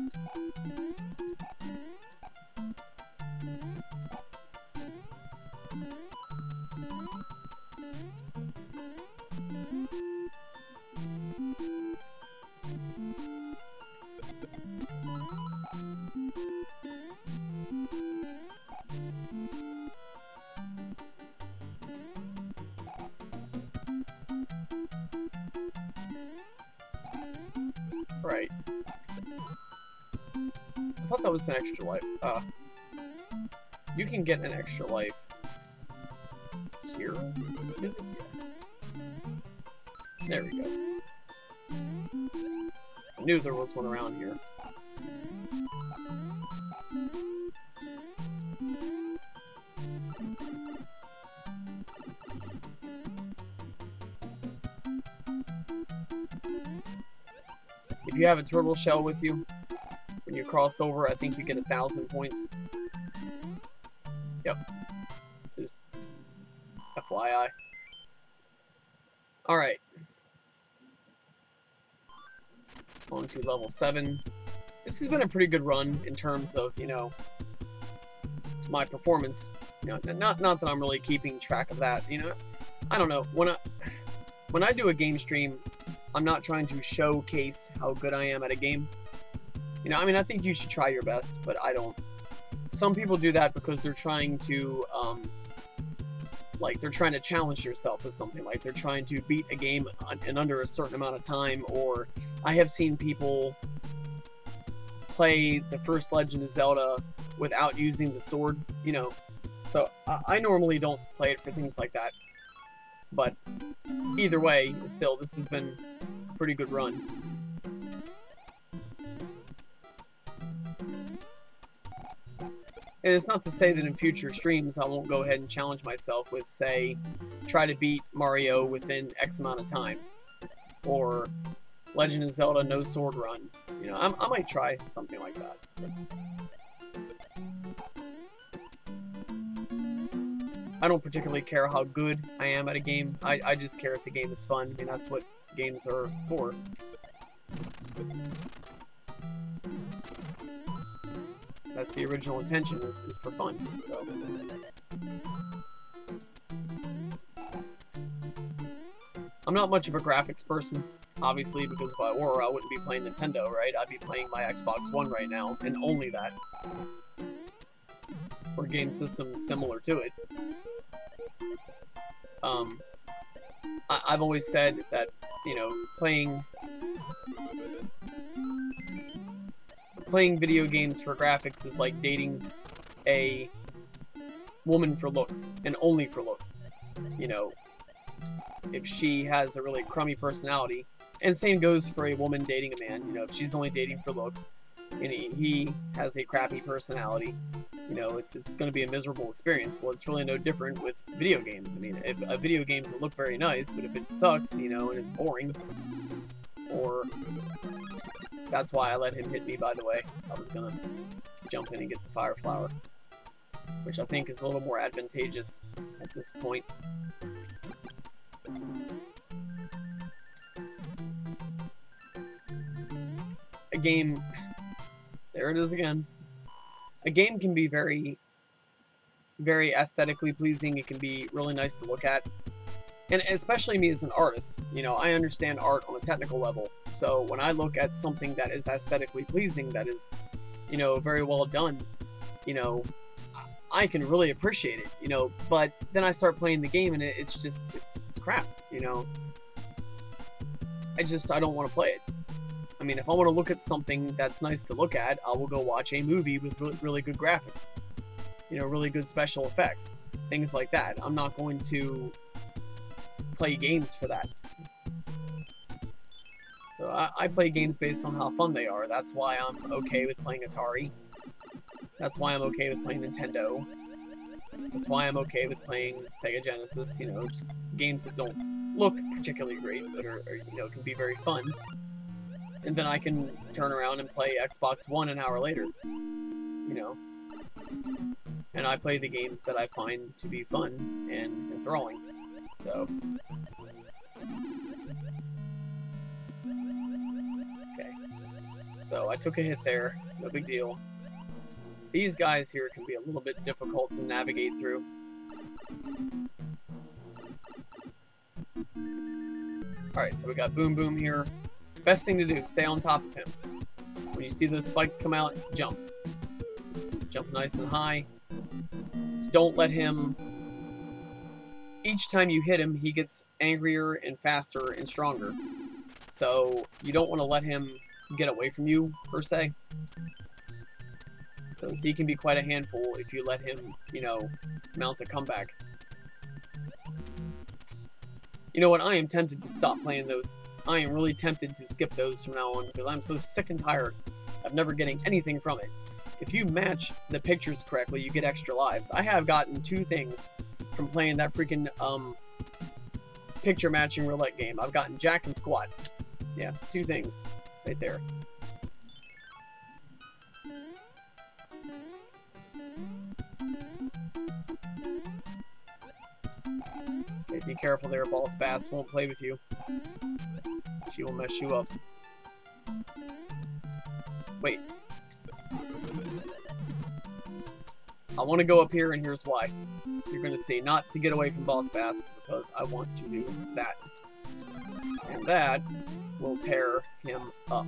Right. I thought that was an extra life. You can get an extra life here. Is it? There we go. I knew there was one around here. If you have a turtle shell with you, when you cross over, I think you get 1,000 points. Yep. So just FYI. Alright. On to level 7. This has been a pretty good run in terms of, you know, my performance. You know, not that I'm really keeping track of that, you know. I don't know. When I do a game stream, I'm not trying to showcase how good I am at a game. You know, I mean, I think you should try your best, but I don't. Some people do that because they're trying to, like, they're trying to challenge yourself with something. Like, they're trying to beat a game in under a certain amount of time, or I have seen people play the first Legend of Zelda without using the sword, you know. So, I normally don't play it for things like that. But, either way, still, this has been pretty good run. And it's not to say that in future streams I won't go ahead and challenge myself with, say, try to beat Mario within X amount of time. Or Legend of Zelda no sword run. You know, I might try something like that. I don't particularly care how good I am at a game. I just care if the game is fun. I mean, that's what games are for. That's the original intention, is for fun, so. I'm not much of a graphics person, obviously, because if I were, I wouldn't be playing Nintendo, right? I'd be playing my Xbox One right now, and only that. Or game systems similar to it. I've always said that, you know, playing video games for graphics is like dating a woman for looks, and only for looks. You know, if she has a really crummy personality, and same goes for a woman dating a man, you know, if she's only dating for looks, and he has a crappy personality, you know, it's going to be a miserable experience. Well, it's really no different with video games. I mean, if a video game can look very nice, but if it sucks, you know, and it's boring, or... That's why I let him hit me, by the way. I was gonna jump in and get the fire flower, which I think is a little more advantageous at this point. A game... There it is again. A game can be very, very aesthetically pleasing. It can be really nice to look at. And especially me as an artist, you know, I understand art on a technical level. So when I look at something that is aesthetically pleasing, that is, you know, very well done, you know, I can really appreciate it, you know. But then I start playing the game and it's just, it's crap, you know. I don't want to play it. I mean, if I want to look at something that's nice to look at, I will go watch a movie with really good graphics. You know, really good special effects. Things like that. I'm not going to play games for that. So I play games based on how fun they are. That's why I'm okay with playing Atari. That's why I'm okay with playing Nintendo. That's why I'm okay with playing Sega Genesis, you know, just games that don't look particularly great, but are you know, can be very fun. And then I can turn around and play Xbox One an hour later, you know. And I play the games that I find to be fun and enthralling. So, okay, so I took a hit there, no big deal. These guys here can be a little bit difficult to navigate through. Alright, so we got Boom Boom here. Best thing to do, stay on top of him. When you see those spikes come out, jump. Jump nice and high. Don't let him... Each time you hit him, he gets angrier and faster and stronger. So, you don't want to let him get away from you, per se. Because he can be quite a handful if you let him, you know, mount a comeback. You know what, I am tempted to stop playing those. I am really tempted to skip those from now on, because I'm so sick and tired of never getting anything from it. If you match the pictures correctly, you get extra lives. I have gotten 2 things from playing that freaking picture matching roulette game. I've gotten Jack and Squat. Yeah, 2 things right there. Okay, be careful there, Ball Spaz won't play with you. She will mess you up. Wait. I want to go up here, and here's why. You're going to see, not to get away from Boss Bass, because I want to do that. And that will tear him up.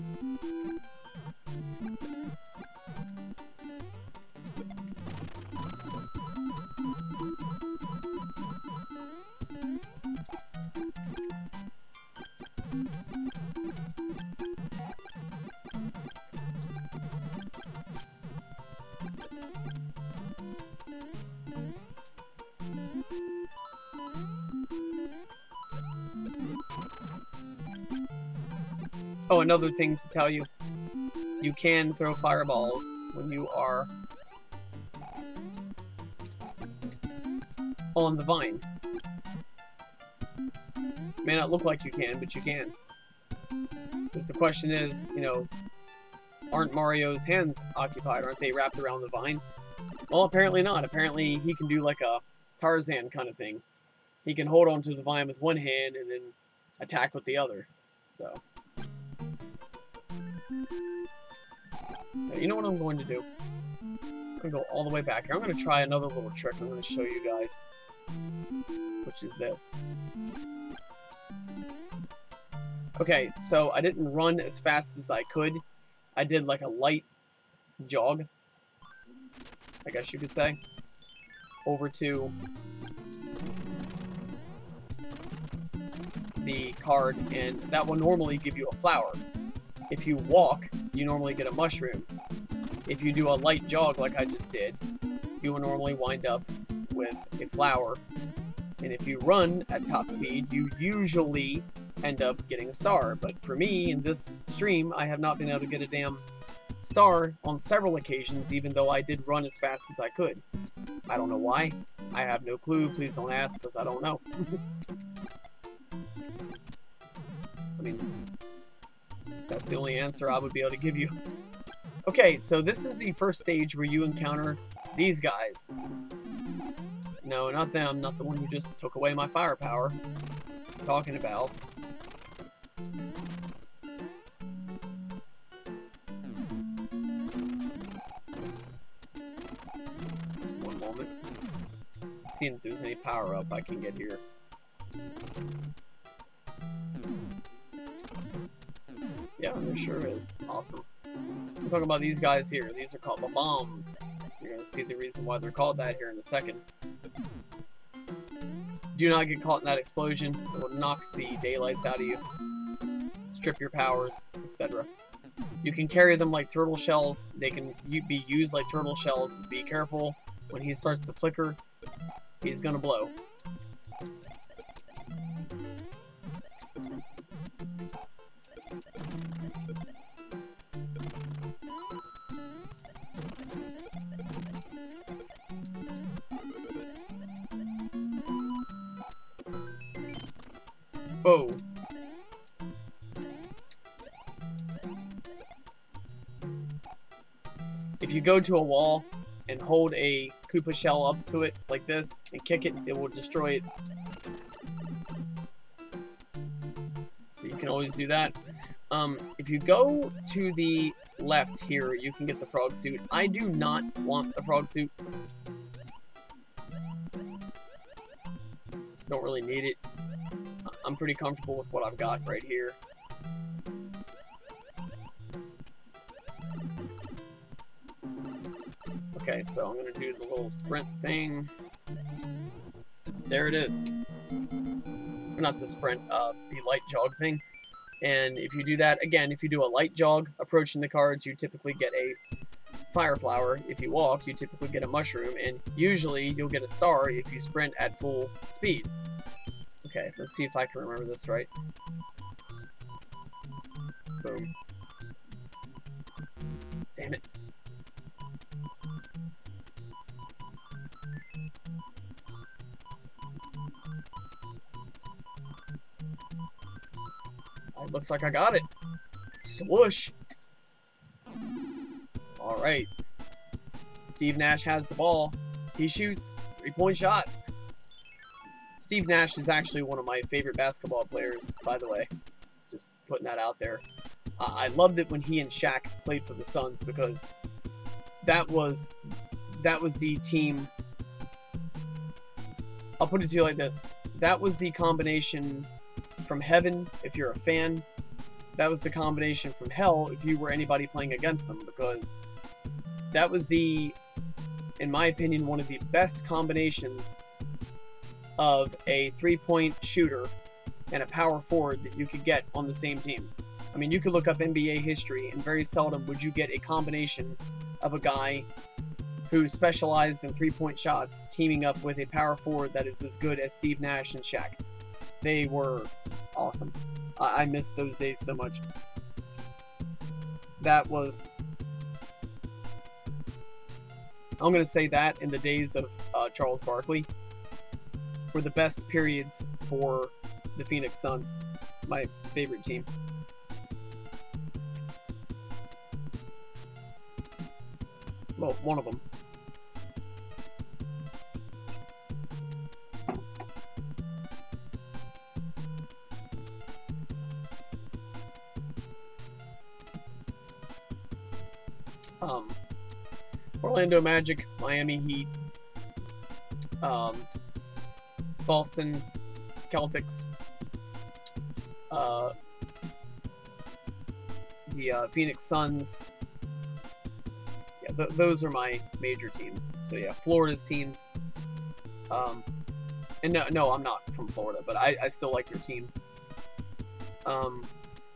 Oh, another thing to tell you. You can throw fireballs when you are on the vine. May not look like you can, but you can. Because the question is, you know, aren't Mario's hands occupied? Aren't they wrapped around the vine? Well, apparently not. Apparently he can do like a Tarzan kind of thing. He can hold onto the vine with one hand and then attack with the other. So, you know what I'm going to do? I'm going to go all the way back here. I'm going to try another little trick I'm going to show you guys, which is this. Okay, so I didn't run as fast as I could. I did like a light jog, I guess you could say, over to the card, and that will normally give you a flower. If you walk, you normally get a mushroom. If you do a light jog like I just did, you will normally wind up with a flower. And if you run at top speed, you usually end up getting a star. But for me, in this stream, I have not been able to get a damn star on several occasions, even though I did run as fast as I could. I don't know why. I have no clue. Please don't ask, because I don't know. I mean, that's the only answer I would be able to give you. Okay, so this is the first stage where you encounter these guys. No, not them. Not the one who just took away my firepower. I'm talking about one moment. Seeing if there's any power up I can get here. Yeah, there sure is. Awesome. I'm talking about these guys here. These are called the bombs. You're going to see the reason why they're called that here in a second. Do not get caught in that explosion. It will knock the daylights out of you, strip your powers, etc. You can carry them like turtle shells. They can be used like turtle shells, but be careful. When he starts to flicker, he's going to blow. Oh. If you go to a wall and hold a Koopa shell up to it like this and kick it, it will destroy it. So you can always do that. If you go to the left here, you can get the frog suit. I do not want the frog suit. Don't really need it. I'm pretty comfortable with what I've got right here. Okay, so I'm going to do the little sprint thing. There it is. Not the sprint, the light jog thing. And if you do that, again, if you do a light jog approaching the cards, you typically get a fire flower. If you walk, you typically get a mushroom. And usually you'll get a star if you sprint at full speed. Okay, let's see if I can remember this right. Boom. Damn it. It looks like I got it. Swoosh. Alright. Steve Nash has the ball. He shoots. 3-point shot. Steve Nash is actually one of my favorite basketball players, by the way. Just putting that out there. I loved it when he and Shaq played for the Suns, because that was the team. I'll put it to you like this. That was the combination from heaven, if you're a fan. That was the combination from hell if you were anybody playing against them, because that was the, in my opinion, one of the best combinations of a three-point shooter and a power forward that you could get on the same team. I mean, you could look up NBA history, and very seldom would you get a combination of a guy who specialized in three-point shots teaming up with a power forward that is as good as Steve Nash and Shaq. They were awesome. I miss those days so much. That was, I'm going to say that in the days of Charles Barkley were the best periods for the Phoenix Suns, my favorite team. Well, one of them. Orlando Magic, Miami Heat, Boston Celtics, the Phoenix Suns. Yeah, those are my major teams. So yeah, Florida's teams. And no, I'm not from Florida, but I still like their teams.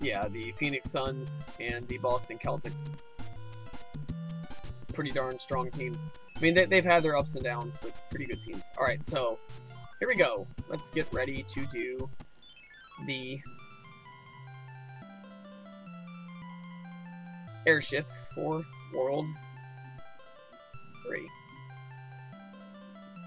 Yeah, the Phoenix Suns and the Boston Celtics. Pretty darn strong teams. I mean, they've had their ups and downs, but pretty good teams. All right, so here we go. Let's get ready to do the airship for World 3.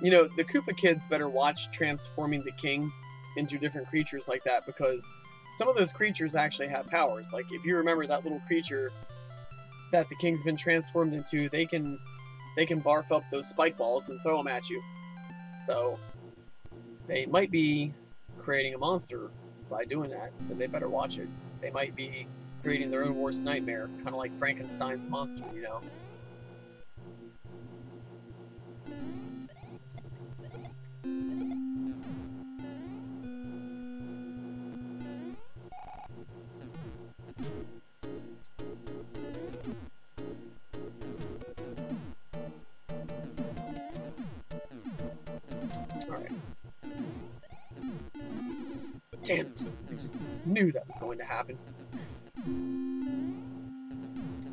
You know, the Koopa kids better watch transforming the king into different creatures like that, because some of those creatures actually have powers. Like, if you remember that little creature that the king's been transformed into, they can barf up those spike balls and throw them at you. So they might be creating a monster by doing that, so they better watch it. They might be creating their own worst nightmare, kind of like Frankenstein's monster, you know. Damn it. I just knew that was going to happen.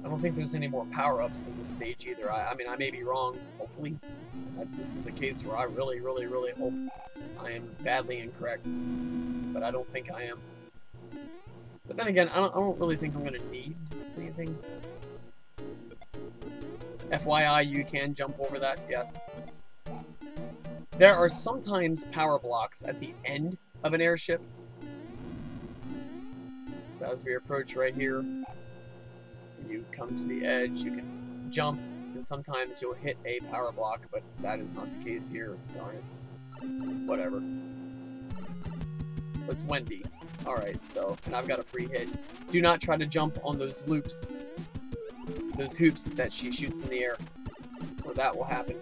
I don't think there's any more power-ups in this stage either. I mean, I may be wrong. Hopefully, this is a case where I really, really, really hope I am badly incorrect. But I don't think I am. But then again, I don't really think I'm going to need anything. FYI, you can jump over that, yes. There are sometimes power blocks at the end of an airship. So as we approach right here, and you come to the edge, you can jump, and sometimes you'll hit a power block, but that is not the case here. Darn it. Whatever. It's Wendy. Alright, so, and I've got a free hit. Do not try to jump on those loops, those hoops that she shoots in the air, or that will happen.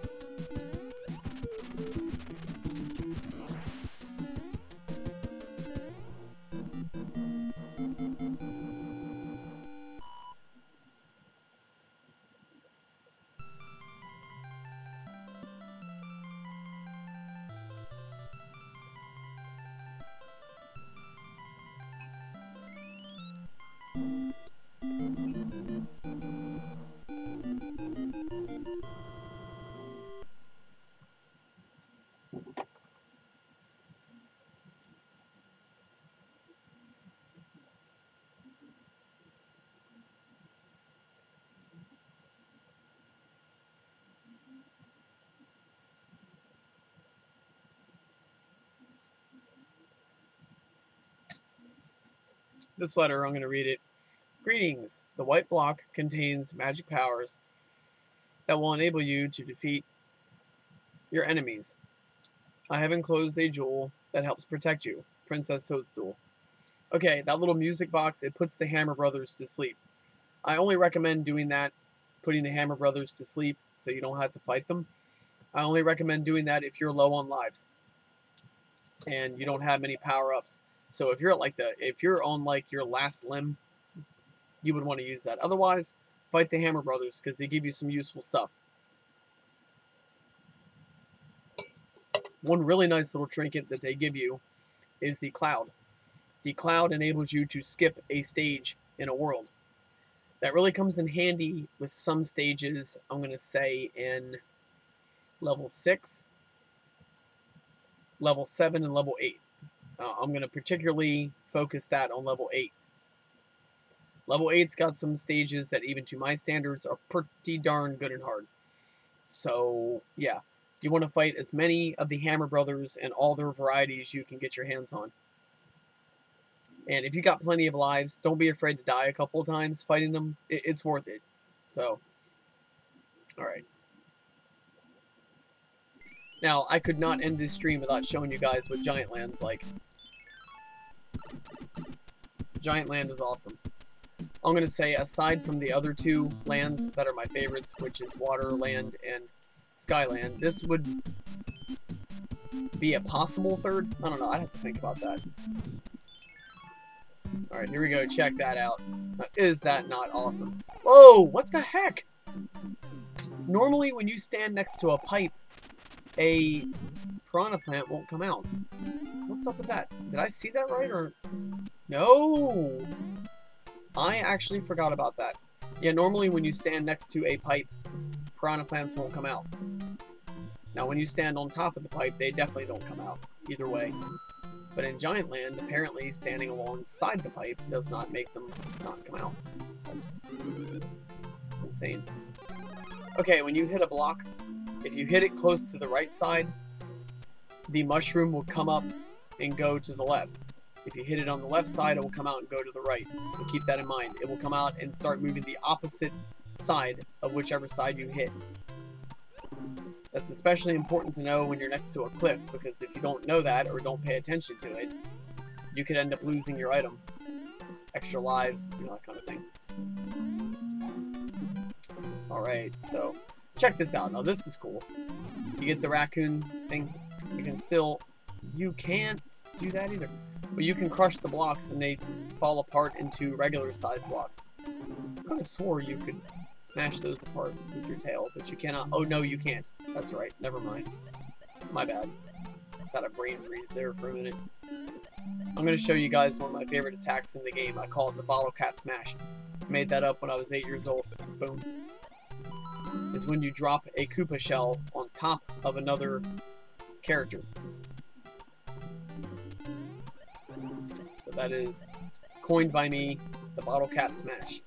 This letter, I'm going to read it. Greetings. The white block contains magic powers that will enable you to defeat your enemies. I have enclosed a jewel that helps protect you. Princess Toadstool. Okay, that little music box, it puts the Hammer Brothers to sleep. I only recommend doing that, putting the Hammer Brothers to sleep so you don't have to fight them. I only recommend doing that if you're low on lives and you don't have many power-ups. So if you're on like your last limb, you would want to use that. Otherwise, fight the Hammer Brothers because they give you some useful stuff. One really nice little trinket that they give you is the Cloud. The Cloud enables you to skip a stage in a world. That really comes in handy with some stages, I'm going to say, in level 6, level 7, and level 8. I'm going to particularly focus that on level 8. Level 8's got some stages that, even to my standards, are pretty darn good and hard. So, yeah. You want to fight as many of the Hammer Brothers and all their varieties you can get your hands on. And if you got plenty of lives, don't be afraid to die a couple of times fighting them. It's worth it. So, alright. Now, I could not end this stream without showing you guys what Giant Land's like. Giant Land is awesome. I'm going to say, aside from the other two lands that are my favorites, which is Water Land and Skyland, this would be a possible third. I don't know. I'd have to think about that. Alright, here we go. Check that out. Is that not awesome? Whoa! What the heck? Normally, when you stand next to a pipe, a piranha plant won't come out. What's up with that? Did I see that right, or... No! I actually forgot about that. Yeah, normally when you stand next to a pipe, piranha plants won't come out. Now, when you stand on top of the pipe, they definitely don't come out. Either way. But in Giant Land, apparently standing alongside the pipe does not make them not come out. Oops. It's insane. Okay, when you hit a block, if you hit it close to the right side, the mushroom will come up and go to the left. If you hit it on the left side, it will come out and go to the right. So keep that in mind. It will come out and start moving the opposite side of whichever side you hit. That's especially important to know when you're next to a cliff, because if you don't know that or don't pay attention to it, you could end up losing your item. Extra lives, you know, that kind of thing. Alright, so check this out. Now this is cool. You get the raccoon thing. You can still... You can't do that either. But you can crush the blocks and they fall apart into regular sized blocks. I could have swore you could smash those apart with your tail, but you cannot. Oh no, you can't. That's right. Never mind. My bad. Just had a brain freeze there for a minute. I'm going to show you guys one of my favorite attacks in the game. I call it the bottle cap smash. Made that up when I was 8 years old. Boom. Is when you drop a Koopa shell on top of another character. So that is coined by me, the bottle cap smash.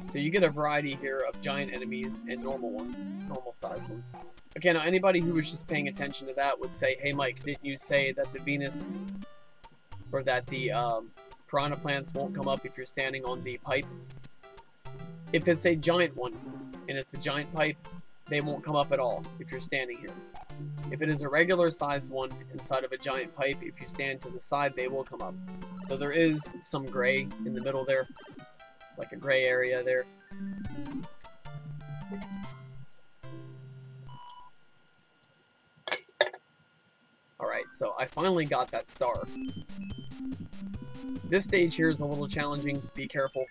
So you get a variety here of giant enemies and normal ones, normal size ones. Okay, now anybody who was just paying attention to that would say, hey Mike, didn't you say that the Venus, or that the piranha plants won't come up if you're standing on the pipe? If it's a giant one, and it's a giant pipe, they won't come up at all if you're standing here. If it is a regular sized one inside of a giant pipe, if you stand to the side, they will come up. So there is some gray in the middle there, like a gray area there. Alright, so I finally got that star. This stage here is a little challenging, be careful.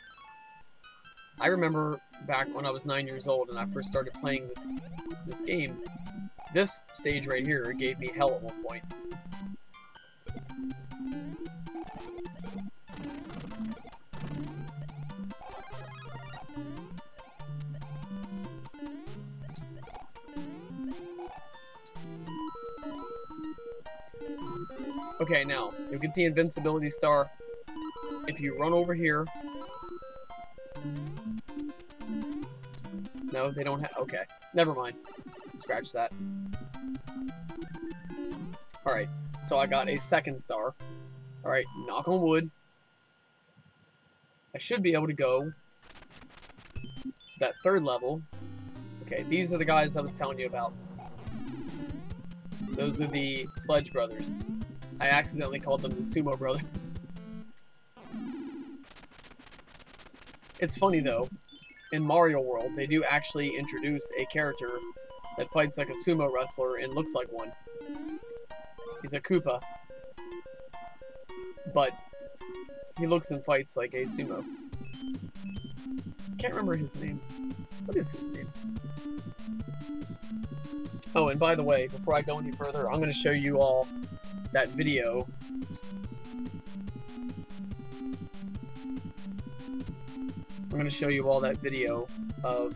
I remember back when I was 9 years old and I first started playing this game, this stage right here gave me hell at one point. Okay, now, you'll get the invincibility star if you run over here. No, they don't have... Okay, never mind. Scratch that. Alright, so I got a second star. Alright, knock on wood. I should be able to go to that third level. Okay, these are the guys I was telling you about. Those are the Sledge Brothers. I accidentally called them the Sumo Brothers. It's funny though, in Mario World, they do actually introduce a character that fights like a sumo wrestler and looks like one. He's a Koopa. But he looks and fights like a sumo. Can't remember his name. What is his name? Oh, and by the way, before I go any further, I'm going to show you all that video. I'm going to show you all that video of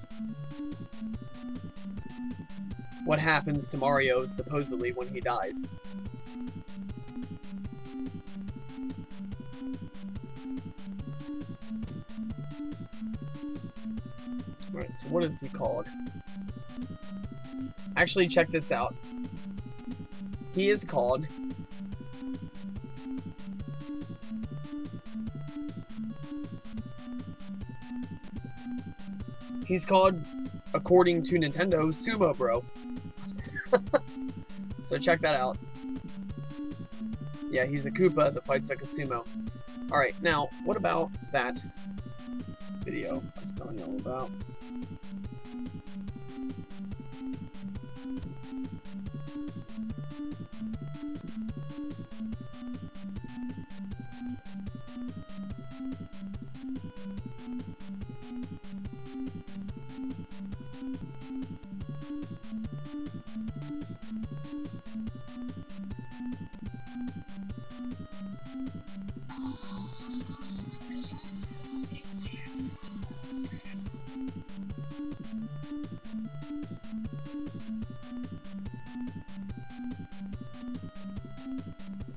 what happens to Mario, supposedly, when he dies. Alright, so what is he called? Actually, check this out. He is called... He's called, according to Nintendo, Sumo Bro. So check that out. Yeah, he's a Koopa that fights like a sumo. Alright, now, what about that video I was telling you all about?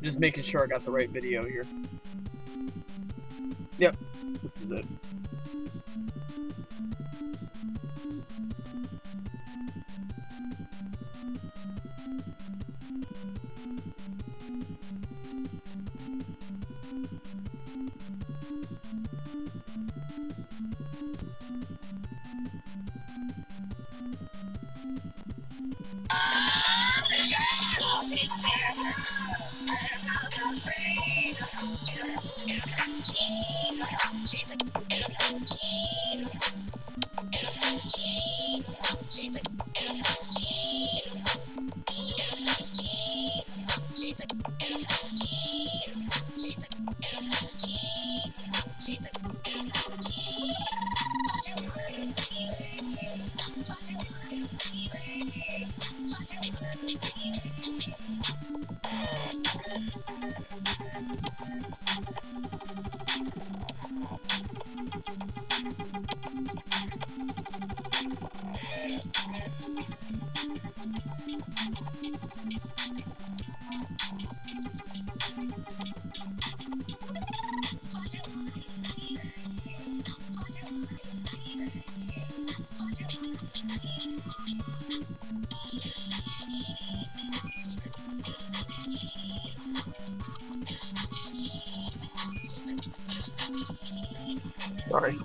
Just making sure I got the right video here. Yep, this is it. Sorry.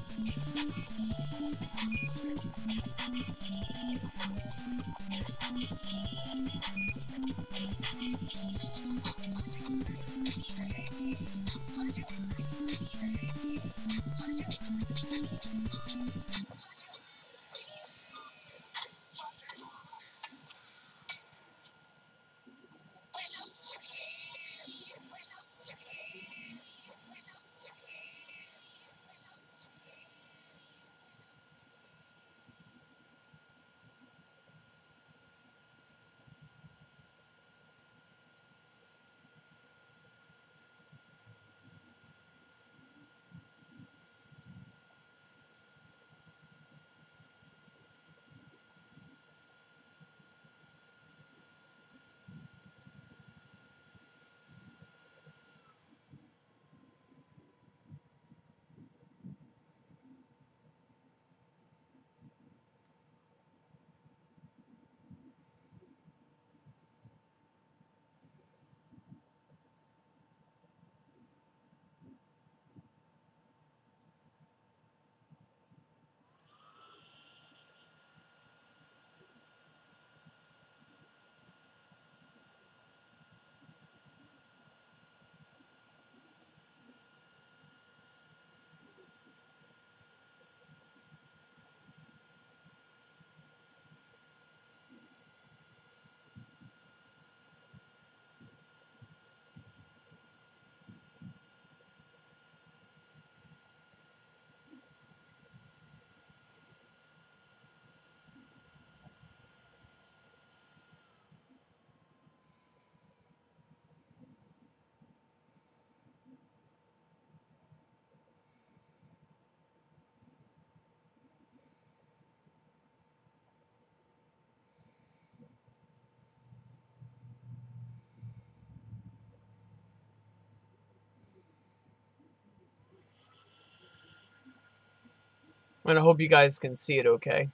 And I hope you guys can see it okay.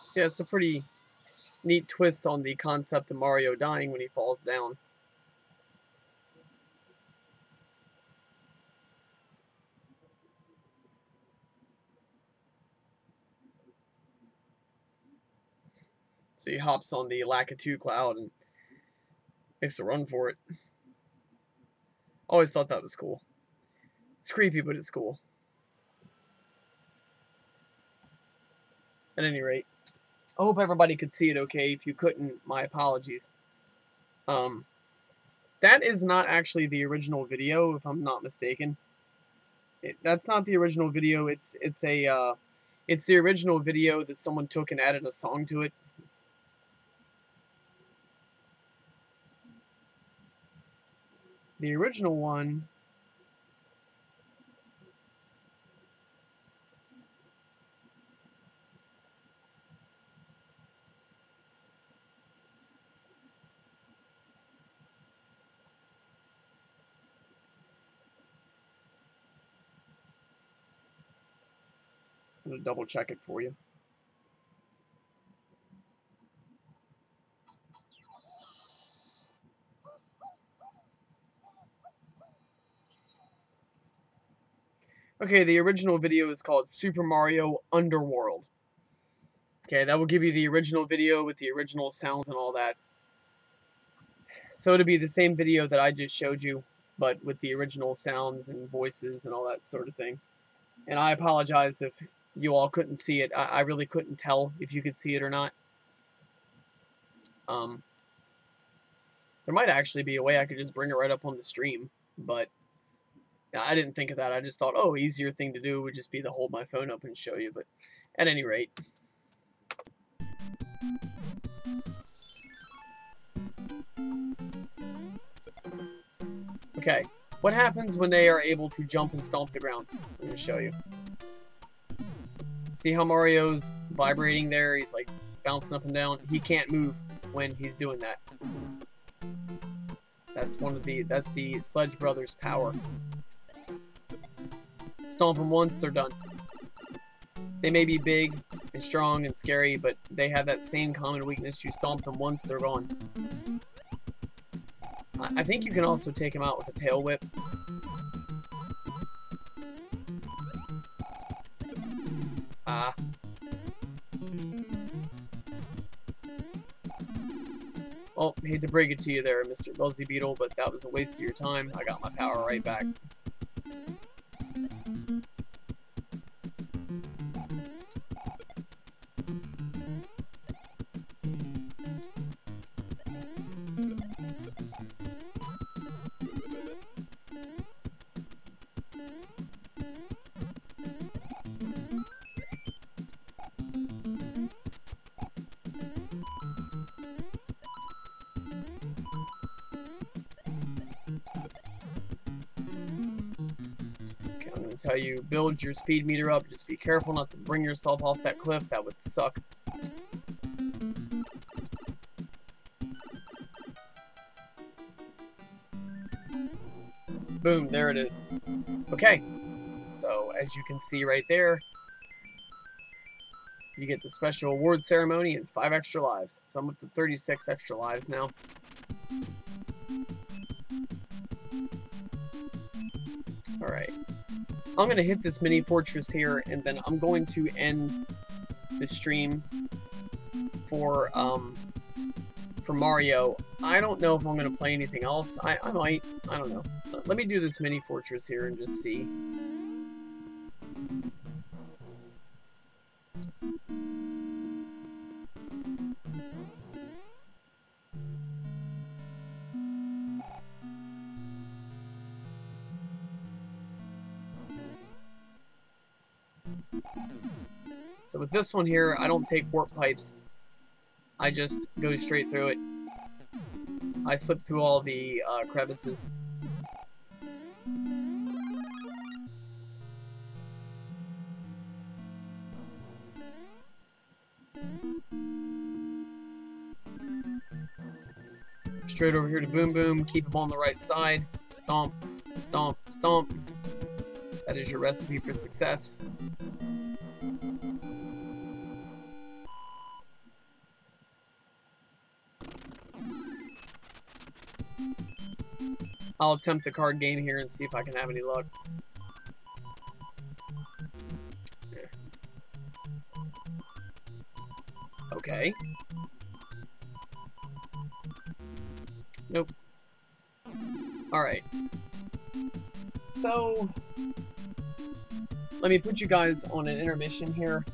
So yeah, it's a pretty neat twist on the concept of Mario dying when he falls down. So he hops on the Lakitu cloud and makes a run for it. Always thought that was cool. It's creepy, but it's cool. At any rate, I hope everybody could see it okay. If you couldn't, my apologies. That is not actually the original video, if I'm not mistaken. That's not the original video. It's the original video that someone took and added a song to it. The original one. I'm going to double check it for you. Okay, the original video is called Super Mario Underworld. Okay, that will give you the original video with the original sounds and all that. So it'll be the same video that I just showed you, but with the original sounds and voices and all that sort of thing. And I apologize if you all couldn't see it. I really couldn't tell if you could see it or not. There might actually be a way I could just bring it right up on the stream, but I didn't think of that. I just thought, oh, easier thing to do would just be to hold my phone up and show you. But at any rate. Okay, what happens when they are able to jump and stomp the ground? I'm going to show you. See how Mario's vibrating there? He's like bouncing up and down. He can't move when he's doing that. That's the Sledge Brothers' power. Stomp them once, they're done. They may be big and strong and scary, but they have that same common weakness. You stomp them once, they're gone. I think you can also take them out with a tail whip. Well, hate to break it to you there, Mr. Buzzy Beetle, but that was a waste of your time. I got my power right back. Tell you, build your speed meter up. Just be careful not to bring yourself off that cliff. That would suck. Boom, there it is. Okay, so as you can see right there, you get the special award ceremony and 5 extra lives. So I'm up to 36 extra lives now. Alright. I'm going to hit this mini fortress here, and then I'm going to end the stream for Mario. I don't know if I'm going to play anything else. I might. I don't know. Let me do this mini fortress here and just see. So with this one here, I don't take warp pipes. I just go straight through it. I slip through all the crevices. Straight over here to Boom Boom. Keep him on the right side. Stomp, stomp, stomp. That is your recipe for success. I'll attempt the card game here and see if I can have any luck. Okay. Nope. Alright. So, let me put you guys on an intermission here.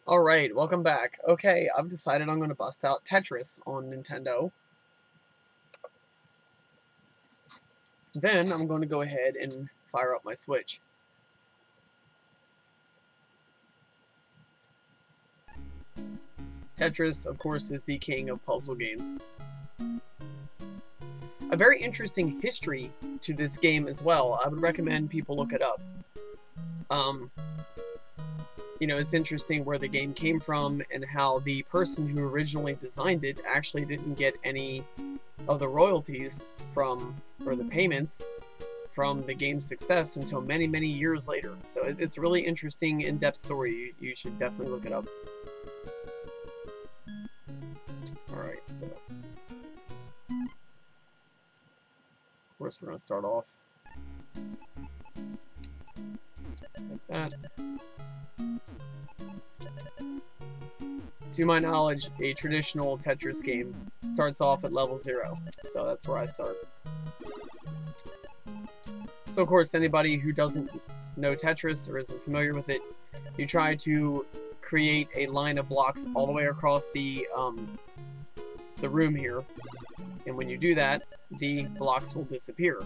Alright, welcome back. Okay, I've decided I'm going to bust out Tetris on Nintendo. Then I'm going to go ahead and fire up my Switch. Tetris, of course, is the king of puzzle games. A very interesting history to this game as well. I would recommend people look it up. You know, it's interesting where the game came from and how the person who originally designed it actually didn't get any of the royalties from, or the payments from the game's success until many, many years later. So it's a really interesting, in-depth story. You should definitely look it up. Alright, so of course we're going to start off like that. To my knowledge, a traditional Tetris game starts off at level 0, so that's where I start. So of course, anybody who doesn't know Tetris or isn't familiar with it, you try to create a line of blocks all the way across the room here, and when you do that, the blocks will disappear.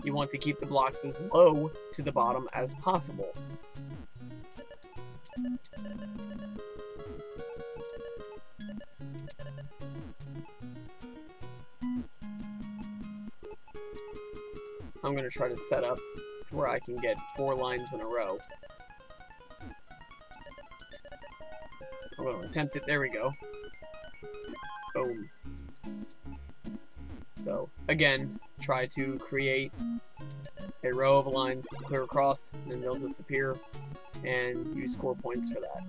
You want to keep the blocks as low to the bottom as possible. I'm going to try to set up to where I can get 4 lines in a row. I'm going to attempt it. There we go. Boom. So, again, try to create a row of lines clear across, and then they'll disappear, and you score points for that.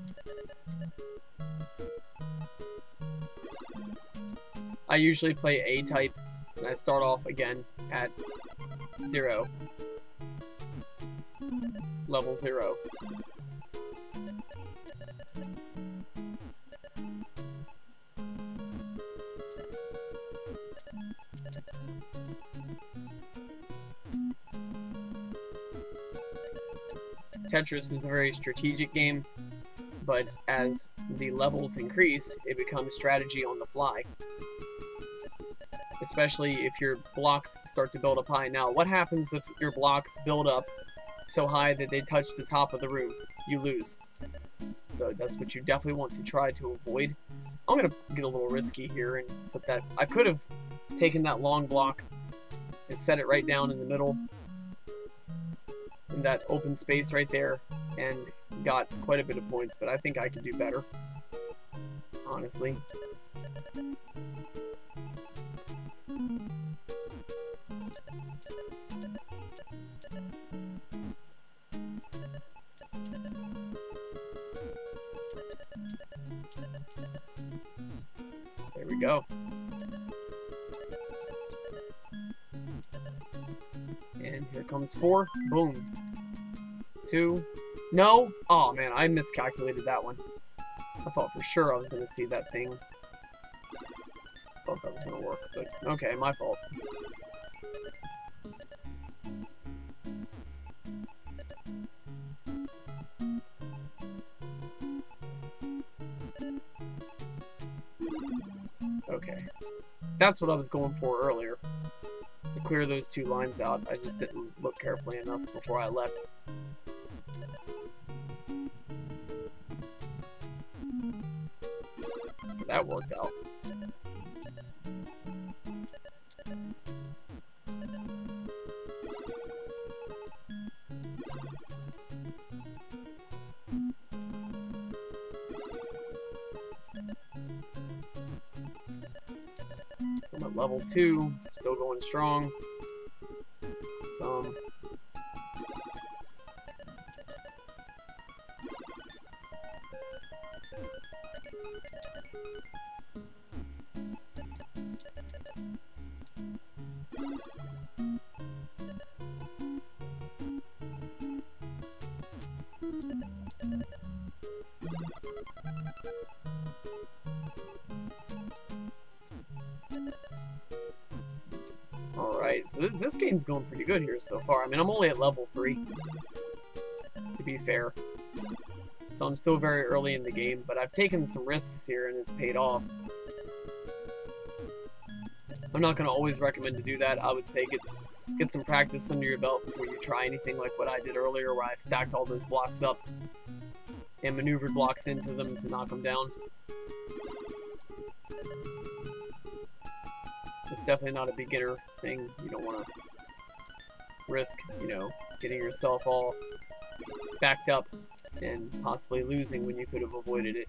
I usually play A-type, and I start off again at 0. Level 0. Tetris is a very strategic game, but as the levels increase, it becomes strategy on the fly. Especially if your blocks start to build up high. Now, what happens if your blocks build up so high that they touch the top of the room? You lose. So that's what you definitely want to try to avoid. I'm going to get a little risky here and put that... I could have taken that long block and set it right down in the middle, in that open space right there, and got quite a bit of points, but I think I could do better, honestly. There we go. And here comes 4. Boom. 2. No! Oh man, I miscalculated that one. I thought for sure I was going to see that thing. Thought that was going to work, but okay, my fault. Okay. That's what I was going for earlier. To clear those 2 lines out. I just didn't look carefully enough before I left. That worked out. So I'm at level 2, still going strong. Some. Alright, so this game's going pretty good here so far. I mean, I'm only at level 3, to be fair. So I'm still very early in the game, but I've taken some risks here and it's paid off. I'm not going to always recommend to do that. I would say get some practice under your belt before you try anything like what I did earlier, where I stacked all those blocks up and maneuvered blocks into them to knock them down. It's definitely not a beginner thing. You don't want to risk, you know, getting yourself all backed up and possibly losing when you could have avoided it.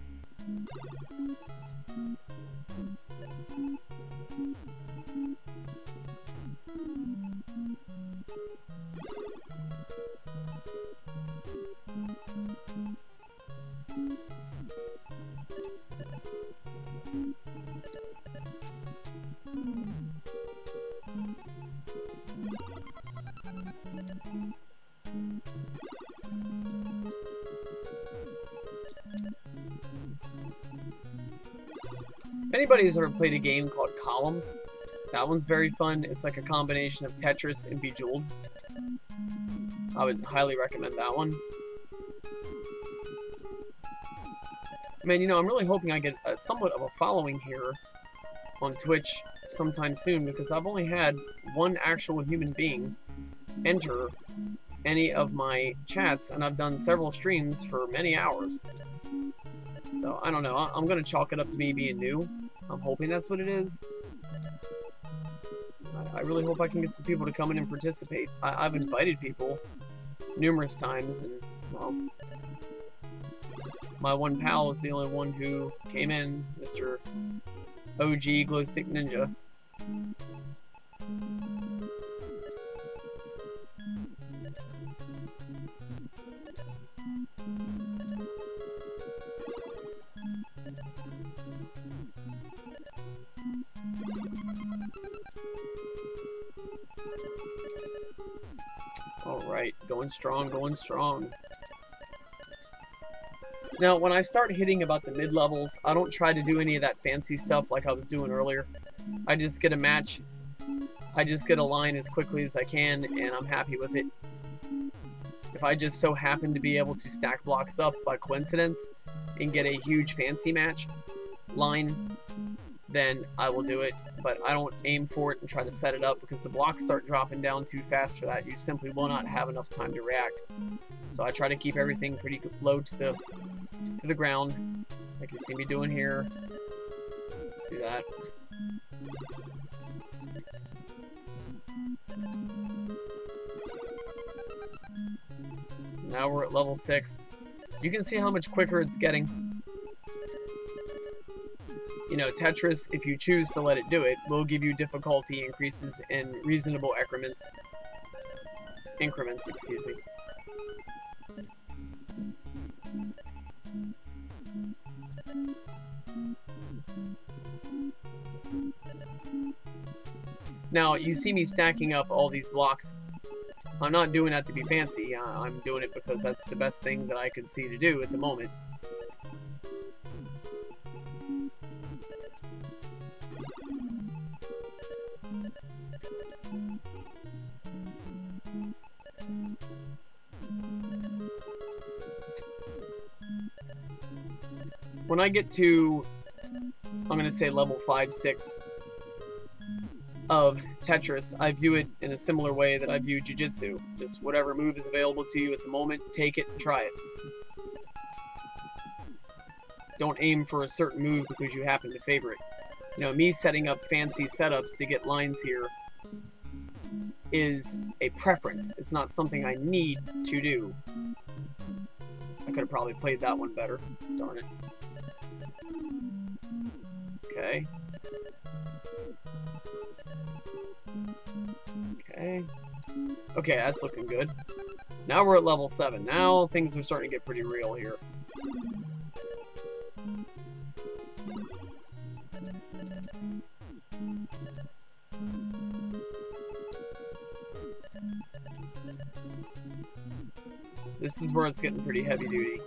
If anybody's ever played a game called Columns, that one's very fun. It's like a combination of Tetris and Bejeweled. I would highly recommend that one. Man, you know, I'm really hoping I get somewhat of a following here on Twitch sometime soon, because I've only had one actual human being enter any of my chats, and I've done several streams for many hours. So, I don't know. I'm going to chalk it up to me being new. I'm hoping that's what it is. I really hope I can get some people to come in and participate. I've invited people numerous times, and, well, my one pal is the only one who came in, Mr. OG Glowstick Ninja. Alright, going strong, going strong. Now, when I start hitting about the mid-levels, I don't try to do any of that fancy stuff like I was doing earlier. I just get a match, I just get a line as quickly as I can, and I'm happy with it. If I just so happen to be able to stack blocks up by coincidence and get a huge fancy match line, then I will do it. But I don't aim for it and try to set it up, because the blocks start dropping down too fast for that. You simply will not have enough time to react. So I try to keep everything pretty low to the ground, like you see me doing here. See that? So now we're at level 6. You can see how much quicker it's getting. You know, Tetris, if you choose to let it do it, will give you difficulty increases in reasonable increments. Excuse me. Now, you see me stacking up all these blocks. I'm not doing that to be fancy. I'm doing it because that's the best thing that I could see to do at the moment. When I get to, I'm going to say level 5, 6 of Tetris, I view it in a similar way that I view Jiu-Jitsu. Just whatever move is available to you at the moment, take it and try it. Don't aim for a certain move because you happen to favor it. You know, me setting up fancy setups to get lines here is a preference. It's not something I need to do. I could have probably played that one better. Darn it. Okay. Okay. Okay, that's looking good. Now we're at level 7. Now things are starting to get pretty real here. This is where it's getting pretty heavy duty.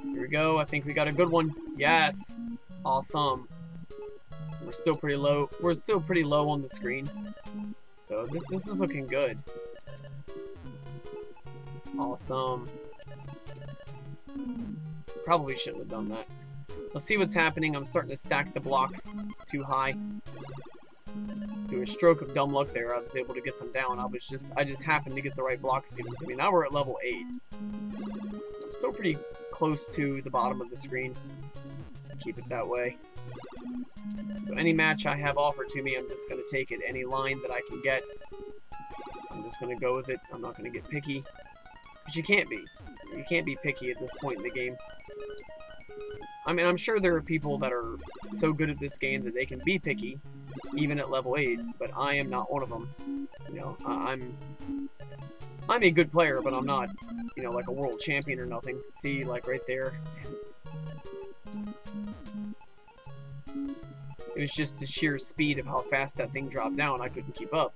Here we go. I think we got a good one. Yes. Awesome. We're still pretty low. We're still pretty low on the screen. So this is looking good. Awesome. Probably shouldn't have done that. Let's see what's happening. I'm starting to stack the blocks too high. Through a stroke of dumb luck there, I was able to get them down. I just happened to get the right blocks given to me. Now we're at level 8. I'm still pretty close to the bottom of the screen. Keep it that way. So any match I have offered to me, I'm just going to take it. Any line that I can get, I'm just going to go with it. I'm not going to get picky. But you can't be. You can't be picky at this point in the game. I mean, I'm sure there are people that are so good at this game that they can be picky, even at level 8, but I am not one of them. You know, I'm a good player, but I'm not, you know, like a world champion or nothing. See, like right there. It was just the sheer speed of how fast that thing dropped down. I couldn't keep up.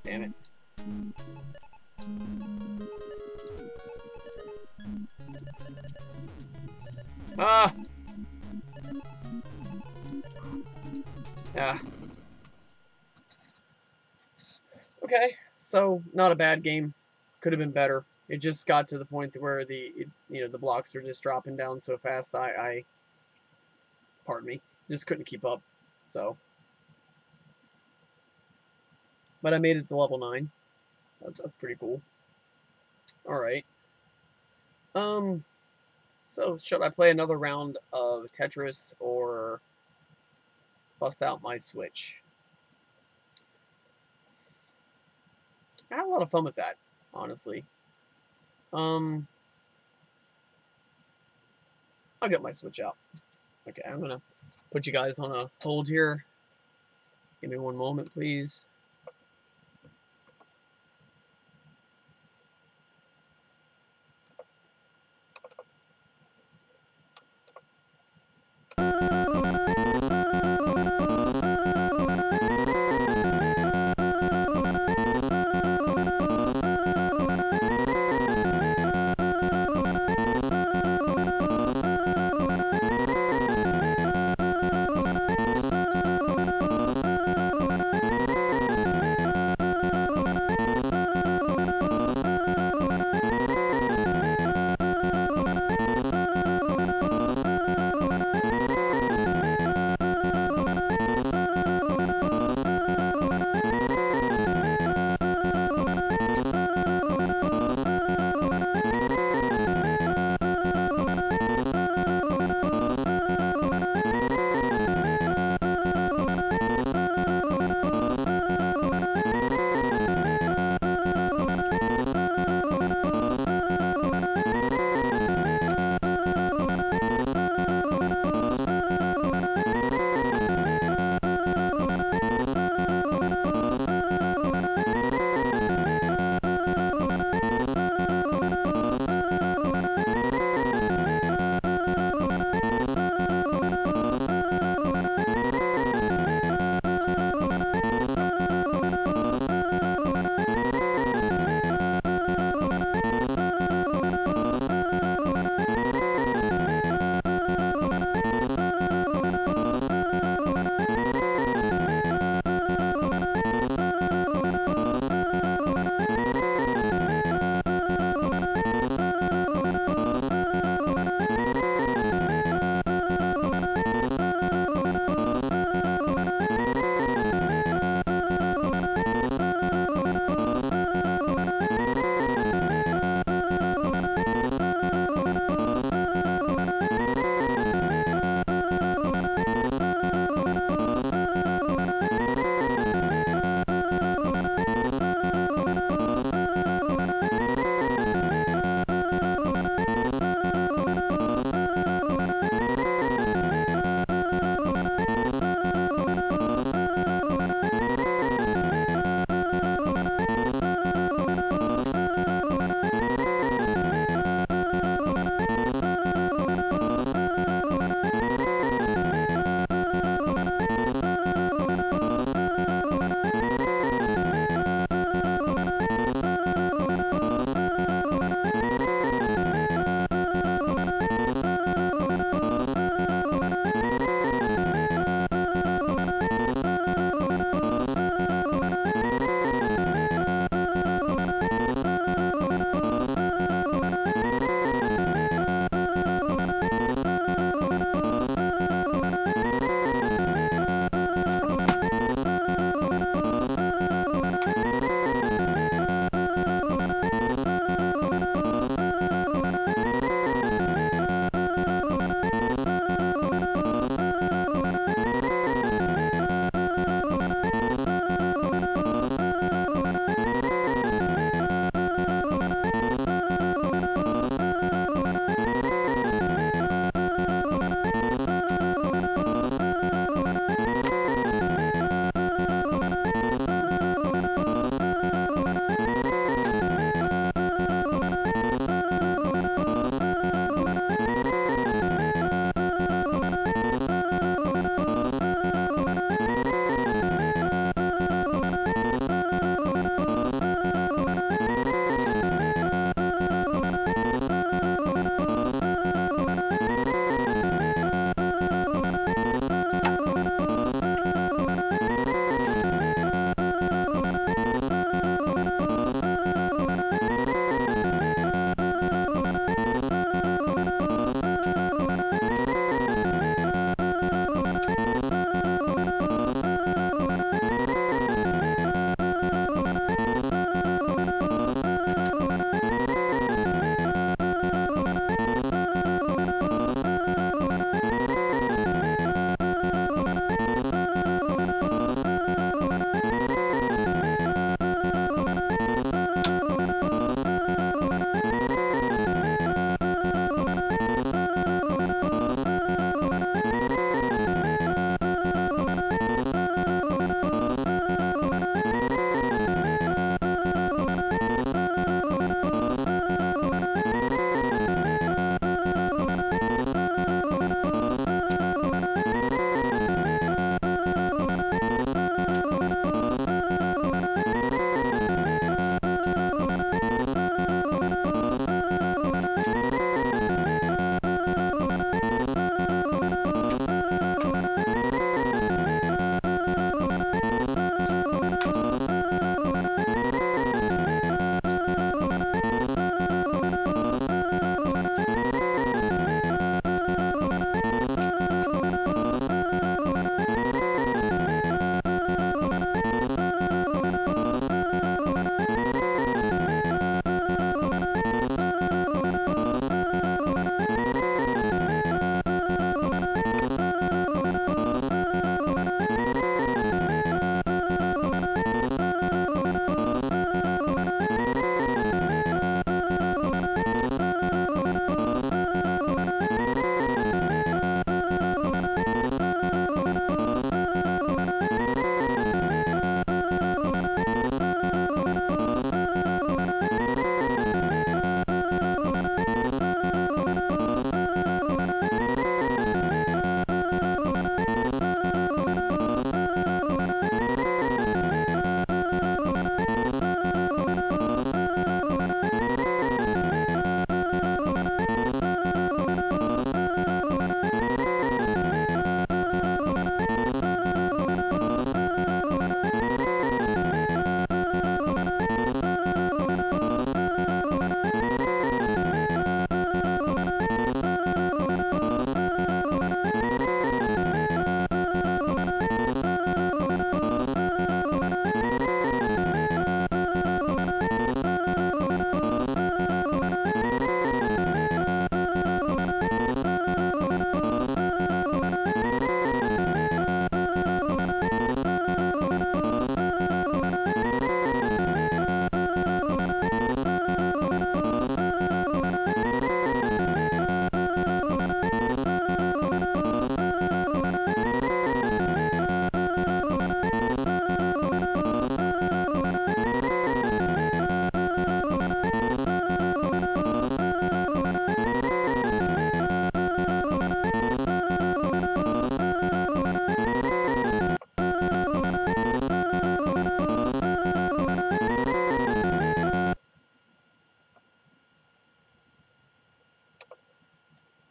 Damn it. Ah! Yeah. Okay, so not a bad game. Could have been better. It just got to the point where the blocks are just dropping down so fast. Pardon me, just couldn't keep up. So, but I made it to level 9, so that's pretty cool. All right. So should I play another round of Tetris or bust out my Switch? I had a lot of fun with that, honestly. I'll get my Switch out. Okay, I'm gonna put you guys on a hold here. Give me one moment, please.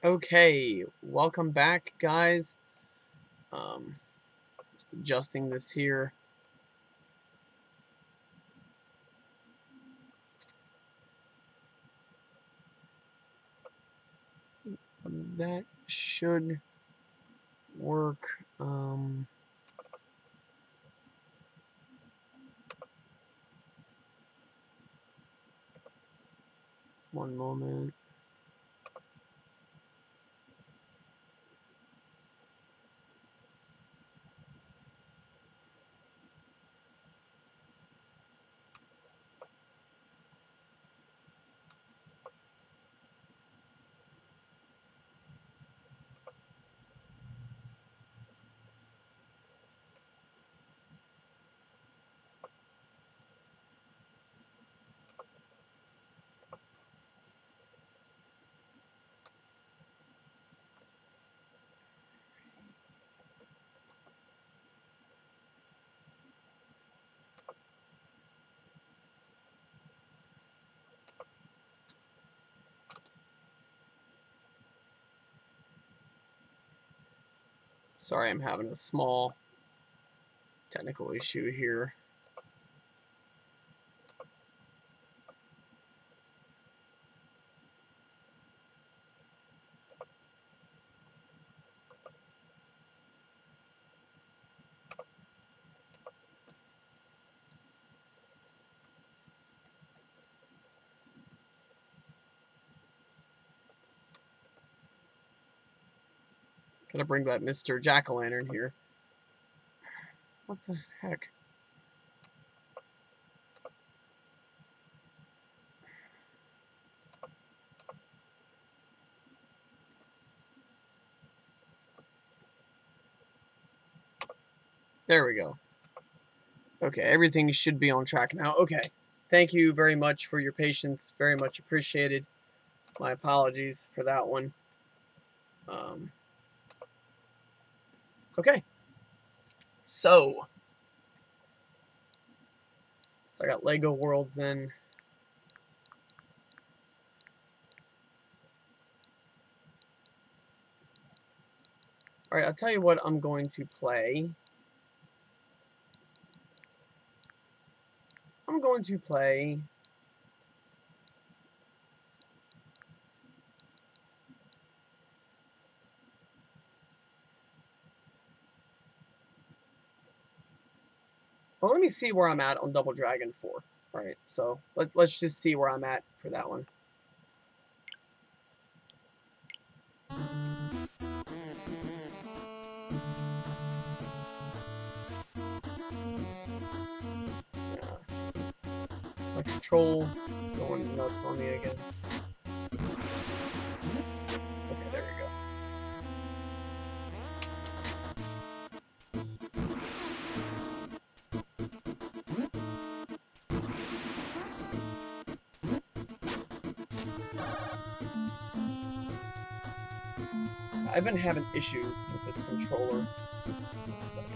Okay, welcome back, guys. Just adjusting this here. That should work. One moment. Sorry, I'm having a small technical issue here. Gotta bring back Mr. Jack-o'-lantern here. What the heck? There we go. Okay, everything should be on track now. Okay, thank you very much for your patience. Very much appreciated. My apologies for that one. Okay. So I got Lego Worlds in. Alright, I'll tell you what I'm going to play. I'm going to play... Well, let me see where I'm at on Double Dragon 4. Alright, so let's just see where I'm at for that one. My control going nuts on me again. Okay, there we go. I've been having issues with this controller. A second.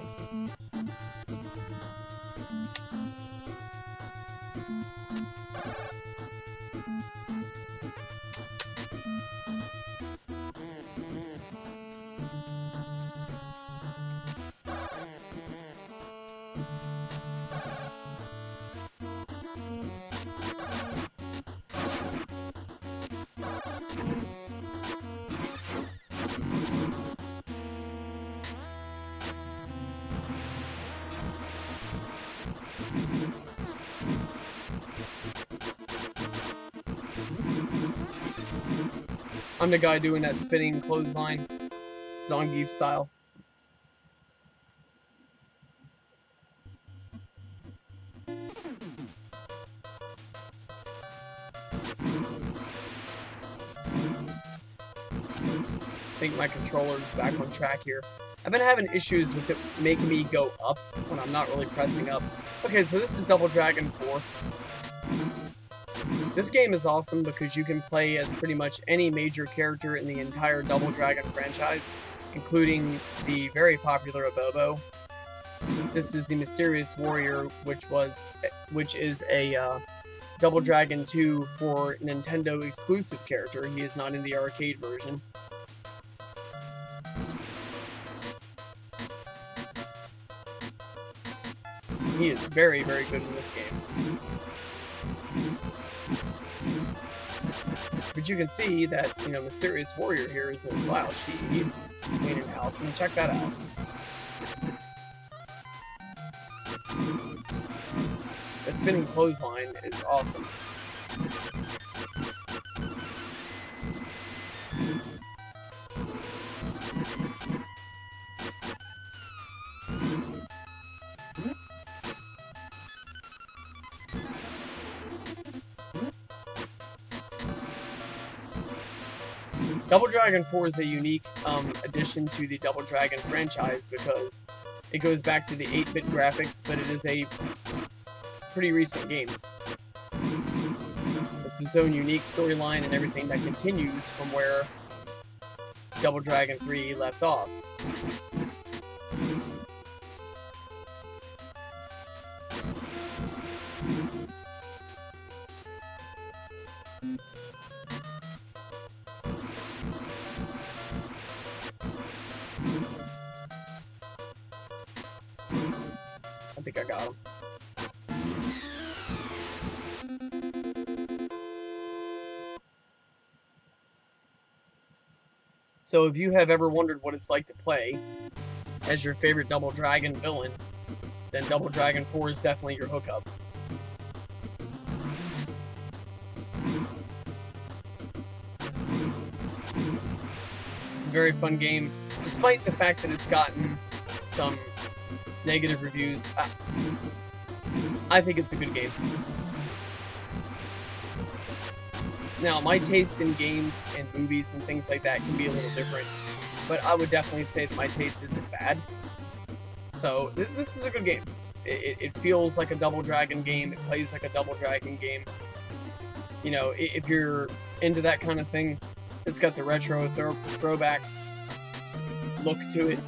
I'm the guy doing that spinning clothesline, Zangief style. I think my controller is back on track here. I've been having issues with it making me go up when I'm not really pressing up. Okay, so this is Double Dragon 4. This game is awesome because you can play as pretty much any major character in the entire Double Dragon franchise, including the very popular Abobo. This is the Mysterious Warrior, which is a Double Dragon 2 for Nintendo exclusive character. He is not in the arcade version. He is very, very good in this game. But you can see that, you know, Mysterious Warrior here is no slouch. He's cleaning house. And check that out. The spinning clothesline is awesome. Double Dragon 4 is a unique addition to the Double Dragon franchise because it goes back to the 8-bit graphics, but it is a pretty recent game. It's its own unique storyline and everything that continues from where Double Dragon 3 left off. I think I got him. So if you have ever wondered what it's like to play as your favorite Double Dragon villain, then Double Dragon 4 is definitely your hookup. It's a very fun game, despite the fact that it's gotten some negative reviews. I think it's a good game. Now, my taste in games and movies and things like that can be a little different, but I would definitely say that my taste isn't bad. So, this is a good game. It feels like a Double Dragon game. It plays like a Double Dragon game. You know, if you're into that kind of thing, it's got the retro throwback look to it.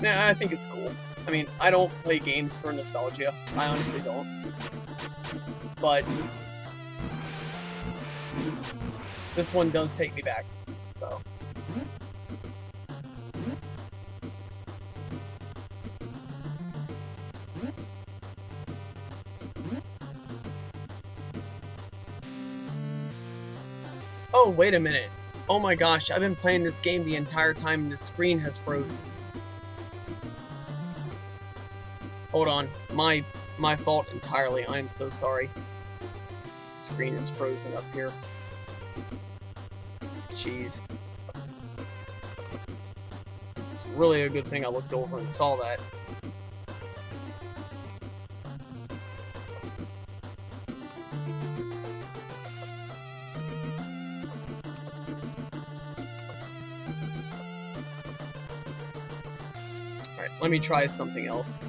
Nah, I think it's cool. I mean, I don't play games for nostalgia. I honestly don't. But this one does take me back, so. Oh, wait a minute. Oh my gosh, I've been playing this game the entire time and the screen has frozen. Hold on, my fault entirely. I am so sorry. Screen is frozen up here. Jeez. It's really a good thing I looked over and saw that. Alright, let me try something else.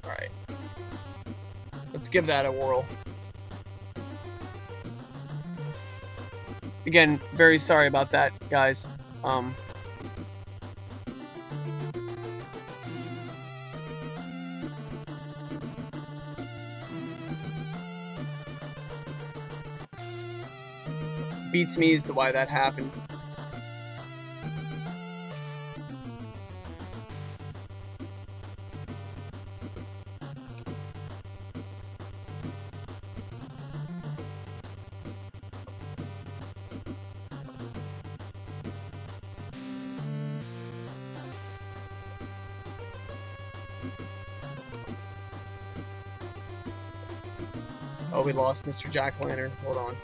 Alright. Let's give that a whirl. Again, very sorry about that, guys. Beats me as to why that happened. Oh, we lost Mr. Jack-O-Lantern. Hold on.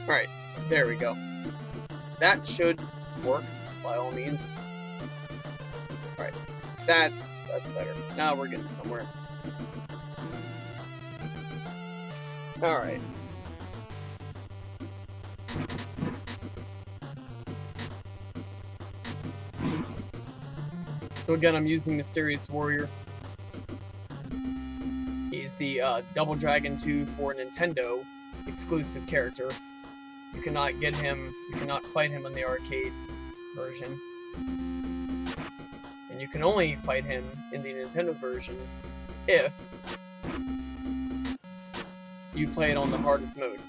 Alright, there we go. That should work, by all means. Alright, that's better. Now we're getting somewhere. Alright. So again, I'm using Mysterious Warrior. He's the Double Dragon 2 for Nintendo exclusive character. You cannot get him, you cannot fight him in the arcade version. And you can only fight him in the Nintendo version if you play it on the hardest mode.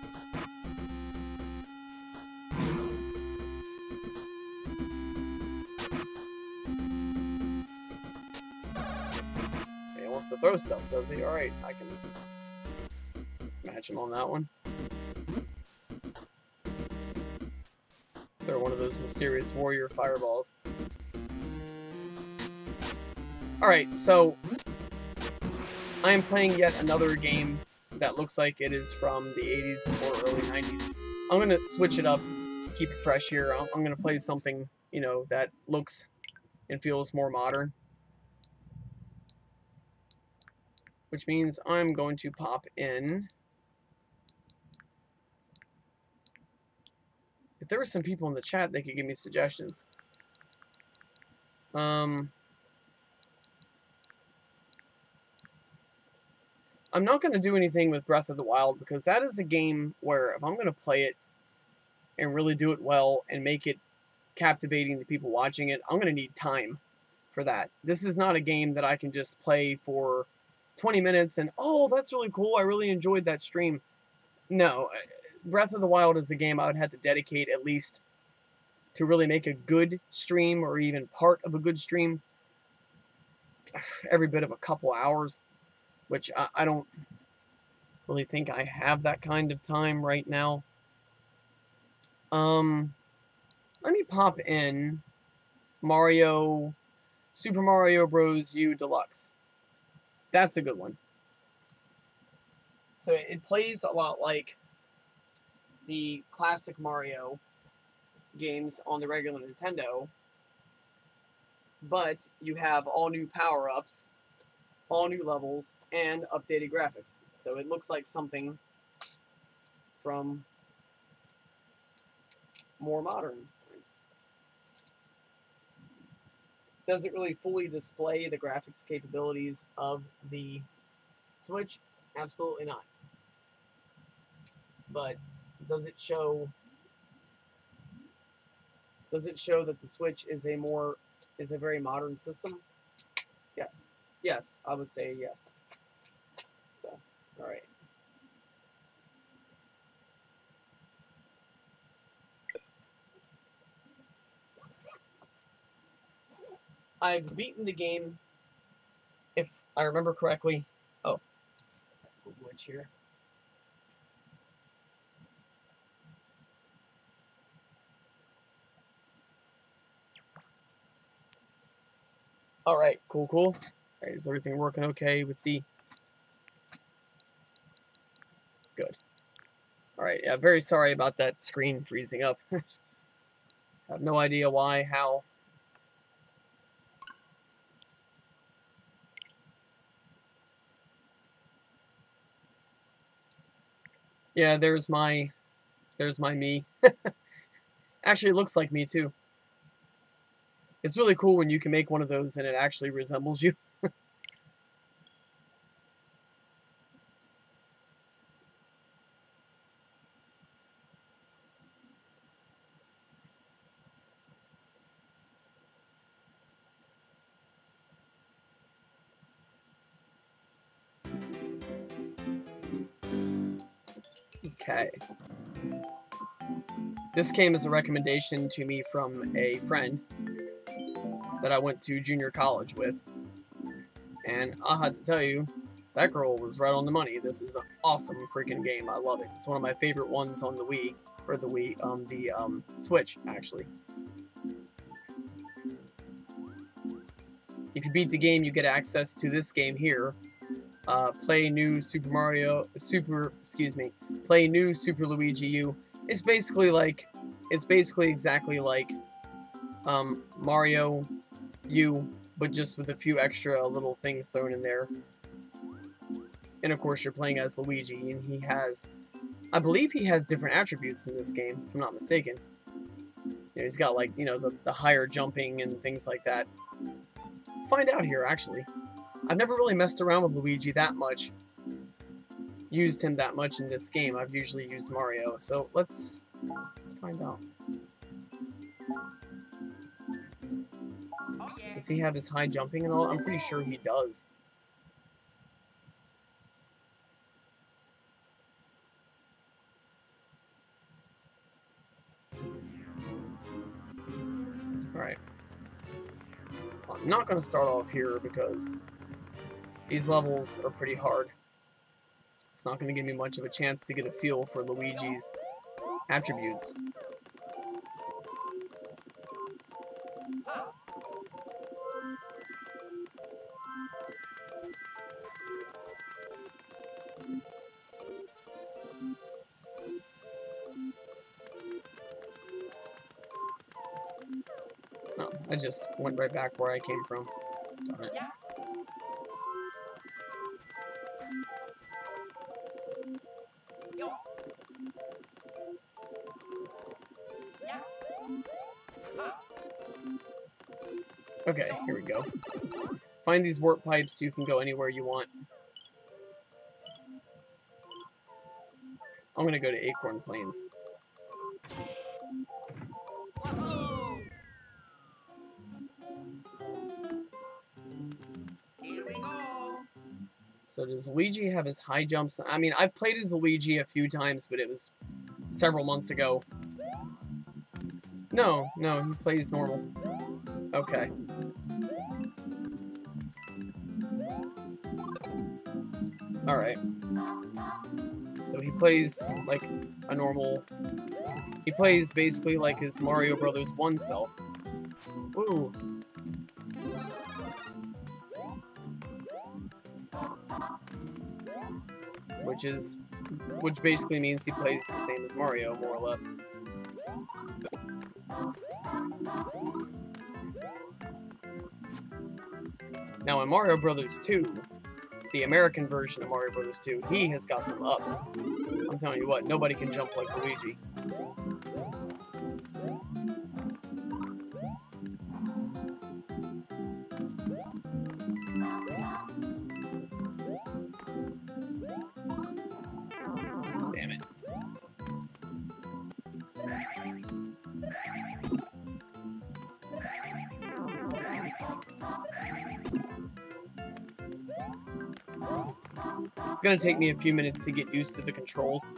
He wants to throw stuff, does he? Alright, I can match him on that one. Throw one of those Mysterious Warrior fireballs. Alright, so I am playing yet another game that looks like it is from the 80s or early 90s. I'm going to switch it up, keep it fresh here. I'm going to play something, you know, that looks and feels more modern. Which means I'm going to pop in. If there were some people in the chat, they could give me suggestions. I'm not going to do anything with Breath of the Wild because that is a game where if I'm going to play it and really do it well and make it captivating to people watching it, I'm going to need time for that. This is not a game that I can just play for 20 minutes and, oh, that's really cool, I really enjoyed that stream. No, Breath of the Wild is a game I would have to dedicate at least to really make a good stream or even part of a good stream every bit of a couple hours. Which I don't really think I have that kind of time right now. Let me pop in Super Mario Bros. U Deluxe. That's a good one. So it plays a lot like the classic Mario games on the regular Nintendo, but you have all new power-ups, all new levels, and updated graphics. So it looks like something from more modern times. Does it really fully display the graphics capabilities of the Switch? Absolutely not. But does it show that the Switch is a very modern system? Yes. Yes, I would say yes. So, alright. I've beaten the game, if I remember correctly. Oh, glitch here. Alright, cool. Alright, is everything working okay with the... Good. Alright, yeah, very sorry about that screen freezing up. I have no idea why, how. Yeah, there's my me. Actually, it looks like me, too. It's really cool when you can make one of those and it actually resembles you. Okay. This came as a recommendation to me from a friend that I went to junior college with. And I had to tell you, that girl was right on the money. This is an awesome freaking game. I love it. It's one of my favorite ones on the Wii, or the Switch, actually. If you beat the game, you get access to this game here. Play new Super Luigi U It's basically like, it's basically exactly like Mario U, but just with a few extra little things thrown in there. And of course, you're playing as Luigi, and he has, I believe he has different attributes in this game, if I'm not mistaken. You know, he's got, like, you know, the higher jumping and things like that. Find out here, actually. I've never really messed around with Luigi that much. Used him that much in this game. I've usually used Mario. So let's find out. Does he have his high jumping and all? I'm pretty sure he does. Alright. I'm not going to start off here because these levels are pretty hard. It's not going to give me much of a chance to get a feel for Luigi's attributes. No, I just went right back where I came from. Darn it. Okay, here we go. Find these warp pipes so you can go anywhere you want. I'm gonna go to Acorn Plains. Here we go. So does Luigi have his high jumps? I mean, I've played as Luigi a few times, but it was several months ago. No, he plays normal. Okay. Alright. So he plays like a normal... He plays basically like his Mario Brothers 1 self. Ooh. Which basically means he plays the same as Mario, more or less. Now in Mario Brothers 2, the American version of Mario Brothers 2, he has got some ups. I'm telling you what, nobody can jump like Luigi. Damn it. It's gonna take me a few minutes to get used to the controls.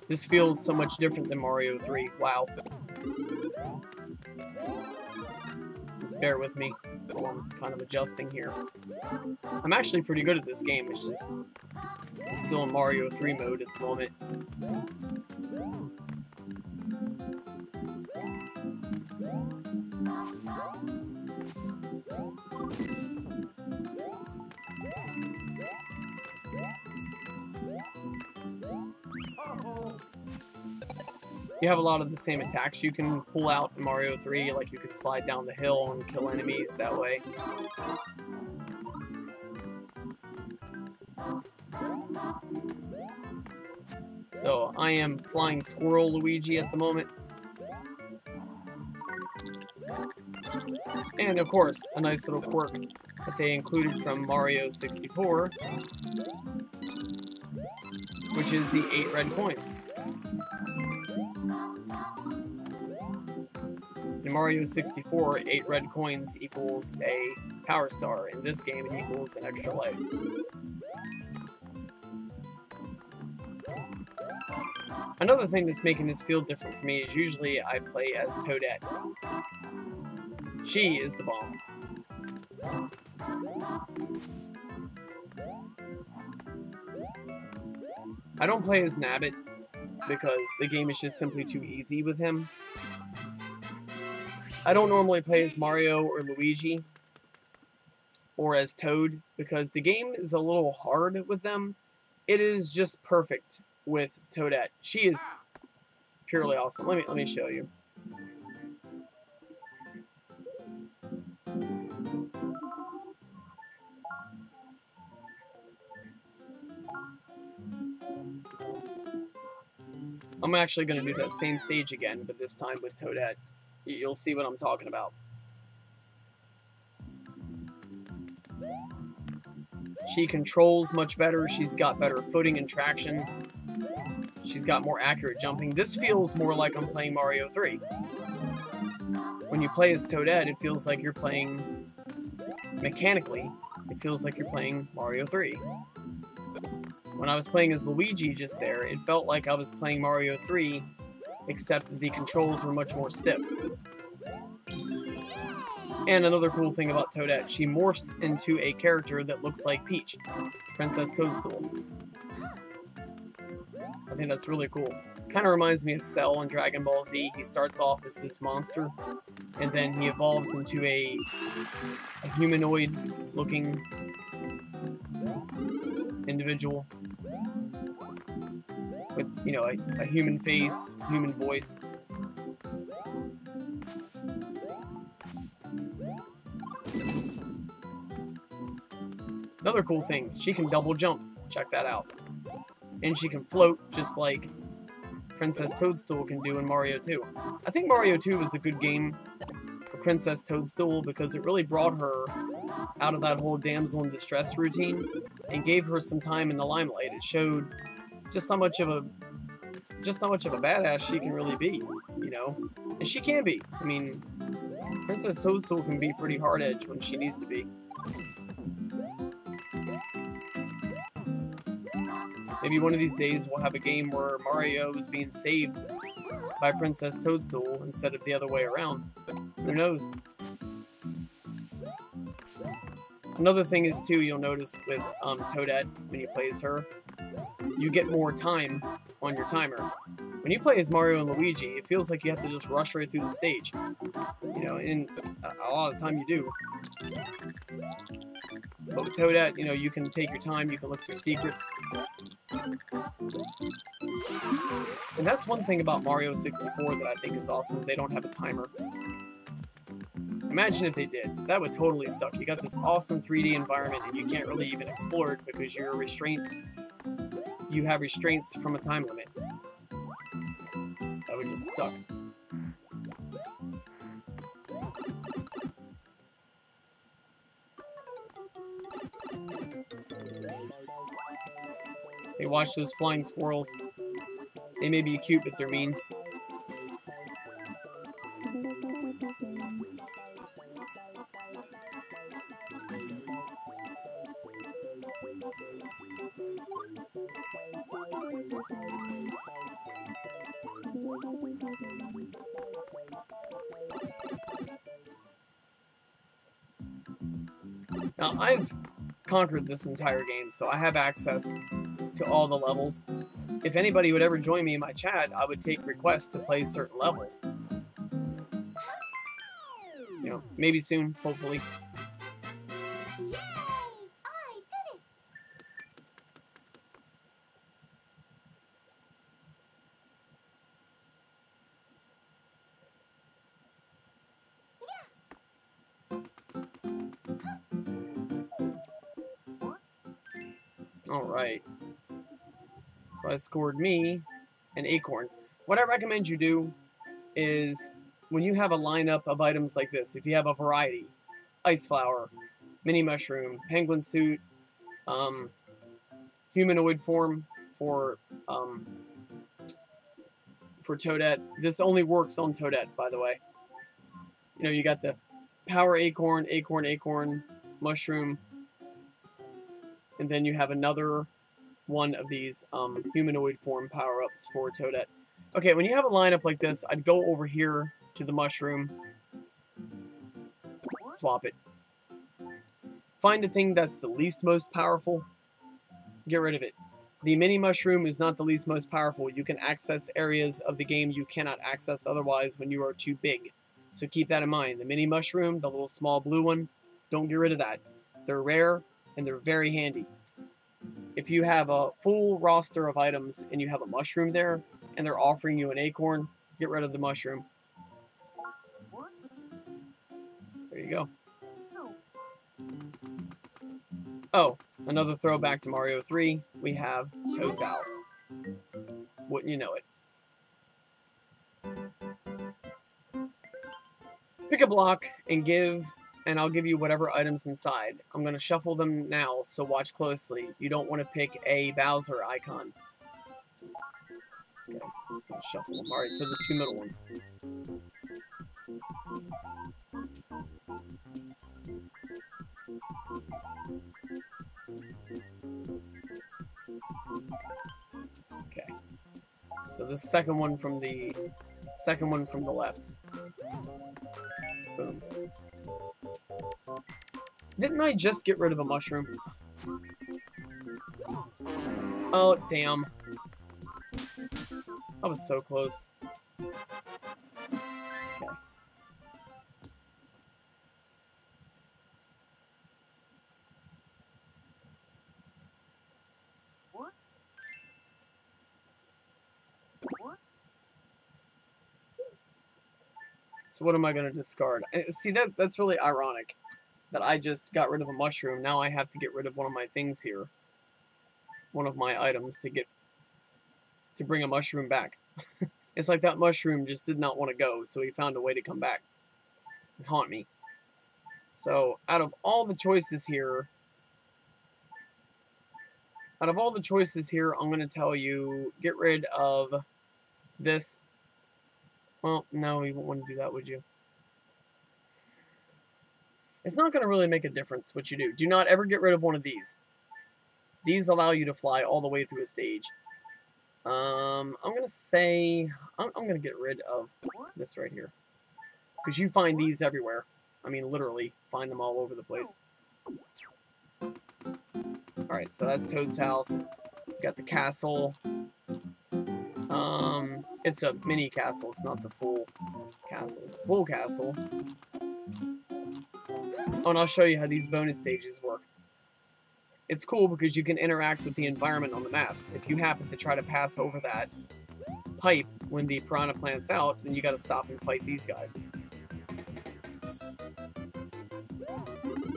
This feels so much different than Mario 3. Wow. Just bear with me while I'm kind of adjusting here. I'm actually pretty good at this game, it's just I'm still in Mario 3 mode at the moment. You have a lot of the same attacks you can pull out in Mario 3, like you can slide down the hill and kill enemies that way. So, I am Flying Squirrel Luigi at the moment. And of course, a nice little quirk that they included from Mario 64, which is the 8 red coins. In Mario 64, 8 red coins equals a power star. In this game, it equals an extra life. Another thing that's making this feel different for me is usually I play as Toadette. She is the bomb. I don't play as Nabbit because the game is just simply too easy with him. I don't normally play as Mario or Luigi or as Toad because the game is a little hard with them. It is just perfect with Toadette. She is purely awesome. Let me show you. I'm actually going to do that same stage again, but this time with Toadette. You'll see what I'm talking about. She controls much better. She's got better footing and traction. She's got more accurate jumping. This feels more like I'm playing Mario 3. When you play as Toadette, it feels like you're playing mechanically. It feels like you're playing Mario 3. When I was playing as Luigi just there, it felt like I was playing Mario 3, except the controls were much more stiff. And another cool thing about Toadette, she morphs into a character that looks like Peach, Princess Toadstool. I think that's really cool. Kind of reminds me of Cell in Dragon Ball Z. He starts off as this monster, and then he evolves into a humanoid-looking individual with, you know, a human face, human voice. Another cool thing, she can double jump. Check that out. And she can float just like Princess Toadstool can do in Mario 2. I think Mario 2 was a good game for Princess Toadstool because it really brought her out of that whole damsel in distress routine and gave her some time in the limelight. It showed just how much of a badass she can really be, you know? And she can be. I mean, Princess Toadstool can be pretty hard-edged when she needs to be. Maybe one of these days we'll have a game where Mario is being saved by Princess Toadstool instead of the other way around. Who knows? Another thing is, too, you'll notice with Toadette, when you play as her, you get more time on your timer. When you play as Mario and Luigi, it feels like you have to just rush right through the stage. You know, and a lot of the time you do. But with Toadette, you know, you can take your time, you can look for secrets. And that's one thing about Mario 64 that I think is awesome. They don't have a timer. Imagine if they did. That would totally suck. You got this awesome 3D environment and you can't really even explore it because you're restrained. You have restraints from a time limit. That would just suck. Hey, watch those flying squirrels. They may be cute, but they're mean. Now, I've conquered this entire game, so I have access to all the levels. If anybody would ever join me in my chat, I would take requests to play certain levels. You know, maybe soon, hopefully. Yay! I did it! Alright. So I scored me an acorn. What I recommend you do is, when you have a lineup of items like this, if you have a variety, ice flower, mini mushroom, penguin suit, humanoid form for Toadette. This only works on Toadette, by the way. You know, you got the power acorn, acorn, mushroom, and then you have another one of these humanoid form power-ups for Toadette. Okay, when you have a lineup like this, I'd go over here to the mushroom, swap it. Find a thing that's the least most powerful, get rid of it. The mini mushroom is not the least most powerful. You can access areas of the game you cannot access otherwise when you are too big. So keep that in mind. The mini mushroom, the little small blue one, don't get rid of that. They're rare and they're very handy. If you have a full roster of items and you have a mushroom there, and they're offering you an acorn, get rid of the mushroom. There you go. Oh, another throwback to Mario 3, we have Toad's house. Wouldn't you know it? Pick a block and I'll give you whatever items inside. I'm going to shuffle them now, so watch closely. You don't want to pick a Bowser icon. Okay, so I'm just going to shuffle them. Alright, so the two middle ones. Okay. So the second one from the left. Boom. Didn't I just get rid of a mushroom? Oh, damn. I was so close. Okay. So what am I going to discard? See, that's really ironic. That I just got rid of a mushroom. Now I have to get rid of one of my things here. One of my items to bring a mushroom back. It's like that mushroom just did not want to go, so he found a way to come back and haunt me. So, out of all the choices here, I'm going to tell you, get rid of this. Well, no, you won't want to do that, would you? It's not going to really make a difference what you do. Do not ever get rid of one of these. These allow you to fly all the way through a stage. I'm going to say... I'm going to get rid of this right here. Because you find these everywhere. I mean, literally, find them all over the place. Alright, so that's Toad's house. We've got the castle. It's a mini castle. It's not the full castle. The full castle. Oh, and I'll show you how these bonus stages work. It's cool because you can interact with the environment on the maps. If you happen to try to pass over that pipe when the piranha plant's out, then you gotta stop and fight these guys.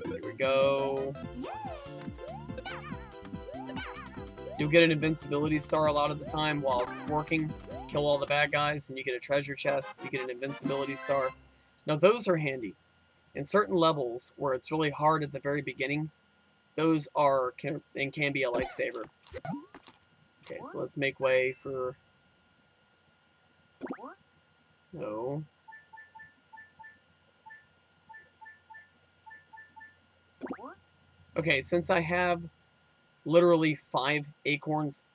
There we go. You'll get an invincibility star a lot of the time while it's working. Kill all the bad guys, and you get a treasure chest. You get an invincibility star. Now, those are handy. In certain levels where it's really hard at the very beginning, those can be a lifesaver. Okay, so let's make way for... No. Okay, since I have literally 5 acorns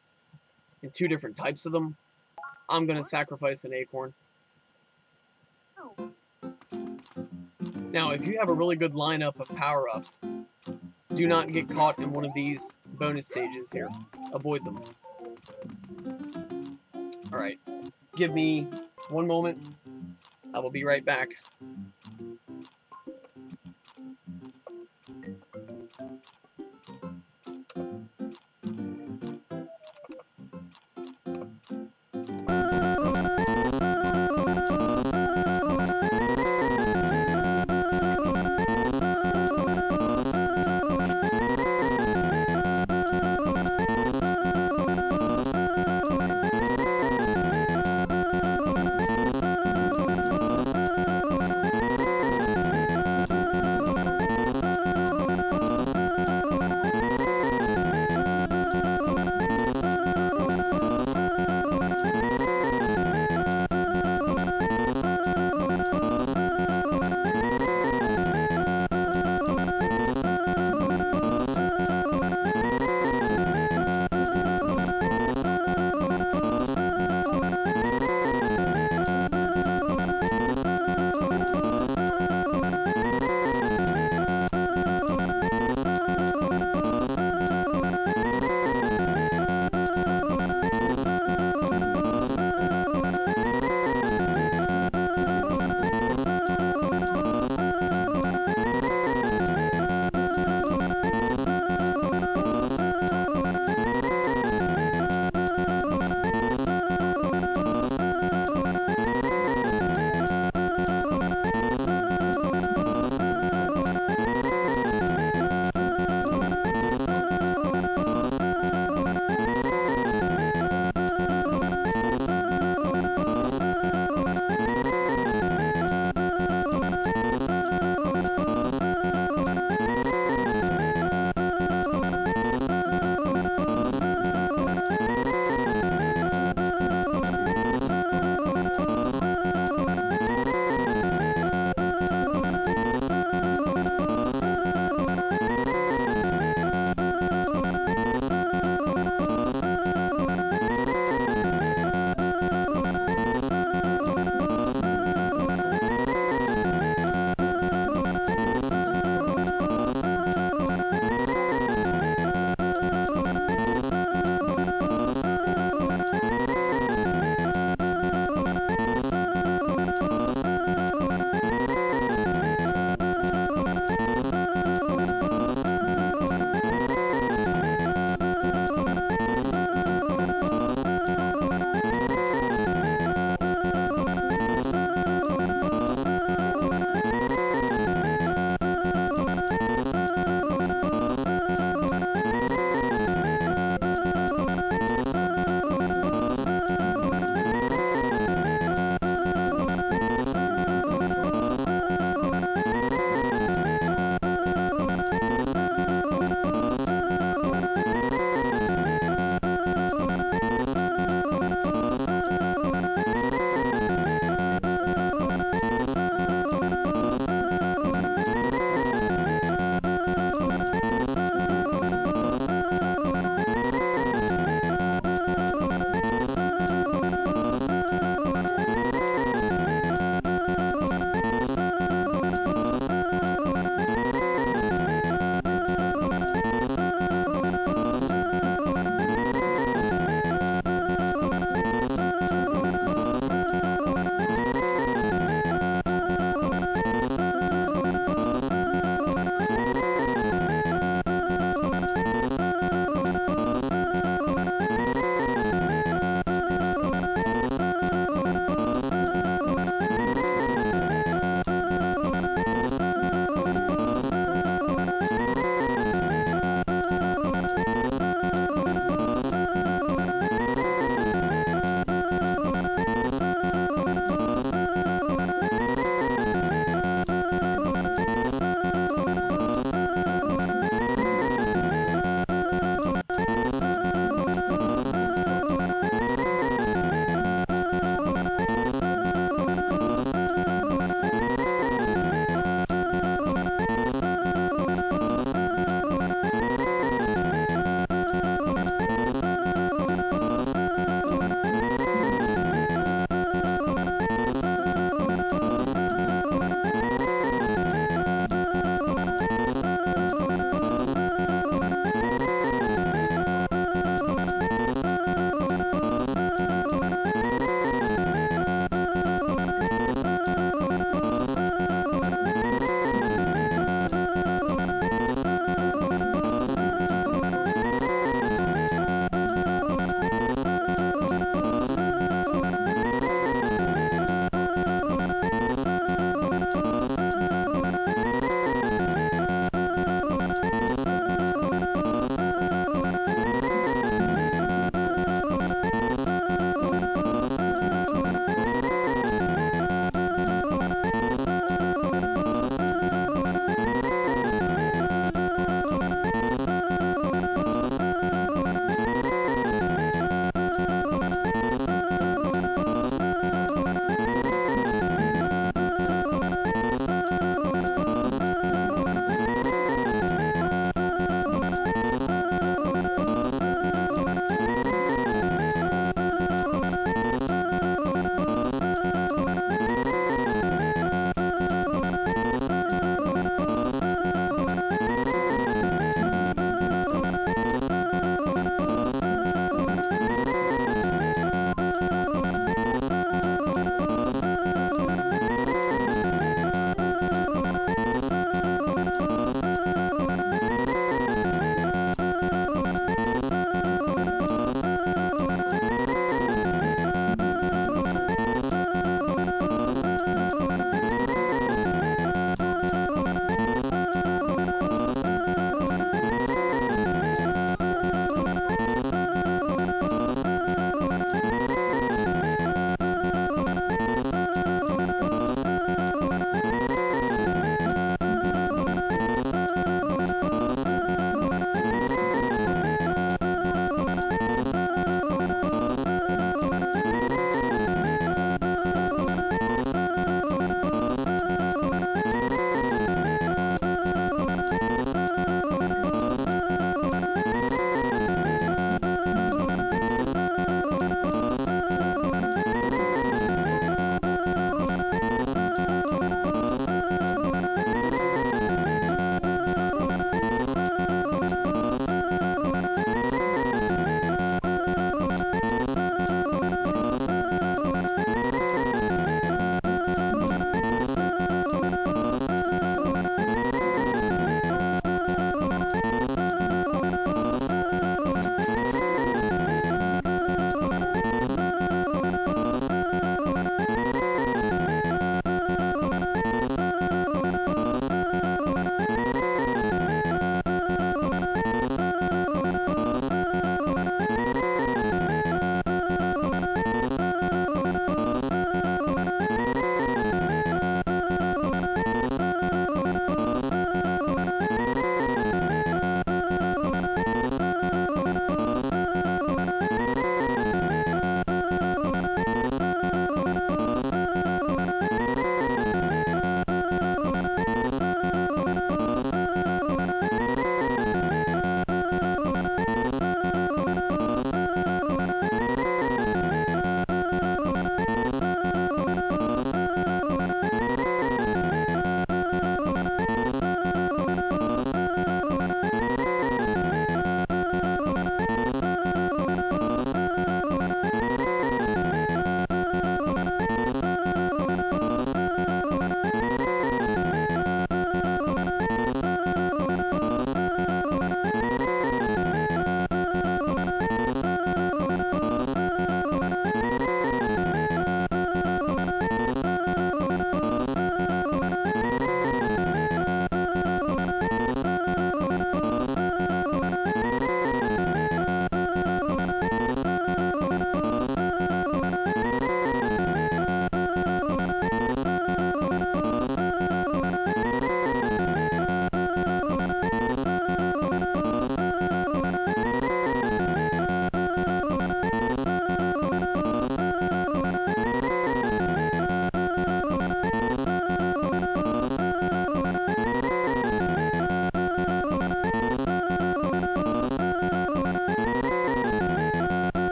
and 2 different types of them, I'm going to sacrifice an acorn. Now, if you have a really good lineup of power-ups, do not get caught in one of these bonus stages here. Avoid them. Alright, give me one moment. I will be right back.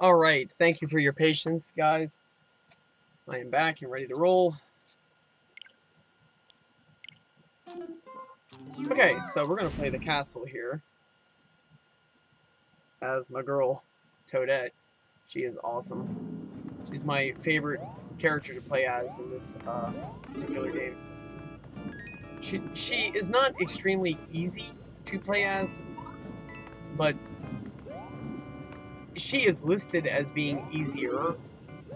Alright, thank you for your patience, guys. I am back and ready to roll. Okay, so we're going to play the castle here. As my girl, Toadette. She is awesome. She's my favorite character to play as in this particular game. She is not extremely easy to play as, but she is listed as being easier.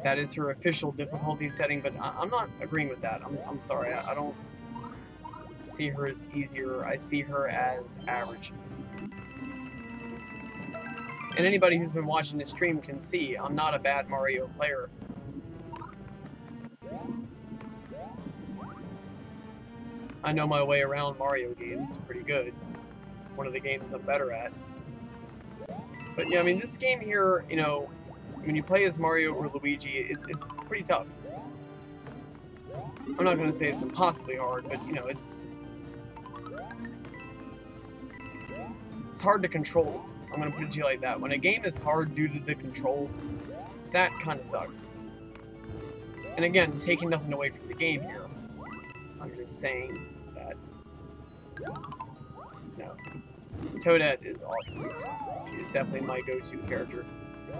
That is her official difficulty setting, but I'm not agreeing with that. I'm sorry. I don't see her as easier. I see her as average. And anybody who's been watching this stream can see I'm not a bad Mario player. I know my way around Mario games pretty good. One of the games I'm better at. But yeah, I mean, this game here, you know, when you play as Mario or Luigi, it's pretty tough. I'm not going to say it's impossibly hard, but, you know, it's hard to control. I'm going to put it to you like that. When a game is hard due to the controls, that kind of sucks. And again, taking nothing away from the game here. I'm just saying that, no. Toadette is awesome. She is definitely my go-to character.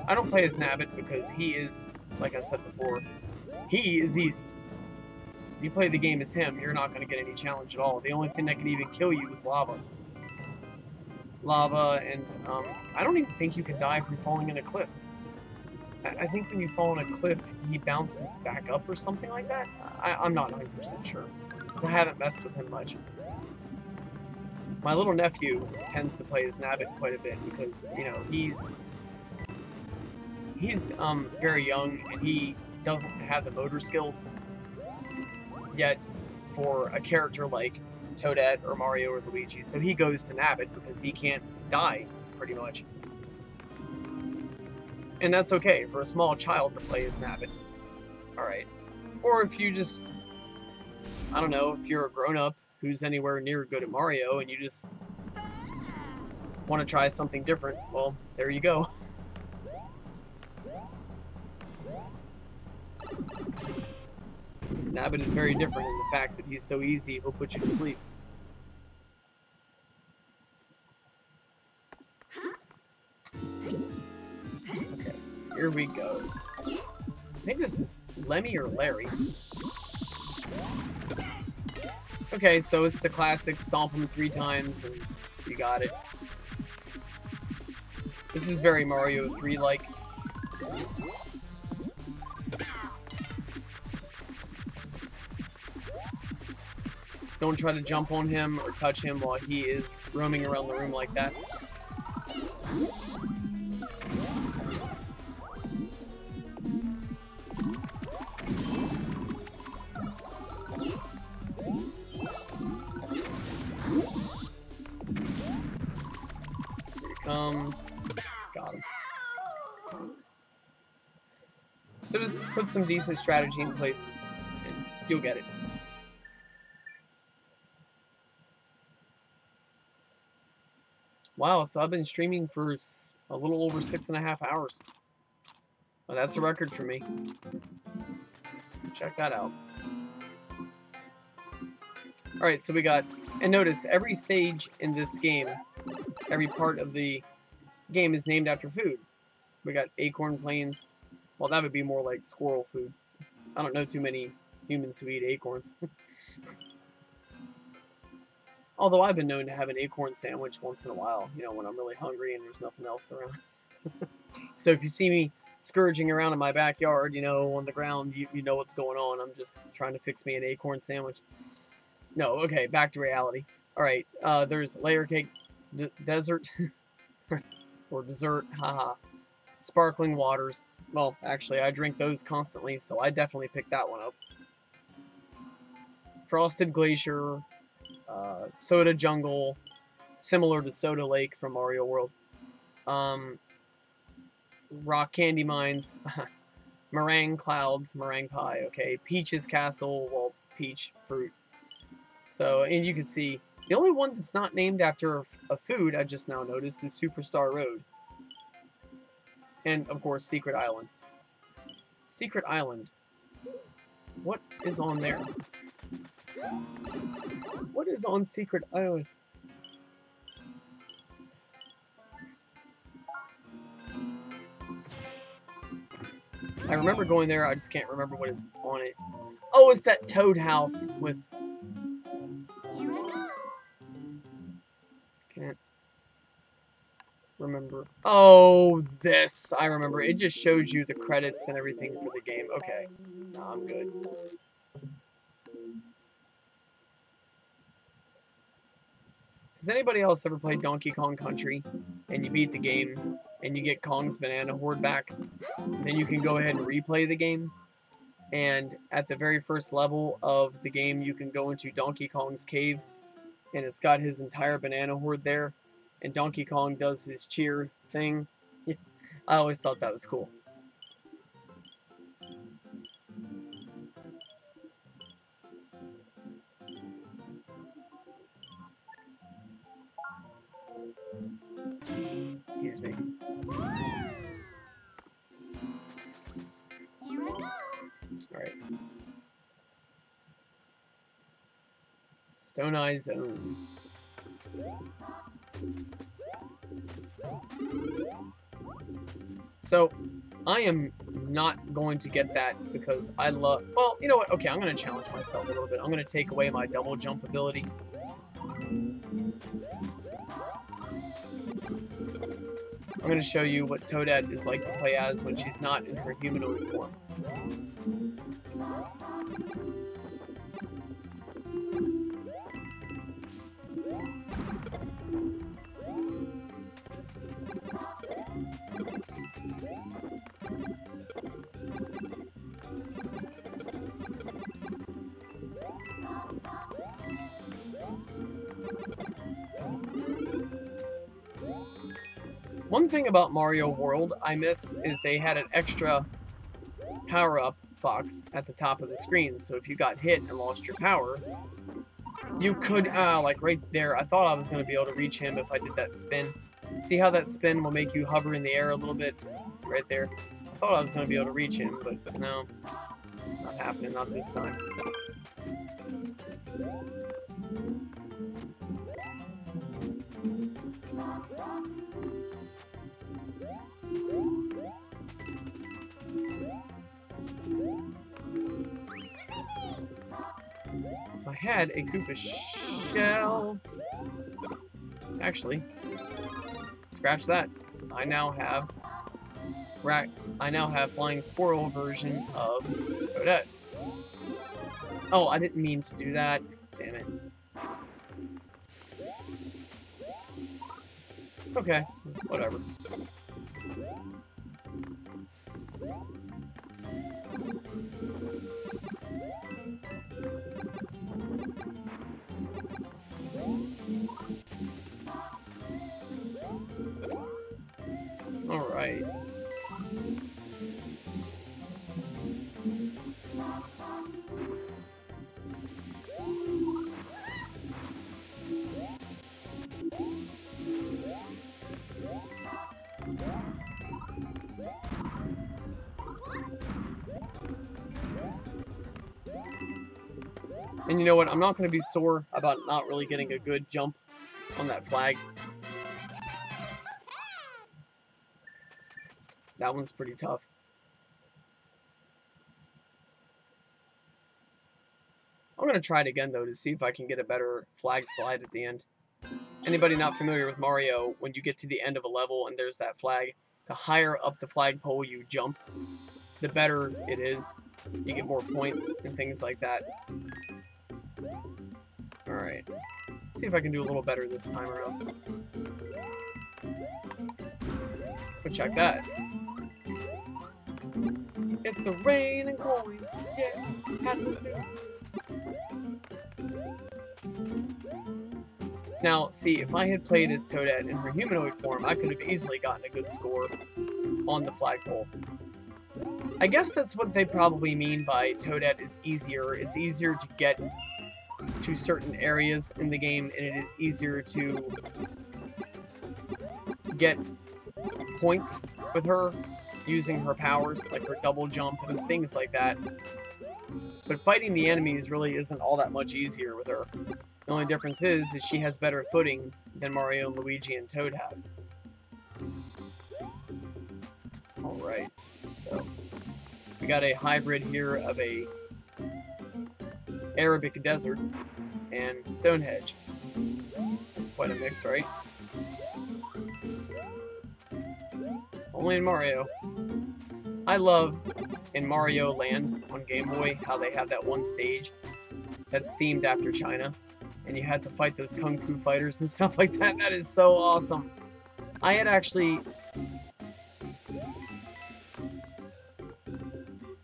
I don't play as Nabbit because he is, like I said before, he is easy. If you play the game as him, you're not going to get any challenge at all. The only thing that can even kill you is lava. Lava, and I don't even think you can die from falling in a cliff. I think when you fall in a cliff, he bounces back up or something like that. I'm not 100% sure, because I haven't messed with him much. My little nephew tends to play as Nabbit quite a bit because, you know, he's very young and he doesn't have the motor skills. Yet, for a character like Toadette or Mario or Luigi, so he goes to Nabbit because he can't die, pretty much. And that's okay for a small child to play as Nabbit. Alright. Or if you just, I don't know, if you're a grown-up who's anywhere near good at Mario and you just want to try something different, well, there you go. Nabbit is very different in the fact that he's so easy, he'll put you to sleep. Okay, so here we go. I think this is Lemmy or Larry. Okay, so it's the classic stomp him 3 times and you got it. This is very Mario 3-like. Don't try to jump on him or touch him while he is roaming around the room like that. Here he comes. Got him. So just put some decent strategy in place and you'll get it. Wow, so I've been streaming for a little over 6.5 hours. Well, that's a record for me. Check that out. Alright, so we got, and notice, every stage in this game, every part of the game is named after food. We got acorn plains. Well, that would be more like squirrel food. I don't know too many humans who eat acorns. Although I've been known to have an acorn sandwich once in a while, you know, when I'm really hungry and there's nothing else around. So if you see me scourging around in my backyard, you know, on the ground, you know what's going on. I'm just trying to fix me an acorn sandwich. No, okay, back to reality. Alright, there's layer cake, desert, or dessert, haha. Sparkling waters. Well, actually, I drink those constantly, so I definitely picked that one up. Frosted glacier. Soda Jungle, similar to Soda Lake from Mario World. Rock Candy Mines, Meringue Clouds, Meringue Pie, okay. Peach's Castle, well, peach fruit. So, and you can see, the only one that's not named after a food, I just now noticed, is Superstar Road. And, of course, Secret Island. Secret Island. What is on there? What is on Secret Island? I remember going there, I just can't remember what is on it. Oh, it's that Toad house with... Here I go. Can't remember. Oh, this. I remember. It just shows you the credits and everything for the game. Okay. No, I'm good. Has anybody else ever played Donkey Kong Country and you beat the game and you get Kong's banana horde back? Then you can go ahead and replay the game. And at the very first level of the game, you can go into Donkey Kong's cave and it's got his entire banana horde there. And Donkey Kong does his cheer thing. I always thought that was cool. Excuse me. Here I go. Alright. Stone Eye Zone. So, I am not going to get that because I love... Well, you know what? Okay, I'm going to challenge myself a little bit. I'm going to take away my double jump ability. I'm going to show you what Toadette is like to play as when she's not in her humanoid form. One thing about Mario World I miss is they had an extra power-up box at the top of the screen. So if you got hit and lost your power, you could, like right there, I thought I was going to be able to reach him if I did that spin. See how that spin will make you hover in the air a little bit? It's right there. I thought I was going to be able to reach him, but no. Not happening, not this time. If I had a Koopa shell... Actually, scratch that. I now have Flying Squirrel version of Toadette. Oh, I didn't mean to do that. Damn it. Okay, whatever. All right. And you know what? I'm not going to be sore about not really getting a good jump on that flag. That one's pretty tough. I'm going to try it again, though, to see if I can get a better flag slide at the end. Anybody not familiar with Mario, when you get to the end of a level and there's that flag, the higher up the flagpole you jump, the better it is. You get more points and things like that. Alright. Let's see if I can do a little better this time around. But check that. It's a rain and coins, yeah. Now, see, if I had played as Toadette in her humanoid form, I could have easily gotten a good score on the flagpole. I guess that's what they probably mean by Toadette is easier. It's easier to get to certain areas in the game, and it is easier to get points with her using her powers, like her double jump and things like that. But fighting the enemies really isn't all that much easier with her. The only difference is she has better footing than Mario, Luigi, and Toad have. Alright, so we got a hybrid here of a Arabic desert and Stonehenge. That's quite a mix, right? Only in Mario. I love in Mario Land on Game Boy how they have that one stage that's themed after China, and you had to fight those kung fu fighters and stuff like that. That is so awesome. I had actually...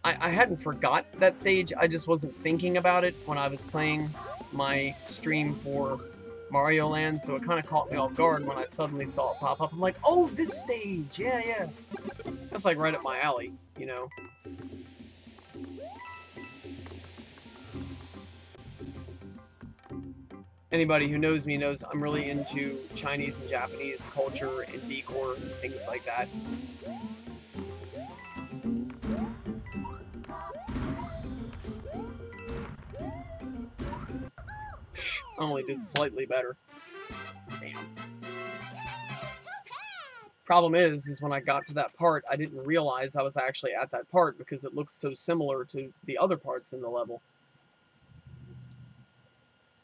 I hadn't forgot that stage, I just wasn't thinking about it when I was playing my stream for Mario Land, so it kind of caught me off guard when I suddenly saw it pop up. I'm like, oh, this stage! Yeah, yeah. That's like right up my alley, you know. Anybody who knows me knows I'm really into Chinese and Japanese culture and decor and things like that. I only did slightly better. Damn. Problem is when I got to that part, I didn't realize I was actually at that part because it looks so similar to the other parts in the level.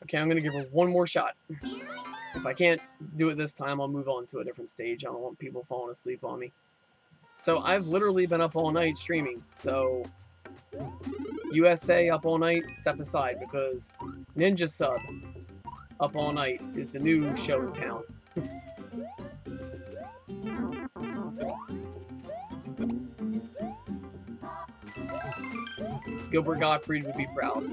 Okay, I'm gonna give her one more shot. If I can't do it this time, I'll move on to a different stage. I don't want people falling asleep on me. So I've literally been up all night streaming, so USA up all night, step aside, because Ninja Sub up all night is the new show in town. Gilbert Gottfried would be proud.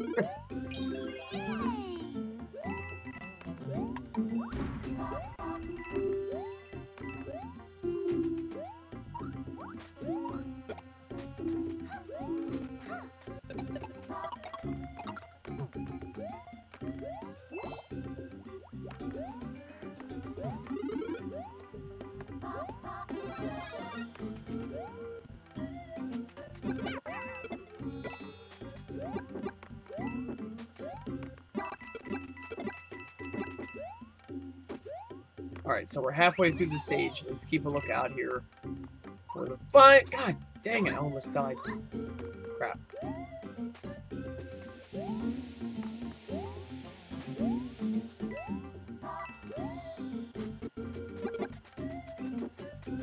Alright, so we're halfway through the stage. Let's keep a lookout here for the fight. God dang it, I almost died. Crap.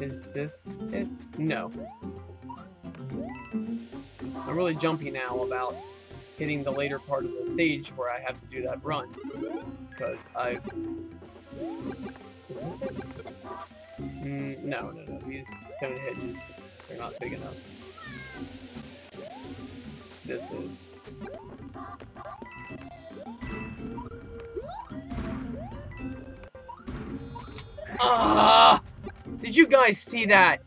Is this it? No. I'm really jumpy now about hitting the later part of the stage where I have to do that run. Because I've... Is this it? No. These stone hedges, they're not big enough. This is. Ah! Did you guys see that?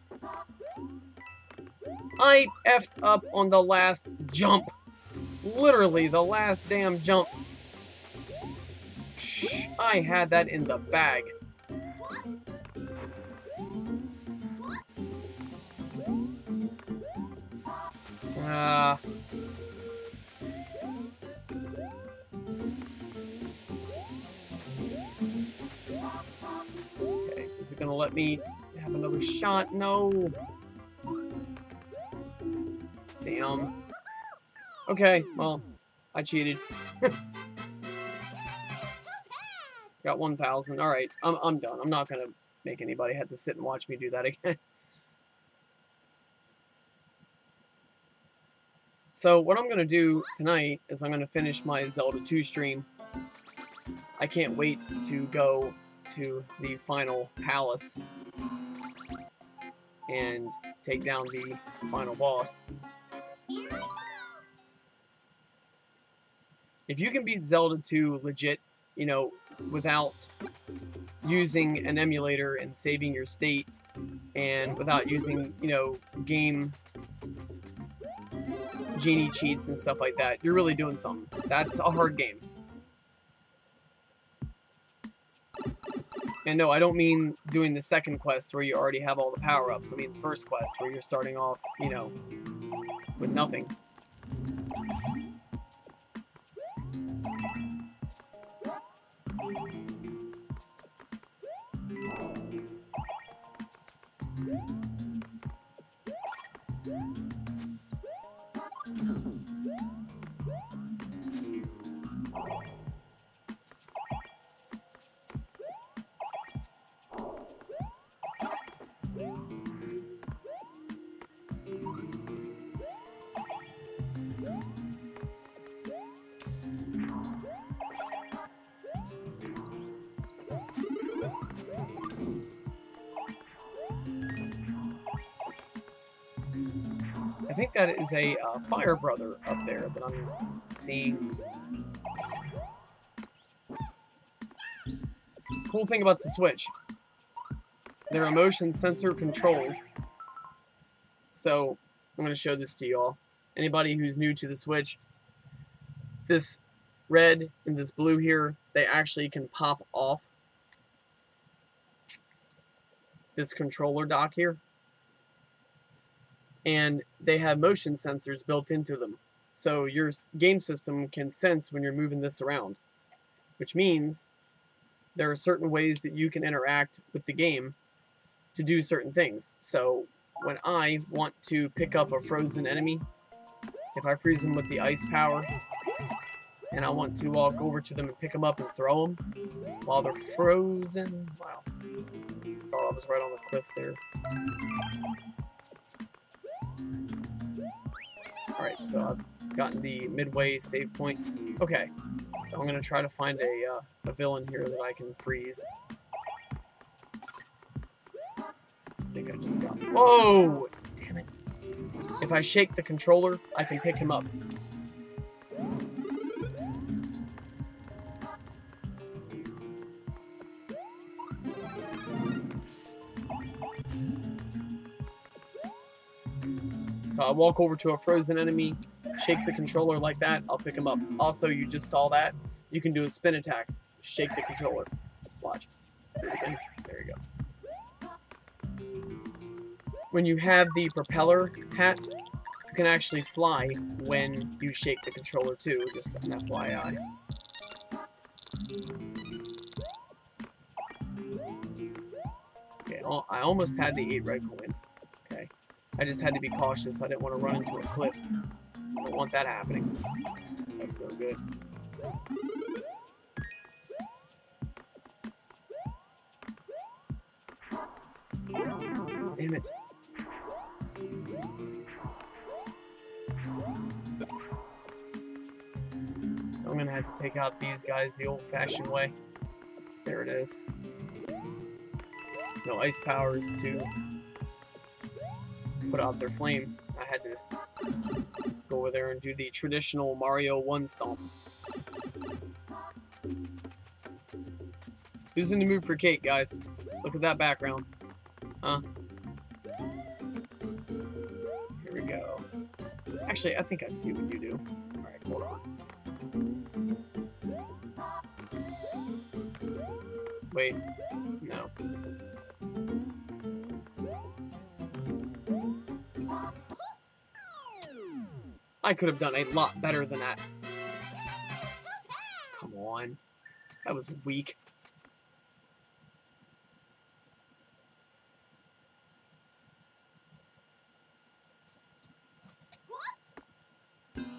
I effed up on the last jump. Literally, the last damn jump. Psh, I had that in the bag. Okay, is it gonna let me have another shot? No. Damn. Okay, well, I cheated. Got 1,000. Alright, I'm done. I'm not gonna make anybody have to sit and watch me do that again. So what I'm going to do tonight is I'm going to finish my Zelda 2 stream. I can't wait to go to the final palace and take down the final boss. If you can beat Zelda 2 legit, you know, without using an emulator and saving your state, and without using, you know, game genie cheats and stuff like that, you're really doing something. That's a hard game. And no, I don't mean doing the second quest where you already have all the power-ups. I mean the first quest where you're starting off, you know, with nothing. I think that is a fire brother up there that I'm seeing. Cool thing about the Switch, there are motion sensor controls. So I'm going to show this to y'all. Anybody who's new to the Switch, this red and this blue here, they actually can pop off this controller dock here. And they have motion sensors built into them. So your game system can sense when you're moving this around. Which means there are certain ways that you can interact with the game to do certain things. So when I want to pick up a frozen enemy, if I freeze them with the ice power, and I want to walk over to them and pick them up and throw them while they're frozen. Wow. Thought I was right on the cliff there. Alright, so I've gotten the midway save point. Okay, so I'm going to try to find a villain here that I can freeze. I think I just got... Whoa! Damn it. If I shake the controller, I can pick him up. So I walk over to a frozen enemy, shake the controller like that, I'll pick him up. Also, you just saw that. You can do a spin attack. Shake the controller. Watch. Do it again. There you go. When you have the propeller hat, you can actually fly when you shake the controller too, just an FYI. Okay, I almost had the 8 red coins. Okay. I just had to be cautious. I didn't want to run into a cliff. I don't want that happening. That's no good. Damn it. So I'm going to have to take out these guys the old-fashioned way. There it is. No ice powers to put out their flame. I had to go over there and do the traditional Mario 1 stomp. Who's in the mood for cake, guys? Look at that background. Huh? Here we go. Actually, I think I see what you do. Alright, hold on. Wait. No. I could have done a lot better than that. Come on. That was weak.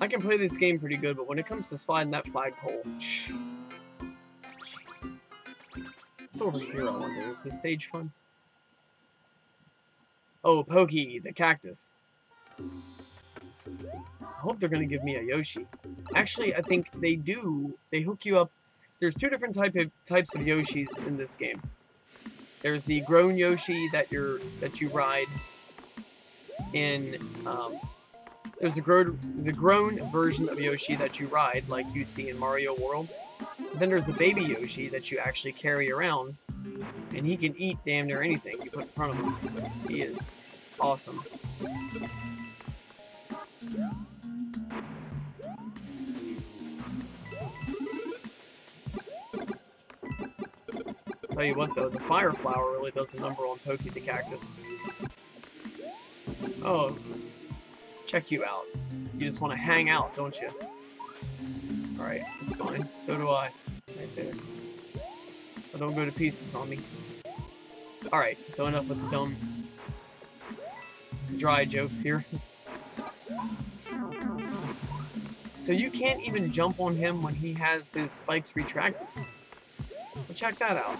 I can play this game pretty good, but when it comes to sliding that flagpole... Jeez. What's over here, I wonder? Is this stage fun? Oh, Pokey, the cactus. I hope they're going to give me a Yoshi. Actually, I think they do. They hook you up. There's two different types of Yoshis in this game. There's the grown Yoshi that you ride in. There's the grown version of Yoshi that you ride, like you see in Mario World. Then there's the baby Yoshi that you actually carry around, and he can eat damn near anything you put in front of him. He is awesome. Tell you what though, the fire flower really does a number on Pokey the Cactus. Oh, check you out. You just want to hang out, don't you? Alright, that's fine. So do I. Right there. But don't go to pieces on me. Alright, so enough with the dumb, dry jokes here. So you can't even jump on him when he has his spikes retracted. Well, check that out.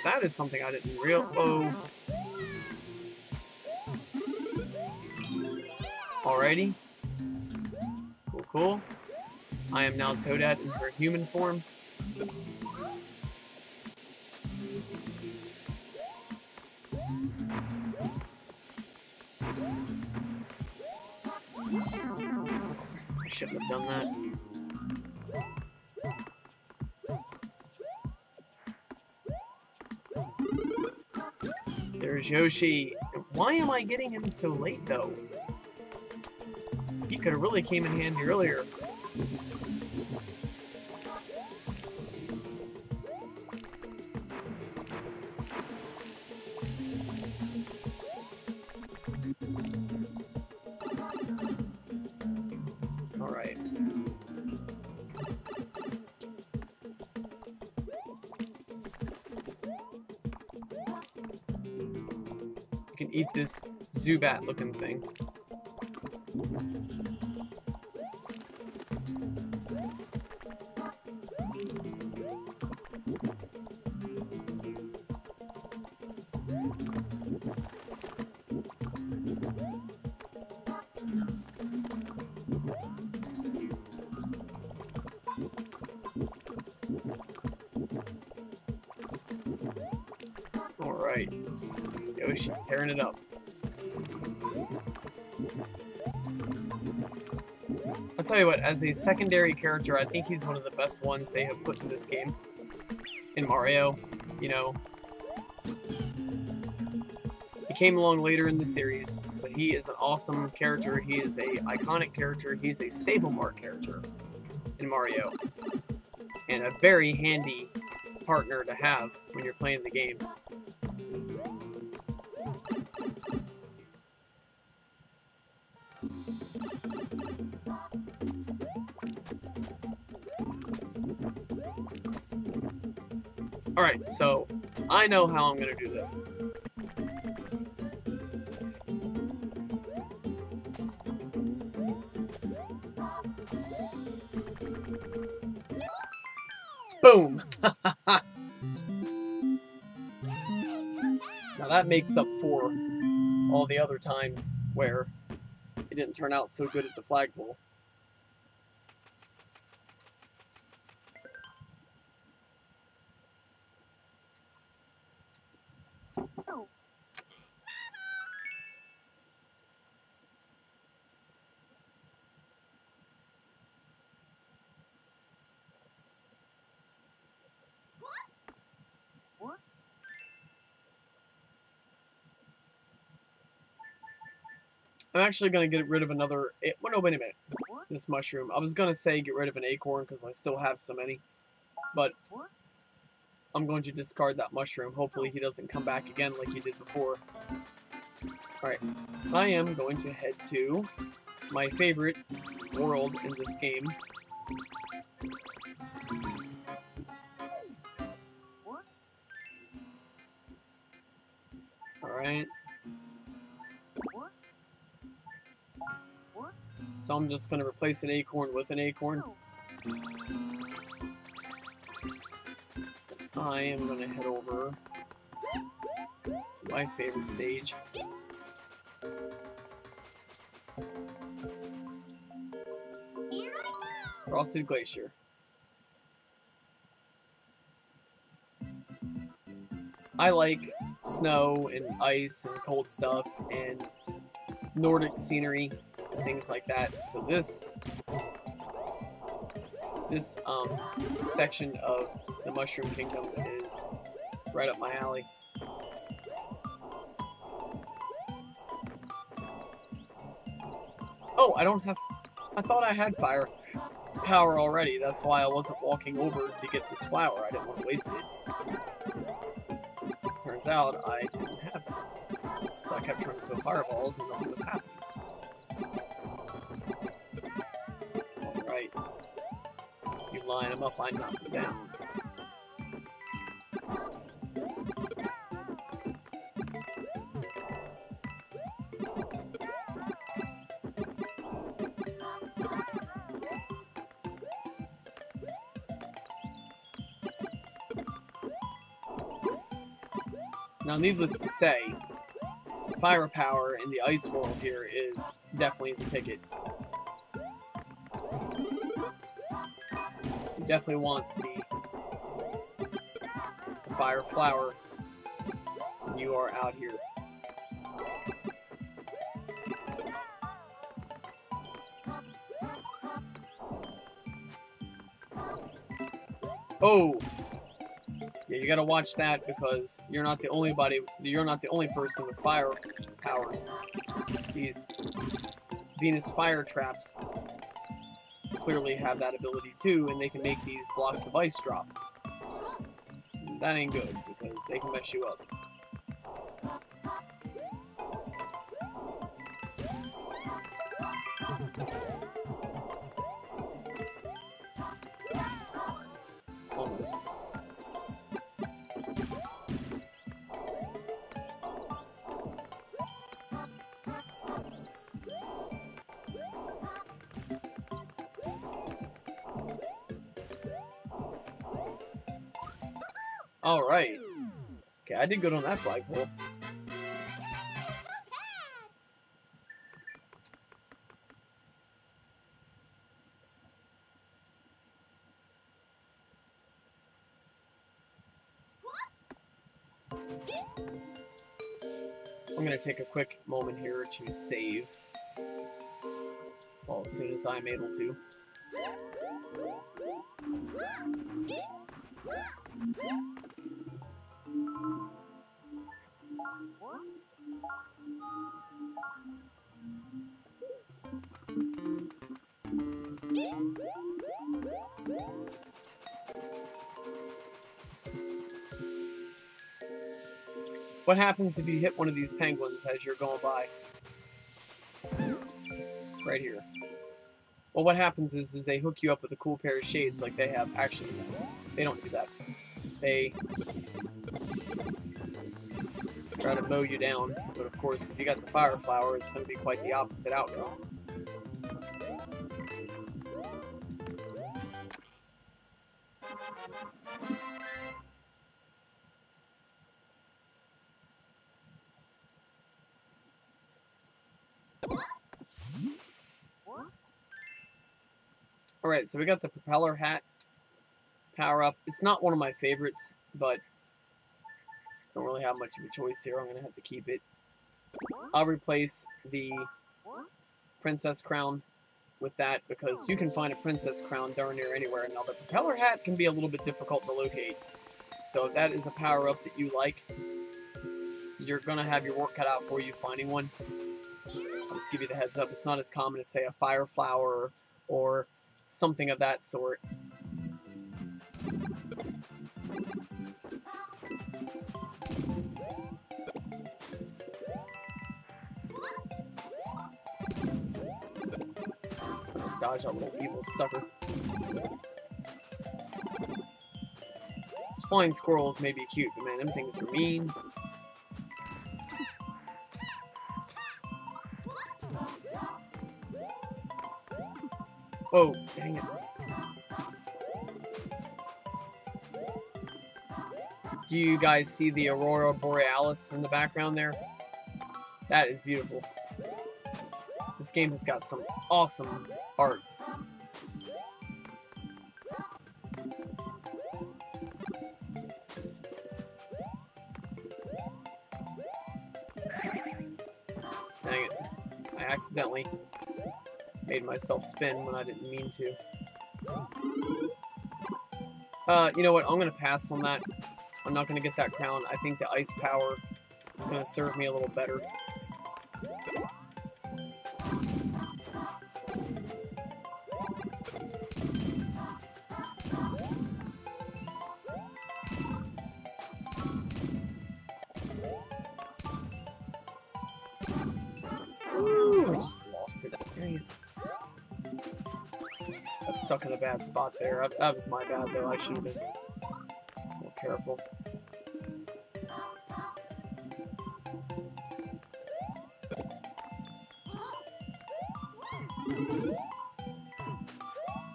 That is something I didn't realize. Oh. Alrighty. Cool, cool. I am now Toadette in her human form. I shouldn't have done that. There's Yoshi. Why am I getting him so late, though? He could have really came in handy earlier. Alright. You can eat this Zubat looking thing. Alright. Yoshi, tearing it up. I'll tell you what, as a secondary character, I think he's one of the best ones they have put in this game. In Mario, you know. He came along later in the series, but he is an awesome character. He is a iconic character. He's a stable mark character in Mario. And a very handy partner to have when you're playing the game. Alright, so I know how I'm going to do this. Boom! Now that makes up for all the other times where it didn't turn out so good at the flagpole. I'm actually going to get rid of another... Well, no, wait a minute. This mushroom. I was going to say get rid of an acorn because I still have so many. But I'm going to discard that mushroom. Hopefully he doesn't come back again like he did before. Alright. I am going to head to my favorite world in this game. Alright. So I'm just going to replace an acorn with an acorn. I am going to head over to my favorite stage. Frosted Glacier. I like snow and ice and cold stuff and Nordic scenery. Things like that. So this section of the Mushroom Kingdom is right up my alley. Oh, I don't have... I thought I had fire power already. That's why I wasn't walking over to get this flower. I didn't want to waste it. turns out I didn't have that. So I kept trying to throw fireballs and nothing was happening. Right. You line them up, I knock them down. Now, needless to say, firepower in the ice world here is definitely the ticket. You definitely want the fire flower when you are out here. Oh! Yeah, you gotta watch that because you're not the only person with fire powers. These Venus fire traps clearly have that ability too, and they can make these blocks of ice drop. That ain't good because they can mess you up. Almost. Alright. Okay, I did good on that flagpole. I'm going to take a quick moment here to save. Well, as soon as I'm able to. What happens if you hit one of these penguins as you're going by? Right here. Well, what happens is they hook you up with a cool pair of shades like they have. Actually, they don't do that. They try to mow you down. But of course, if you got the fire flower, it's going to be quite the opposite outcome. Alright, so we got the propeller hat power up. It's not one of my favorites, but don't really have much of a choice here. I'm going to have to keep it. I'll replace the princess crown with that because you can find a princess crown darn near anywhere. Now, the propeller hat can be a little bit difficult to locate. So if that is a power-up that you like, you're going to have your work cut out for you finding one. I'll just give you the heads up. It's not as common as, say, a fire flower or something of that sort. Dodge that little evil sucker. These flying squirrels may be cute, but man, them things are mean. Whoa, dang it. Do you guys see the Aurora Borealis in the background there? That is beautiful. This game has got some awesome art. Dang it. I accidentally made myself spin when I didn't mean to. You know what? I'm going to pass on that. I'm not going to get that crown. I think the ice power is going to serve me a little better. stuck in a bad spot there. That was my bad, though. I should have been more careful.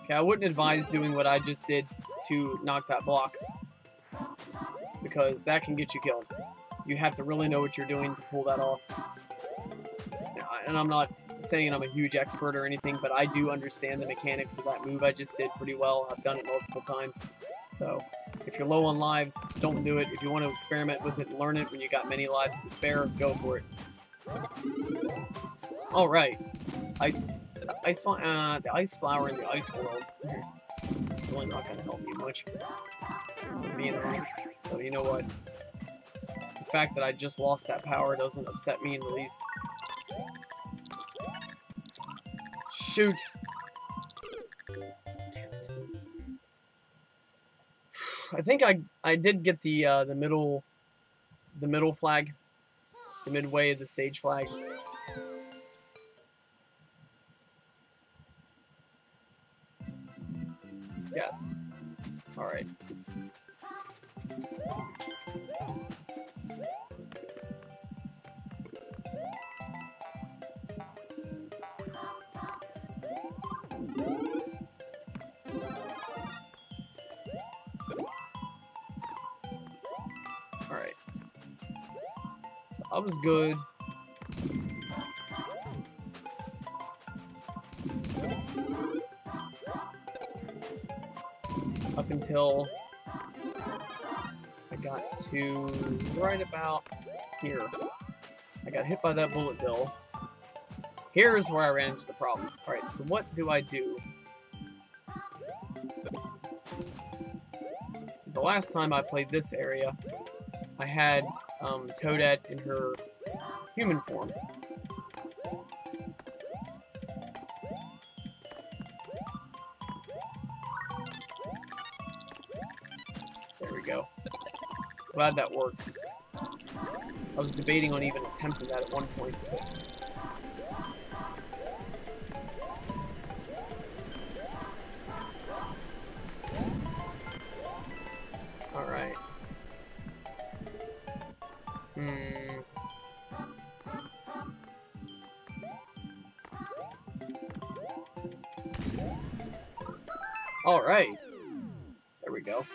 Okay, I wouldn't advise doing what I just did to knock that block, because that can get you killed. You have to really know what you're doing to pull that off. And I'm not saying I'm a huge expert or anything, but I do understand the mechanics of that move I just did pretty well. I've done it multiple times. So, if you're low on lives, don't do it. If you want to experiment with it and learn it when you got many lives to spare, go for it. Alright. The ice flower in the ice world. Really not going to help you much, if I'm being honest. So, you know what? The fact that I just lost that power doesn't upset me in the least. Shoot! Damn it. I think I did get the middle flag, the midway of the stage flag. Yes. All right. Alright. So I was good. Up until I got to right about here. I got hit by that bullet bill. Here's where I ran into the problems. Alright, so what do I do? The last time I played this area, I had Toadette in her human form. There we go. Glad that worked. I was debating on even attempting that at one point. Alright. Alright. There we go.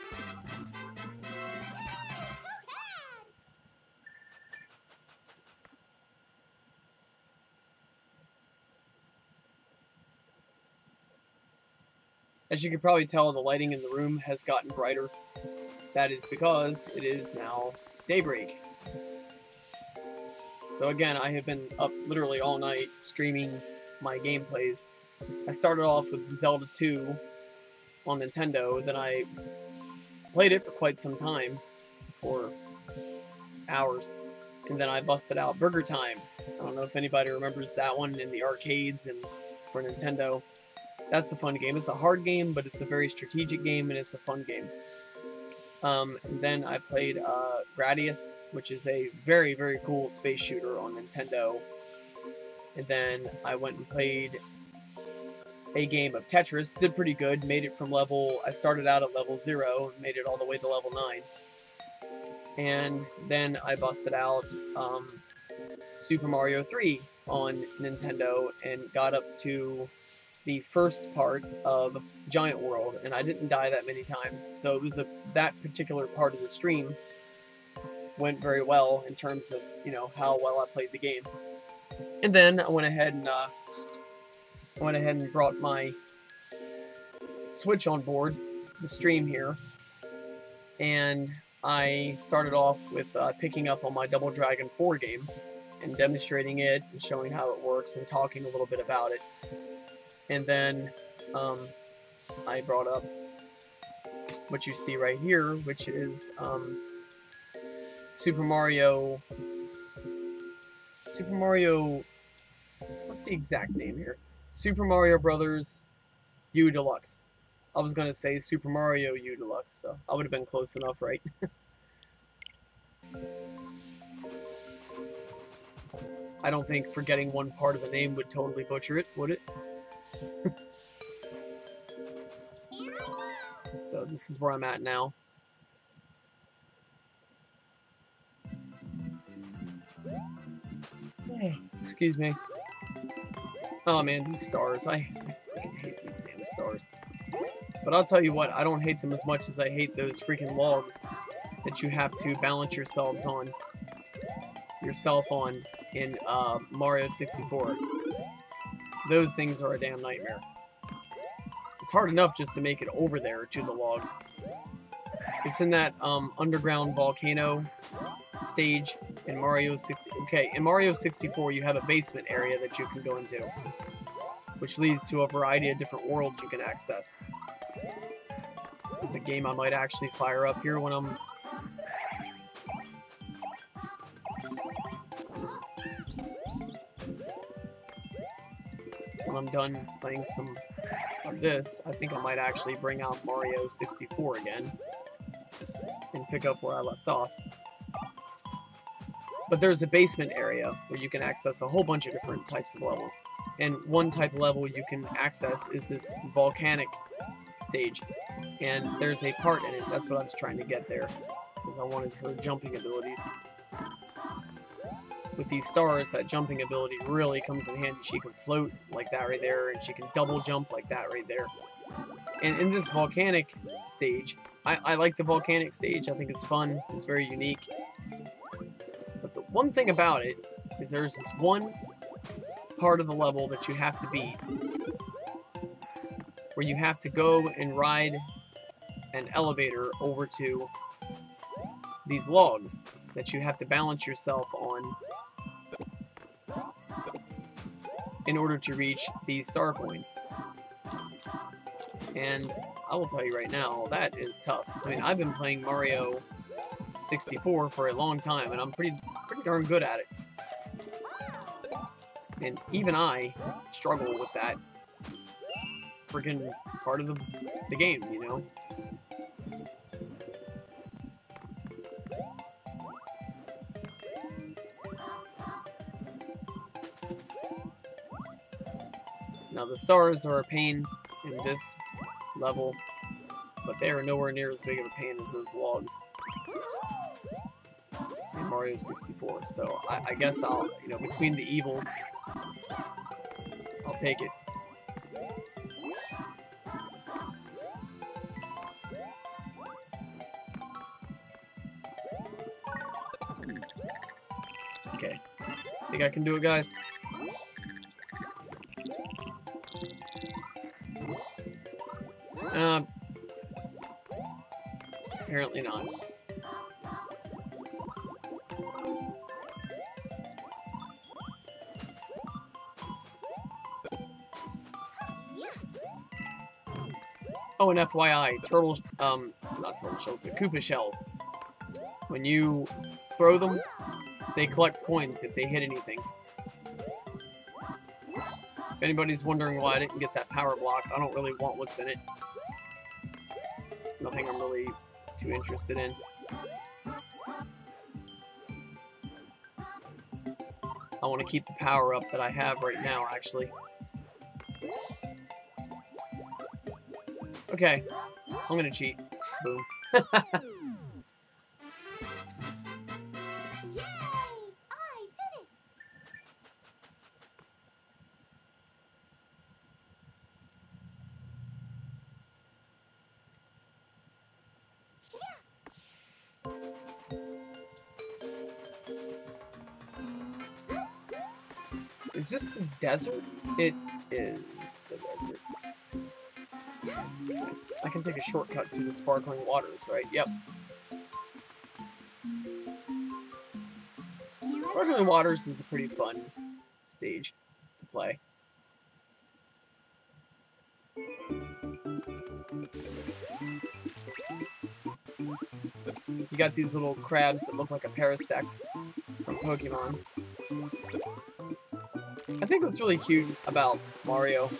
As you can probably tell, the lighting in the room has gotten brighter. That is because it is now daybreak. So again, I have been up literally all night streaming my gameplays. I started off with Zelda 2 on Nintendo, then I played it for quite some time, for hours, and then I busted out Burger Time. I don't know if anybody remembers that one in the arcades and for Nintendo. That's a fun game. It's a hard game, but it's a very strategic game, and it's a fun game. And then I played Gradius, which is a very, very cool space shooter on Nintendo. And then I went and played a game of Tetris. Did pretty good. Made it from I started out at level 0, and made it all the way to level 9. And then I busted out Super Mario 3 on Nintendo and got up to the first part of Giant World, and I didn't die that many times, so it was that particular part of the stream went very well in terms of, you know, how well I played the game. And then I went ahead and brought my Switch on board, the stream here, and I started off with picking up on my Double Dragon 4 game and demonstrating it and showing how it works and talking a little bit about it. And then I brought up what you see right here, which is Super Mario, what's the exact name here? Super Mario Brothers U Deluxe. I was going to say Super Mario U Deluxe, so I would have been close enough, right? I don't think forgetting one part of the name would totally butcher it, would it? So this is where I'm at now. Excuse me. Oh man, these stars. I freaking hate these damn stars. But I'll tell you what, I don't hate them as much as I hate those freaking logs that you have to balance yourself on in Mario 64. Those things are a damn nightmare. It's hard enough just to make it over there to the logs. It's in that underground volcano stage in Mario 60. Okay, in Mario 64 you have a basement area that you can go into, which leads to a variety of different worlds you can access. It's a game I might actually fire up here when I'm done playing some of this. I think I might actually bring out Mario 64 again and pick up where I left off. But there's a basement area where you can access a whole bunch of different types of levels. And one type of level you can access is this volcanic stage. And there's a part in it, that's what I was trying to get there, because I wanted her jumping abilities. With these stars, that jumping ability really comes in handy. She can float like that right there, and she can double jump like that right there. And in this volcanic stage, I like the volcanic stage. I think it's fun. It's very unique. But the one thing about it is there's this one part of the level that you have to beat, where you have to go and ride an elevator over to these logs that you have to balance yourself on in order to reach the star coin. And I will tell you right now, that is tough. I mean, I've been playing Mario 64 for a long time, and I'm pretty darn good at it. And even I struggle with that freaking part of the game, you know? Now, the stars are a pain in this level, but they are nowhere near as big of a pain as those logs in Mario 64. So, I guess I'll, you know, between the evils, I'll take it. Okay. Think I can do it, guys? Apparently not. Oh, and FYI, turtles, not turtle shells, but Koopa shells. When you throw them, they collect coins if they hit anything. If anybody's wondering why I didn't get that power block, I don't really want what's in it. Nothing I'm really too interested in. I want to keep the power up that I have right now, actually. Okay, I'm gonna cheat. Boom. Is this the desert? It is the desert. I can take a shortcut to the sparkling waters, right? Yep. Sparkling waters is a pretty fun stage to play. You got these little crabs that look like a parasect from Pokemon. I think what's really cute about Mario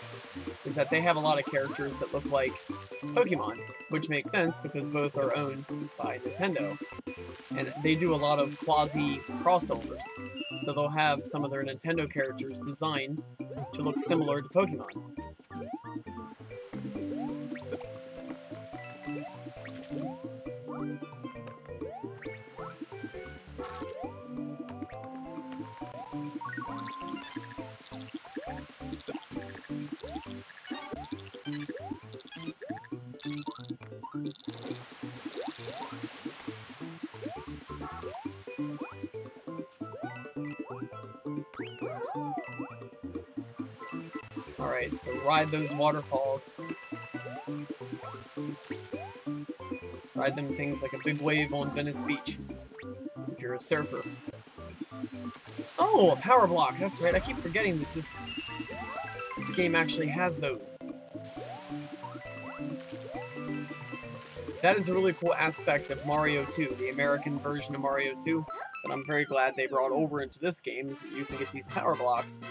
is that they have a lot of characters that look like Pokemon, which makes sense because both are owned by Nintendo. And they do a lot of quasi-crossovers, so they'll have some of their Nintendo characters designed to look similar to Pokemon. Alright, so ride those waterfalls. Ride them things like a big wave on Venice Beach. If you're a surfer. Oh, a power block. That's right. I keep forgetting that this game actually has those. That is a really cool aspect of Mario 2, the American version of Mario 2, that I'm very glad they brought over into this game, is that you can get these power blocks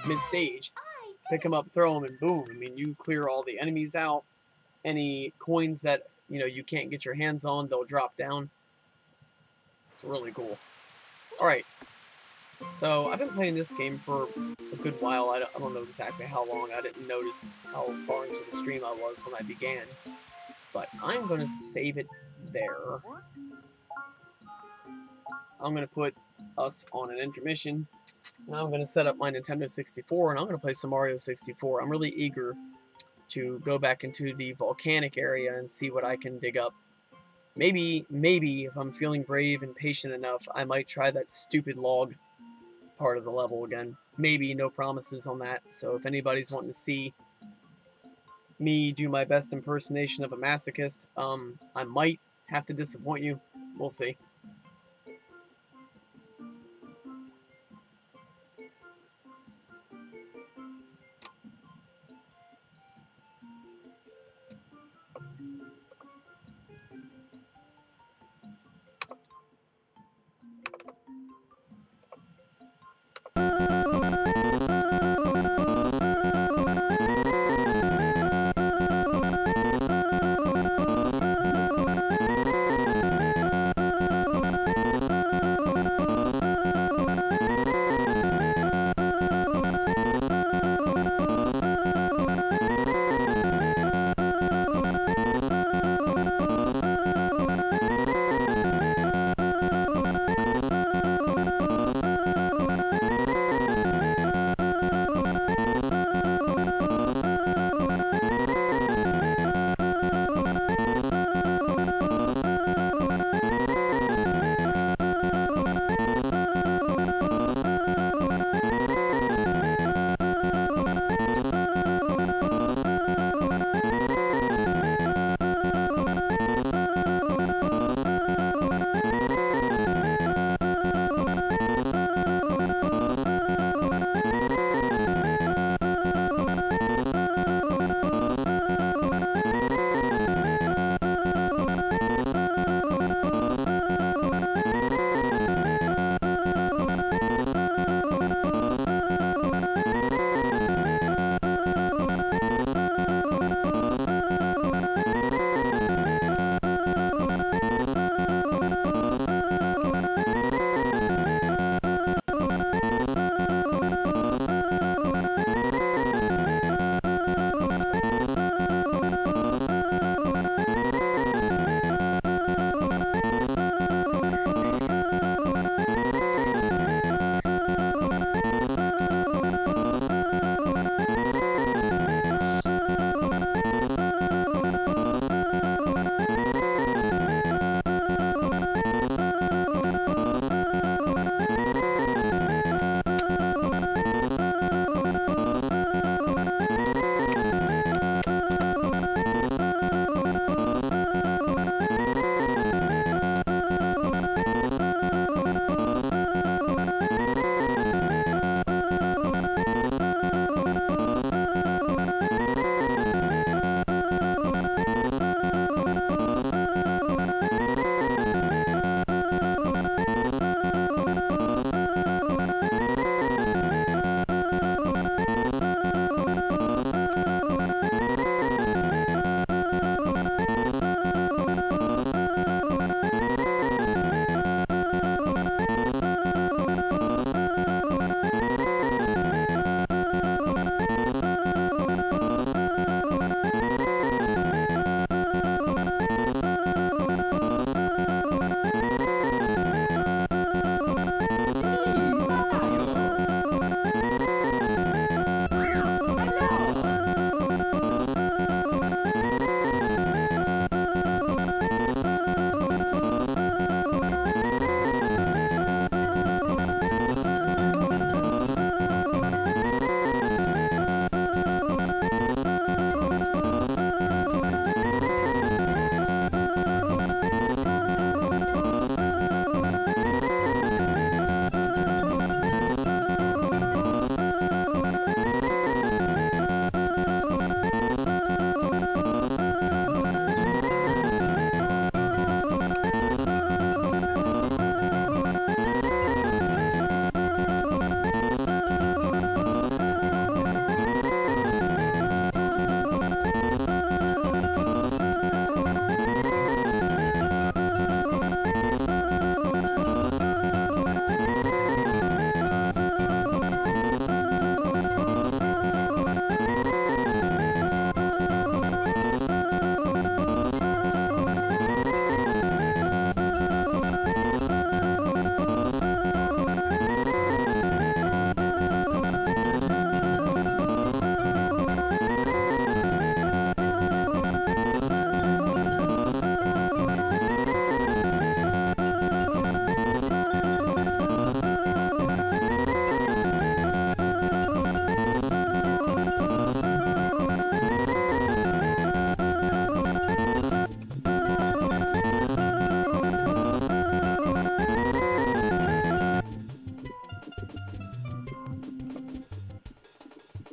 mid-stage, pick them up, throw them, and boom. I mean, you clear all the enemies out. Any coins that, you know, you can't get your hands on, they'll drop down. It's really cool. Alright. So, I've been playing this game for a good while. I don't know exactly how long. I didn't notice how far into the stream I was when I began. But I'm going to save it there. I'm going to put us on an intermission. And I'm going to set up my Nintendo 64, and I'm going to play some Mario 64. I'm really eager to go back into the volcanic area and see what I can dig up. Maybe, if I'm feeling brave and patient enough, I might try that stupid log part of the level again. Maybe, no promises on that. So if anybody's wanting to see me do my best impersonation of a masochist, I might have to disappoint you. We'll see.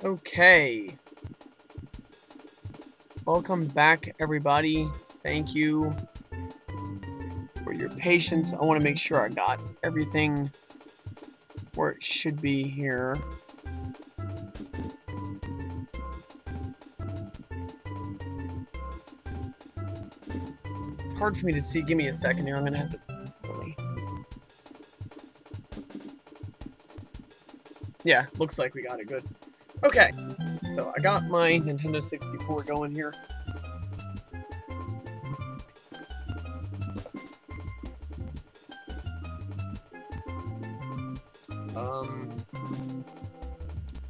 Okay. Welcome back, everybody. Thank you for your patience. I want to make sure I got everything where it should be here. It's hard for me to see. Give me a second here. I'm going to have to... Yeah, looks like we got it good. Okay, so I got my Nintendo 64 going here.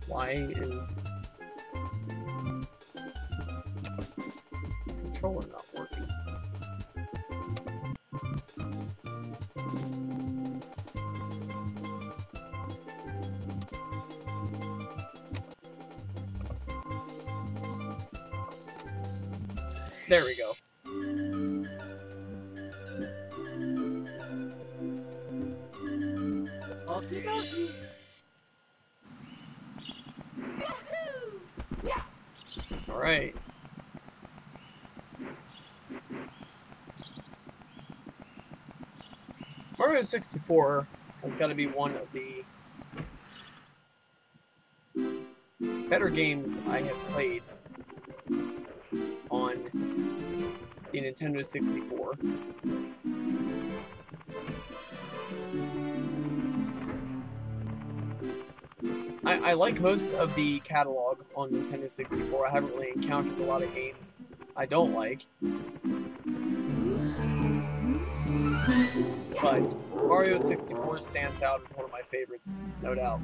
Why is controller not working? There we go. Alright. Mario 64 has got to be one of the better games I have played on the Nintendo 64. I like most of the catalog on Nintendo 64. I haven't really encountered a lot of games I don't like. But Mario 64 stands out as one of my favorites, no doubt.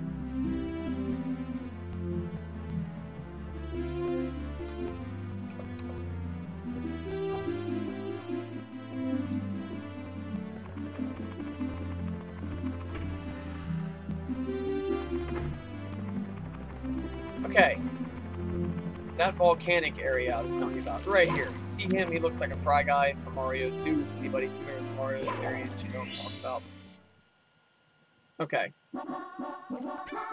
Okay, that volcanic area I was telling you about, right here. You see him? He looks like a Fry Guy from Mario 2. Anybody familiar with the Mario series, you know what I'm talking about. Okay.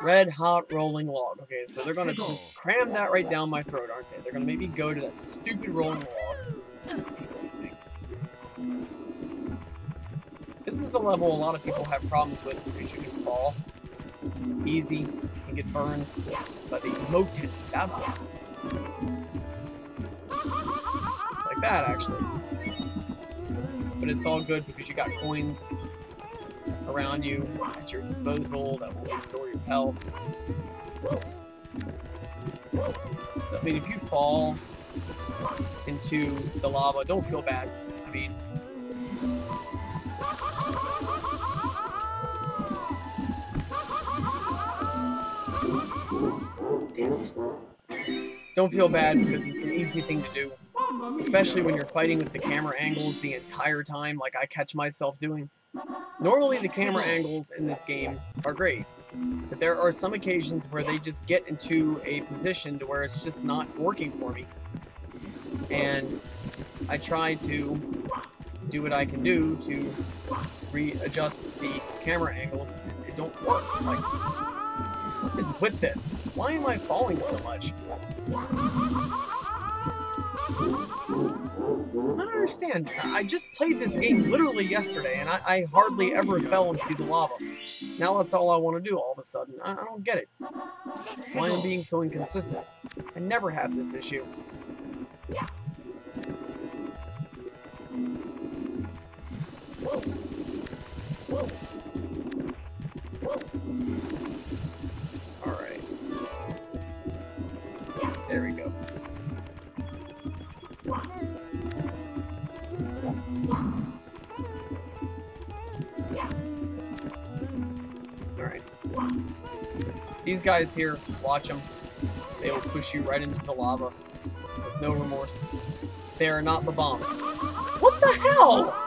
Red hot rolling log. Okay, so they're gonna just cram that right down my throat, aren't they? They're gonna maybe go to that stupid rolling log. This is a level a lot of people have problems with because you can fall easy and get burned by the molten lava. Just like that, actually. But it's all good because you got coins around you at your disposal that will restore your health. So, I mean, if you fall into the lava, don't feel bad. I mean, damn it. Don't feel bad because it's an easy thing to do. Especially when you're fighting with the camera angles the entire time, like I catch myself doing. Normally the camera angles in this game are great, but there are some occasions where they just get into a position to where it's just not working for me. And I try to do what I can do to readjust the camera angles, but it don't work. Like, what is with this? Why am I falling so much? I don't understand. I just played this game literally yesterday, and I hardly ever fell into the lava. Now that's all I want to do all of a sudden. I don't get it. Why am I being so inconsistent? I never have this issue. Alright. There we go. Alright. These guys here, watch them. They will push you right into the lava with no remorse. They are not the bombs. What the hell?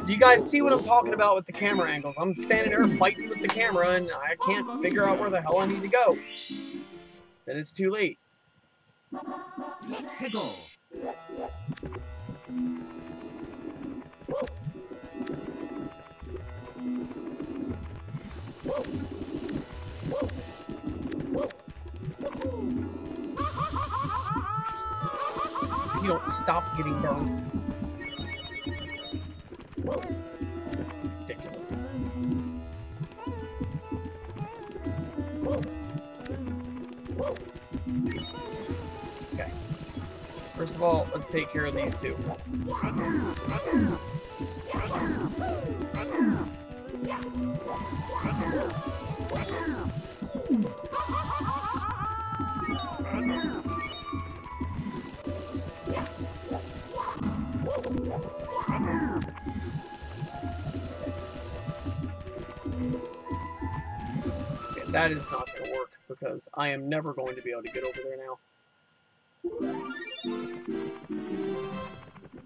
Do you guys see what I'm talking about with the camera angles? I'm standing there fighting with the camera and I can't figure out where the hell I need to go. Then it's too late. you don't stop getting burned. Ridiculous. Okay. First of all, let's take care of these two. Okay, that is not going to work because I am never going to be able to get over there now.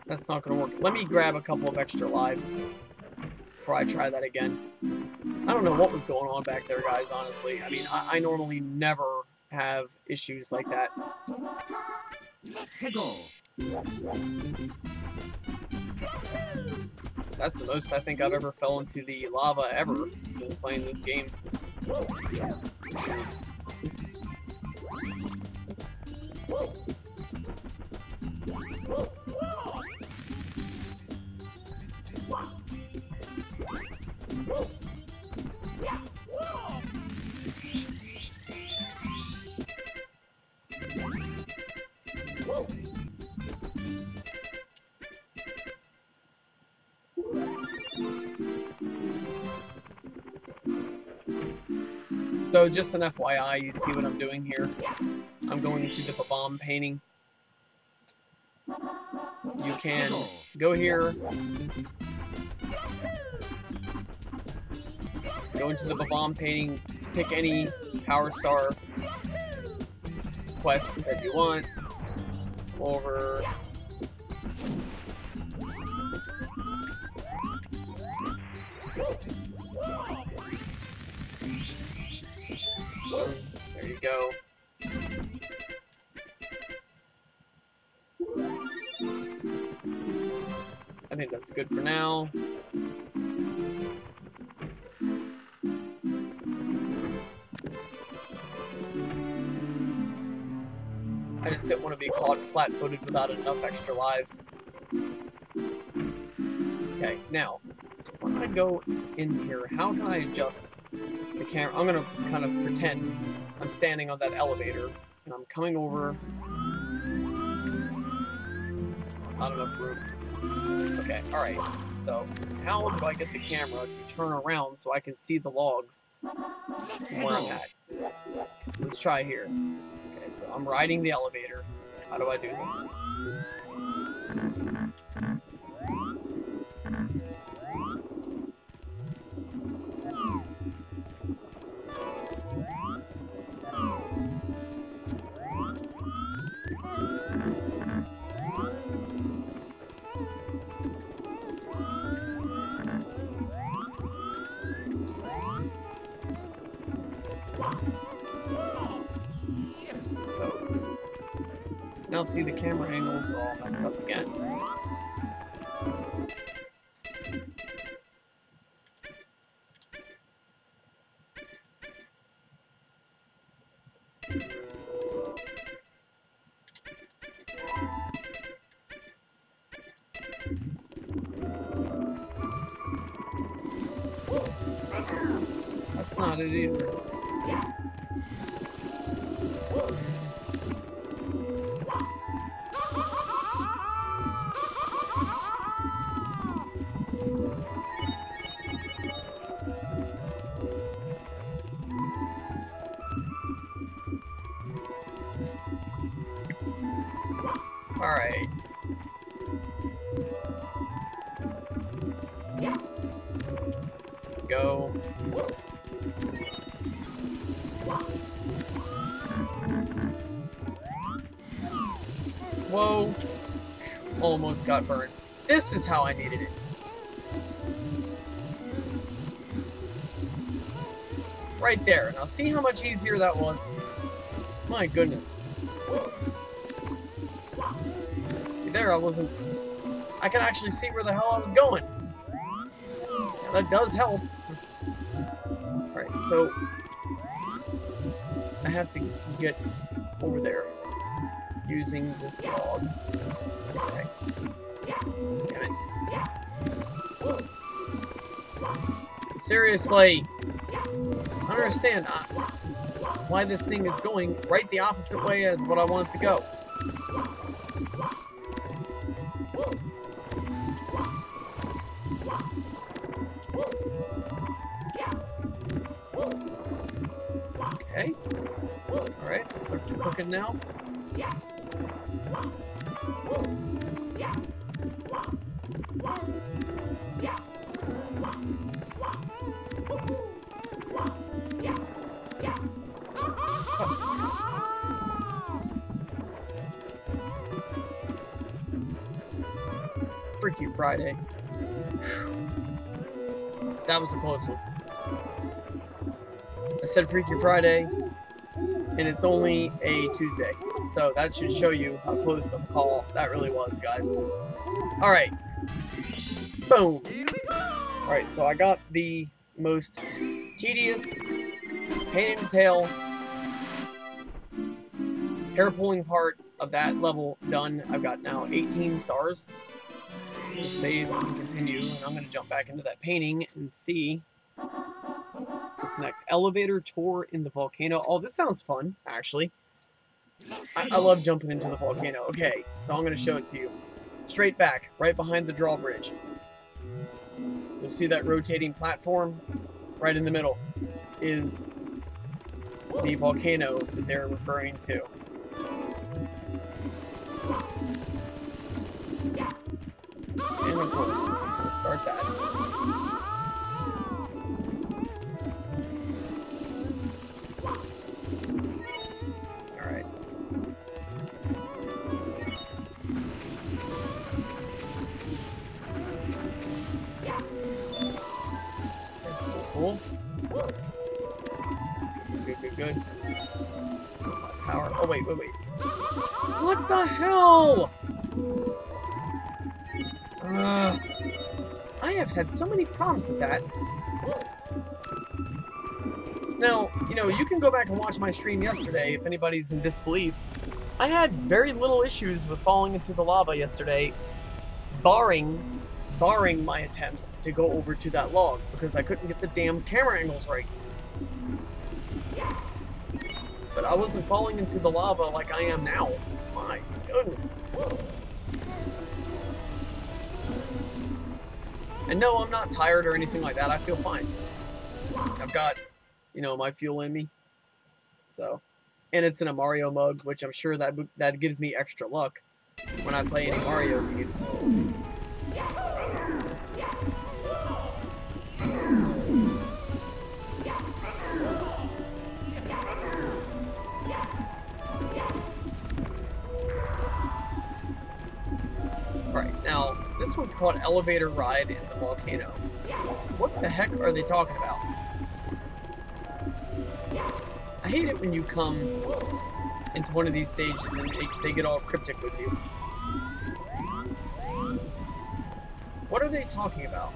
That's not going to work. Let me grab a couple of extra lives before I try that again. I don't know what was going on back there, guys, honestly. I mean, I normally never have issues like that. That's the most I think I've ever fell into the lava ever since playing this game. So just an FYI, you see what I'm doing here. I'm going to the bomb painting. You can go here, go into the bomb painting, pick any Power Star quest that you want, over. There you go. I think that's good for now. I just didn't want to be caught flat-footed without enough extra lives. Okay, now, when I go in here, how can I adjust the camera? I'm going to kind of pretend I'm standing on that elevator, and I'm coming over. Not enough room. Okay, alright. So, how do I get the camera to turn around so I can see the logs from where I'm at? Let's try here. Okay, so I'm riding the elevator. How do I do this? So, now see the camera angles are all messed up again. That's not it either. Alright. Go. Whoa. Almost got burned. This is how I needed it. Right there. Now see how much easier that was? My goodness. See there, I wasn't... I can actually see where the hell I was going. Yeah, that does help. Alright, so... I have to get over there using this log. Okay. Damn it. Seriously. I don't understand why this thing is going right the opposite way as what I want it to go. Okay. Alright, I'll start cooking now. Freaky Friday. That was a close one. I said Freaky Friday, and it's only a Tuesday. So that should show you how close of a call that really was, guys. Alright. Boom. Alright, so I got the most tedious, pain in the tail, hair-pulling part of that level done. I've got now 18 stars. So I'm going to save and continue, and I'm going to jump back into that painting and see what's next. Elevator tour in the volcano. Oh, this sounds fun, actually. I love jumping into the volcano. Okay, so I'm going to show it to you. Straight back, right behind the drawbridge. You'll see that rotating platform right in the middle is the volcano that they're referring to. And of course, I'm just going to start that. Alright. Cool. Good. So my power. Oh, wait. What the hell? I have had so many problems with that. Now, you know, you can go back and watch my stream yesterday if anybody's in disbelief. I had very little issues with falling into the lava yesterday, barring my attempts to go over to that log because I couldn't get the damn camera angles right. But I wasn't falling into the lava like I am now. My goodness. And no, I'm not tired or anything like that. I feel fine. I've got, you know, my fuel in me. So, and it's in a Mario mug, which I'm sure that gives me extra luck when I play any Mario games. Alright, now, this one's called Elevator Ride in the Volcano. So what the heck are they talking about? I hate it when you come into one of these stages and they get all cryptic with you. What are they talking about?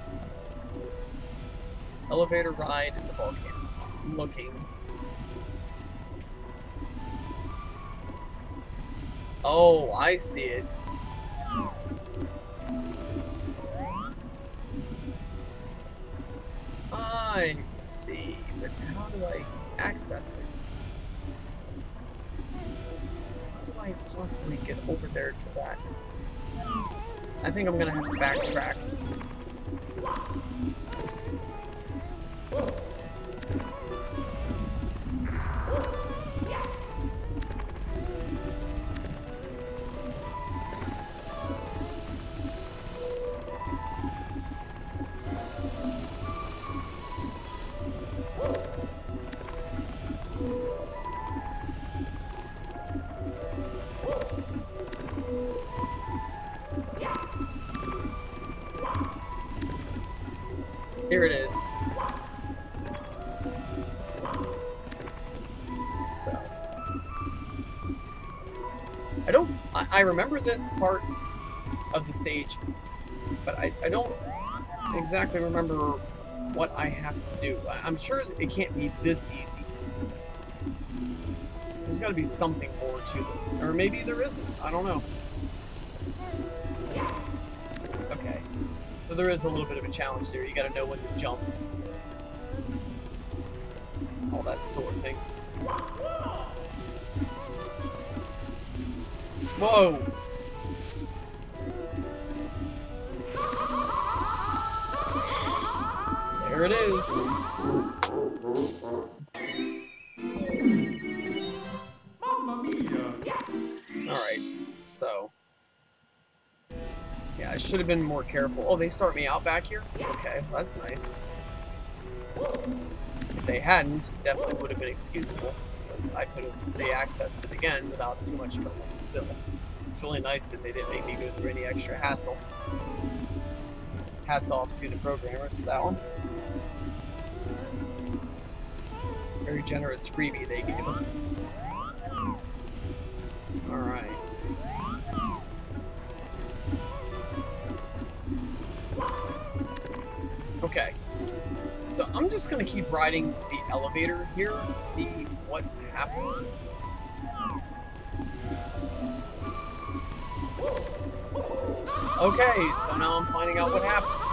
Elevator Ride in the Volcano. I'm looking. Oh, I see it. I see, but how do I access it? How do I possibly get over there to that? I think I'm gonna have to backtrack. Here it is. So. I remember this part of the stage, but I don't exactly remember what I have to do. I'm sure it can't be this easy. There's got to be something more to this. Or maybe there isn't. I don't know. Okay. So there is a little bit of a challenge there. You gotta know when to jump. All that sort of thing. Whoa! There it is. Alright, so. Yeah, I should have been more careful. Oh, they start me out back here? Okay, well, that's nice. If they hadn't, definitely would have been excusable, because I could have re-accessed it again without too much trouble. Still, it's really nice that they didn't make me go through any extra hassle. Hats off to the programmers for that one. Very generous freebie they gave us. Alright. Okay. So I'm just going to keep riding the elevator here to see what happens. Okay, so now I'm finding out what happens.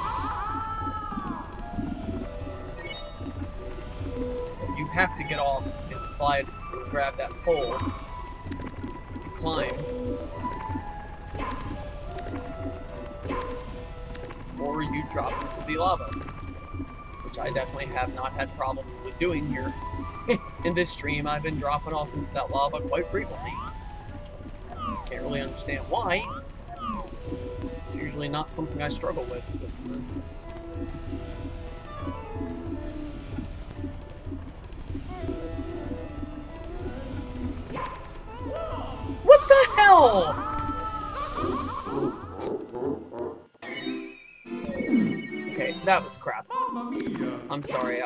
So you have to get off and slide and grab that pole and climb. Or you drop into the lava, which I definitely have not had problems with doing here. In this stream, I've been dropping off into that lava quite frequently. Can't really understand why. It's usually not something I struggle with. But, what the hell? Okay, that was crap. I'm sorry,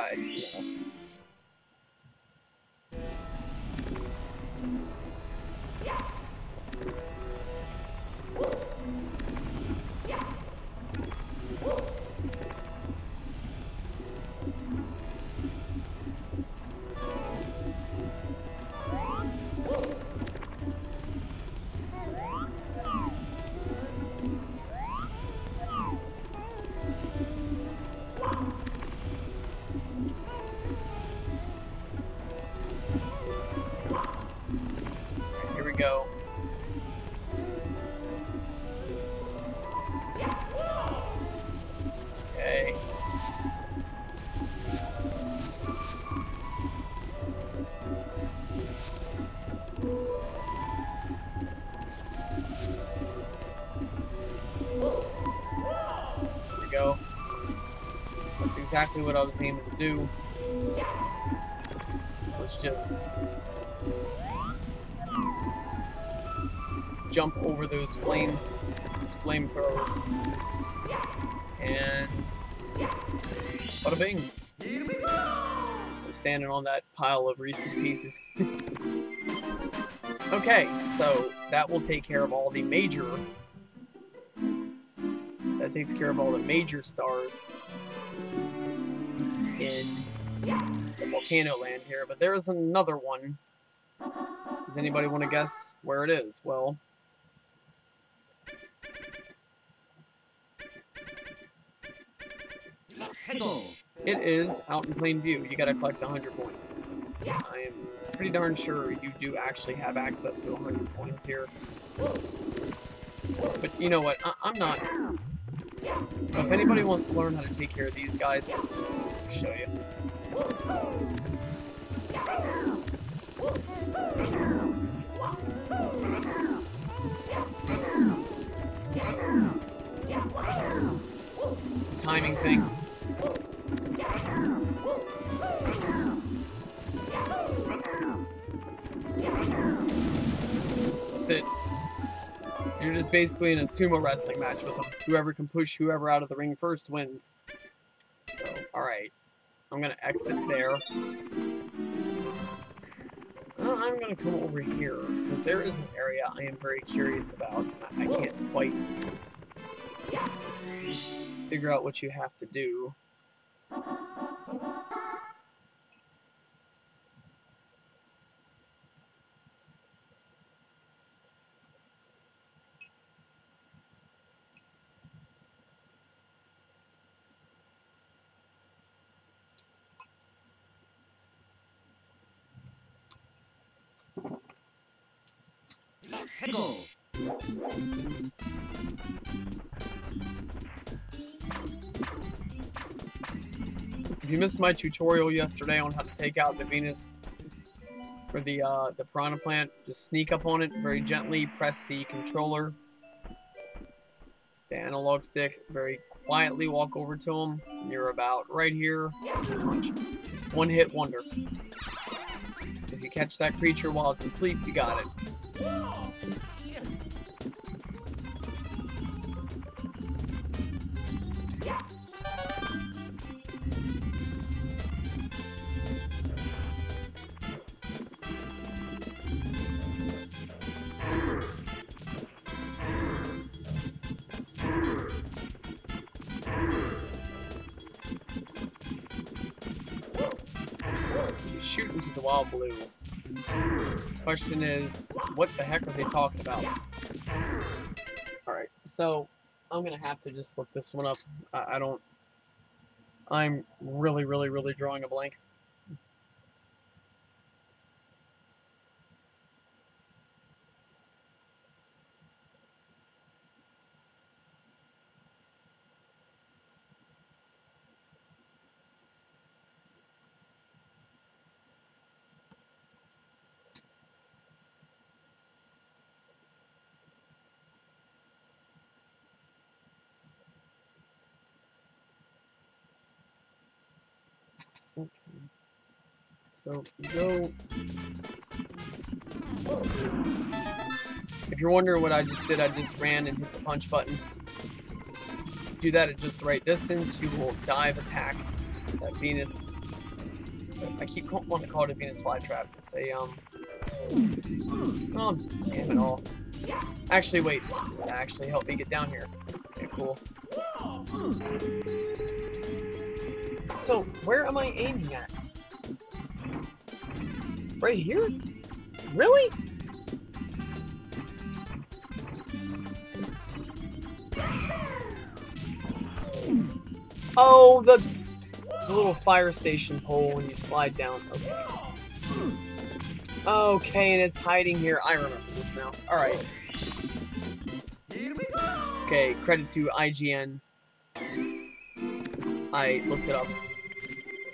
Here we go. Okay. Here we go. That's exactly what I was aiming to do. Was just jump over those flames, those flamethrowers, and bada bing. I'm standing on that pile of Reese's Pieces. Okay, so that will take care of all the major. That takes care of all the major stars in the volcano land here, but there is another one. Does anybody want to guess where it is? Well, it is out in plain view. You gotta collect 100 points. I am pretty darn sure you do actually have access to 100 points here. But you know what? I'm not. If anybody wants to learn how to take care of these guys, I'll show you. It's a timing thing. That's it. You're just basically in a sumo wrestling match with them. Whoever can push whoever out of the ring first wins. So, alright. I'm gonna exit there. I'm gonna come over here, because there is an area I am very curious about. I can't quite figure out what you have to do. If you missed my tutorial yesterday on how to take out the Venus or the piranha plant, just sneak up on it very gently, press the controller, the analog stick, very quietly walk over to him. You're about right here. Punch. One hit wonder. If you catch that creature while it's asleep, you got it. Shoot into the wild blue. Question is, what the heck are they talking about? Alright, so I'm gonna have to just look this one up. I'm really drawing a blank. Okay. So go. If you're wondering what I just did, I just ran and hit the punch button. Do that at just the right distance, you will dive attack that Venus. I keep wanting to call it a Venus flytrap. It's a oh, damn it all. Actually, wait. That actually helped me get down here. Okay, cool. So, where am I aiming at? Right here? Really? Oh, the little fire station pole when you slide down. Okay. Okay, and it's hiding here. I remember this now. Alright. Okay, credit to IGN. I looked it up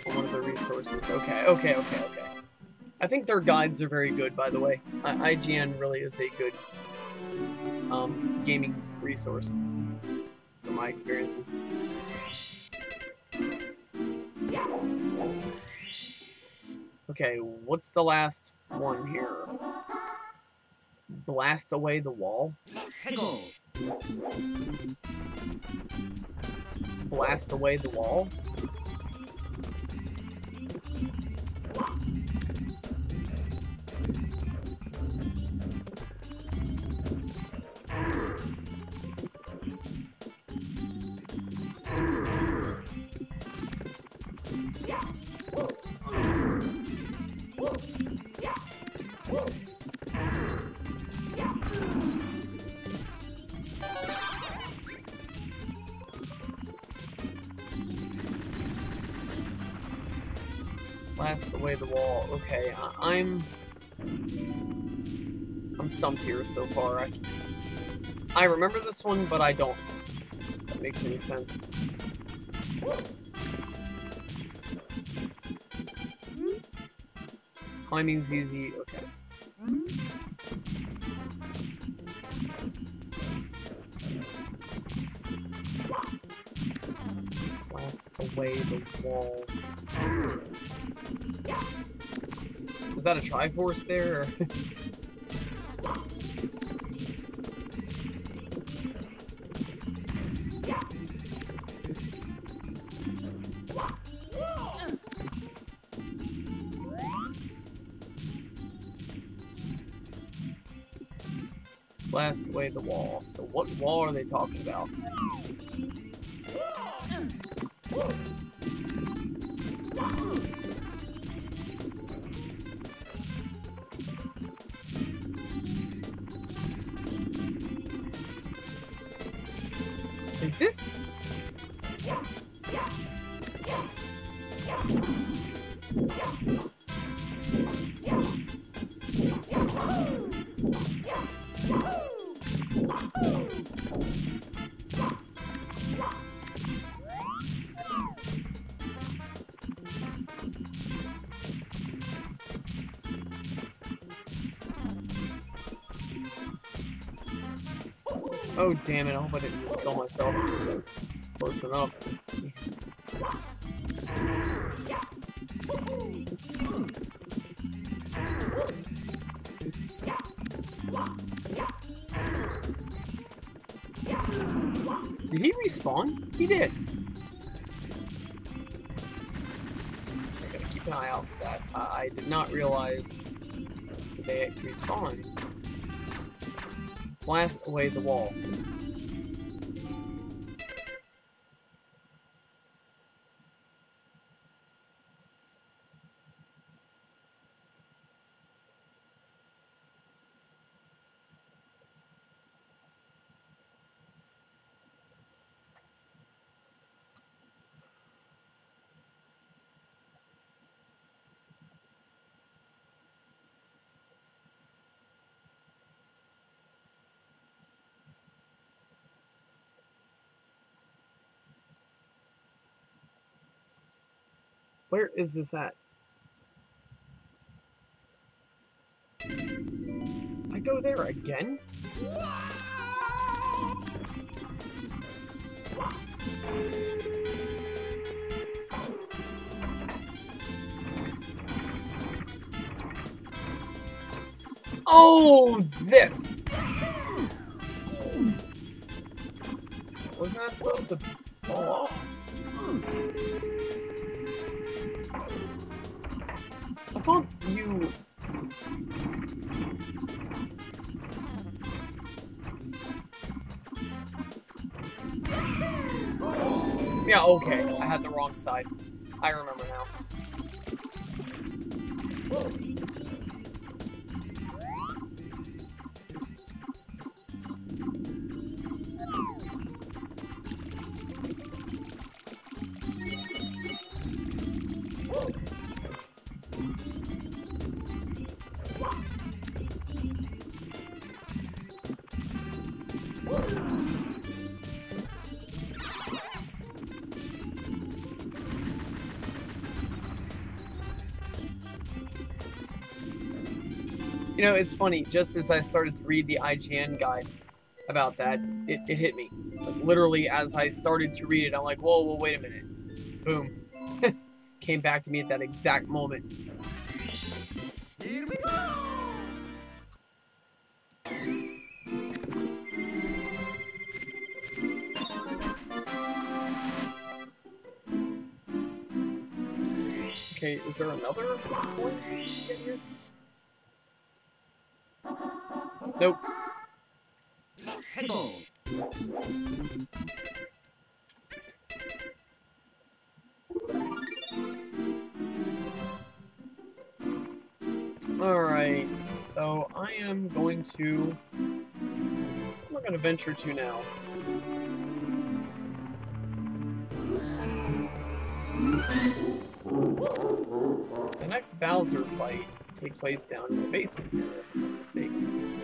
on one of their resources. Okay. I think their guides are very good, by the way. IGN really is a good gaming resource from my experiences. Okay, what's the last one here? Blast away the wall? Blast away the wall? Blast away the wall. Okay, I'm stumped here so far. I remember this one, but I don't. If that makes any sense. Climbing's easy. Okay. Blast away the wall. Was that a Triforce there? Or blast away the wall. So what wall are they talking about? Is this? Oh, damn it. I hope I didn't just kill myself. Close enough. Jeez. Did he respawn? He did. I gotta keep an eye out for that. I did not realize they respawn. Blast away the wall. Where is this at? I go there again? Oh, this! Wasn't that supposed to fall off? I thought you... Yeah, okay. I had the wrong side. I remember now. You know, it's funny, just as I started to read the IGN guide about that, it hit me. Like, literally, as I started to read it, I'm like, whoa, wait a minute. Boom. Came back to me at that exact moment. Here we go! Okay, is there another one in here? Nope. Hello. Alright, so I am going to... We're going to venture to now. The next Bowser fight takes place down in the basement here, if I'm not mistaken.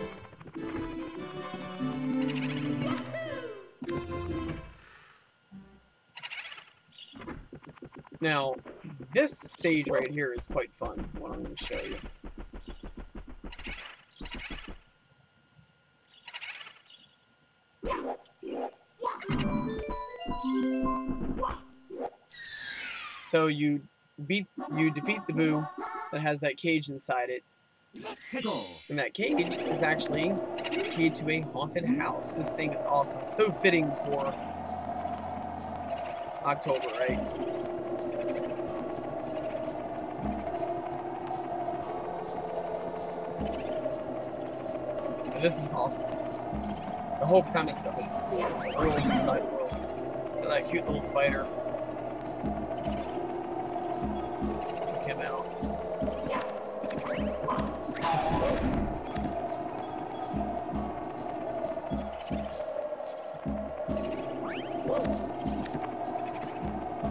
Now, this stage right here is quite fun, what I'm going to show you. So you defeat the Boo that has that cage inside it. And that cage is actually key to a haunted house. This thing is awesome. So fitting for October, right? And this is awesome. The whole premise of it is cool. World inside worlds. So that cute little spider took him out.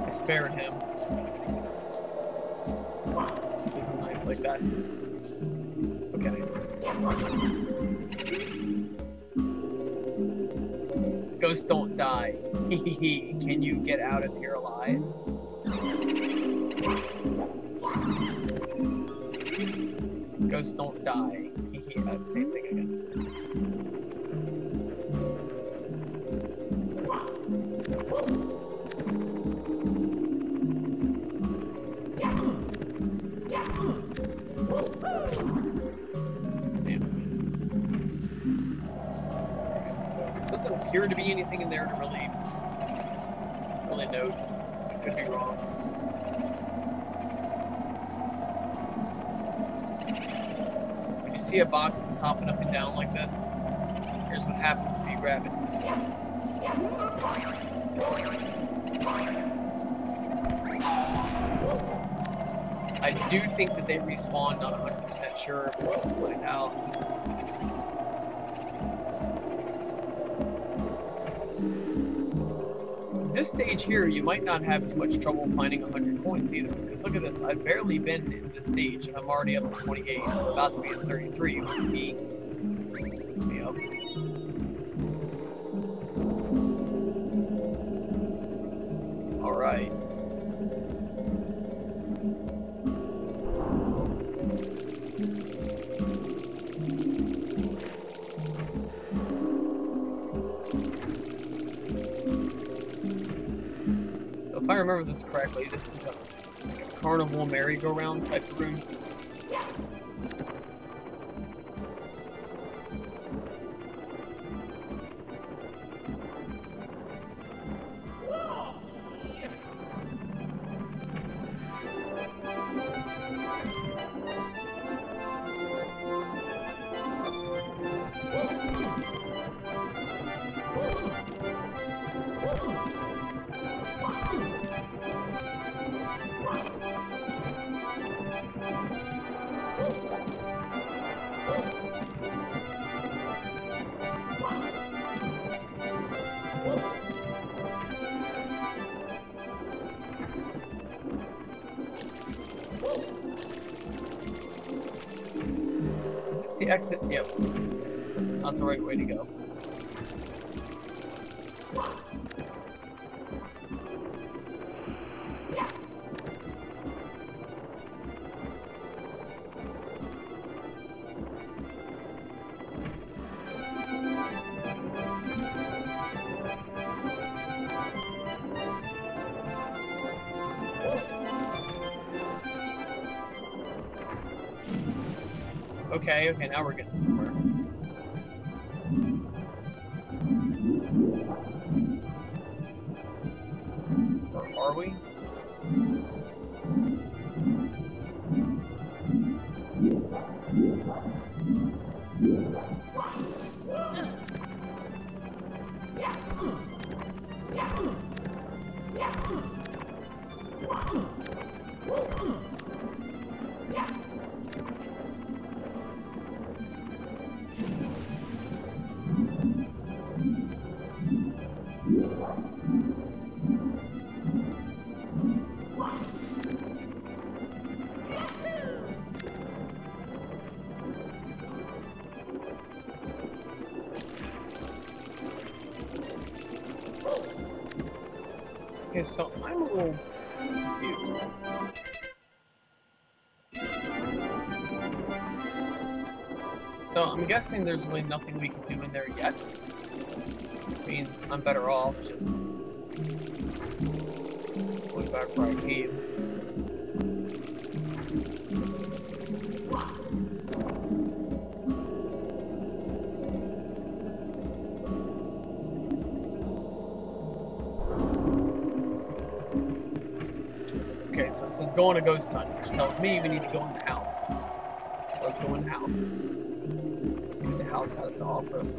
I spared him. Isn't nice like that. Okay. Ghosts don't die. Can you get out of here alive? Ghosts don't die. Same thing again. So it doesn't appear to be anything in there to really note. I could be wrong. When you see a box that's hopping up and down like this, here's what happens if you grab it. I do think that they respawn, not 100% sure, but we'll find out. This stage here, you might not have too much trouble finding 100 coins either, because look at this, I've barely been in this stage, and I'm already up to 28, I'm about to be at 33 once he picks me up. Alright. So if I remember this correctly, this is a carnival merry-go-round type of room. Is this the exit? Yep. So not the right way to go. Okay, now we're getting somewhere. Or are we? Okay, so I'm a little confused. So I'm guessing there's really nothing we can do in there yet, which means I'm better off just going back where I came. Okay, so it says go on a ghost hunt, which tells me we need to go in the house. So let's go in the house. See what the house has to offer us.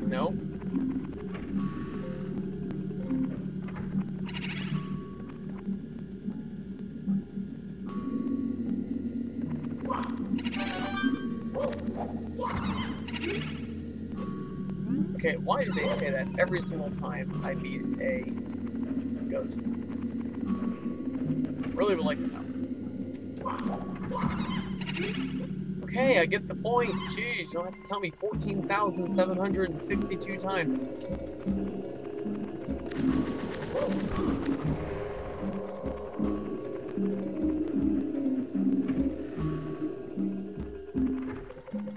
No. Okay, why do they say that every single time I meet a ghost? Really would like to know. Okay, I get the point. Jeez, you don't have to tell me 14,762 times.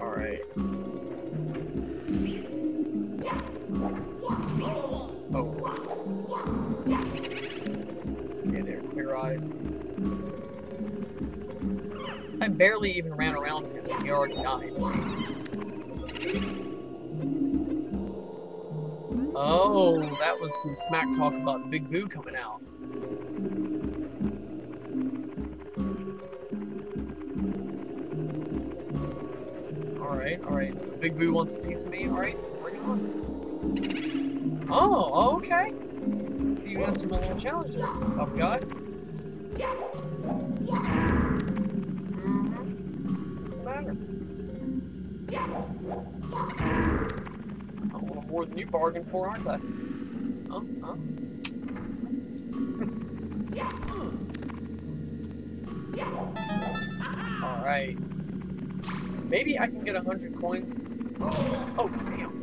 Alright. Oh. bigger eyes. I barely even ran around him and he already died. Oh, that was some smack talk about Big Boo coming out. Alright, so Big Boo wants a piece of me. Alright, bring it on. Oh, okay. So you answered my little challenge there, tough guy. What's the matter? I'm a little more than you bargained for, aren't I? Huh? Alright. Maybe I can get 100 coins. Oh, damn.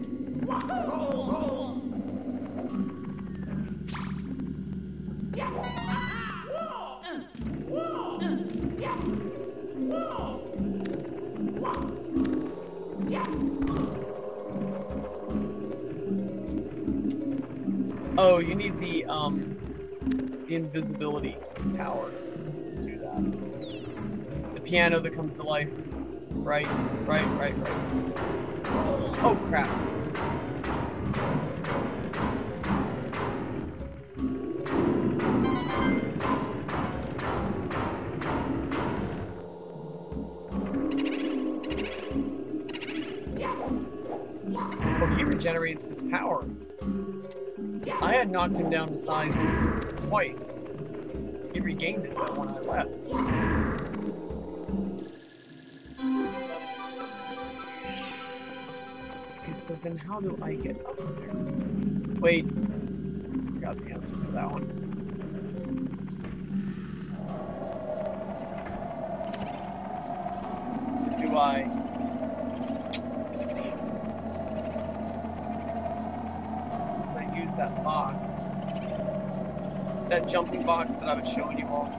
Oh, you need the invisibility power to do that. The piano that comes to life. Right. Oh, crap. Oh, he regenerates his power. I had knocked him down to size twice. He regained it when I left. Okay, so then how do I get up there? Wait. I got the answer for that one. Do I... that box. That jumping box that I was showing you all.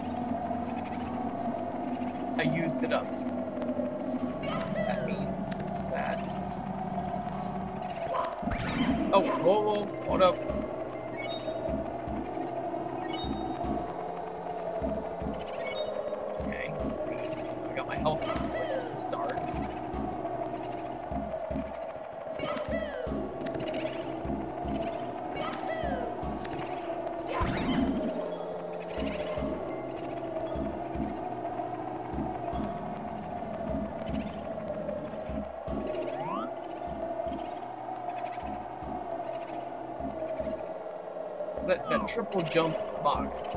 I used it up. That means that... Oh, whoa, hold up. Okay. So I got my health restored. That's a start. That triple jump box.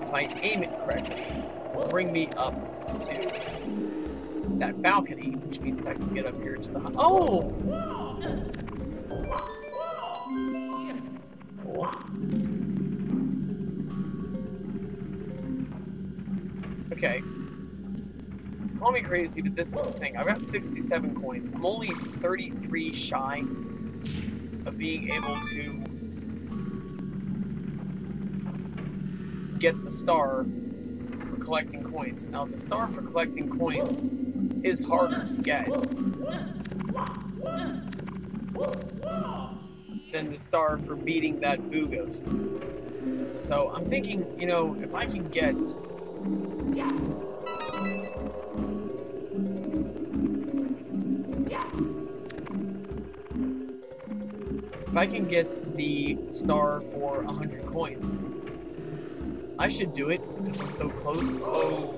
If I aim it correctly, it will bring me up to that balcony, which means I can get up here to the high. Oh! Cool. Okay. Call me crazy, but this is the thing. I've got 67 coins. I'm only 33 shy of being able to get the star for collecting coins. Now, the star for collecting coins is harder to get than the star for beating that Boo Ghost. So I'm thinking, you know, if I can get... If I can get the star for 100 coins, I should do it because I'm so close. Oh.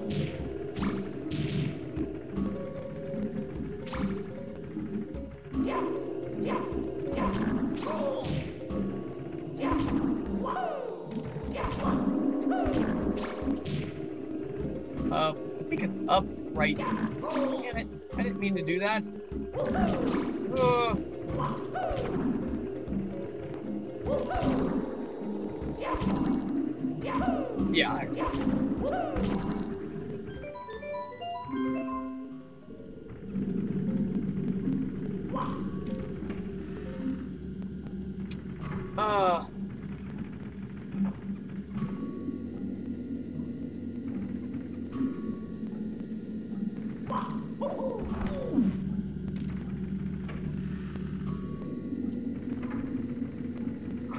So it's up. I think it's up right. Damn it. I didn't mean to do that. Yeah.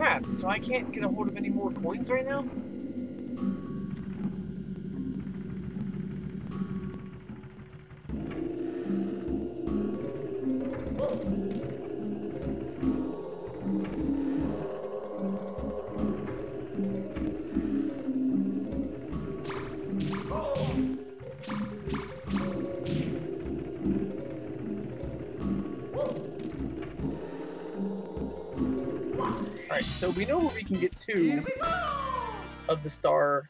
crap, so I can't get a hold of any more coins right now? Alright, so we know where we can get 2 of the star.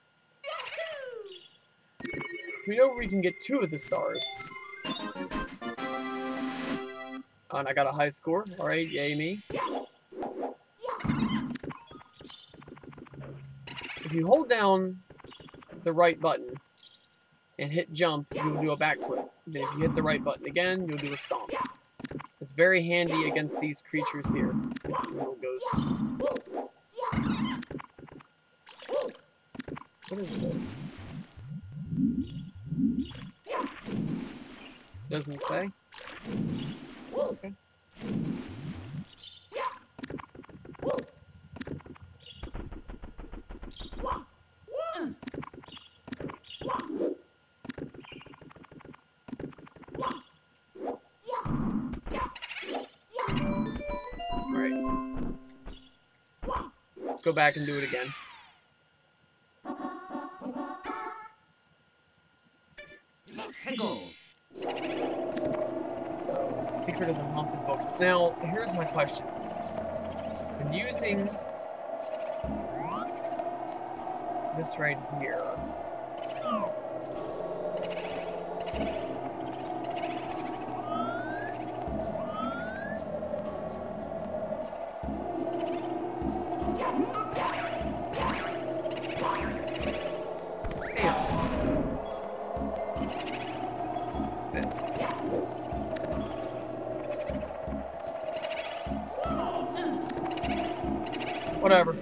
We know where we can get 2 of the stars. And I got a high score. Alright, yay me. If you hold down the right button and hit jump, you'll do a backflip. Then if you hit the right button again, you'll do a stomp. It's very handy against these creatures here. Against these little ghosts. What is this? Doesn't say. Okay. Alright. Let's go back and do it again. So, Secret of the Haunted Books. Now, here's my question. I'm using this right here. Whatever.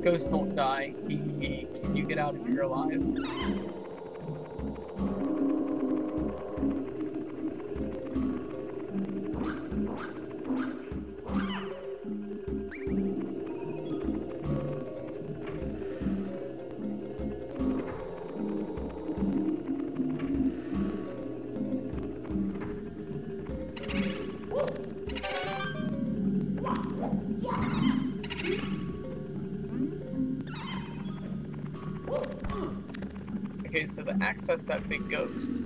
Ghosts don't die. Can you get out if you're alive? Okay, so to access that big ghost,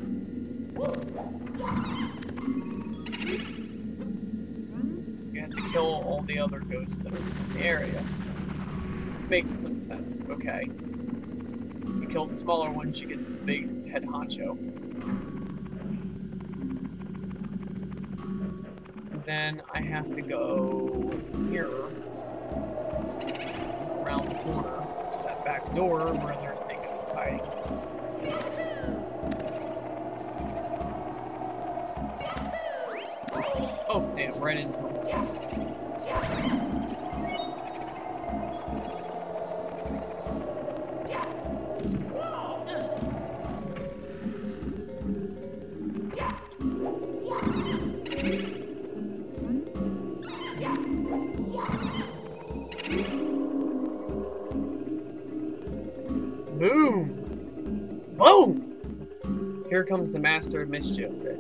you have to kill all the other ghosts that are in the area. Makes some sense, okay. You kill the smaller ones, you get to the big head honcho. And then I have to go here, around the corner, to that back door where there's a ghost hiding. Oh, damn, right into him. Boom! Boom! Here comes the master of mischief, the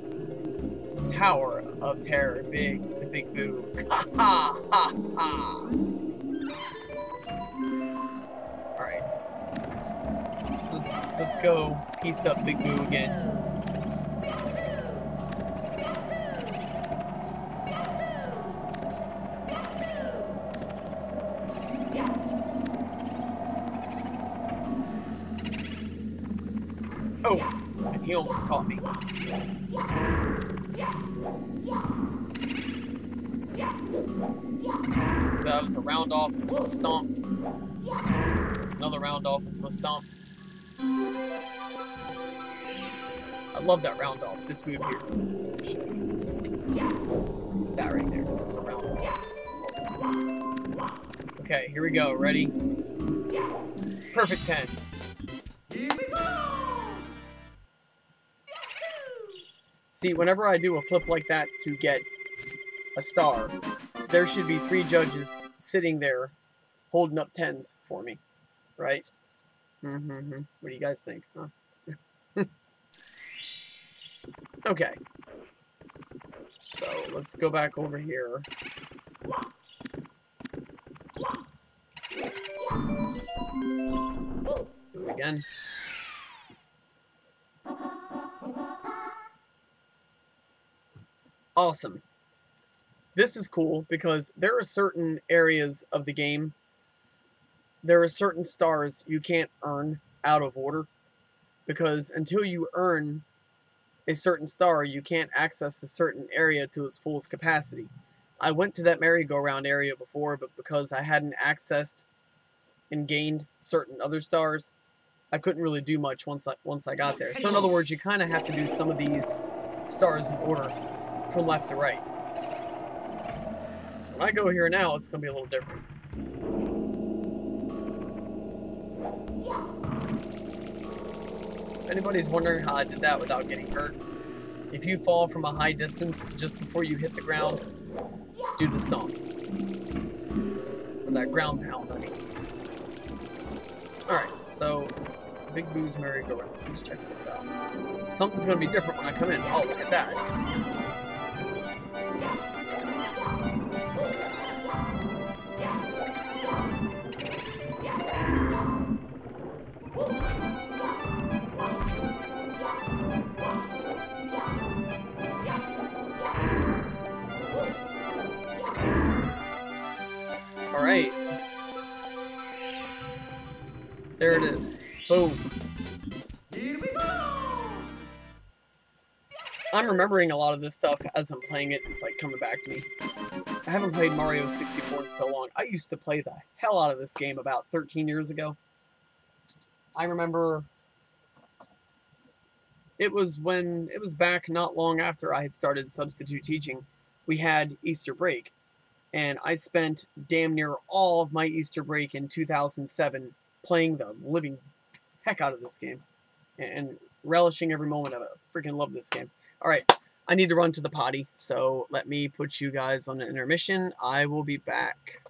Tower of Terror, the big boo. Ha ha ha ha! Alright. Let's go piece up Big Boo again. Oh, and he almost caught me. So that was a round off into a stomp. Another round off into a stomp. I love that round off. This move here. That right there. That's a round off. Okay, here we go. Ready? Perfect 10. Here we go! See, whenever I do a flip like that to get a star, there should be 3 judges sitting there holding up 10s for me, right? What do you guys think? Huh? Okay. So let's go back over here. Do it again. Awesome. This is cool because there are certain areas of the game, there are certain stars you can't earn out of order, because until you earn a certain star, you can't access a certain area to its fullest capacity. I went to that merry-go-round area before, but because I hadn't accessed and gained certain other stars, I couldn't really do much once I got there. So in other words, you kind of have to do some of these stars in order from left to right. So when I go here now, it's going to be a little different. If anybody's wondering how I did that without getting hurt, if you fall from a high distance just before you hit the ground, do the stomp. Or that ground pound, I mean. Alright, so Big Boo's merry-go-round. Let's check this out. Something's going to be different when I come in. Oh, look at that. Alright. There it is. Boom. I'm remembering a lot of this stuff as I'm playing it. It's like coming back to me. I haven't played Mario 64 in so long. I used to play the hell out of this game about 13 years ago. I remember it was back not long after I had started substitute teaching. We had Easter break, and I spent damn near all of my Easter break in 2007 playing the living heck out of this game and relishing every moment of it. I freaking love this game. Alright, I need to run to the potty, so let me put you guys on an intermission. I will be back.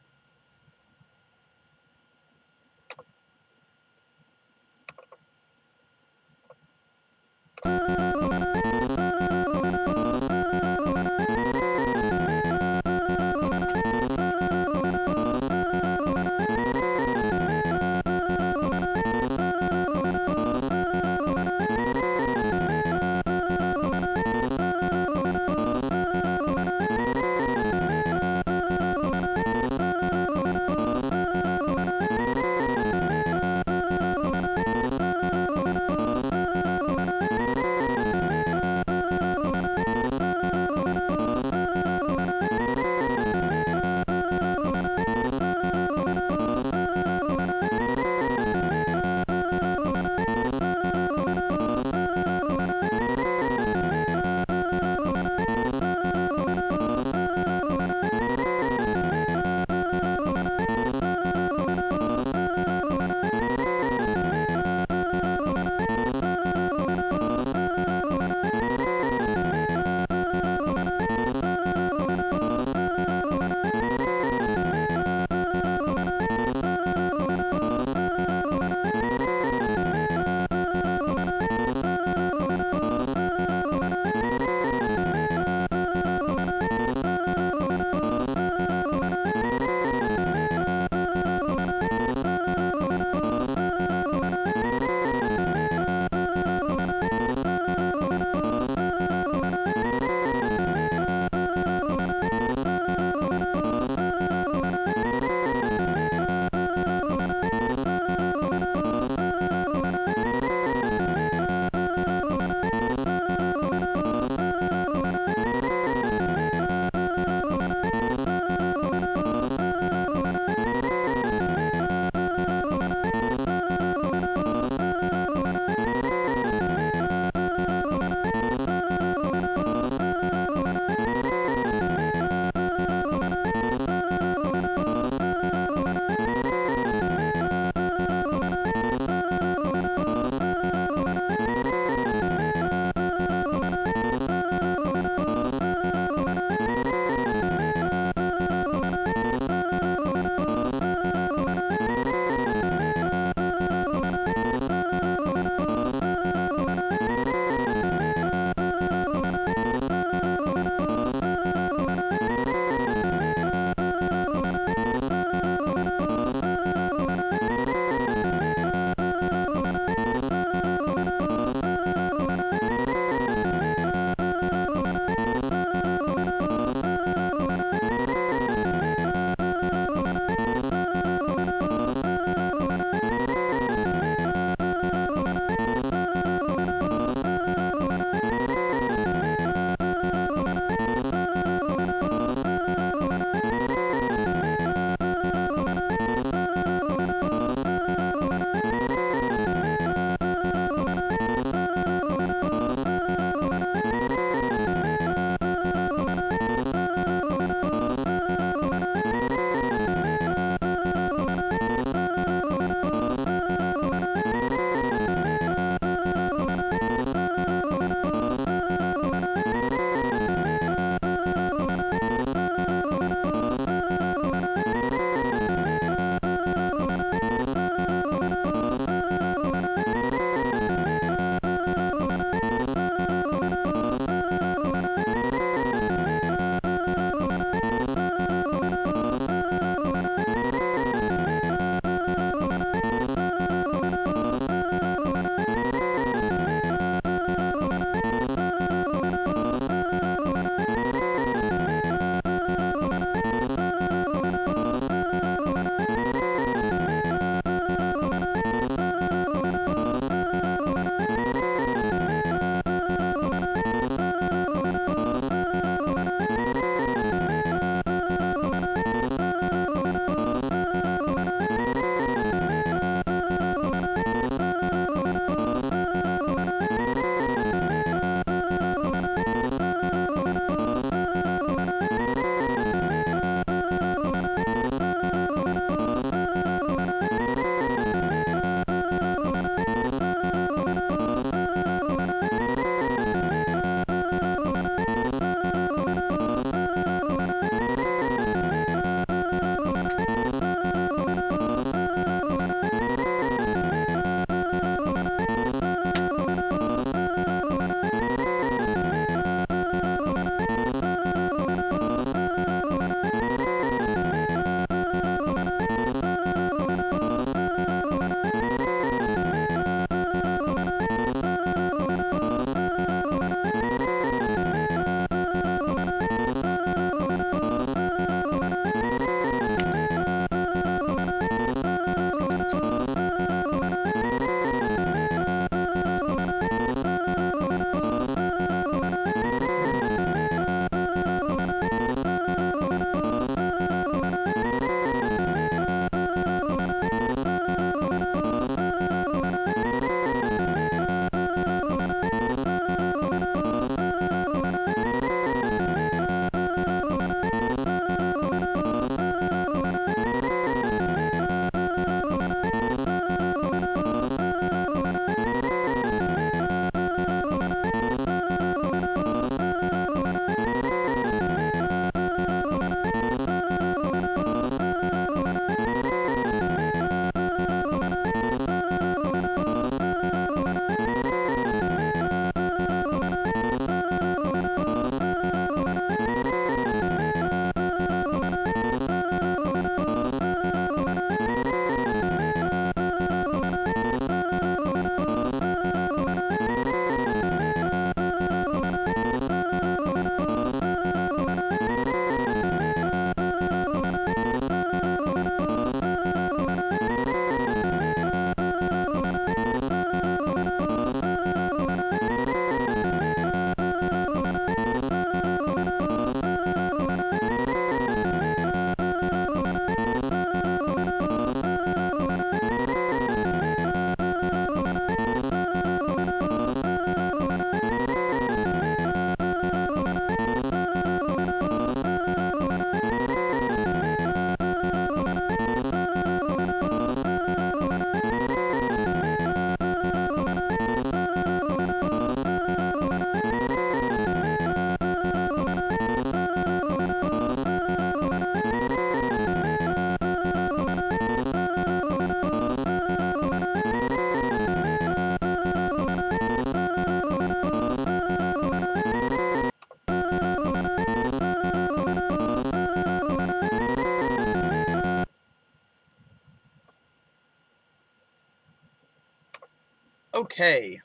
Okay,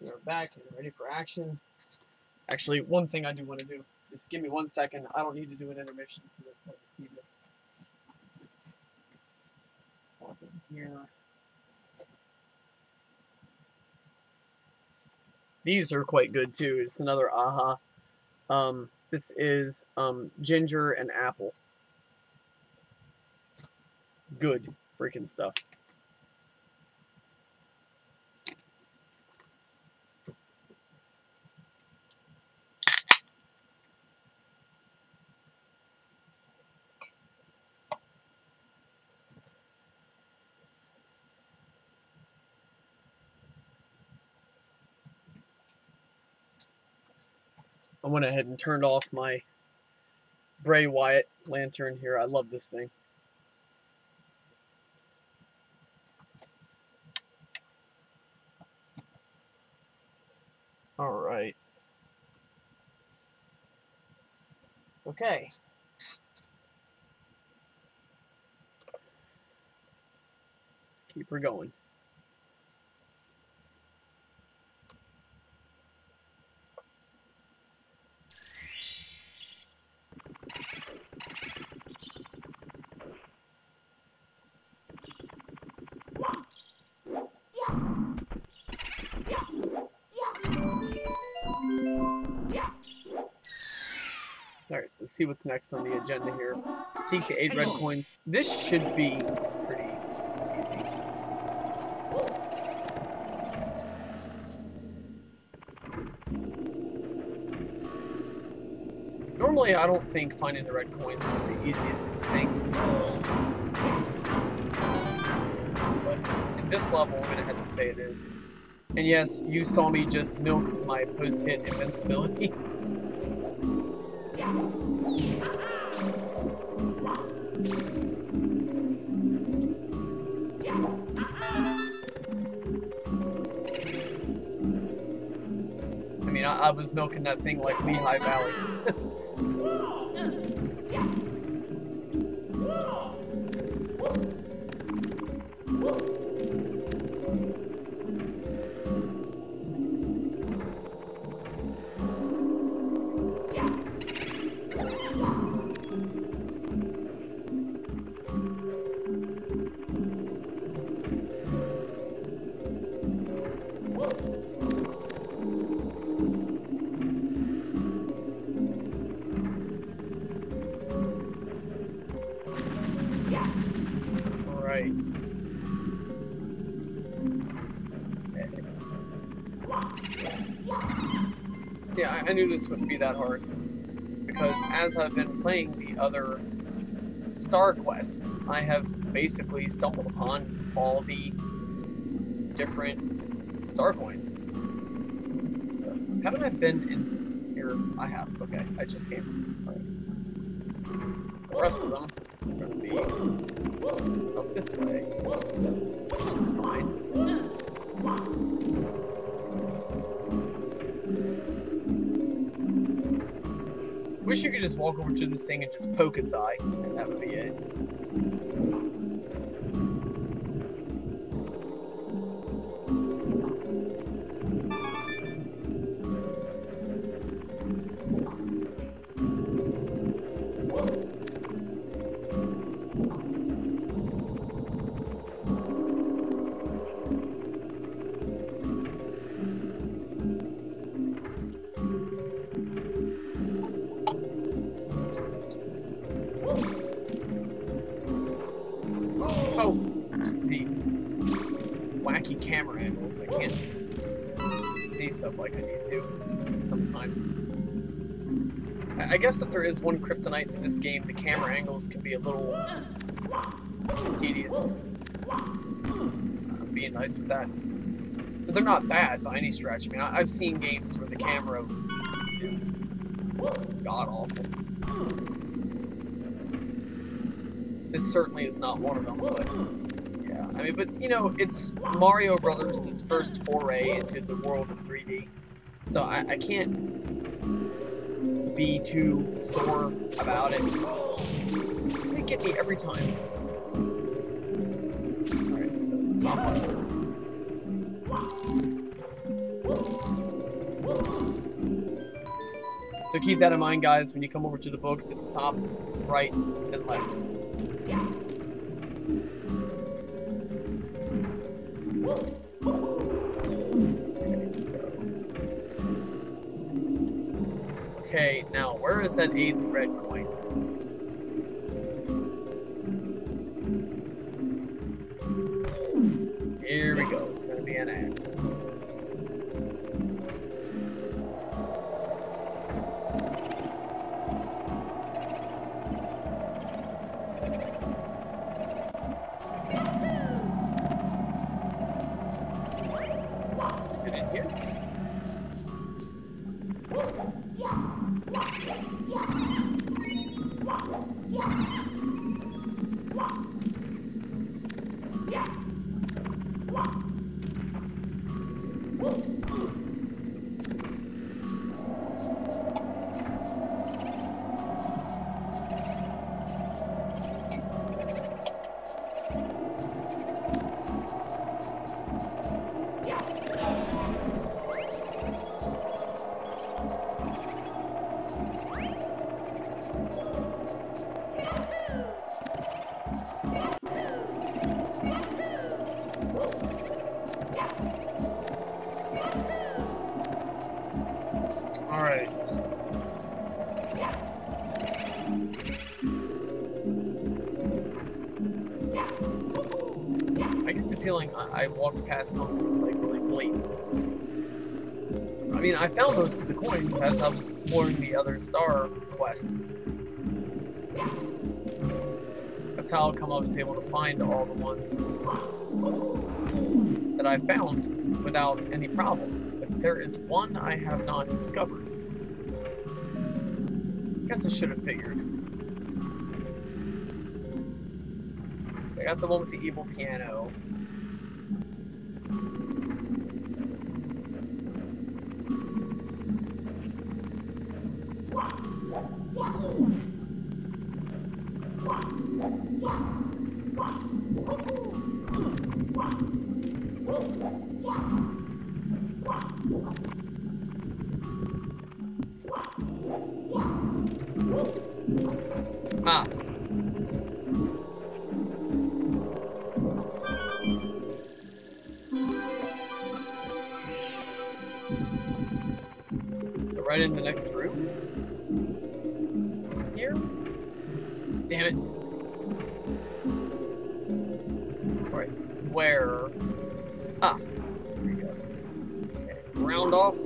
we are back and ready for action. Actually, one thing I do want to do. Just give me 1 second. I don't need to do an intermission for this. I just need to pop in here. These are quite good too. It's another aha. This is ginger and apple. Good freaking stuff. I went ahead and turned off my Bray Wyatt lantern here. I love this thing. All right. Okay. Let's keep her going. Alright, so let's see what's next on the agenda here. Seek the 8 red coins. This should be pretty easy. Normally, I don't think finding the red coins is the easiest thing. But in this level, I'm going to have to say it is. And yes, you saw me just milk my post-hit invincibility. I mean, I was milking that thing like Lehigh Valley. Right. See, I knew this wouldn't be that hard, because as I've been playing the other Star Quests, I have basically stumbled upon all the different Star Coins. Haven't I been in here? I have. Okay, I just came. All right. The rest of them are going to be up this way, which is fine. Wish you could just walk over to this thing and just poke its eye, and that would be it. Oh, see, wacky camera angles. I can't see stuff like I need to sometimes. I guess if there is one kryptonite in this game, the camera angles can be a little tedious. I'm being nice with that. But they're not bad by any stretch. I mean, I've seen games where the camera is god-awful. This certainly is not one of them, but yeah. I mean, but you know, it's Mario Brothers' first foray into the world of 3D, so I can't be too sore about it. They get me every time. Alright, so let's top up. So keep that in mind, guys. When you come over to the books, it's top, right, and left. Okay, now, where is that 8th red coin? Here we go. It's going to be an acid. Is it in here? Alright. I get the feeling I walked past something that's like really blatant. I mean, I found most of the coins as I was exploring the other star quests. That's how come I was able to find all the ones that I found without any problem. But there is one I have not discovered. Guess I should have figured. So I got the one with the evil piano. Ah. So right in the next room? Here? Damn it. Alright, where? Ah, there we go. Okay, round off.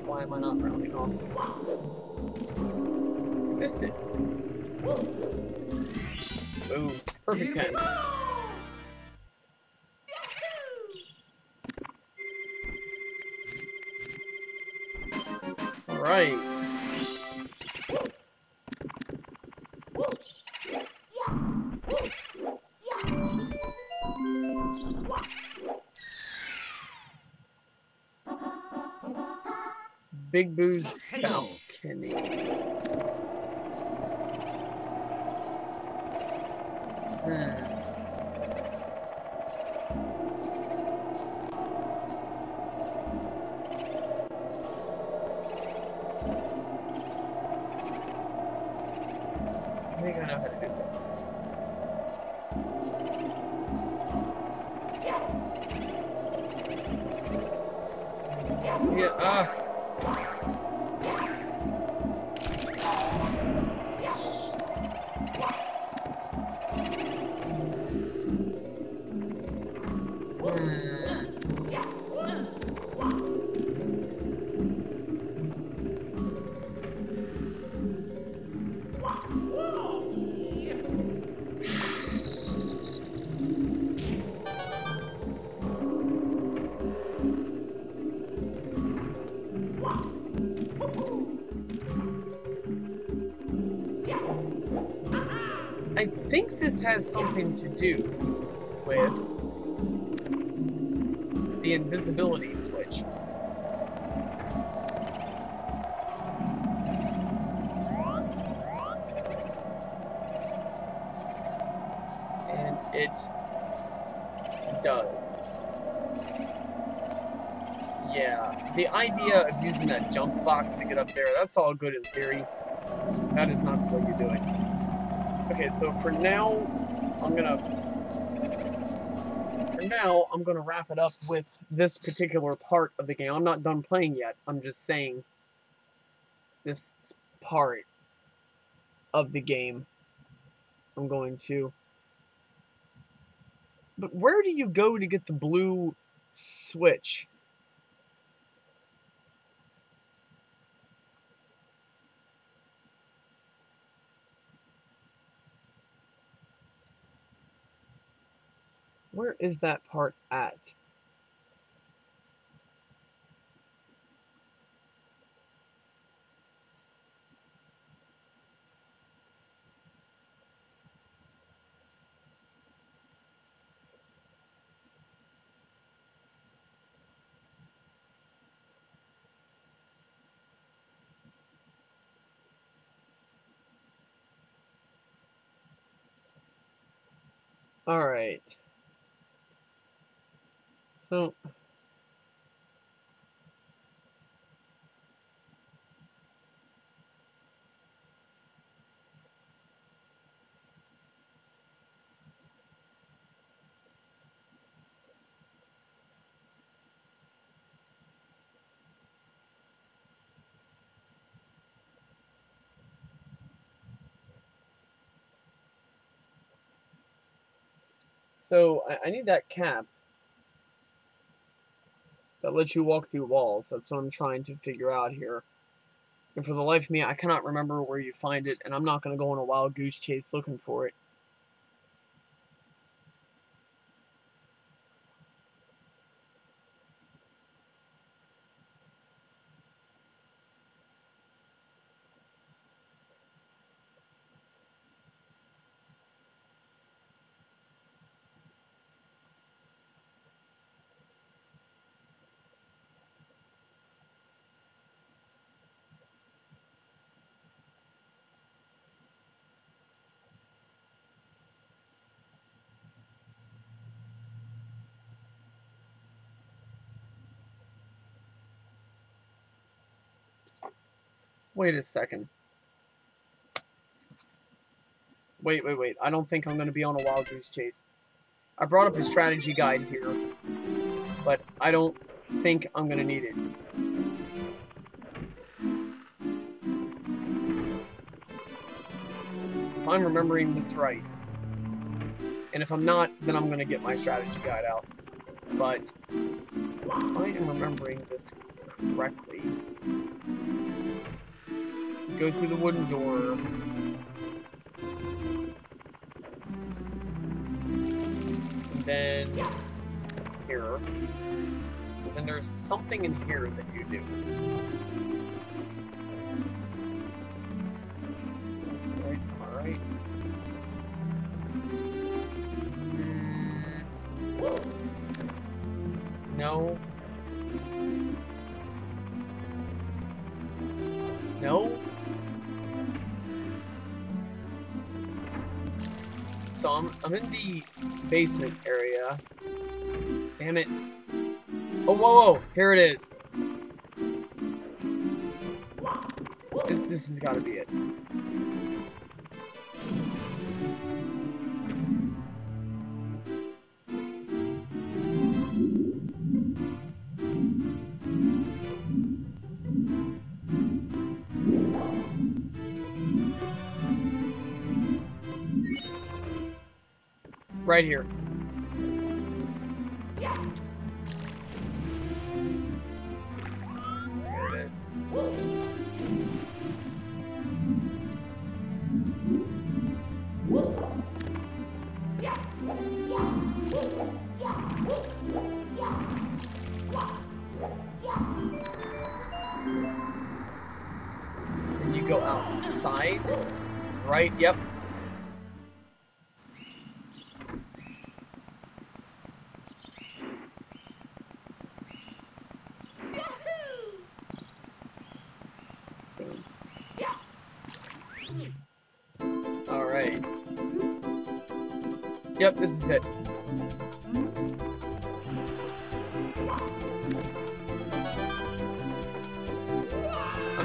Why am I not rounding off? Missed it. Boom. Perfect 10. Alright. Big Boo's balcony. I think I know how to do this. Yeah, I think this has something to do with the invisibility switch. And it does. Yeah, the idea of using that jump box to get up there, that's all good in theory. That is not the way you do it. Okay, so for now, I'm gonna wrap it up with this particular part of the game. I'm not done playing yet. I'm just saying this part of the game I'm going to. But where do you go to get the blue switch? Where is that part at? Alright. So... So, I need that cap that lets you walk through walls. That's what I'm trying to figure out here. And for the life of me, I cannot remember where you find it, and I'm not going to go on a wild goose chase looking for it. Wait a second. Wait. I don't think I'm going to be on a wild goose chase. I brought up a strategy guide here, but I don't think I'm going to need it. If I'm remembering this right, and if I'm not, then I'm going to get my strategy guide out. But if I am remembering this correctly, go through the wooden door. And then here. And then there's something in here that you do. Alright. No. No? So I'm in the basement area. Damn it. Oh, whoa. Here it is. This has got to be it. Right here. There it is. And you go outside. Right, yep. Alright. Yep, this is it.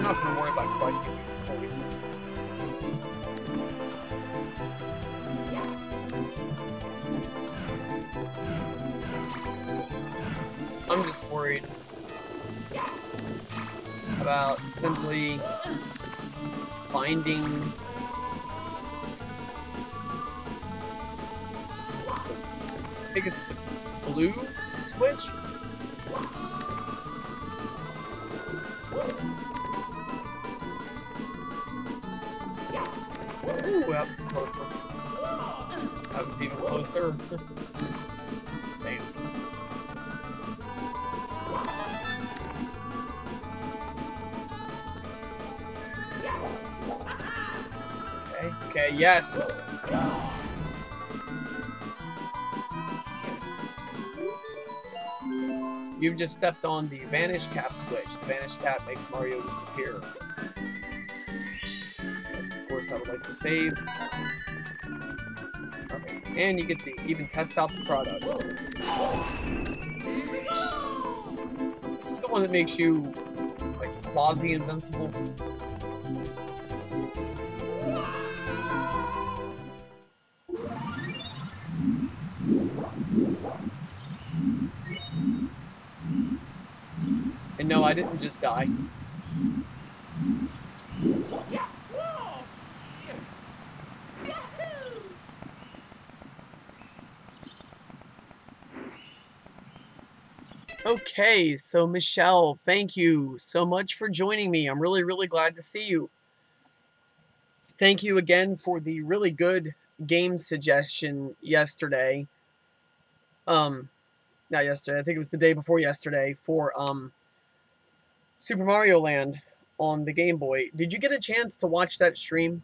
not going to worry about collecting these coins. I'm just worried about simply finding I think it's the blue switch. Ooh, that was a close one. That was even closer. Damn. Okay, okay, yes! You've just stepped on the Vanish Cap switch. The Vanish Cap makes Mario disappear. Yes, of course, I would like to save. Okay, and you get to even test out the product. This is the one that makes you, like, quasi-invincible. And no, I didn't just die. Okay, so Michelle, thank you so much for joining me. I'm really, really glad to see you. Thank you again for the really good game suggestion yesterday. Not yesterday, I think it was the day before yesterday for Super Mario Land on the Game Boy. Did you get a chance to watch that stream?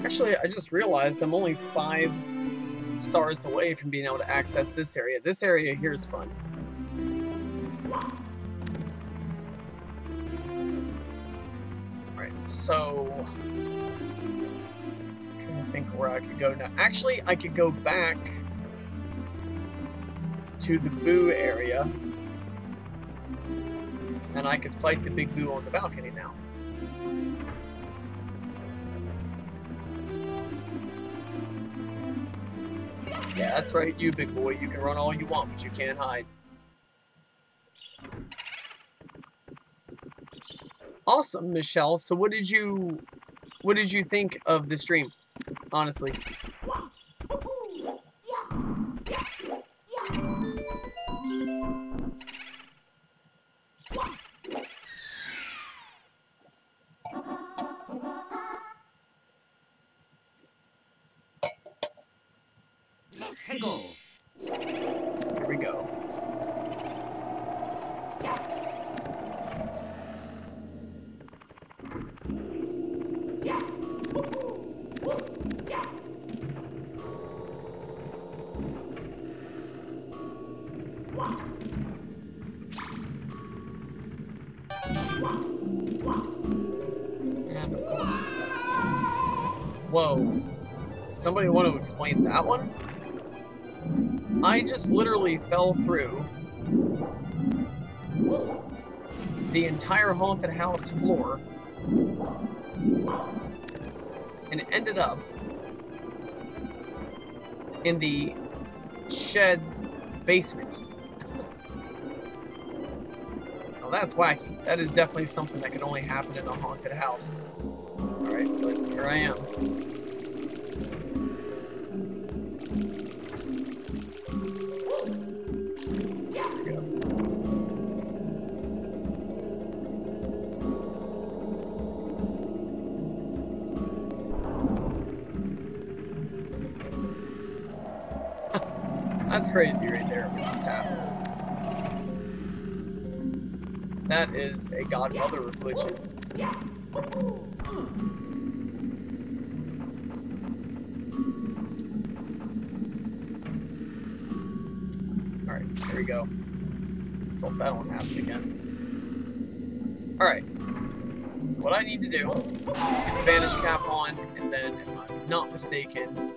Actually, I just realized I'm only 5 stars away from being able to access this area. This area here is fun. Alright, so... I'm trying to think where I could go now. Actually, I could go back to the Boo area. And I could fight the big Boo on the balcony now. Yeah, that's right, you big boy. You can run all you want, but you can't hide. Awesome, Michelle. So what did you think of the stream? Honestly. Here we go. And of course. Whoa. Somebody want to explain that one? I just literally fell through the entire haunted house floor and ended up in the shed's basement. Well, that's wacky. That is definitely something that can only happen in a haunted house. Alright, but here I am. That's crazy right there, what just happened. That is a godmother of glitches. Alright, there we go. Let's hope that don't happen again. Alright. So what I need to do, get the vanish cap on, and then, if I'm not mistaken...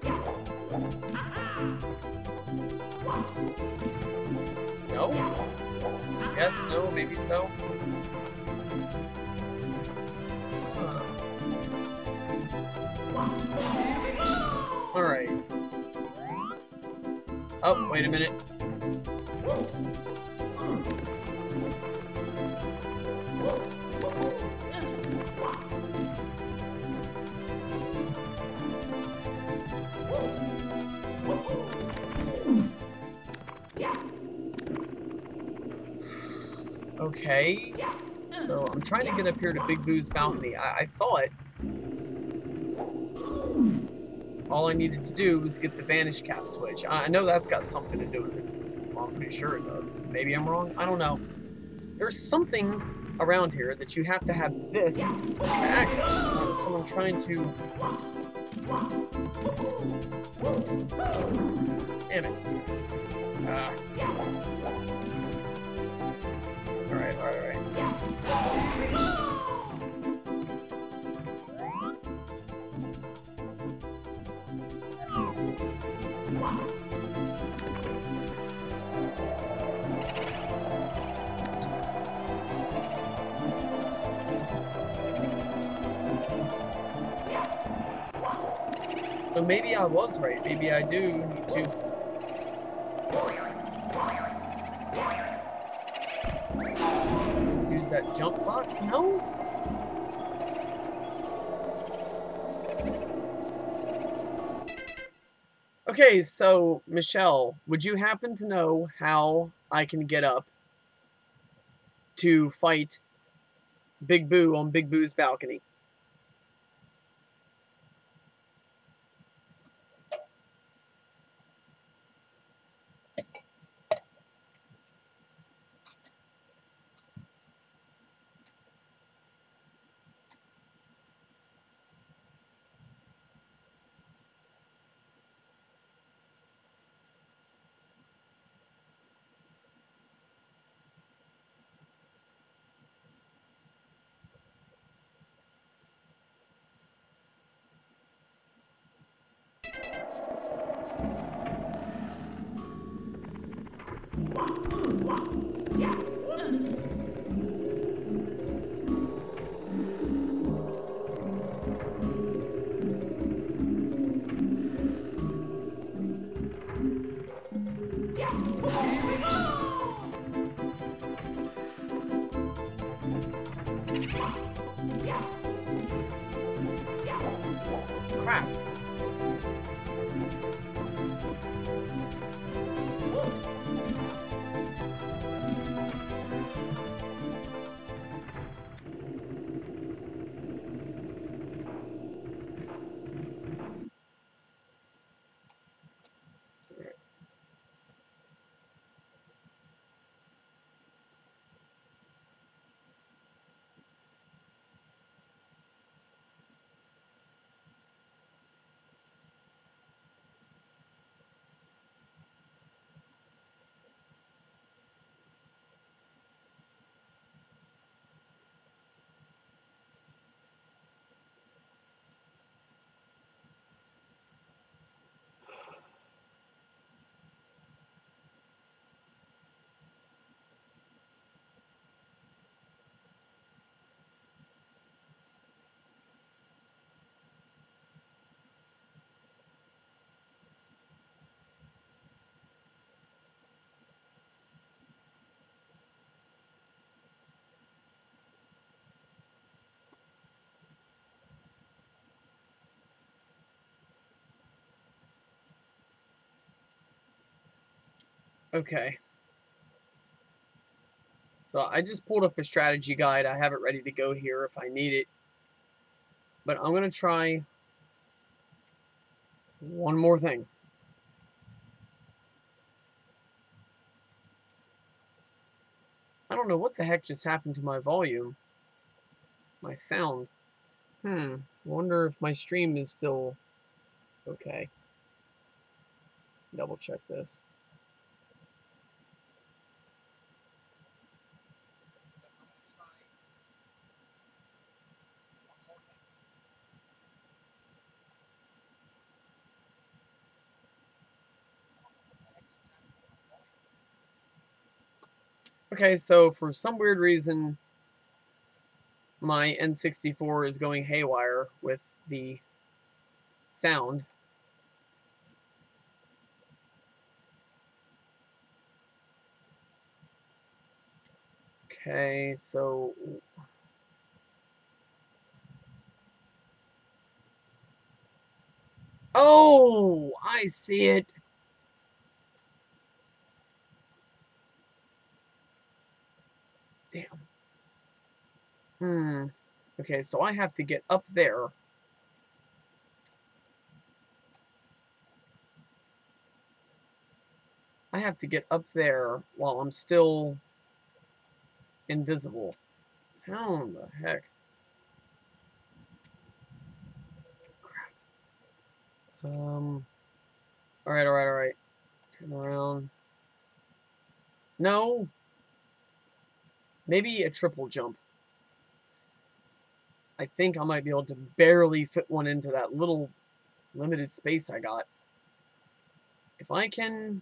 No? Yes, no, maybe so. Alright. Oh, wait a minute. Okay, so I'm trying to get up here to Big Boo's balcony. I thought all I needed to do was get the vanish cap switch. I know that's got something to do with it. Well, I'm pretty sure it does. Maybe I'm wrong. I don't know. There's something around here that you have to have this to access. That's what I'm trying to... Damn it. Alright. So maybe I was right. Maybe I do need to... use that jump box? No? Okay, so, Michelle, would you happen to know how I can get up to fight Big Boo on Big Boo's balcony? Crap. Okay. So I just pulled up a strategy guide. I have it ready to go here if I need it. But I'm going to try one more thing. I don't know what the heck just happened to my volume. My sound. Wonder if my stream is still okay. Double check this. Okay, so for some weird reason, my N64 is going haywire with the sound. Okay, so... Oh, I see it. Damn. Okay, so I have to get up there. I have to get up there while I'm still invisible. How in the heck? Crap. Alright. Turn around. No. Maybe a triple jump. I think I might be able to barely fit one into that little limited space I got. If I can...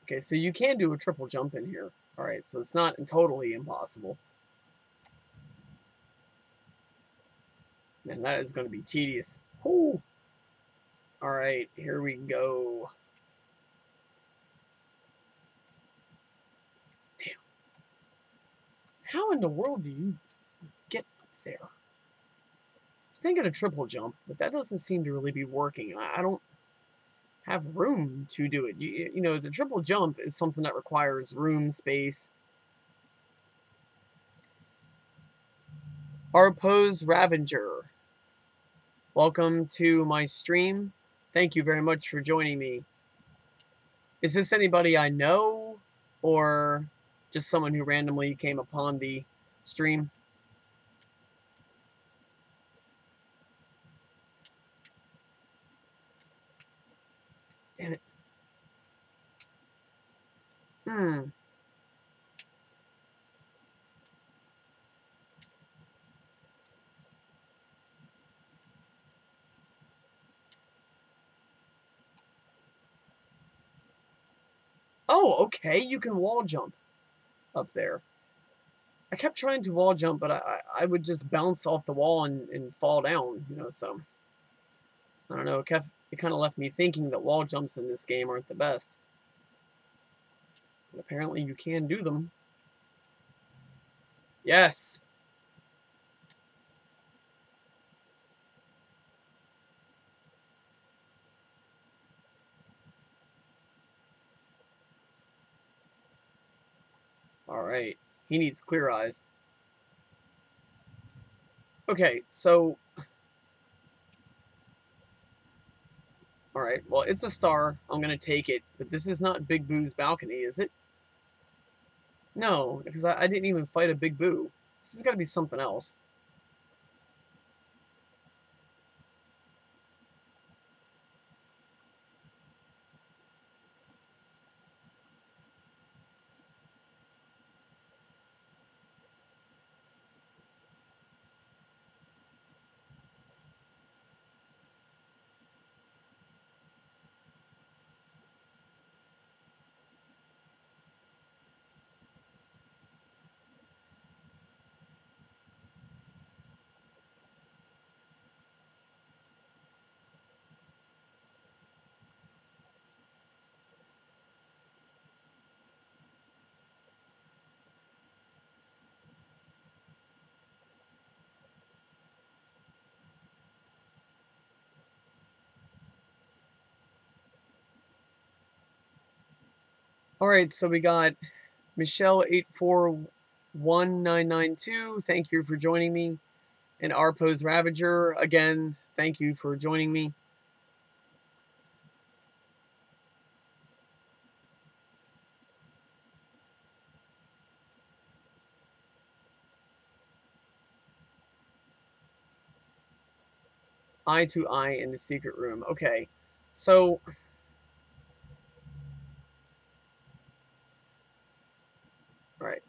Okay, so you can do a triple jump in here. Alright, so it's not totally impossible. Man, that is going to be tedious. Whew. Alright, here we go. Damn. How in the world do you get up there? I was thinking a triple jump, but that doesn't seem to really be working. I don't have room to do it. You know, the triple jump is something that requires room, space. Arpose Ravenger, welcome to my stream. Thank you very much for joining me. Is this anybody I know, or just someone who randomly came upon the stream? Damn it. Oh, okay, you can wall jump up there. I kept trying to wall jump, but I would just bounce off the wall and fall down, you know, so... I don't know, it kind of left me thinking that wall jumps in this game aren't the best. But apparently you can do them. Yes! Alright, he needs clear eyes. Okay, so... Alright, well, it's a star. I'm gonna take it. But this is not Big Boo's balcony, is it? No, because I didn't even fight a Big Boo. This is gotta be something else. Alright, so we got Michelle841992, thank you for joining me. And Rpose Ravager, again, thank you for joining me. Eye to eye in the secret room. Okay, so alright,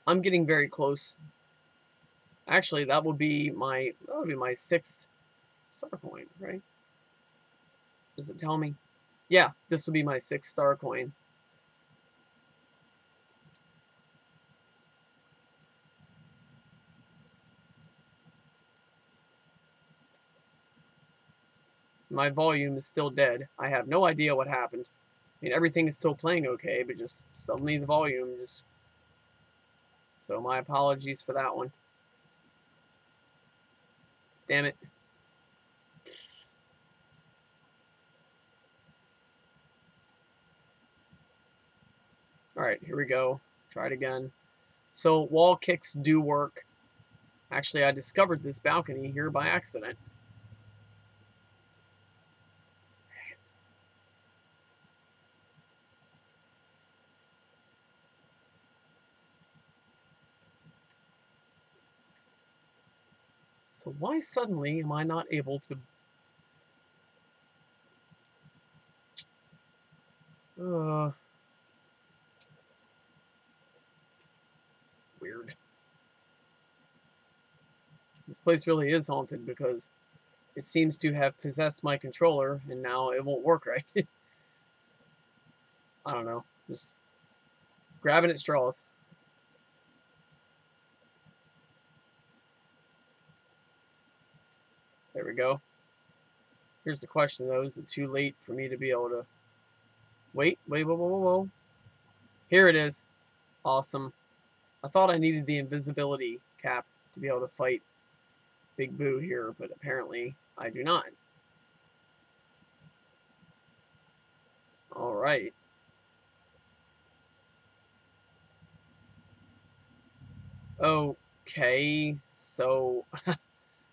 I'm getting very close. Actually, that would be my 6th star coin, right? Does it tell me? Yeah, this will be my 6th star coin. My volume is still dead. I have no idea what happened. I mean, everything is still playing okay, but just suddenly the volume just... So my apologies for that one. Damn it. Alright, here we go. Try it again. So wall kicks do work. Actually, I discovered this balcony here by accident. So why suddenly am I not able to... Weird. This place really is haunted because it seems to have possessed my controller and now it won't work right. I don't know. Just grabbing at straws. There we go. Here's the question though. Is it too late for me to be able to... Wait, whoa. Here it is. Awesome. I thought I needed the invisibility cap to be able to fight Big Boo here, but apparently I do not. Alright. Okay, so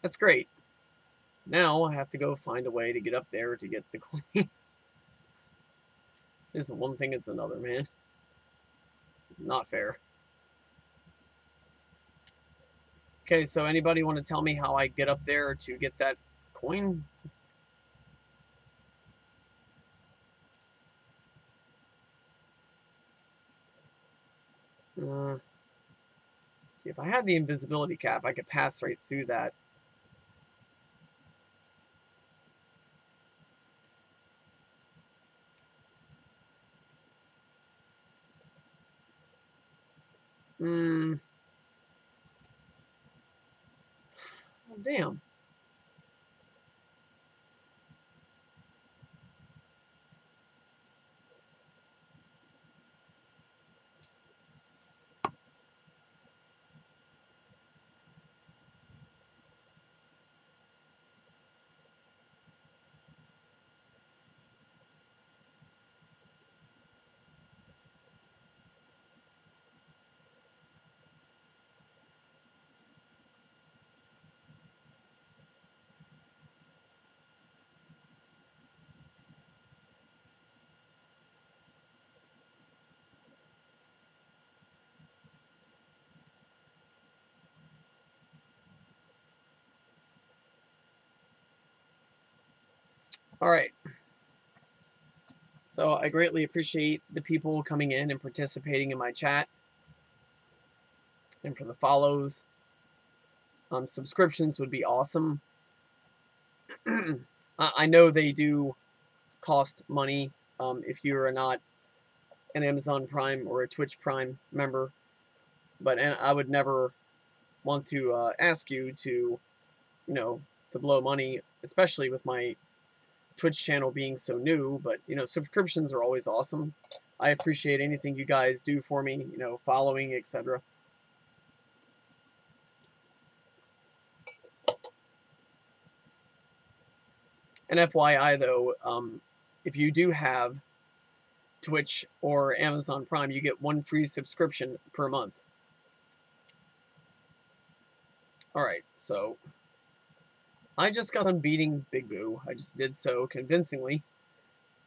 that's great. Now I have to go find a way to get up there to get the coin. This is one thing, it's another, man. It's not fair. Okay, so anybody want to tell me how I get up there to get that coin? See, if I had the invisibility cap, I could pass right through that. Oh, damn. Alright. So I greatly appreciate the people coming in and participating in my chat. And for the follows. Subscriptions would be awesome. I know they do cost money if you're not an Amazon Prime or a Twitch Prime member. But I would never want to ask you to, to blow money, especially with my Twitch channel being so new. But, subscriptions are always awesome. I appreciate anything you guys do for me, following, etc. And FYI, though, if you do have Twitch or Amazon Prime, you get 1 free subscription per month. Alright, so I just got done beating Big Boo. I just did so convincingly,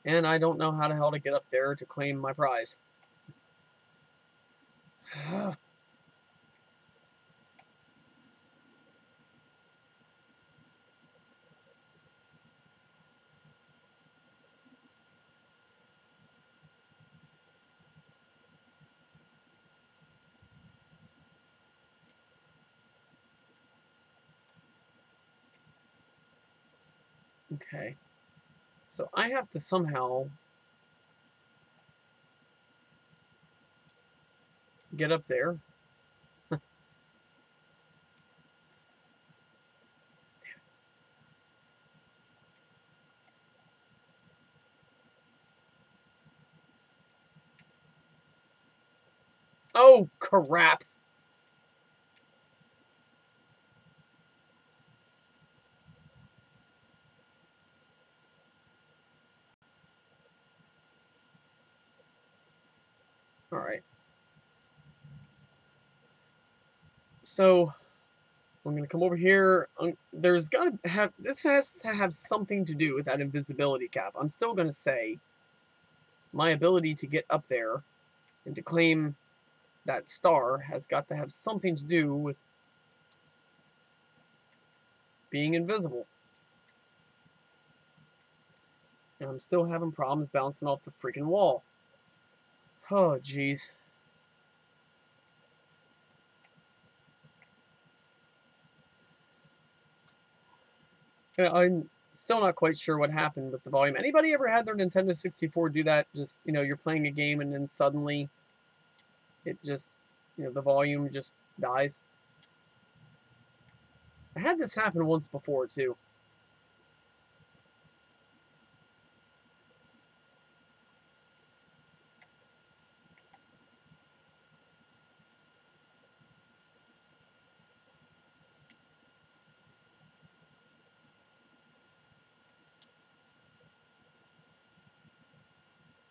and I don't know how the hell to get up there to claim my prize. Okay, so I have to somehow get up there. Oh, crap. Alright. So, I'm going to come over here. There's got to have... This has to have something to do with that invisibility cap. I'm still going to say my ability to get up there and to claim that star has got to have something to do with being invisible. And I'm still having problems bouncing off the freaking wall. Oh, jeez. Yeah, I'm still not quite sure what happened with the volume. Anybody ever had their Nintendo 64 do that? Just, you're playing a game and then suddenly it just, the volume just dies? I had this happen once before, too.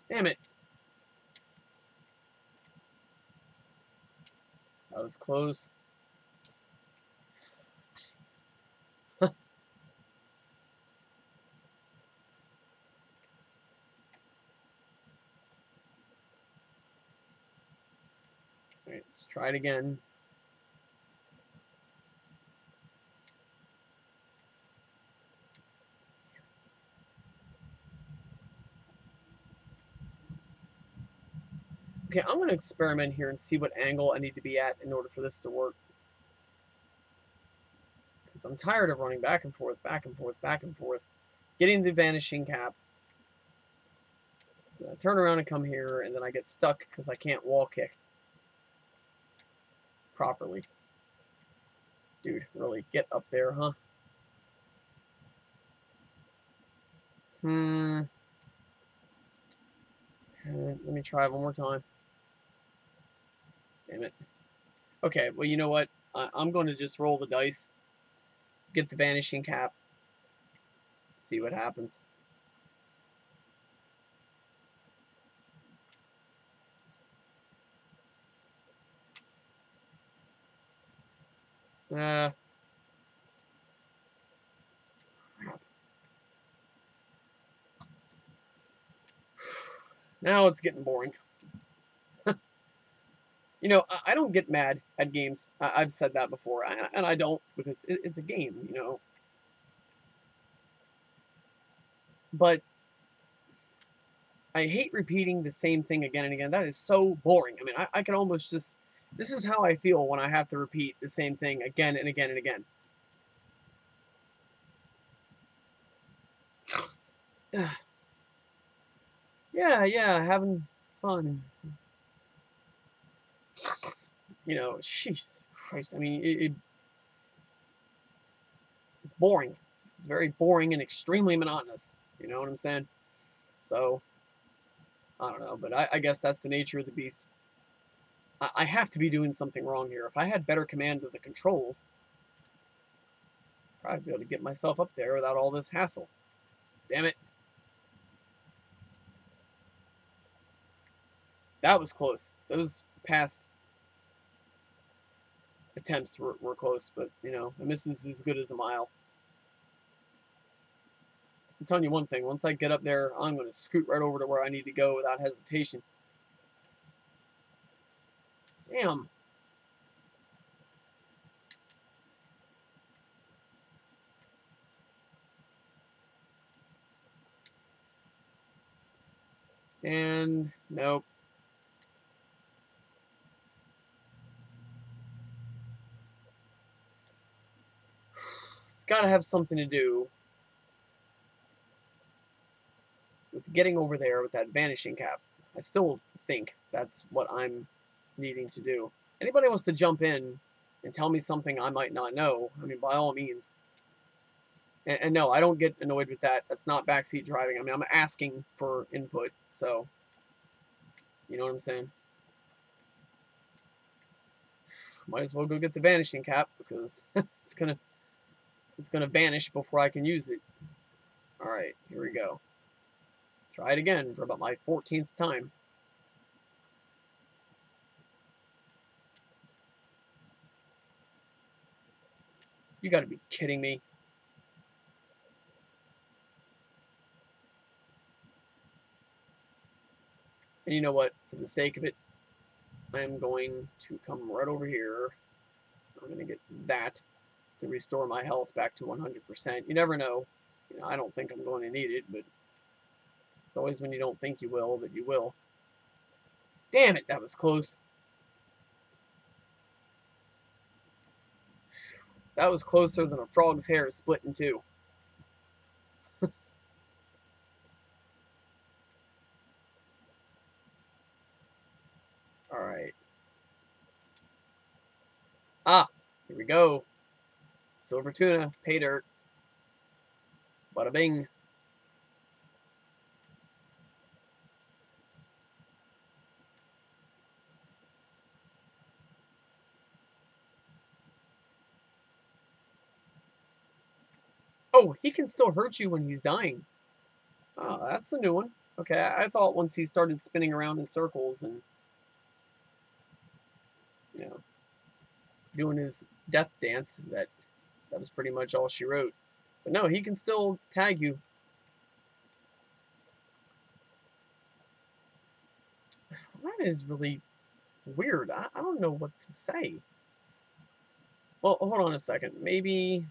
Damn it. That was close. Alright, let's try it again. Okay, I'm going to experiment here and see what angle I need to be at in order for this to work. Because I'm tired of running back and forth, back and forth, back and forth. Getting the vanishing cap. Then I turn around and come here, and then I get stuck because I can't wall kick properly. Dude, really, get up there, huh? Let me try one more time. Damn it. Okay, well, you know what? I'm going to just roll the dice, get the vanishing cap, see what happens. Crap. Now it's getting boring. I don't get mad at games. I've said that before, and I don't, because it's a game, But I hate repeating the same thing again and again. That is so boring. I mean, I can almost just... This is how I feel when I have to repeat the same thing again and again and again. Yeah, having fun. Jeez Christ. I mean, it's boring. It's very boring and extremely monotonous. You know what I'm saying? So, I don't know, but I guess that's the nature of the beast. I have to be doing something wrong here. If I had better command of the controls, I'd probably be able to get myself up there without all this hassle. Damn it. That was close. Those past attempts were close, but, you know, a miss is as good as a mile. I'm telling you one thing. Once I get up there, I'm going to scoot right over to where I need to go without hesitation. Damn. And nope. It's got to have something to do with getting over there with that vanishing cap. I still think that's what I'm needing to do. Anybody wants to jump in and tell me something I might not know, I mean, by all means. And no, I don't get annoyed with that. That's not backseat driving. I mean, I'm asking for input, so you know what I'm saying? Might as well go get the vanishing cap because it's gonna vanish before I can use it. All right, here we go. Try it again for about my 14th time. You got to be kidding me. And you know what? For the sake of it, I am going to come right over here. I'm going to get that to restore my health back to 100%. You never know. You know, I don't think I'm going to need it, but it's always when you don't think you will that you will. Damn it, that was close. That was closer than a frog's hair split in two. All right. Ah, here we go. Silver tuna, pay dirt. Bada bing. Oh, he can still hurt you when he's dying. Oh, that's a new one. Okay, I thought once he started spinning around in circles and, you know, doing his death dance, that was pretty much all she wrote. But no, he can still tag you. That is really weird. I don't know what to say. Well, hold on a second. Maybe...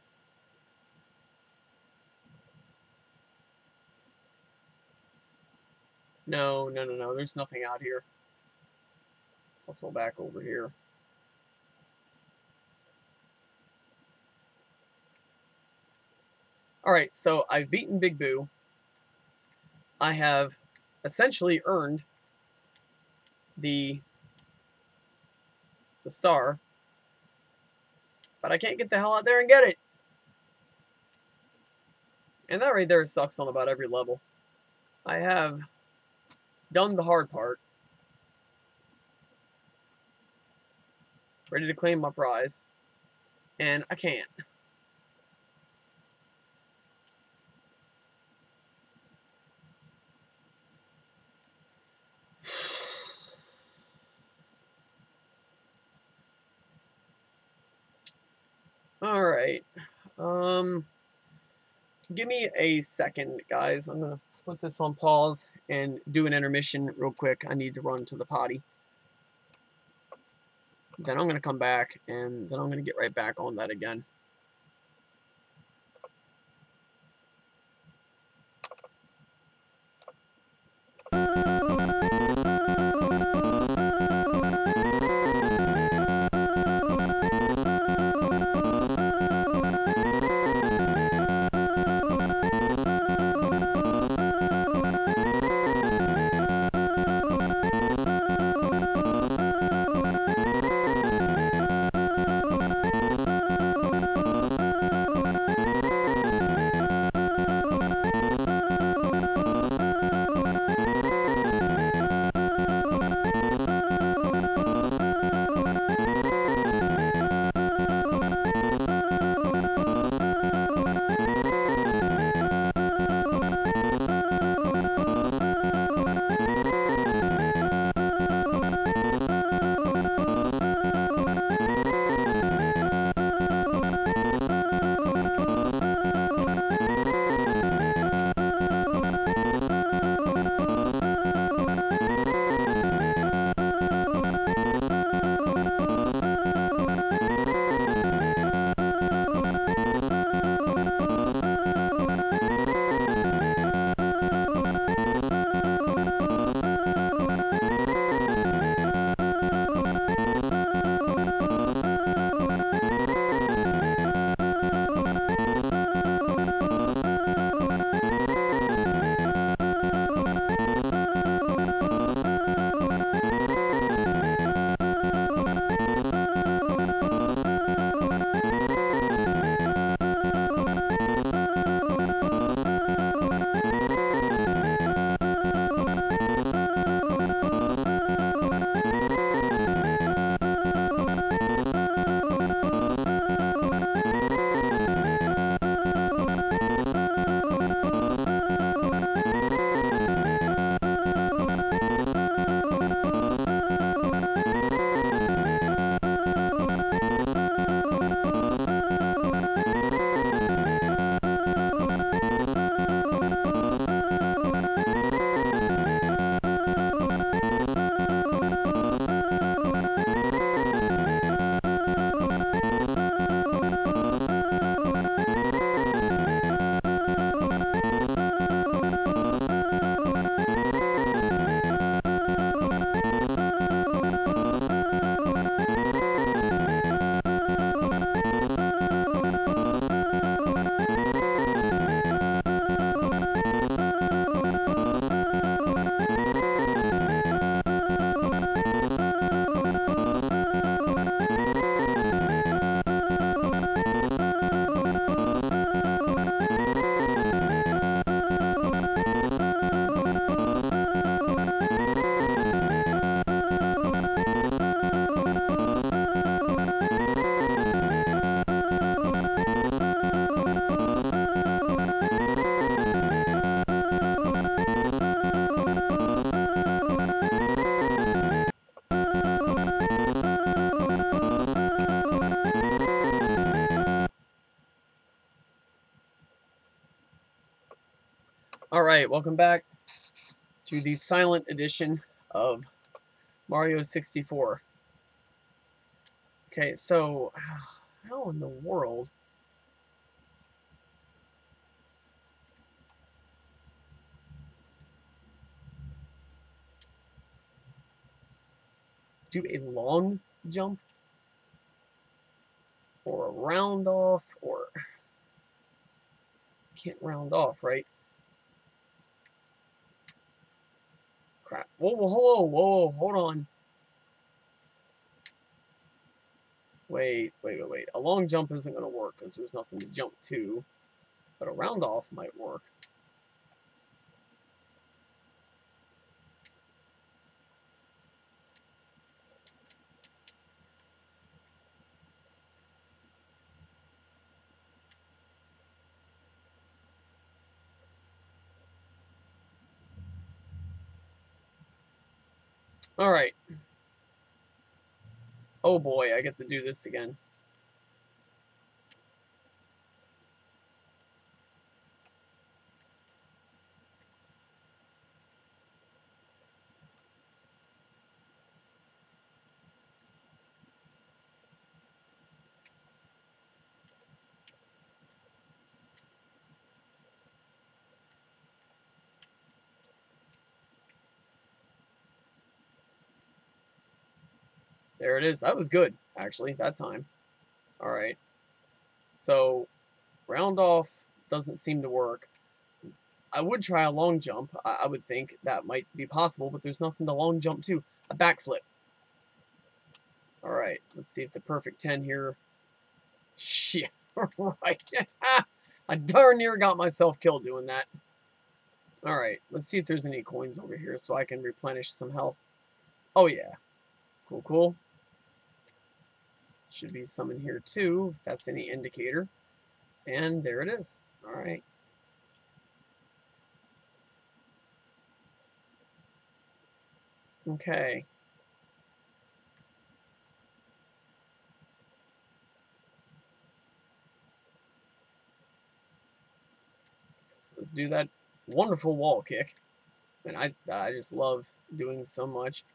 No. There's nothing out here. Hustle back over here. Alright, so I've beaten Big Boo. I have essentially earned the star. But I can't get the hell out there and get it. And that right there sucks on about every level. I have done the hard part. Ready to claim my prize. And I can't. Alright. Give me a second, guys. I'm going to put this on pause and do an intermission real quick. I need to run to the potty. Then I'm going to come back, and then I'm going to get right back on that again. Alright, welcome back to the silent edition of Mario 64. Okay, so how in the world do a long jump or a round off, or can't round off, right? Crap. Whoa, hold on. Wait. A long jump isn't going to work because there's nothing to jump to, but a round off might work. Alright. Oh boy, I get to do this again. There it is. That was good, actually, that time. Alright. So, round off doesn't seem to work. I would try a long jump. I would think that might be possible, but there's nothing to long jump to. A backflip. Alright, let's see if the perfect 10 here. Shit, right. I darn near got myself killed doing that. Alright, let's see if there's any coins over here so I can replenish some health. Oh yeah. Cool. Should be some in here too, if that's any indicator. And there it is. Alright. Okay. So let's do that wonderful wall kick. And I just love doing so much.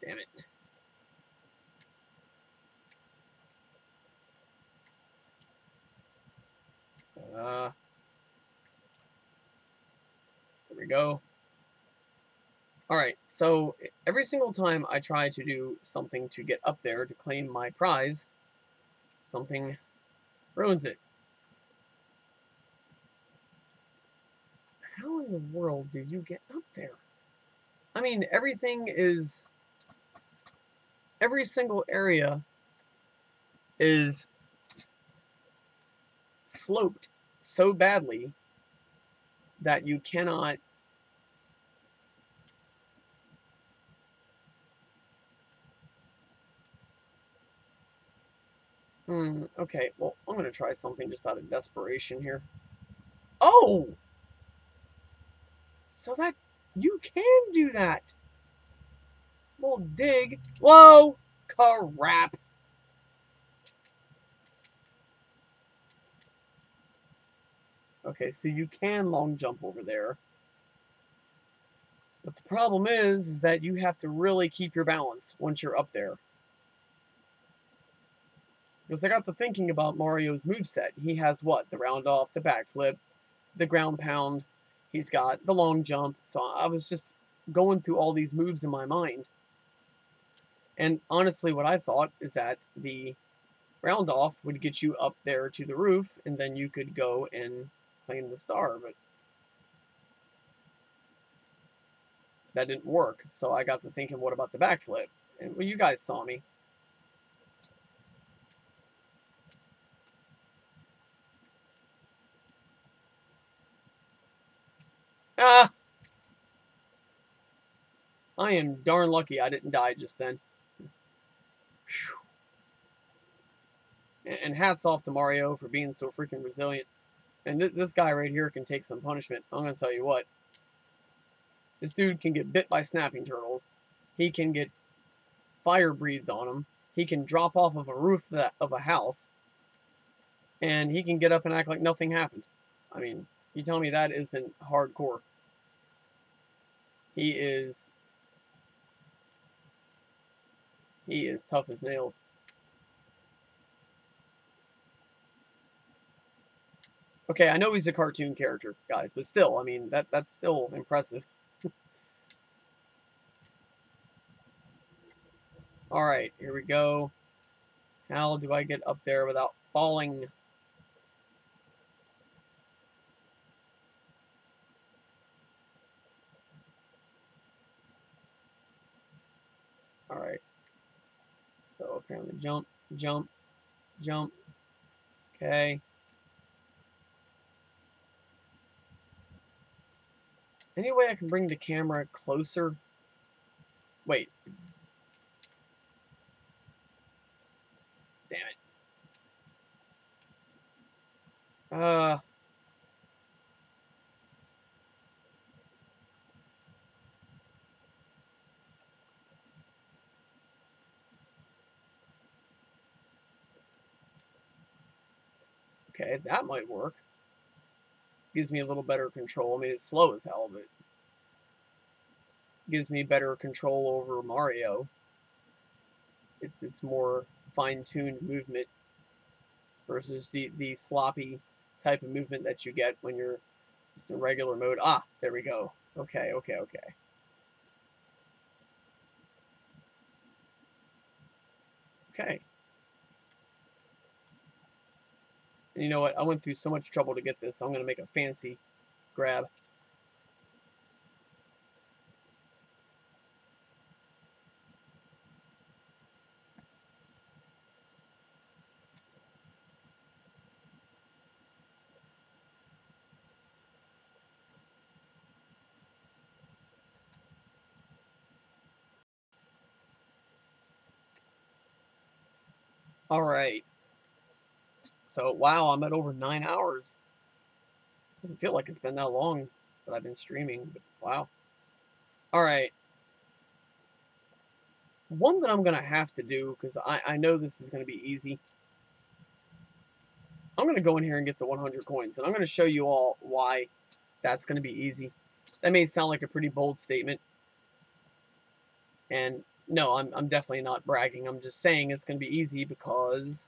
Damn it. There we go. Alright, so every single time I try to do something to get up there to claim my prize, something ruins it. How in the world do you get up there? I mean, every single area is sloped so badly that you cannot okay, well, I'm going to try something just out of desperation here. Oh! So that, you can do that! Well, dig. Whoa! Crap! Okay, so you can long jump over there. But the problem is that you have to really keep your balance once you're up there. Because I got to thinking about Mario's moveset. He has what? The round off, the backflip, the ground pound. He's got the long jump. So I was just going through all these moves in my mind. And honestly, what I thought is that the round off would get you up there to the roof, and then you could go and claim the star. But that didn't work. So I got to thinking, what about the backflip? And well, you guys saw me. Ah! I am darn lucky I didn't die just then. Whew. And hats off to Mario for being so freaking resilient. And this guy right here can take some punishment. I'm going to tell you what. This dude can get bit by snapping turtles. He can get fire breathed on him. He can drop off of a roof of a house. And he can get up and act like nothing happened. I mean, You tell me that isn't hardcore. He is tough as nails. Okay, I know he's a cartoon character, guys, but still, I mean, that's still impressive. Alright, here we go. How do I get up there without falling? Alright. So apparently jump, jump, jump. Okay. Any way I can bring the camera closer? Wait. Damn it. Okay, that might work. Gives me a little better control. I mean, it's slow as hell, but gives me better control over Mario. It's more fine-tuned movement versus the sloppy type of movement that you get when you're just in regular mode. Ah, there we go. Okay, okay, okay. Okay. And you know what? I went through so much trouble to get this. So I'm going to make a fancy grab. All right. So, wow, I'm at over 9 hours. Doesn't feel like it's been that long that I've been streaming, but wow. All right. One that I'm going to have to do, because I know this is going to be easy. I'm going to go in here and get the 100 coins, and I'm going to show you all why that's going to be easy. That may sound like a pretty bold statement. And no, I'm definitely not bragging. I'm just saying it's going to be easy because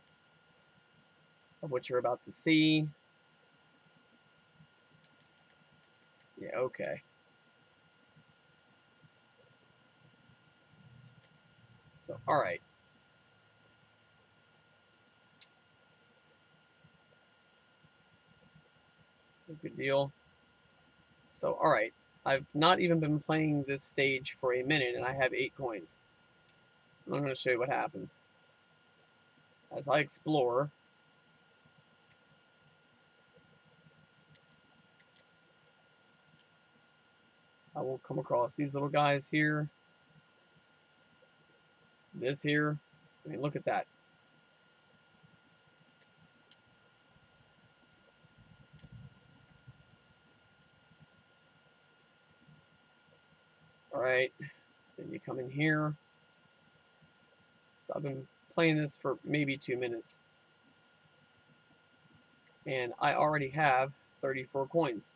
of what you're about to see. Yeah, okay. So, all right. Good deal. So, all right. I've not even been playing this stage for a minute, and I have 8 coins. I'm going to show you what happens. As I explore, I will come across these little guys here. This here. I mean, look at that. All right. Then you come in here. So I've been playing this for maybe 2 minutes. And I already have 34 coins.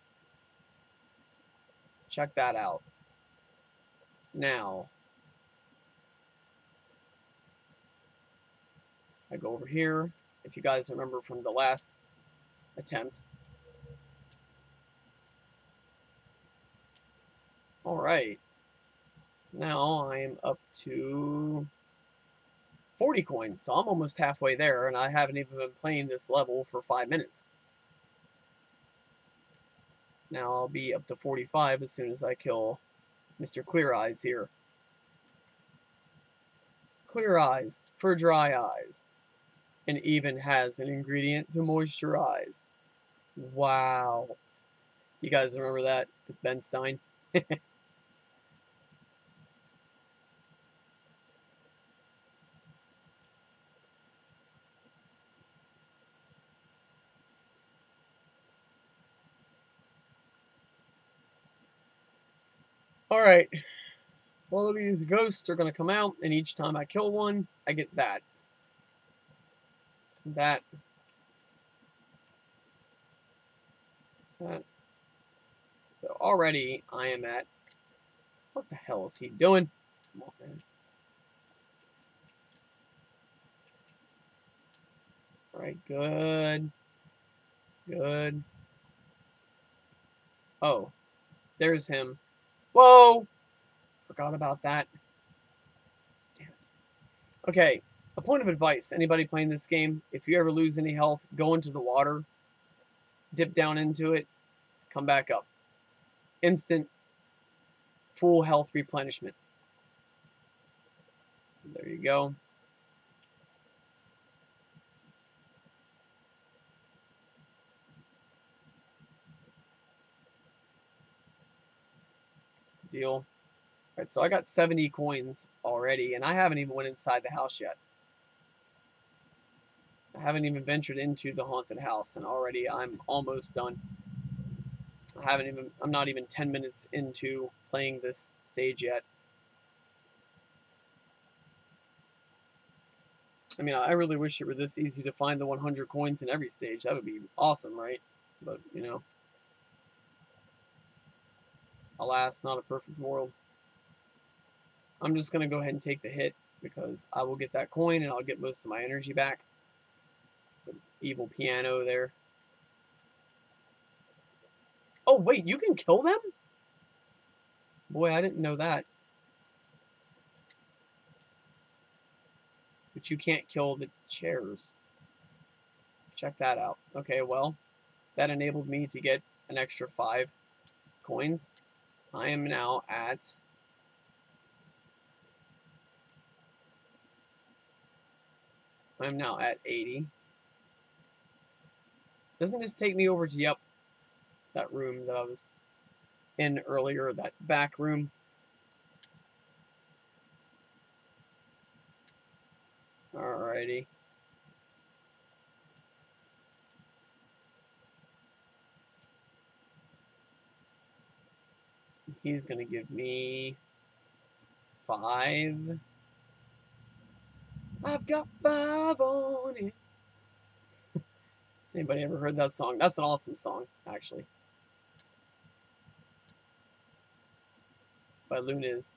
Check that out. Now, I go over here. If you guys remember from the last attempt. All right. So now I am up to 40 coins. So I'm almost halfway there, and I haven't even been playing this level for 5 minutes. Now I'll be up to 45 as soon as I kill Mr. Clear Eyes here. Clear Eyes for dry eyes. And even has an ingredient to moisturize. Wow. You guys remember that with Ben Stein? Alright. All of these ghosts are going to come out, and each time I kill one, I get that. That. That. So already I am at... What the hell is he doing? Come on, man. Alright, good. Good. Oh, there's him. Whoa! Forgot about that. Damn it. Okay, a point of advice. Anybody playing this game, if you ever lose any health, go into the water, dip down into it, come back up. Instant, full health replenishment. So there you go. Deal. Alright, so I got 70 coins already, and I haven't even went inside the house yet. I haven't even ventured into the haunted house, and already I'm almost done. I'm not even 10 minutes into playing this stage yet. I mean, I really wish it were this easy to find the 100 coins in every stage. That would be awesome, right? But, you know, alas, not a perfect world. I'm just going to go ahead and take the hit because I will get that coin and I'll get most of my energy back. The evil piano there. Oh, wait, you can kill them? Boy, I didn't know that. But you can't kill the chairs. Check that out. Okay, well, that enabled me to get an extra 5 coins. I am now at... I'm now at 80. Doesn't this take me over to, yep, that room that I was in earlier, that back room? Alrighty. He's gonna give me 5. I've got 5 on it. Anybody ever heard that song? That's an awesome song, actually. By Lunas.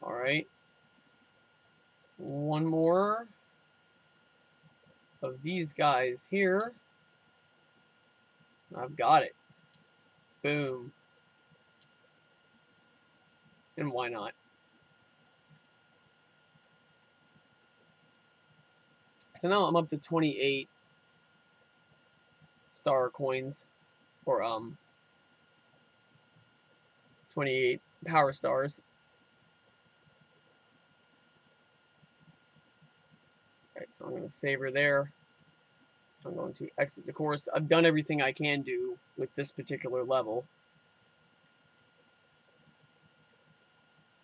Alright. One more of these guys here. I've got it. Boom. And why not? So now I'm up to 28 star coins. Or, 28 power stars. Alright, so I'm going to save her there. I'm going to exit the course. I've done everything I can do with this particular level.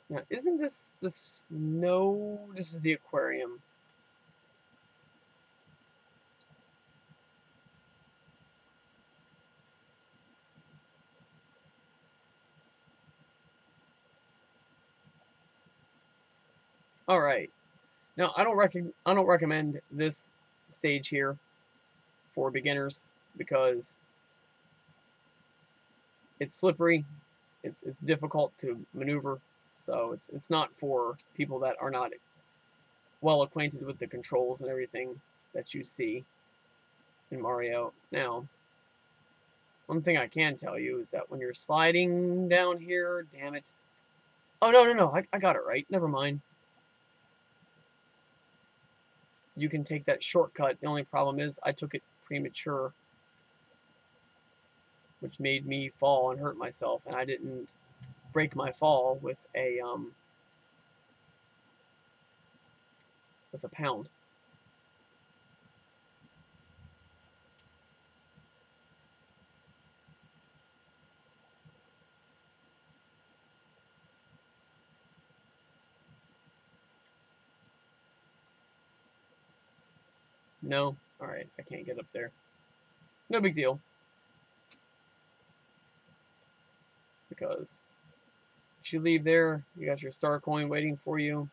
Now, isn't this the snow? This is the aquarium. All right. Now, I don't recommend this stage here for beginners because it's slippery. It's difficult to maneuver. So it's not for people that are not well acquainted with the controls and everything that you see in Mario. Now, one thing I can tell you is that when you're sliding down here, damn it. Oh, no, I got it right. Never mind. You can take that shortcut. The only problem is I took it premature, which made me fall and hurt myself, and I didn't break my fall with a pound. No, Alright, I can't get up there. No big deal. Because once you leave there, you got your star coin waiting for you.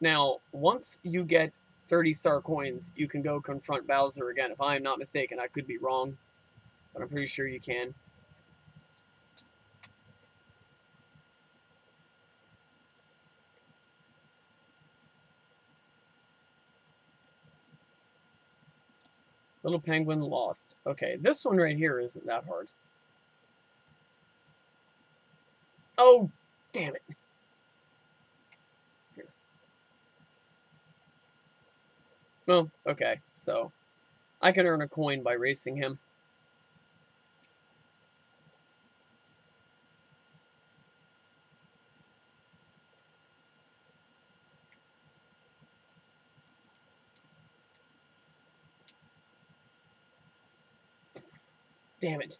Now, once you get 30 star coins, you can go confront Bowser again. If I'm not mistaken, I could be wrong, but I'm pretty sure you can. Little Penguin lost. Okay, this one right here isn't that hard. Oh, damn it. Here. Well, okay, so I can earn a coin by racing him. Damn it.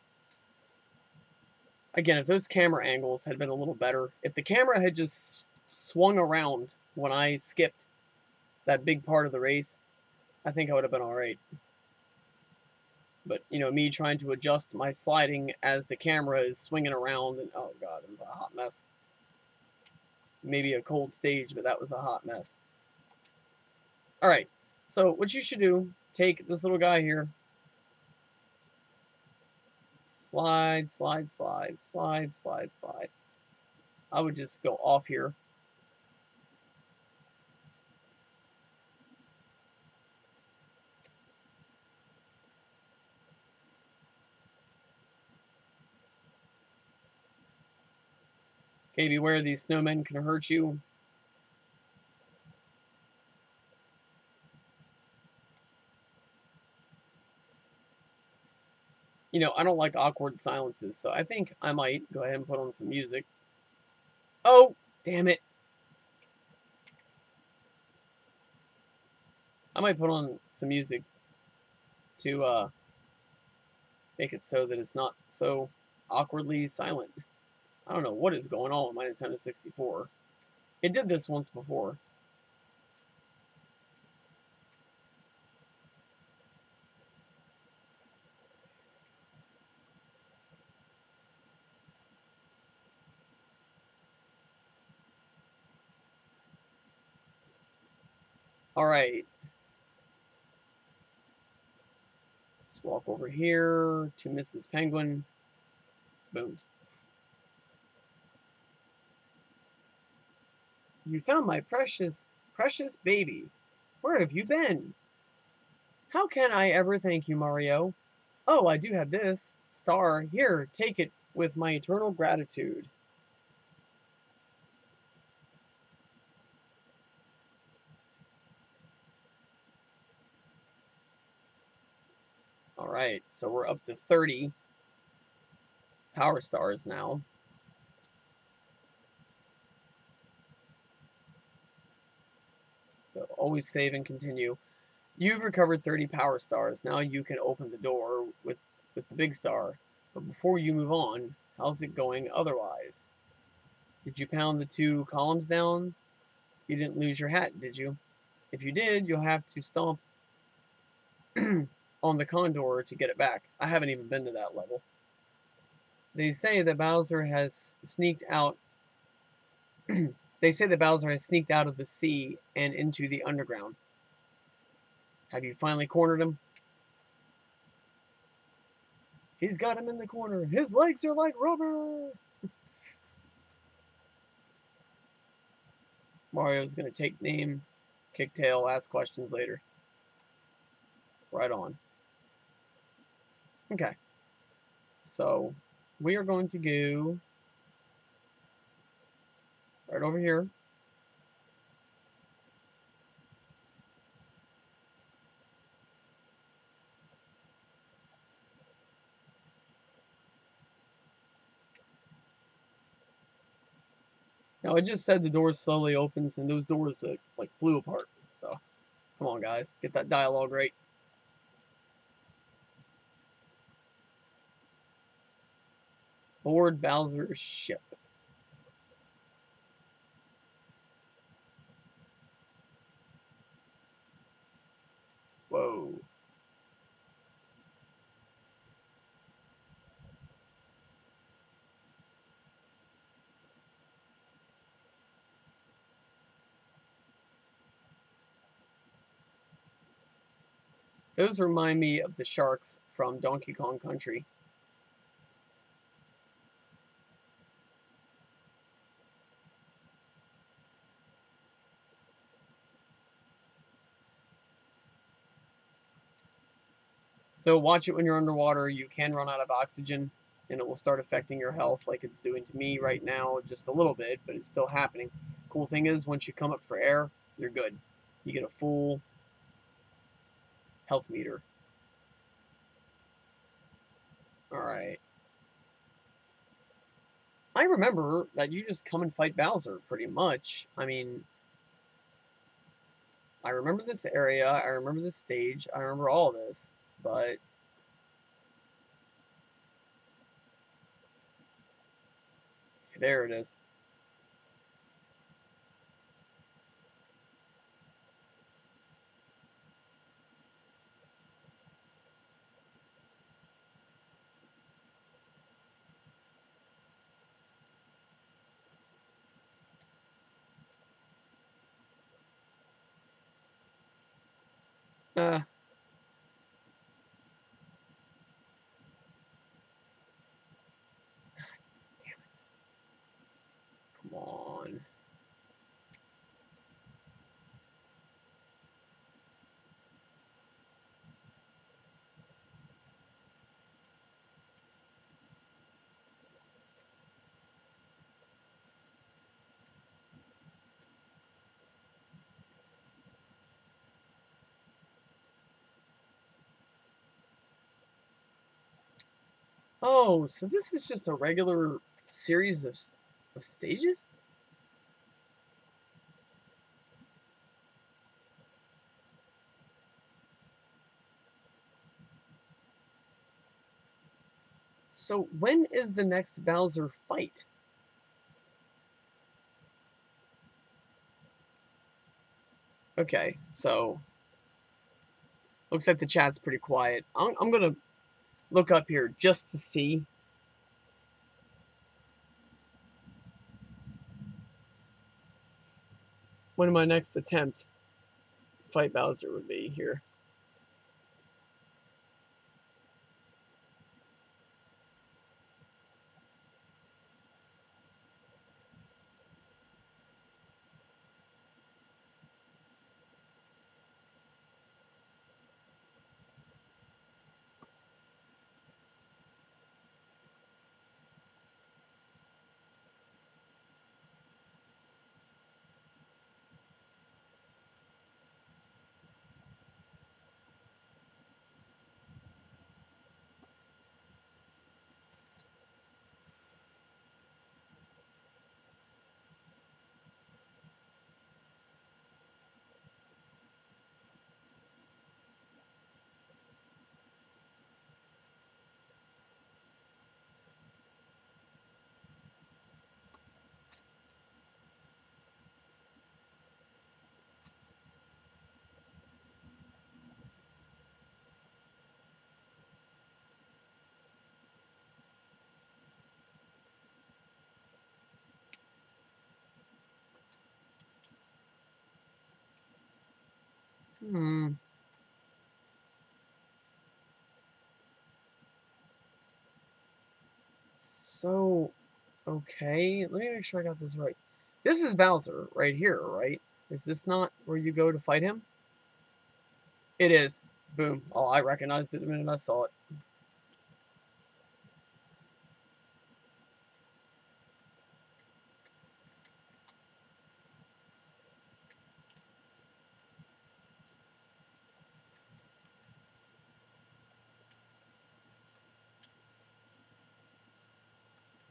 Again, if those camera angles had been a little better, if the camera had just swung around when I skipped that big part of the race, I think I would have been alright. But, you know, me trying to adjust my sliding as the camera is swinging around, and oh god, it was a hot mess. Maybe a cold stage, but that was a hot mess. Alright, so what you should do, take this little guy here. Slide, slide, slide, slide, slide, slide. I would just go off here. Okay, beware, these snowmen can hurt you. You know, I don't like awkward silences, so I think I might go ahead and put on some music. Oh, damn it. I might put on some music to make it so that it's not so awkwardly silent. I don't know what is going on with my Nintendo 64. It did this once before. Alright. Let's walk over here to Mrs. Penguin. Boom. You found my precious, precious baby. Where have you been? How can I ever thank you, Mario? Oh, I do have this. Star, here, take it with my eternal gratitude. Alright, so we're up to 30 power stars now. So always save and continue. You've recovered 30 power stars. Now you can open the door with the big star. But before you move on, how's it going otherwise? Did you pound the 2 columns down? You didn't lose your hat, did you? If you did, you'll have to stomp on the condor to get it back. I haven't even been to that level. They say that Bowser has sneaked out. They say that Bowser has sneaked out of the sea and into the underground. Have you finally cornered him? He's got him in the corner. His legs are like rubber. Mario's gonna take name, kick tail, ask questions later. Right on. Okay. So we are going to go right over here. Now, I just said the door slowly opens, and those doors like flew apart. So, come on, guys, get that dialogue right. Board Bowser's ship. Whoa. Those remind me of the sharks from Donkey Kong Country. So watch it when you're underwater. You can run out of oxygen, and it will start affecting your health like it's doing to me right now, just a little bit, but it's still happening. Cool thing is, once you come up for air, you're good. You get a full health meter. All right. I remember that you just come and fight Bowser, pretty much. I mean, I remember this area, I remember this stage, I remember all this, but there it is. Uh, come on. Oh, so this is just a regular series of stages? So when is the next Bowser fight? Okay, so looks like the chat's pretty quiet. I'm gonna look up here just to see. When my next attempt to fight Bowser would be here. Hmm. So, okay, let me make sure I got this right. This is Bowser right here, right? Is this not where you go to fight him? It is. Boom. Oh, I recognized it the minute I saw it.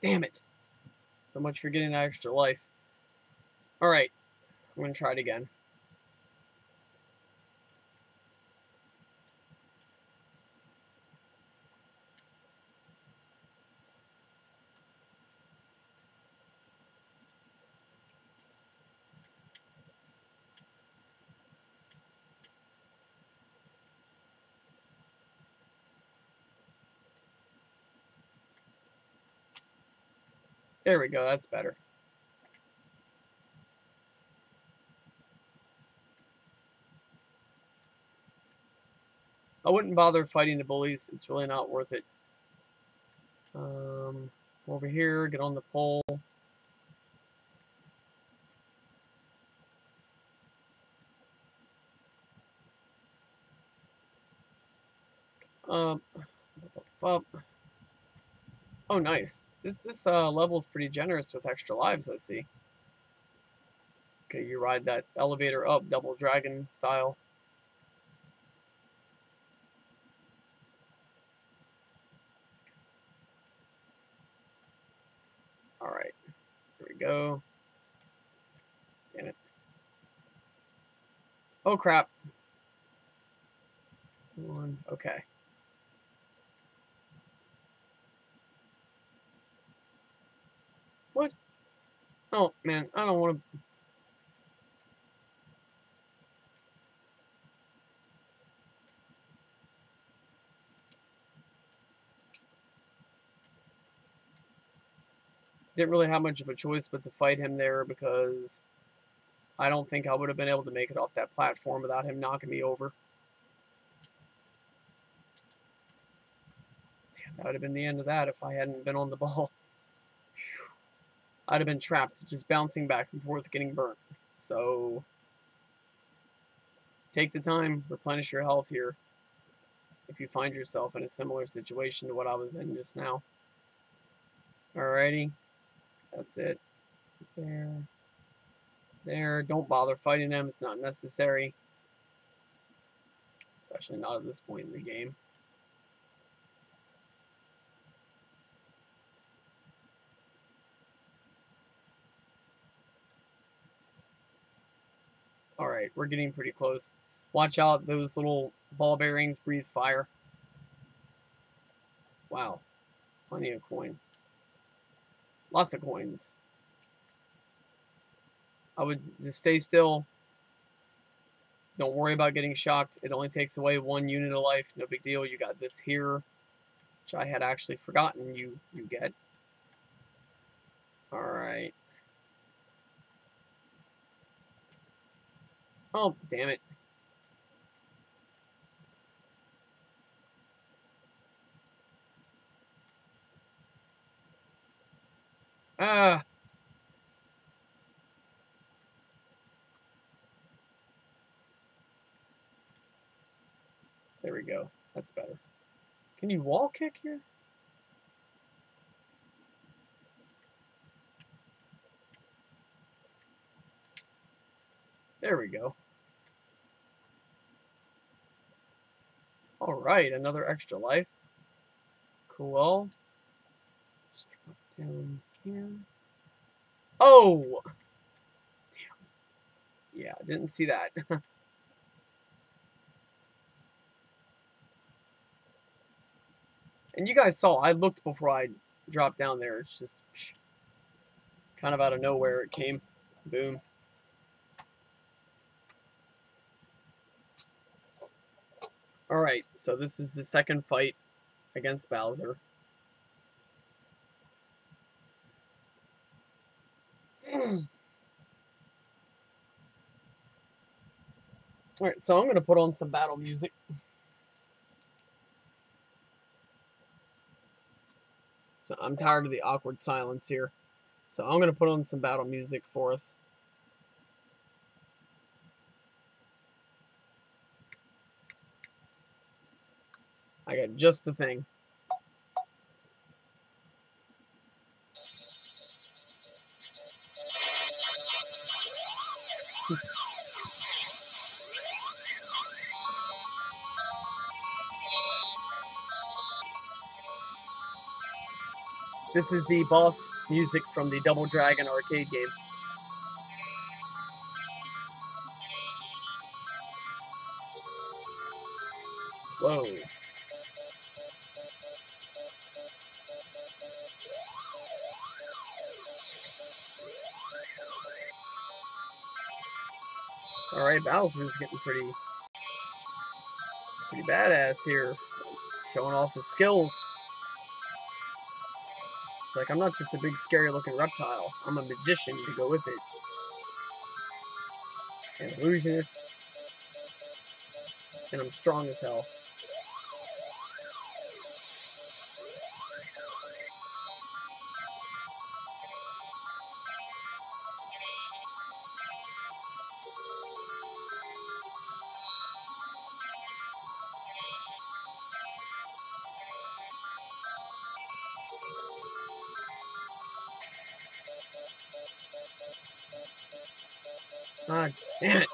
Damn it. So much for getting that extra life. Alright, I'm going to try it again. There we go, that's better. I wouldn't bother fighting the bullies. It's really not worth it. Over here, get on the pole. Up. Oh, nice. This level is pretty generous with extra lives, I see. Okay, you ride that elevator up, double dragon style. All right, here we go. Damn it. Oh, crap. One, okay. What? Oh, man, I don't want to... Didn't really have much of a choice but to fight him there because I don't think I would have been able to make it off that platform without him knocking me over. Damn, that would have been the end of that if I hadn't been on the ball. Whew. I'd have been trapped, just bouncing back and forth, getting burnt. So, take the time, replenish your health here if you find yourself in a similar situation to what I was in just now. Alrighty, that's it. There. There, don't bother fighting them, it's not necessary. Especially not at this point in the game. Alright, we're getting pretty close. Watch out, those little ball bearings breathe fire. Wow, plenty of coins. Lots of coins. I would just stay still. Don't worry about getting shocked. It only takes away 1 unit of life. No big deal. You got this here, which I had actually forgotten you get. Alright. Oh, damn it. Ah. There we go. That's better. Can you wall kick here? There we go. Alright, another extra life. Cool. Just drop down here. Oh! Damn. Yeah, didn't see that. And you guys saw, I looked before I dropped down there. It's just kind of out of nowhere it came. Boom. Alright, so this is the second fight against Bowser. Alright, so I'm going to put on some battle music. So I'm tired of the awkward silence here. So I'm going to put on some battle music for us. I got just the thing. This is the boss music from the Double Dragon arcade game. Whoa. Alright, Bowser's getting pretty badass here. Showing off his skills. like, I'm not just a big scary looking reptile. I'm a magician to go with it. An illusionist. And I'm strong as hell. Ah, damn it.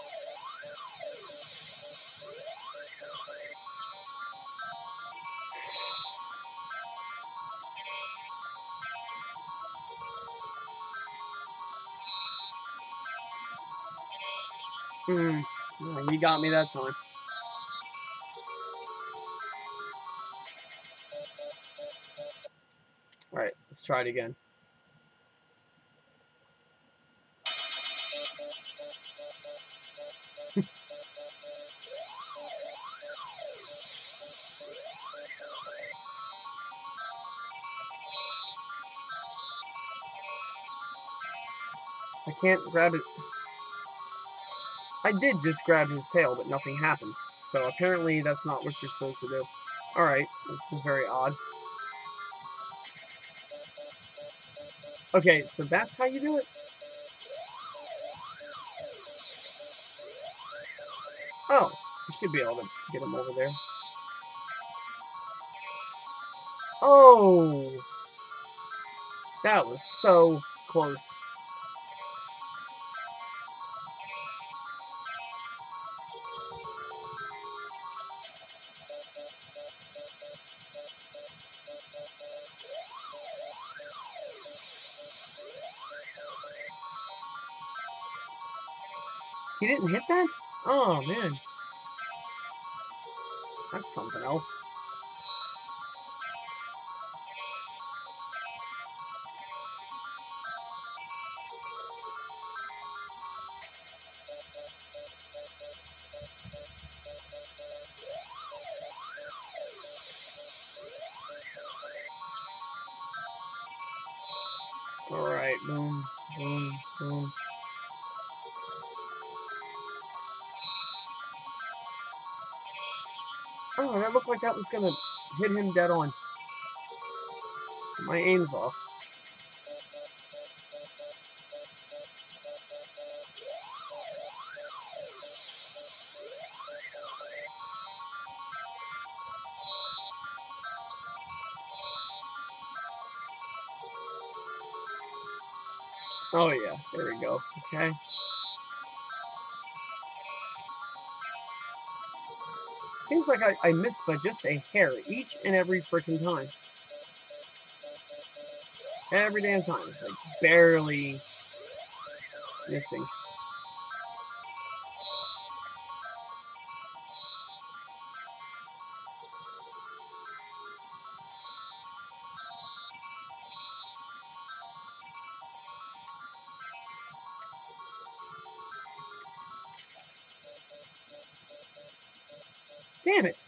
Oh, you got me that time. Alright, let's try it again. I can't grab it. I did just grab his tail, but nothing happened. So apparently that's not what you're supposed to do. Alright, this is very odd. Okay, so that's how you do it? Oh, you should be able to get him over there. Oh! That was so close. He didn't hit that? Oh, man. That's something else. Alright, boom, boom, boom. Oh, that looked like that was gonna hit him dead on. My aim's off. Oh yeah, there we go. Okay. Seems like I missed by just a hair each and every freaking time. Every damn time. It's like barely missing. Damn it!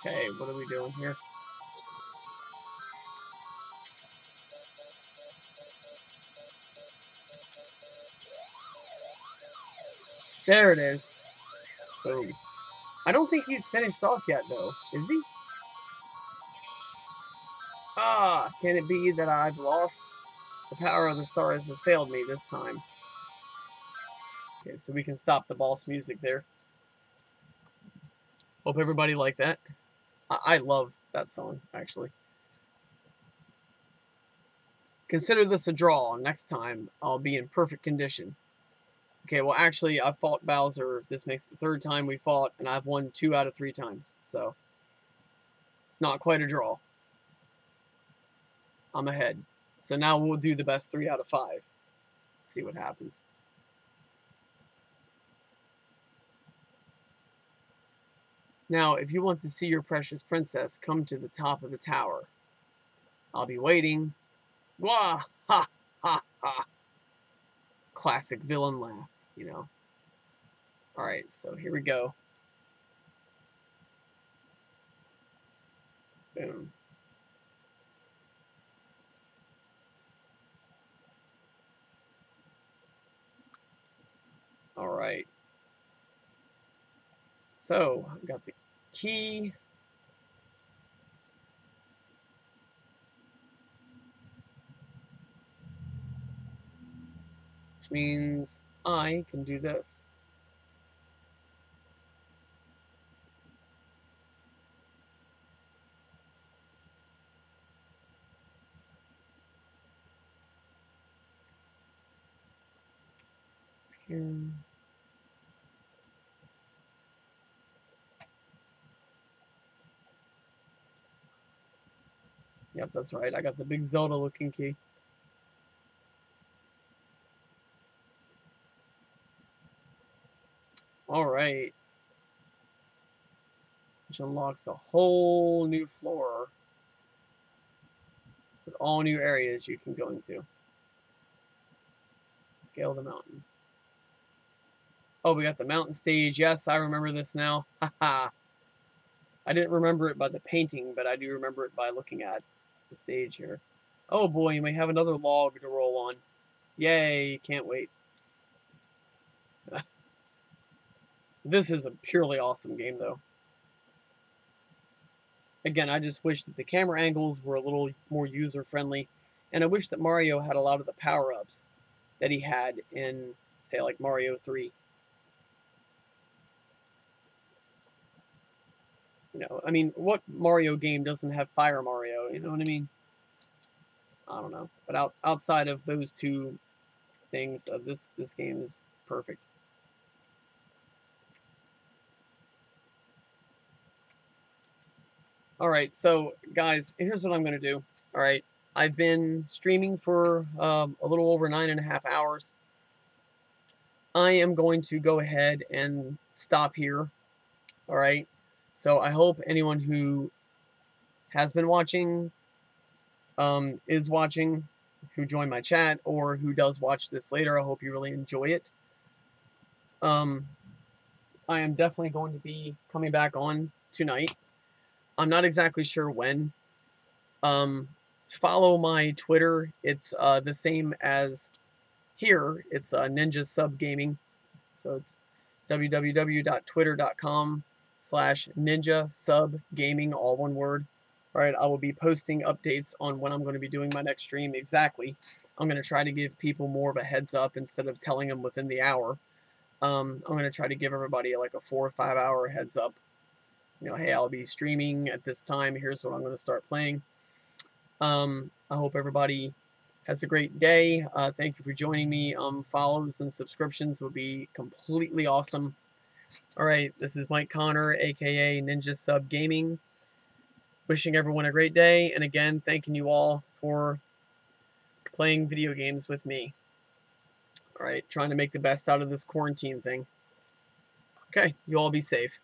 Okay, what are we doing here? There it is. Boom. I don't think he's finished off yet, though. Is he? Ah, can it be that I've lost? The power of the stars has failed me this time. Okay, so we can stop the boss music there. Hope everybody liked that. I love that song, actually. Consider this a draw. Next time, I'll be in perfect condition. Okay, well, actually, I've fought Bowser. This makes the third time we fought, and I've won 2 out of 3 times. So, it's not quite a draw. I'm ahead. So now we'll do the best 3 out of 5. See what happens. Now, if you want to see your precious princess, come to the top of the tower. I'll be waiting. Wah! Ha! Ha! Ha! Classic villain laugh, you know. Alright, so here we go. Boom. Alright. So, I've got the key. Which means I can do this. Here. Yep, that's right. I got the big Zelda looking key. Alright. Which unlocks a whole new floor with all new areas you can go into. Scale the mountain. Oh, we got the mountain stage. Yes, I remember this now. Haha. I didn't remember it by the painting, but I do remember it by looking at the stage here. Oh boy, you may have another log to roll on. Yay, can't wait. This is a purely awesome game, though. Again, I just wish that the camera angles were a little more user-friendly, and I wish that Mario had a lot of the power-ups that he had in, say, like Mario 3. You know, I mean, what Mario game doesn't have Fire Mario? You know what I mean? I don't know. But outside of those two things, this game is perfect. All right, so guys, here's what I'm gonna do. All right, I've been streaming for a little over 9.5 hours. I am going to go ahead and stop here. All right. So I hope anyone who has been watching, is watching, who joined my chat, or who does watch this later, I hope you really enjoy it. I am definitely going to be coming back on tonight. I'm not exactly sure when. Follow my Twitter. It's the same as here. It's Ninja Sub Gaming. So it's www.twitter.com/ninja sub gaming, all one word. All right, I will be posting updates on when I'm going to be doing my next stream exactly. I'm going to try to give people more of a heads up instead of telling them within the hour. I'm going to try to give everybody like a 4 or 5 hour heads up. You know, hey, I'll be streaming at this time. Here's what I'm going to start playing. I hope everybody has a great day. Thank you for joining me. Follows and subscriptions would be completely awesome. All right, this is Mike Connor, aka Ninja Sub Gaming. Wishing everyone a great day, and again, thanking you all for playing video games with me. All right, trying to make the best out of this quarantine thing. Okay, you all be safe.